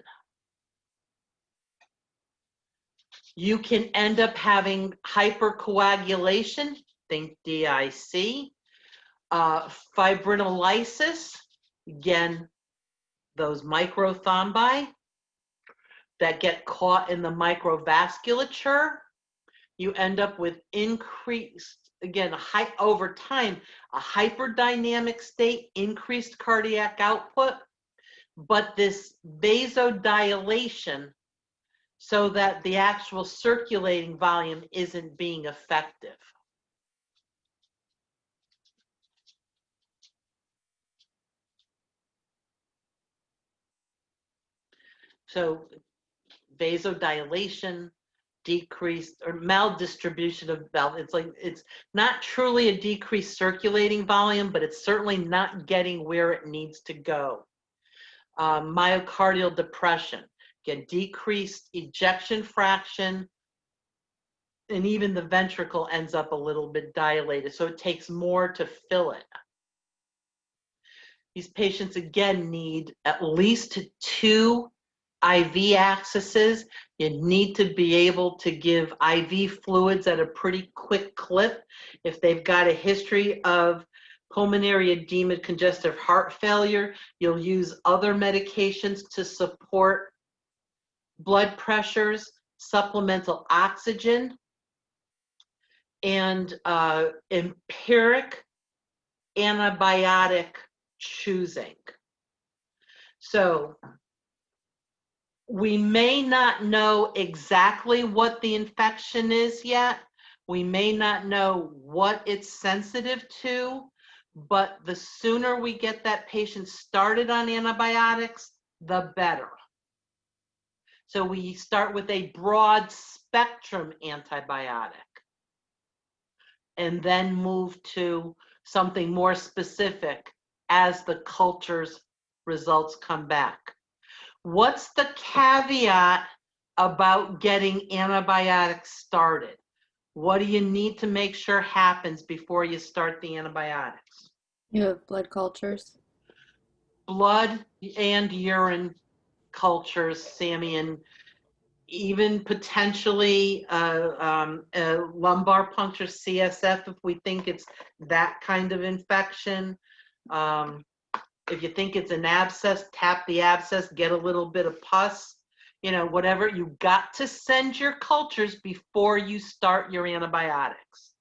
You can end up having hypercoagulation, think DIC, fibrinolysis, again, those microthrombi that get caught in the microvasculature. You end up with increased, again, over time, a hyperdynamic state, increased cardiac output, but this vasodilation, so that the actual circulating volume isn't being effective. So vasodilation, decreased or maldistribution of valve. It's like, it's not truly a decreased circulating volume, but it's certainly not getting where it needs to go. Myocardial depression, again, decreased ejection fraction, and even the ventricle ends up a little bit dilated, so it takes more to fill it. These patients, again, need at least 2 IV accesses. You need to be able to give IV fluids at a pretty quick clip. If they've got a history of pulmonary edema, congestive heart failure, you'll use other medications to support blood pressures, supplemental oxygen, and empiric antibiotic choosing. So we may not know exactly what the infection is yet. We may not know what it's sensitive to, but the sooner we get that patient started on antibiotics, the better. So we start with a broad spectrum antibiotic and then move to something more specific as the culture's results come back. What's the caveat about getting antibiotics started? What do you need to make sure happens before you start the antibiotics? You have blood cultures? Blood and urine cultures, Sammy, and even potentially lumbar puncture, CSF, if we think it's that kind of infection. If you think it's an abscess, tap the abscess, get a little bit of pus, you know, whatever. You got to send your cultures before you start your antibiotics.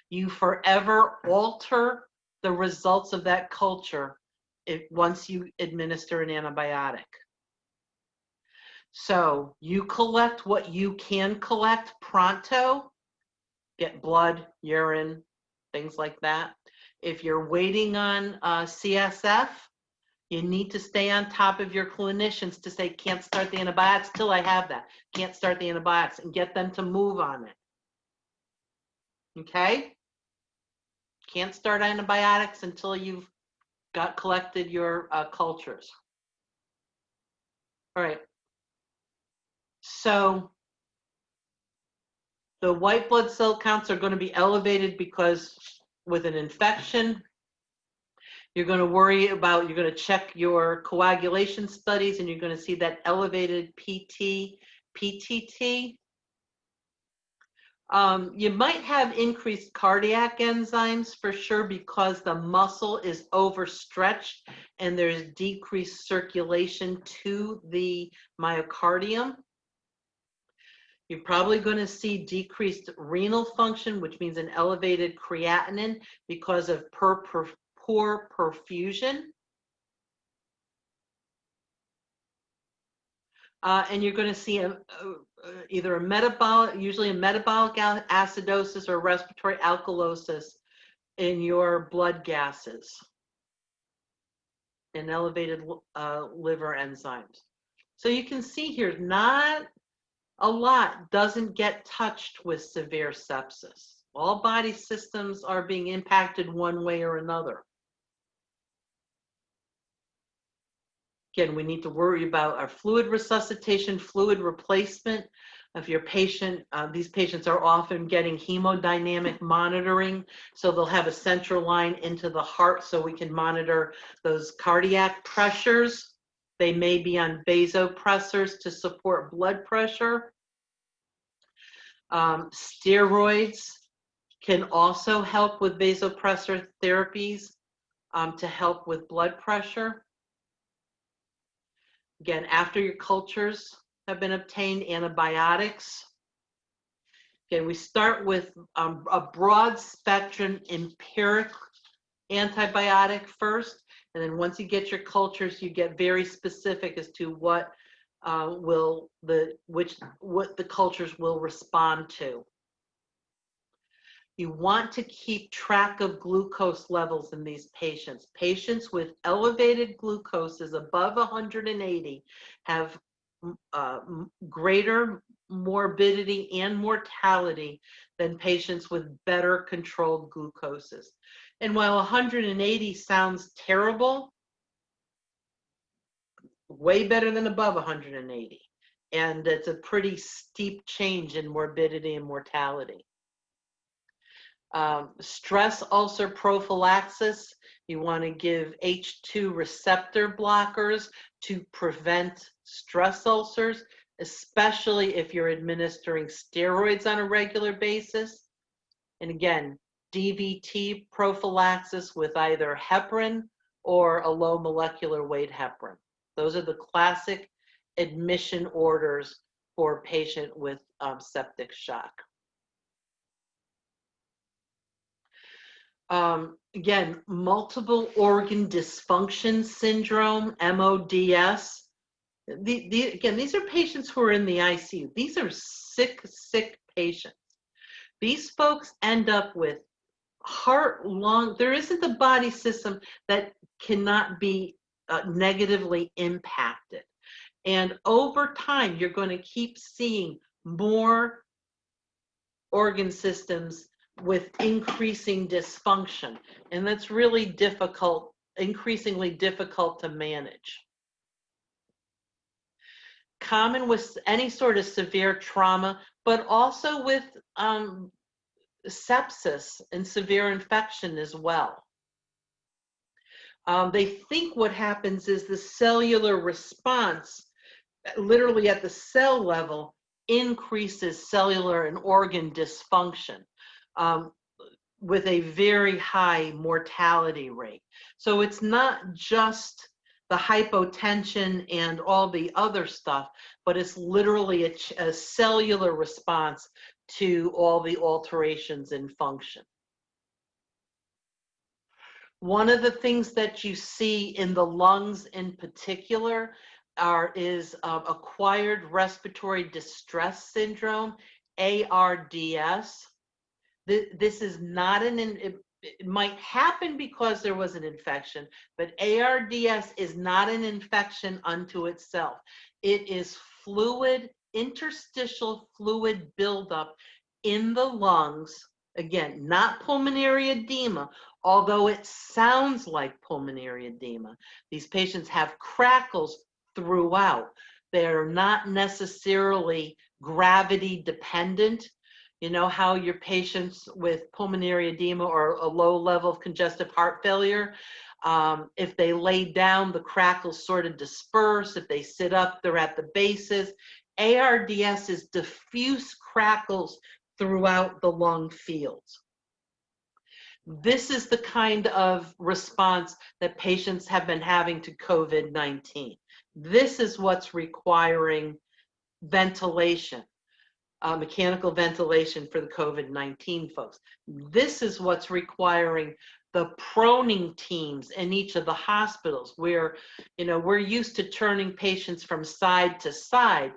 You forever alter the results of that culture once you administer an antibiotic. So you collect what you can collect pronto, get blood, urine, things like that. If you're waiting on CSF, you need to stay on top of your clinicians to say, can't start the antibiotics till I have that. Can't start the antibiotics, and get them to move on it. Okay? Can't start antibiotics until you've got collected your cultures. All right. So the white blood cell counts are going to be elevated because with an infection, you're going to worry about, you're going to check your coagulation studies, and you're going to see that elevated PT, PTT. You might have increased cardiac enzymes for sure because the muscle is overstretched and there's decreased circulation to the myocardium. You're probably going to see decreased renal function, which means an elevated creatinine because of poor perfusion. And you're going to see either a metabolic, usually a metabolic acidosis or respiratory alkalosis in your blood gases and elevated liver enzymes. So you can see here, not a lot doesn't get touched with severe sepsis. All body systems are being impacted one way or another. Again, we need to worry about our fluid resuscitation, fluid replacement. If your patient, these patients are often getting hemodynamic monitoring, so they'll have a central line into the heart so we can monitor those cardiac pressures. They may be on vasopressors to support blood pressure. Steroids can also help with vasopressor therapies to help with blood pressure. Again, after your cultures have been obtained, antibiotics. Again, we start with a broad spectrum empiric antibiotic first, and then once you get your cultures, you get very specific as to what the cultures will respond to. You want to keep track of glucose levels in these patients. Patients with elevated glucose is above 180 have greater morbidity and mortality than patients with better controlled glucoses. And while 180 sounds terrible, way better than above 180. And it's a pretty steep change in morbidity and mortality. Stress ulcer prophylaxis, you want to give H2 receptor blockers to prevent stress ulcers, especially if you're administering steroids on a regular basis. And again, DVT prophylaxis with either heparin or a low molecular weight heparin. Those are the classic admission orders for a patient with septic shock. Again, multiple organ dysfunction syndrome, MODS. Again, these are patients who are in the ICU. These are sick patients. These folks end up with heart, lung. There isn't a body system that cannot be negatively impacted. And over time, you're going to keep seeing more organ systems with increasing dysfunction. And that's really difficult, increasingly difficult to manage. Common with any sort of severe trauma, but also with sepsis and severe infection as well. They think what happens is the cellular response, literally at the cell level, increases cellular and organ dysfunction with a very high mortality rate. So it's not just the hypotension and all the other stuff, but it's literally a cellular response to all the alterations in function. One of the things that you see in the lungs in particular is acquired respiratory distress syndrome, ARDS. This is not it might happen because there was an infection, but ARDS is not an infection unto itself. It is fluid, interstitial fluid buildup in the lungs. Again, not pulmonary edema, although it sounds like pulmonary edema. These patients have crackles throughout. They're not necessarily gravity dependent. You know how your patients with pulmonary edema or a low level of congestive heart failure, if they lay down, the crackles sort of disperse. If they sit up, they're at the bases. ARDS is diffuse crackles throughout the lung fields. This is the kind of response that patients have been having to COVID-19. This is what's requiring ventilation. Mechanical ventilation for the COVID-19 folks. This is what's requiring the proning teams in each of the hospitals where, we're used to turning patients from side to side.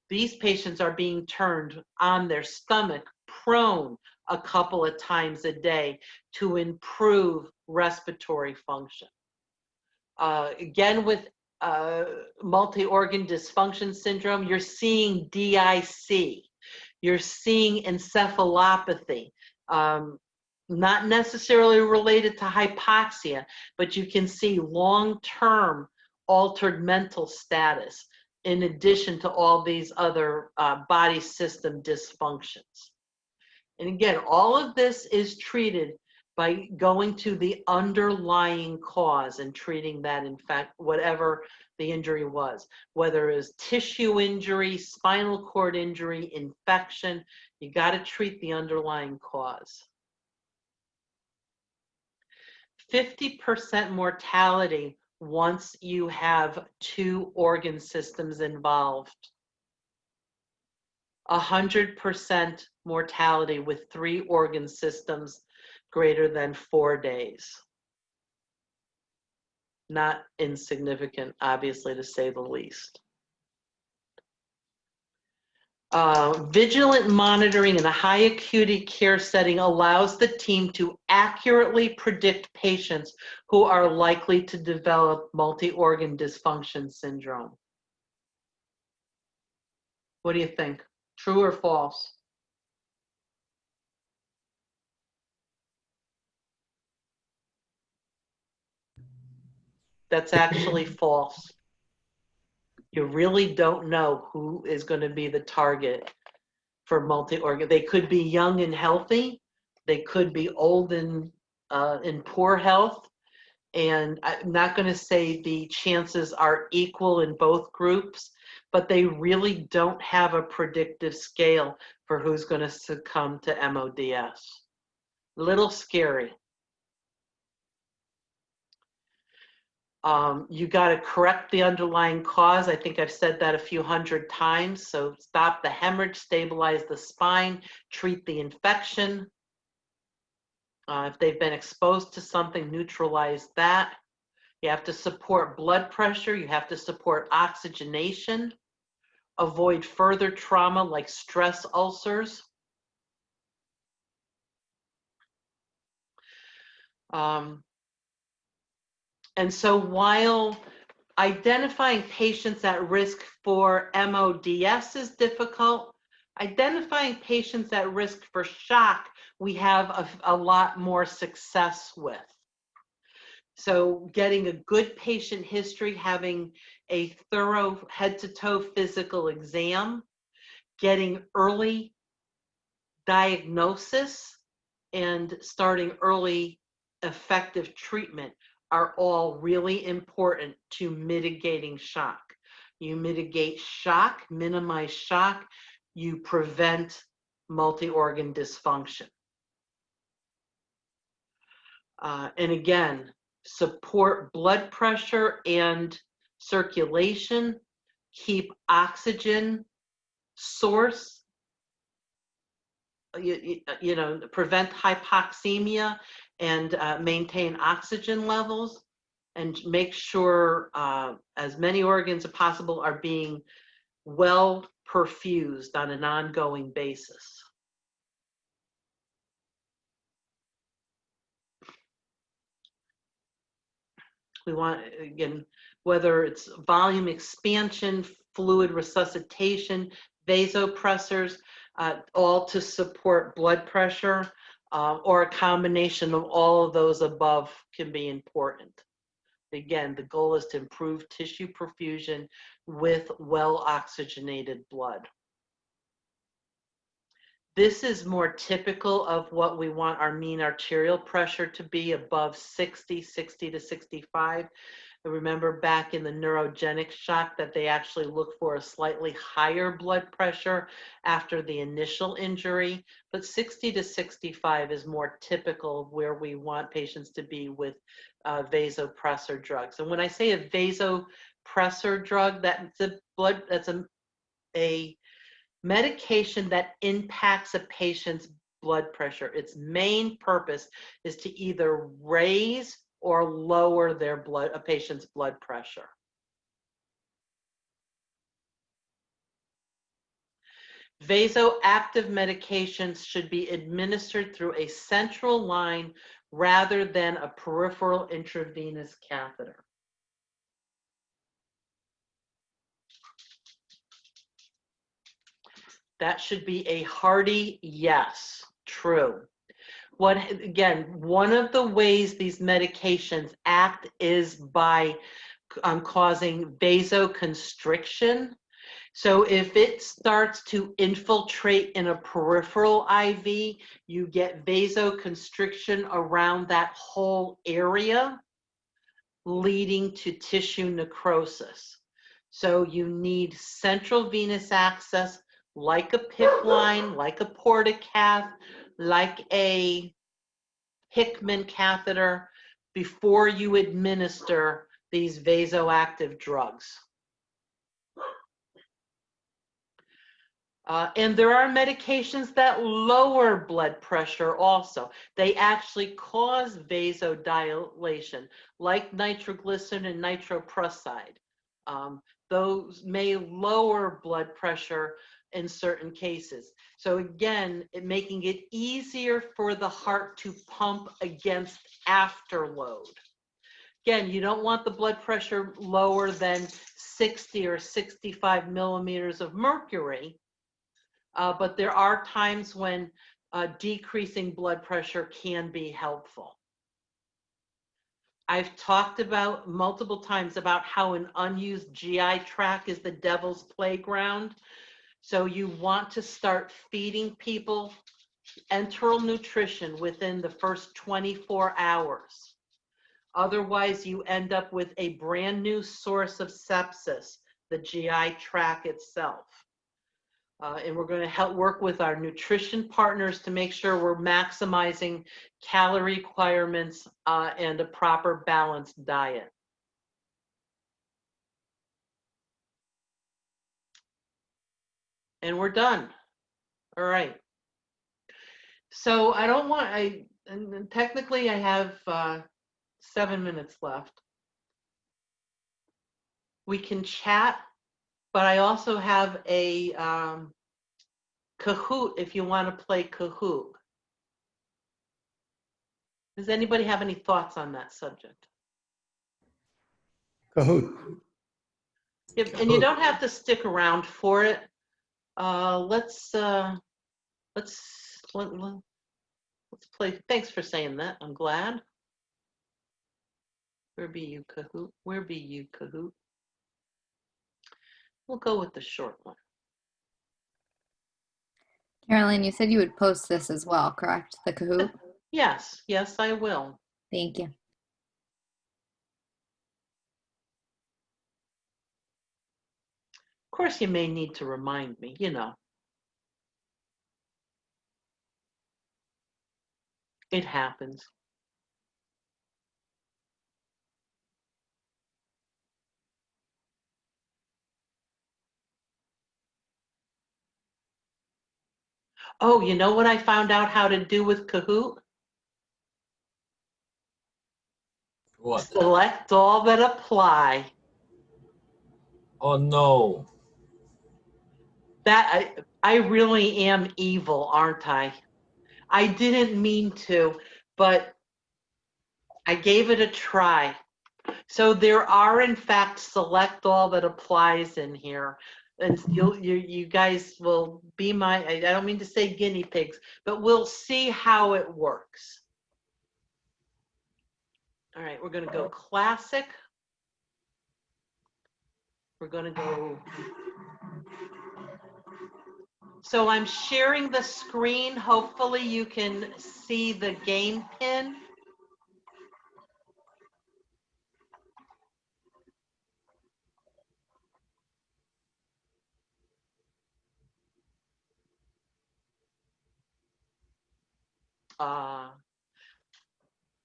These patients are being turned on their stomach, prone a couple of times a day to improve respiratory function. Again, with multi-organ dysfunction syndrome, you're seeing DIC. You're seeing encephalopathy, not necessarily related to hypoxia, but you can see long-term altered mental status in addition to all these other body system dysfunctions. And again, all of this is treated by going to the underlying cause and treating that, in fact, whatever the injury was, whether it was tissue injury, spinal cord injury, infection, you got to treat the underlying cause. 50% mortality once you have 2 organ systems involved. 100% mortality with 3 organ systems greater than 4 days. Not insignificant, obviously, to say the least. Vigilant monitoring in a high acuity care setting allows the team to accurately predict patients who are likely to develop multi-organ dysfunction syndrome. What do you think? True or false? That's actually false. You really don't know who is going to be the target for multi-organ. They could be young and healthy. They could be old and in poor health. And I'm not going to say the chances are equal in both groups, but they really don't have a predictive scale for who's going to succumb to MODS. Little scary. You got to correct the underlying cause. I think I've said that a few hundred times. So stop the hemorrhage, stabilize the spine, treat the infection. If they've been exposed to something, neutralize that. You have to support blood pressure. You have to support oxygenation. Avoid further trauma like stress ulcers. And so while identifying patients at risk for MODS is difficult, identifying patients at risk for shock, we have a lot more success with. So getting a good patient history, having a thorough head-to-toe physical exam, getting early diagnosis, and starting early effective treatment are all really important to mitigating shock. You mitigate shock, minimize shock, you prevent multi-organ dysfunction. And again, support blood pressure and circulation, keep oxygen source, you know, prevent hypoxemia and maintain oxygen levels, and make sure as many organs as possible are being well perfused on an ongoing basis. We want, again, whether it's volume expansion, fluid resuscitation, vasopressors, all to support blood pressure, or a combination of all of those above can be important. Again, the goal is to improve tissue perfusion with well-oxygenated blood. This is more typical of what we want our mean arterial pressure to be, above 60 to 65. I remember back in the neurogenic shock that they actually look for a slightly higher blood pressure after the initial injury, but 60 to 65 is more typical of where we want patients to be with vasopressor drugs. And when I say a vasopressor drug, that's a medication that impacts a patient's blood pressure. Its main purpose is to either raise or lower a patient's blood pressure. Vasoactive medications should be administered through a central line rather than a peripheral intravenous catheter. That should be a hearty yes, true. Again, one of the ways these medications act is by causing vasoconstriction. So if it starts to infiltrate in a peripheral IV, you get vasoconstriction around that whole area, leading to tissue necrosis. So you need central venous access, like a PICC line, like a portacath, like a Hickman catheter, before you administer these vasoactive drugs. And there are medications that lower blood pressure also. They actually cause vasodilation, like nitroglycerin and nitroprusside. Those may lower blood pressure in certain cases. So again, making it easier for the heart to pump against afterload. Again, you don't want the blood pressure lower than 60 or 65 millimeters of mercury, but there are times when decreasing blood pressure can be helpful. I've talked about multiple times about how an unused GI tract is the devil's playground. So you want to start feeding people enteral nutrition within the first 24 hours. Otherwise, you end up with a brand new source of sepsis, the GI tract itself. And we're going to help work with our nutrition partners to make sure we're maximizing calorie requirements and a proper balanced diet. And we're done. All right. So I don't want, and technically I have 7 minutes left. We can chat, but I also have a Kahoot if you want to play Kahoot. Does anybody have any thoughts on that subject? Kahoot. And you don't have to stick around for it. Let's play. Thanks for saying that. I'm glad. Where be you, Kahoot? Where be you, Kahoot? We'll go with the short one. Carolyn, you said you would post this as well, correct? The Kahoot? Yes, yes, I will. Thank you. Of course, you may need to remind me, you know. It happens. Oh, you know what I found out how to do with Kahoot? What? Select all that apply. Oh no. That I really am evil, aren't I? I didn't mean to, but I gave it a try. So there are, in fact, select all that applies in here. And you guys will be my, I don't mean to say guinea pigs, but we'll see how it works. All right, we're going to go classic. We're going to go. So I'm sharing the screen. Hopefully you can see the game pin.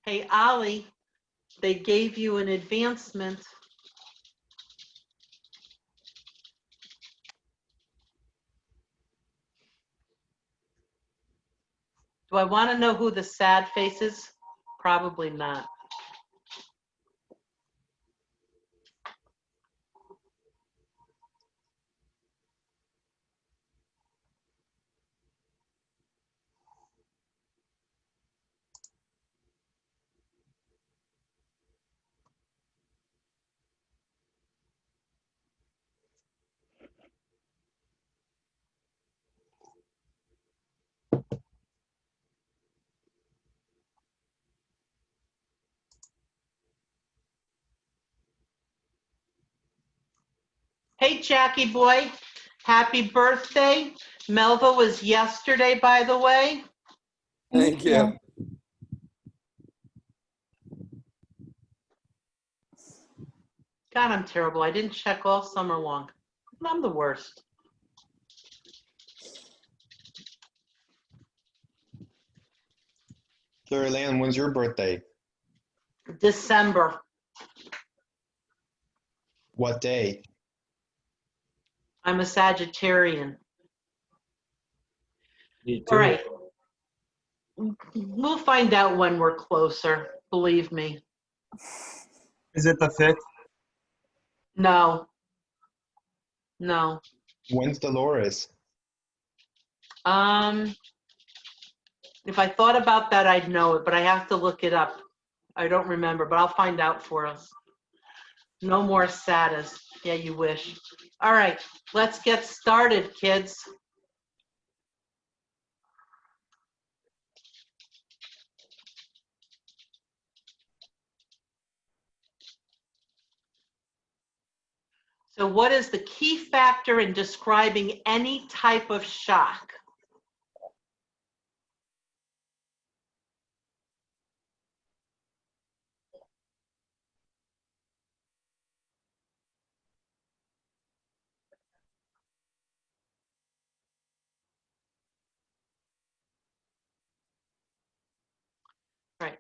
Hey, Ollie, they gave you an advancement. Do I want to know who the sad face is? Probably not. Hey, Jackie boy, happy birthday. Melva was yesterday, by the way. Thank you. God, I'm terrible. I didn't check all summer long. I'm the worst. Carrie Ann, when's your birthday? December. What day? I'm a Sagittarian. Me too. All right. We'll find out when we're closer. Believe me. Is it the 5th? No. No. When's Dolores? If I thought about that, I'd know it, but I have to look it up. I don't remember, but I'll find out for us. No more SATAs. Yeah, you wish. All right, let's get started, kids. So what is the key factor in describing any type of shock? Right.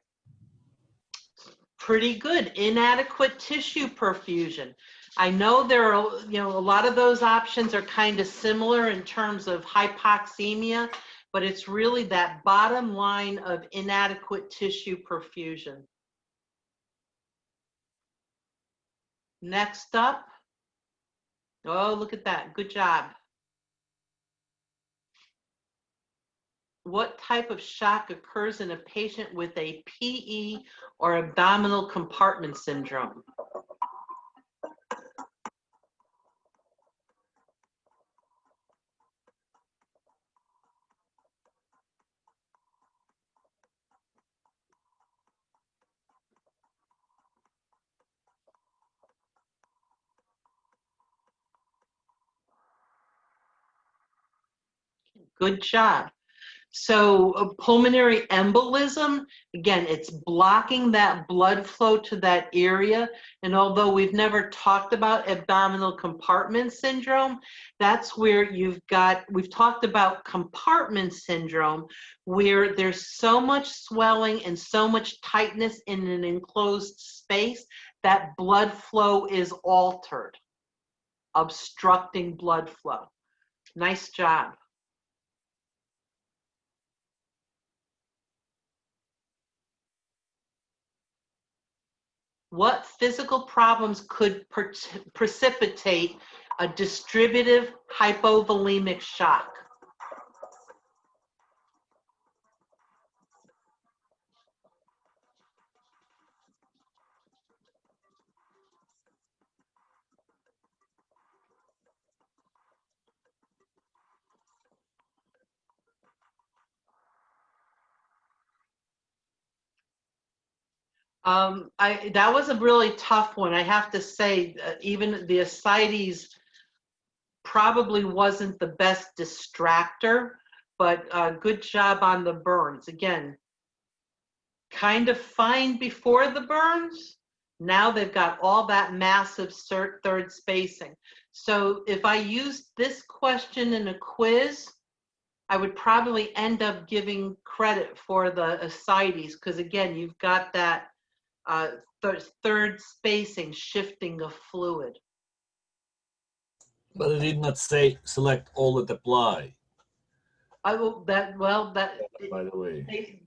Pretty good. Inadequate tissue perfusion. I know there are, a lot of those options are kind of similar in terms of hypoxemia, but it's really that bottom line of inadequate tissue perfusion. Next up. Oh, look at that. Good job. What type of shock occurs in a patient with a PE or abdominal compartment syndrome? Good job. So pulmonary embolism, again, it's blocking that blood flow to that area. And although we've never talked about abdominal compartment syndrome, that's where we've talked about compartment syndrome, where there's so much swelling and so much tightness in an enclosed space that blood flow is altered, obstructing blood flow. Nice job. What physical problems could precipitate a distributive hypovolemic shock? That was a really tough one. I have to say, even the ascites probably wasn't the best distractor, but good job on the burns. Again, kind of fine before the burns. Now they've got all that massive third spacing. So if I used this question in a quiz, I would probably end up giving credit for the ascites because, again, you've got that third spacing, shifting of fluid. But it did not say select all that apply. By the way,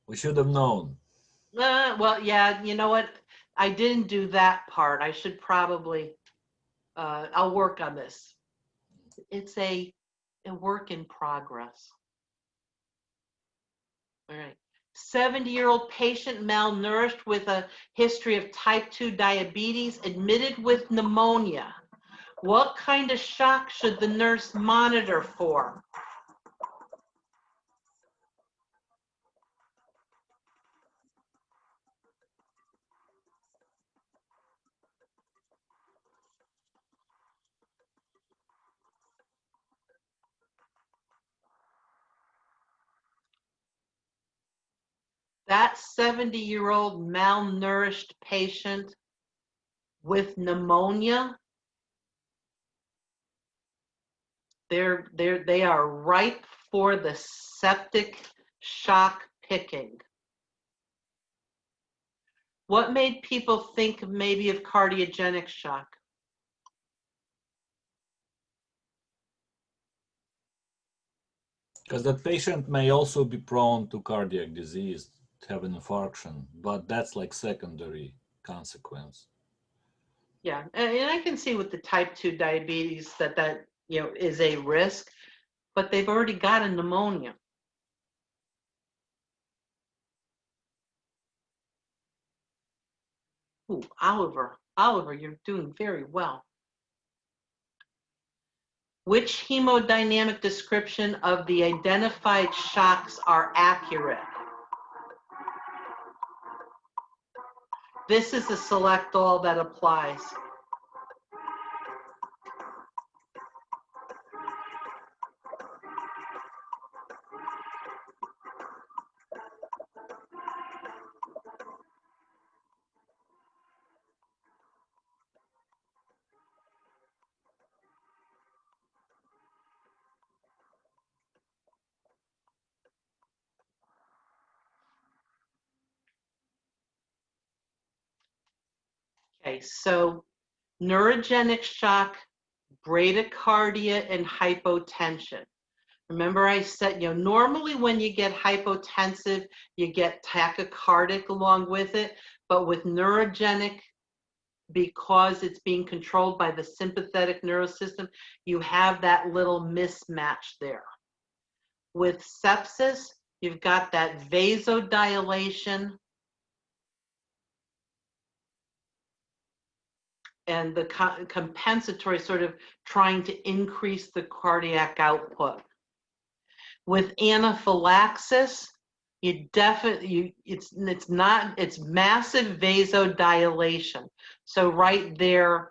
we should have known. Well, yeah, you know what? I didn't do that part. I should probably, I'll work on this. It's a work in progress. All right. 70-year-old patient malnourished with a history of type 2 diabetes admitted with pneumonia. What kind of shock should the nurse monitor for? That 70-year-old malnourished patient with pneumonia, they are ripe for the septic shock picking. What made people think maybe of cardiogenic shock? Because that patient may also be prone to cardiac disease, have an infarction, but that's like secondary consequence. Yeah, and I can see with the type 2 diabetes that is a risk, but they've already got a pneumonia. Ooh, Oliver, you're doing very well. Which hemodynamic description of the identified shocks are accurate? This is a select all that applies. Okay, so neurogenic shock, bradycardia, and hypotension. Remember I said, normally when you get hypotensive, you get tachycardic along with it, but with neurogenic, because it's being controlled by the sympathetic nervous system, you have that little mismatch there. With sepsis, you've got that vasodilation and the compensatory sort of trying to increase the cardiac output. With anaphylaxis, it's massive vasodilation. So right there,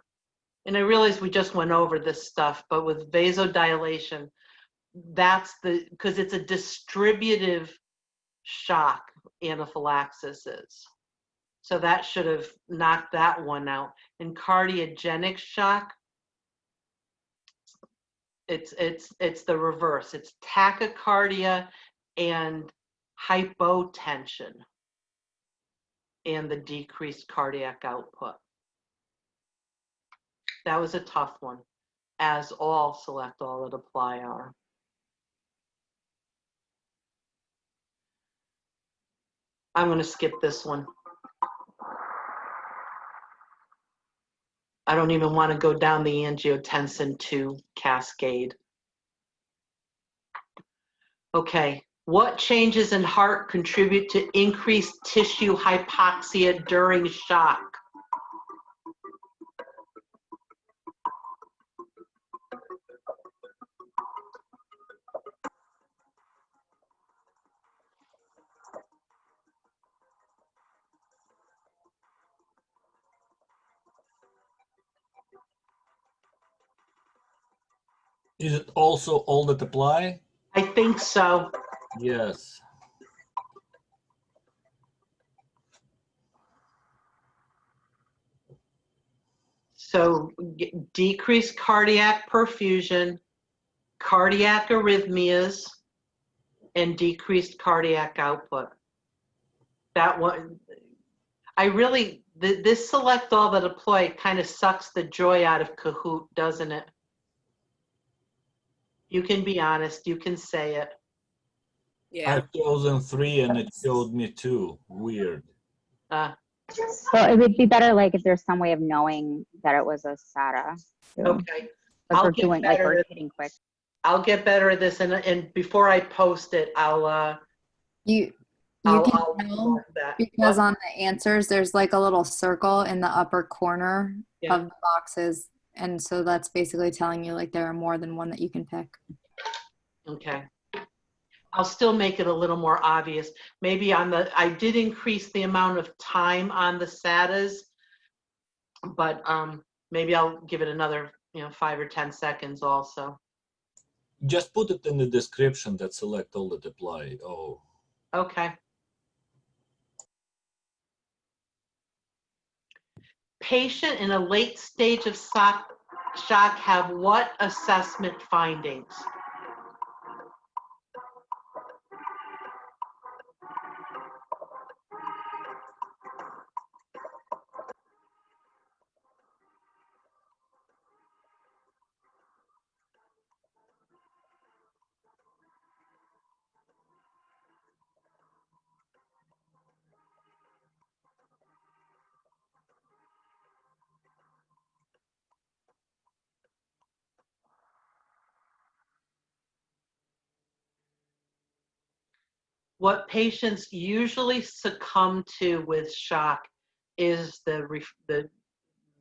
and I realize we just went over this stuff, but with vasodilation, because it's a distributive shock, anaphylaxis is. So that should have knocked that one out. In cardiogenic shock, it's the reverse. It's tachycardia and hypotension and the decreased cardiac output. That was a tough one, as all select all that apply are. I'm going to skip this one. I don't even want to go down the angiotensin II cascade. Okay, what changes in heart contribute to increased tissue hypoxia during shock? Is it also all that apply? I think so. Yes. So decreased cardiac perfusion, cardiac arrhythmias, and decreased cardiac output. That one, this select all that apply kind of sucks the joy out of Kahoot, doesn't it? You can be honest, you can say it. Yeah. I've chosen 3 and it showed me 2. Weird. Well, it would be better like if there's some way of knowing that it was a SATA. too. Okay. Like we're doing, like we're hitting quick. I'll get better at this, and before I post it, You I'll can tell mark that. because on the answers there's like a little circle in the upper corner Yeah. of the boxes, and so that's basically telling you like there are more than one that you can pick. Okay. I'll still make it a little more obvious. Maybe I did increase the amount of time on the SATAs, but maybe I'll give it another 5 or 10 seconds also. Just put it in the description that select all that apply. Oh. Okay. Patient in a late stage of shock have what assessment findings? What patients usually succumb to with shock is the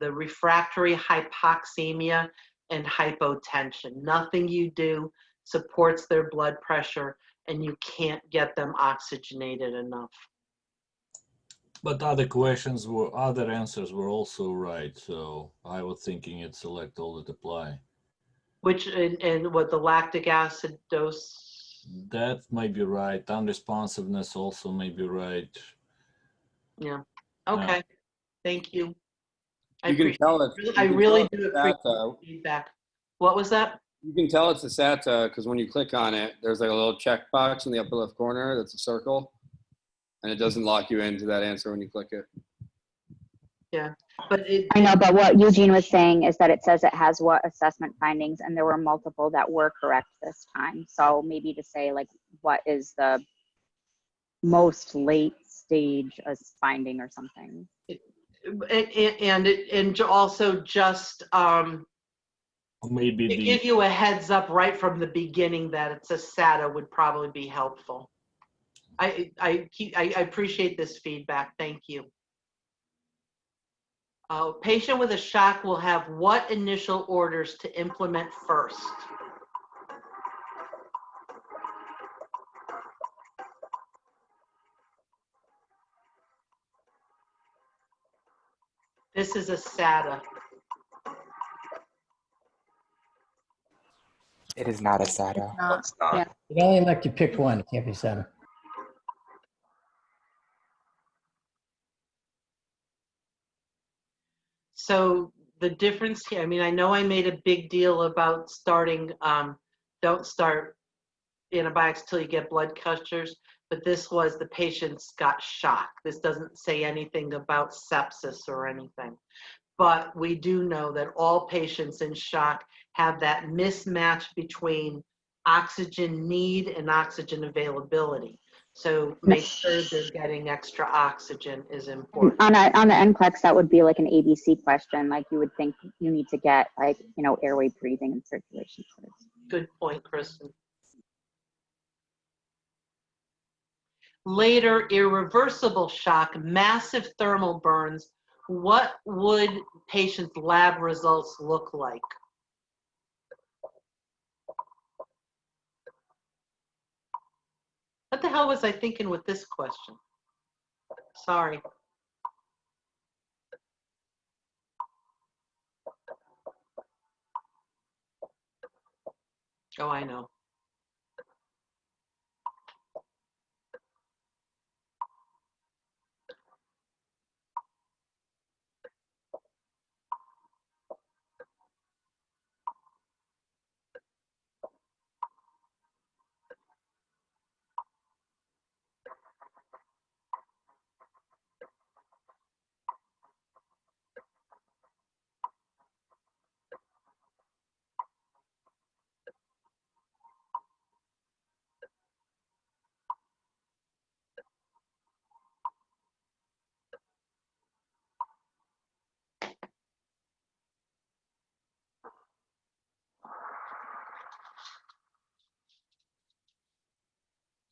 refractory hypoxemia and hypotension. Nothing you do supports their blood pressure, and you can't get them oxygenated enough. But other answers were also right. So I was thinking it's select all that apply. Which, and what the lactic acid dose? That might be right. Unresponsiveness also may be right. Yeah. Okay. Thank you. You can tell it's. I You can really tell do it's appreciate SATA. the feedback. What was that? You can tell it's a SATA because when you click on it, there's like a little checkbox in the upper left corner that's a circle, and it doesn't lock you into that answer when you click it. Yeah, but I know, but what Eugene was saying is that it says it has what assessment findings, and there were multiple that were correct this time. So maybe to say like, what is the most late stage as finding or something. And also just maybe to give you a heads up right from the beginning that it's a SATA would probably be helpful. I appreciate this feedback. Thank you. Patient with a shock will have what initial orders to implement first? This is a SATA. It is not a SATA. It's not. Yeah. It only let you pick one. It can't be SATA. So the difference here, I mean, I know I made a big deal about starting, don't start antibiotics till you get blood cultures, but this was the patient's got shock. This doesn't say anything about sepsis or anything. But we do know that all patients in shock have that mismatch between oxygen need and oxygen availability. So make sure they're getting extra oxygen is important. On the NCLEX, that would be like an ABC question. Like you would think you need to get like, you know, airway breathing and circulation first. Good point, Kristen. Later, irreversible shock, massive thermal burns. What would patients' lab results look like? What the hell was I thinking with this question? Sorry. Oh, I know.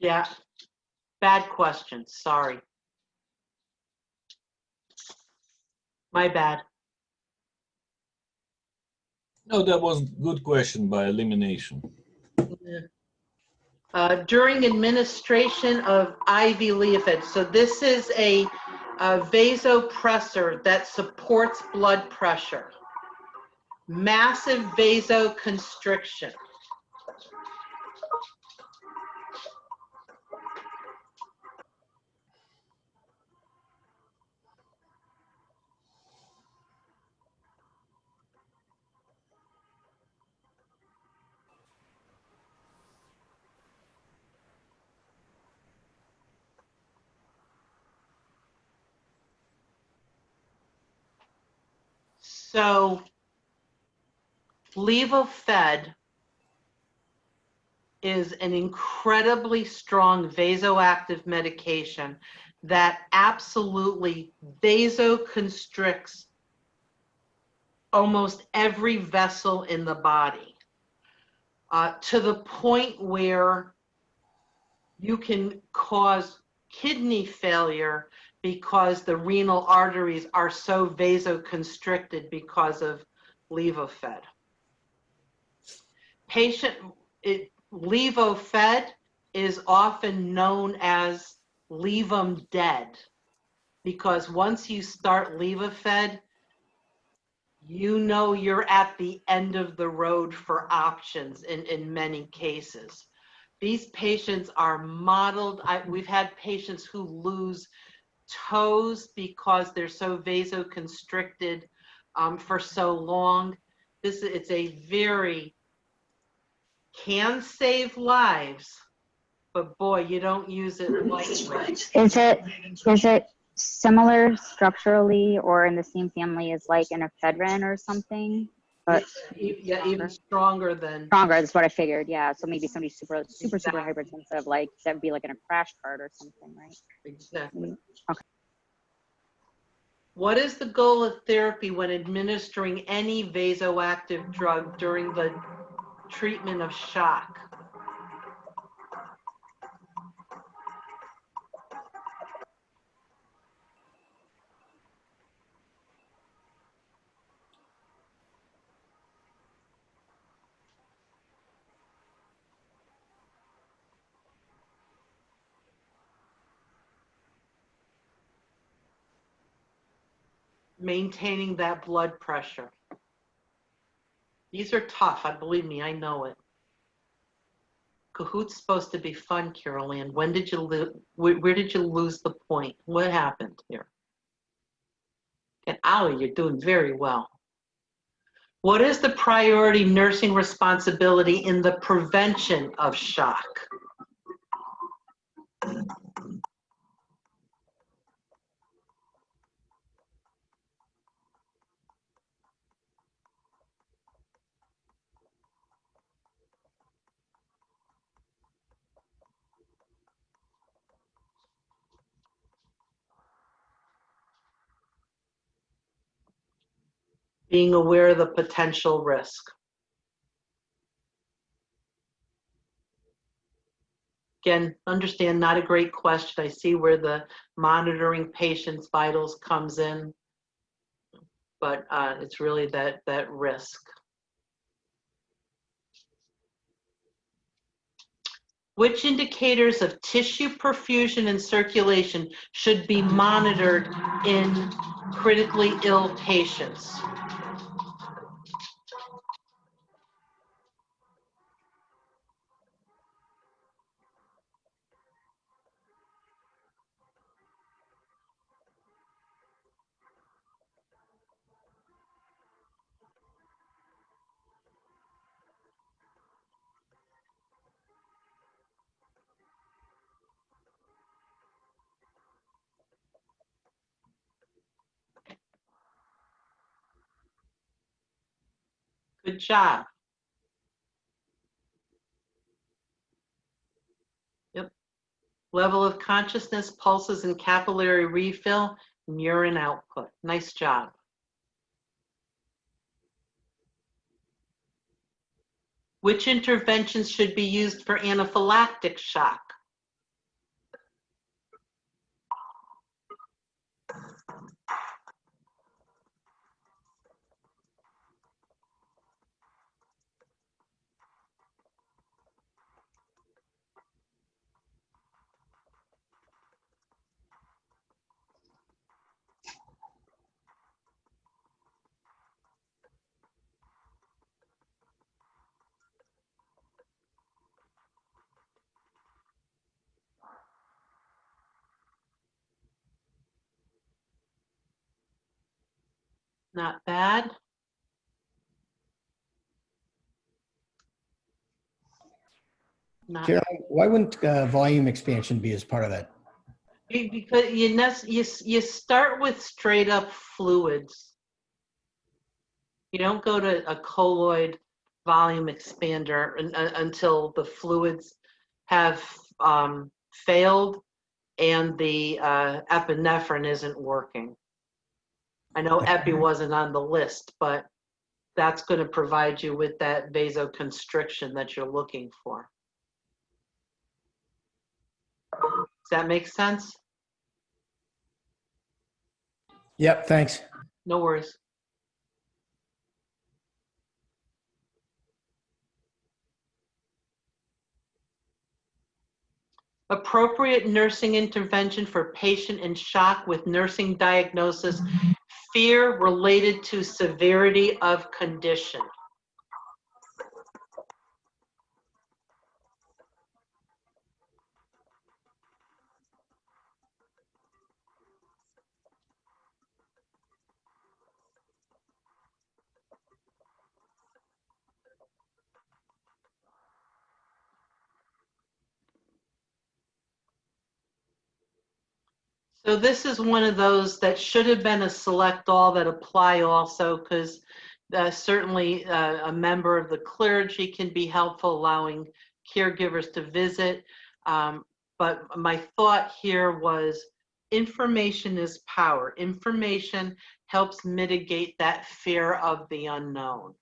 Yeah, bad question, sorry. My bad. No, that was a good question by elimination. During administration of IV leaflet, so this is a vasopressor that supports blood pressure. Massive vasoconstriction. So Levofed is an incredibly strong vasoactive medication that absolutely vasoconstricts almost every vessel in the body to the point where you can cause kidney failure because the renal arteries are so vasoconstricted because of levofed. Levofed is often known as leave 'em dead, because once you start levofed, you know you're at the end of the road for options in many cases. These patients are modeled. We've had patients who lose toes because they're so vasoconstricted for so long. It's a very, can save lives, but boy, you don't use it lightly. Is it similar structurally or in the same family as like an ephedrine or something? But Yeah, even stronger than. Stronger, that's what I figured. Yeah, so maybe somebody super hypertensive, like that would be like in a crash cart or something, right? Exactly. Okay. What is the goal of therapy when administering any vasoactive drug during the treatment of shock? Maintaining that blood pressure. These are tough, believe me, I know it. Kahoot's supposed to be fun, Carol Ann. When did you where did you lose the point? What happened here? And Ollie, you're doing very well. What is the priority nursing responsibility in the prevention of shock? Being aware of the potential risk. Again, understand, not a great question. I see where the monitoring patients' vitals comes in, but it's really that risk. Which indicators of tissue perfusion and circulation should be monitored in critically ill patients? Good job. Yep. Level of consciousness, pulses and capillary refill, and urine output. Nice job. Which interventions should be used for anaphylactic shock? Not bad. Carol, why wouldn't volume expansion be as part of that? Because you start with straight up fluids. You don't go to a colloid volume expander until the fluids have failed and the epinephrine isn't working. I know epi wasn't on the list, but that's going to provide you with that vasoconstriction that you're looking for. that make sense? Yep, thanks. No worries. Appropriate nursing intervention for patient in shock with nursing diagnosis, fear related to severity of condition. So this is one of those that should have been a select all that apply also, because certainly a member of the clergy can be helpful, allowing caregivers to visit. But my thought here was information is power. Information helps mitigate that fear of the unknown,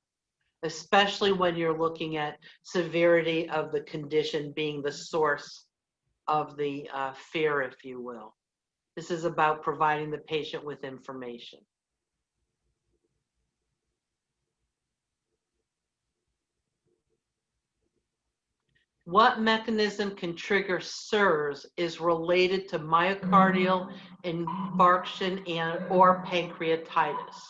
especially when you're looking at severity of the condition being the source of the fear, if you will. This is about providing the patient with information. What mechanism can trigger SIRS is related to myocardial infarction and or pancreatitis.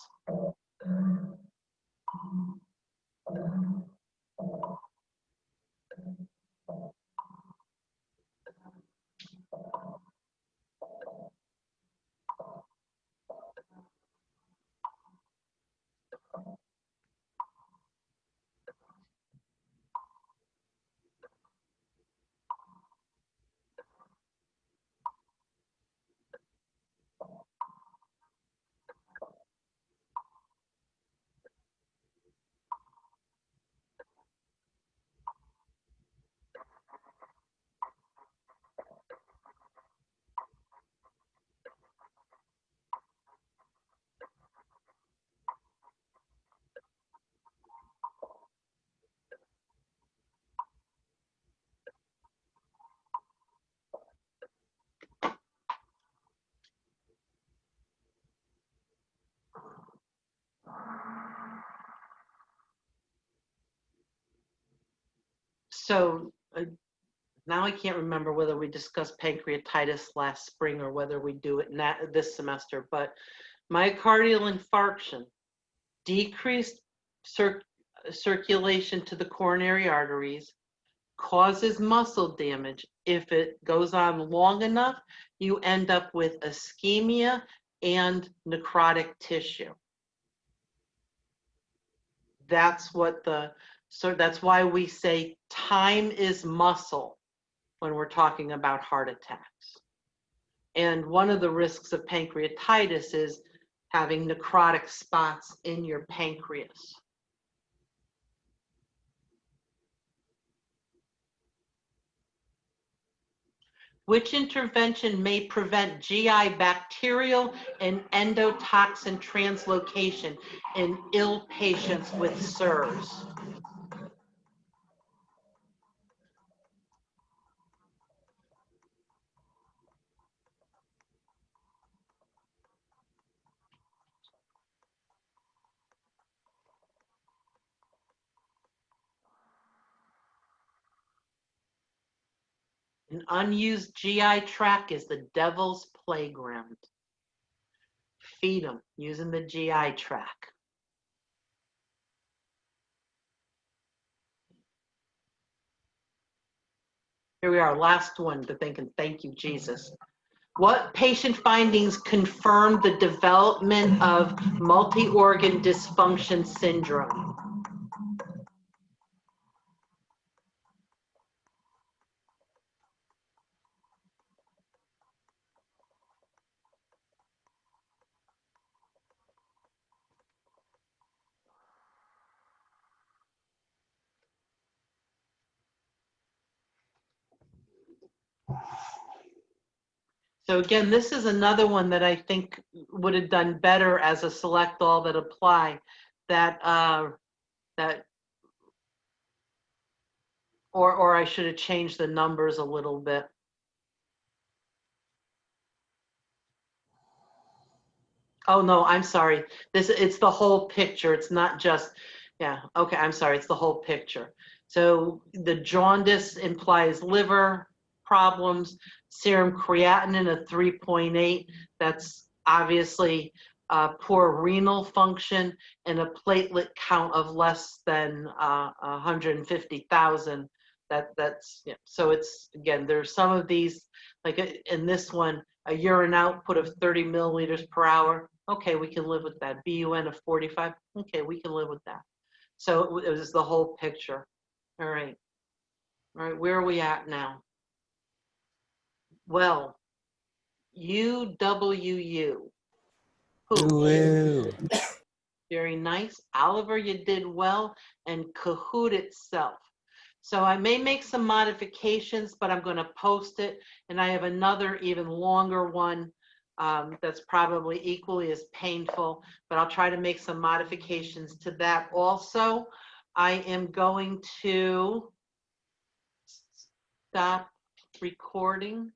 So now I can't remember whether we discussed pancreatitis last spring or whether we do it this semester, but myocardial infarction, decreased circulation to the coronary arteries, causes muscle damage. If it goes on long enough, you end up with ischemia and necrotic tissue. That's what that's why we say time is muscle when we're talking about heart attacks. And one of the risks of pancreatitis is having necrotic spots in your pancreas. Which intervention may prevent GI bacterial and endotoxin translocation in ill patients with SIRS? An unused GI tract is the devil's playground. Feed them using the GI tract. Here we are, last one to think, and thank you, Jesus. What patient findings confirm the development of multi-organ dysfunction syndrome? So again, this is another one that I think would have done better as a select all that apply, or I should have changed the numbers a little bit. Oh, no, I'm sorry. It's the whole picture. It's not just, yeah, okay, I'm sorry. It's the whole picture. So the jaundice implies liver problems, serum creatinine of 3.8. That's obviously poor renal function, and a platelet count of less than 150,000. That's, yeah. So it's, again, there's some of these, like in this one, a urine output of 30 milliliters per hour. Okay, we can live with that. BUN of 45. Okay, we can live with that. So it was the whole picture. All right. All right, where are we at now? Well, UWU. Who? Very nice. Oliver, you did well. And Kahoot itself. So I may make some modifications, but I'm going to post it. And I have another even longer one that's probably equally as painful, but I'll try to make some modifications to that also. I am going to stop recording.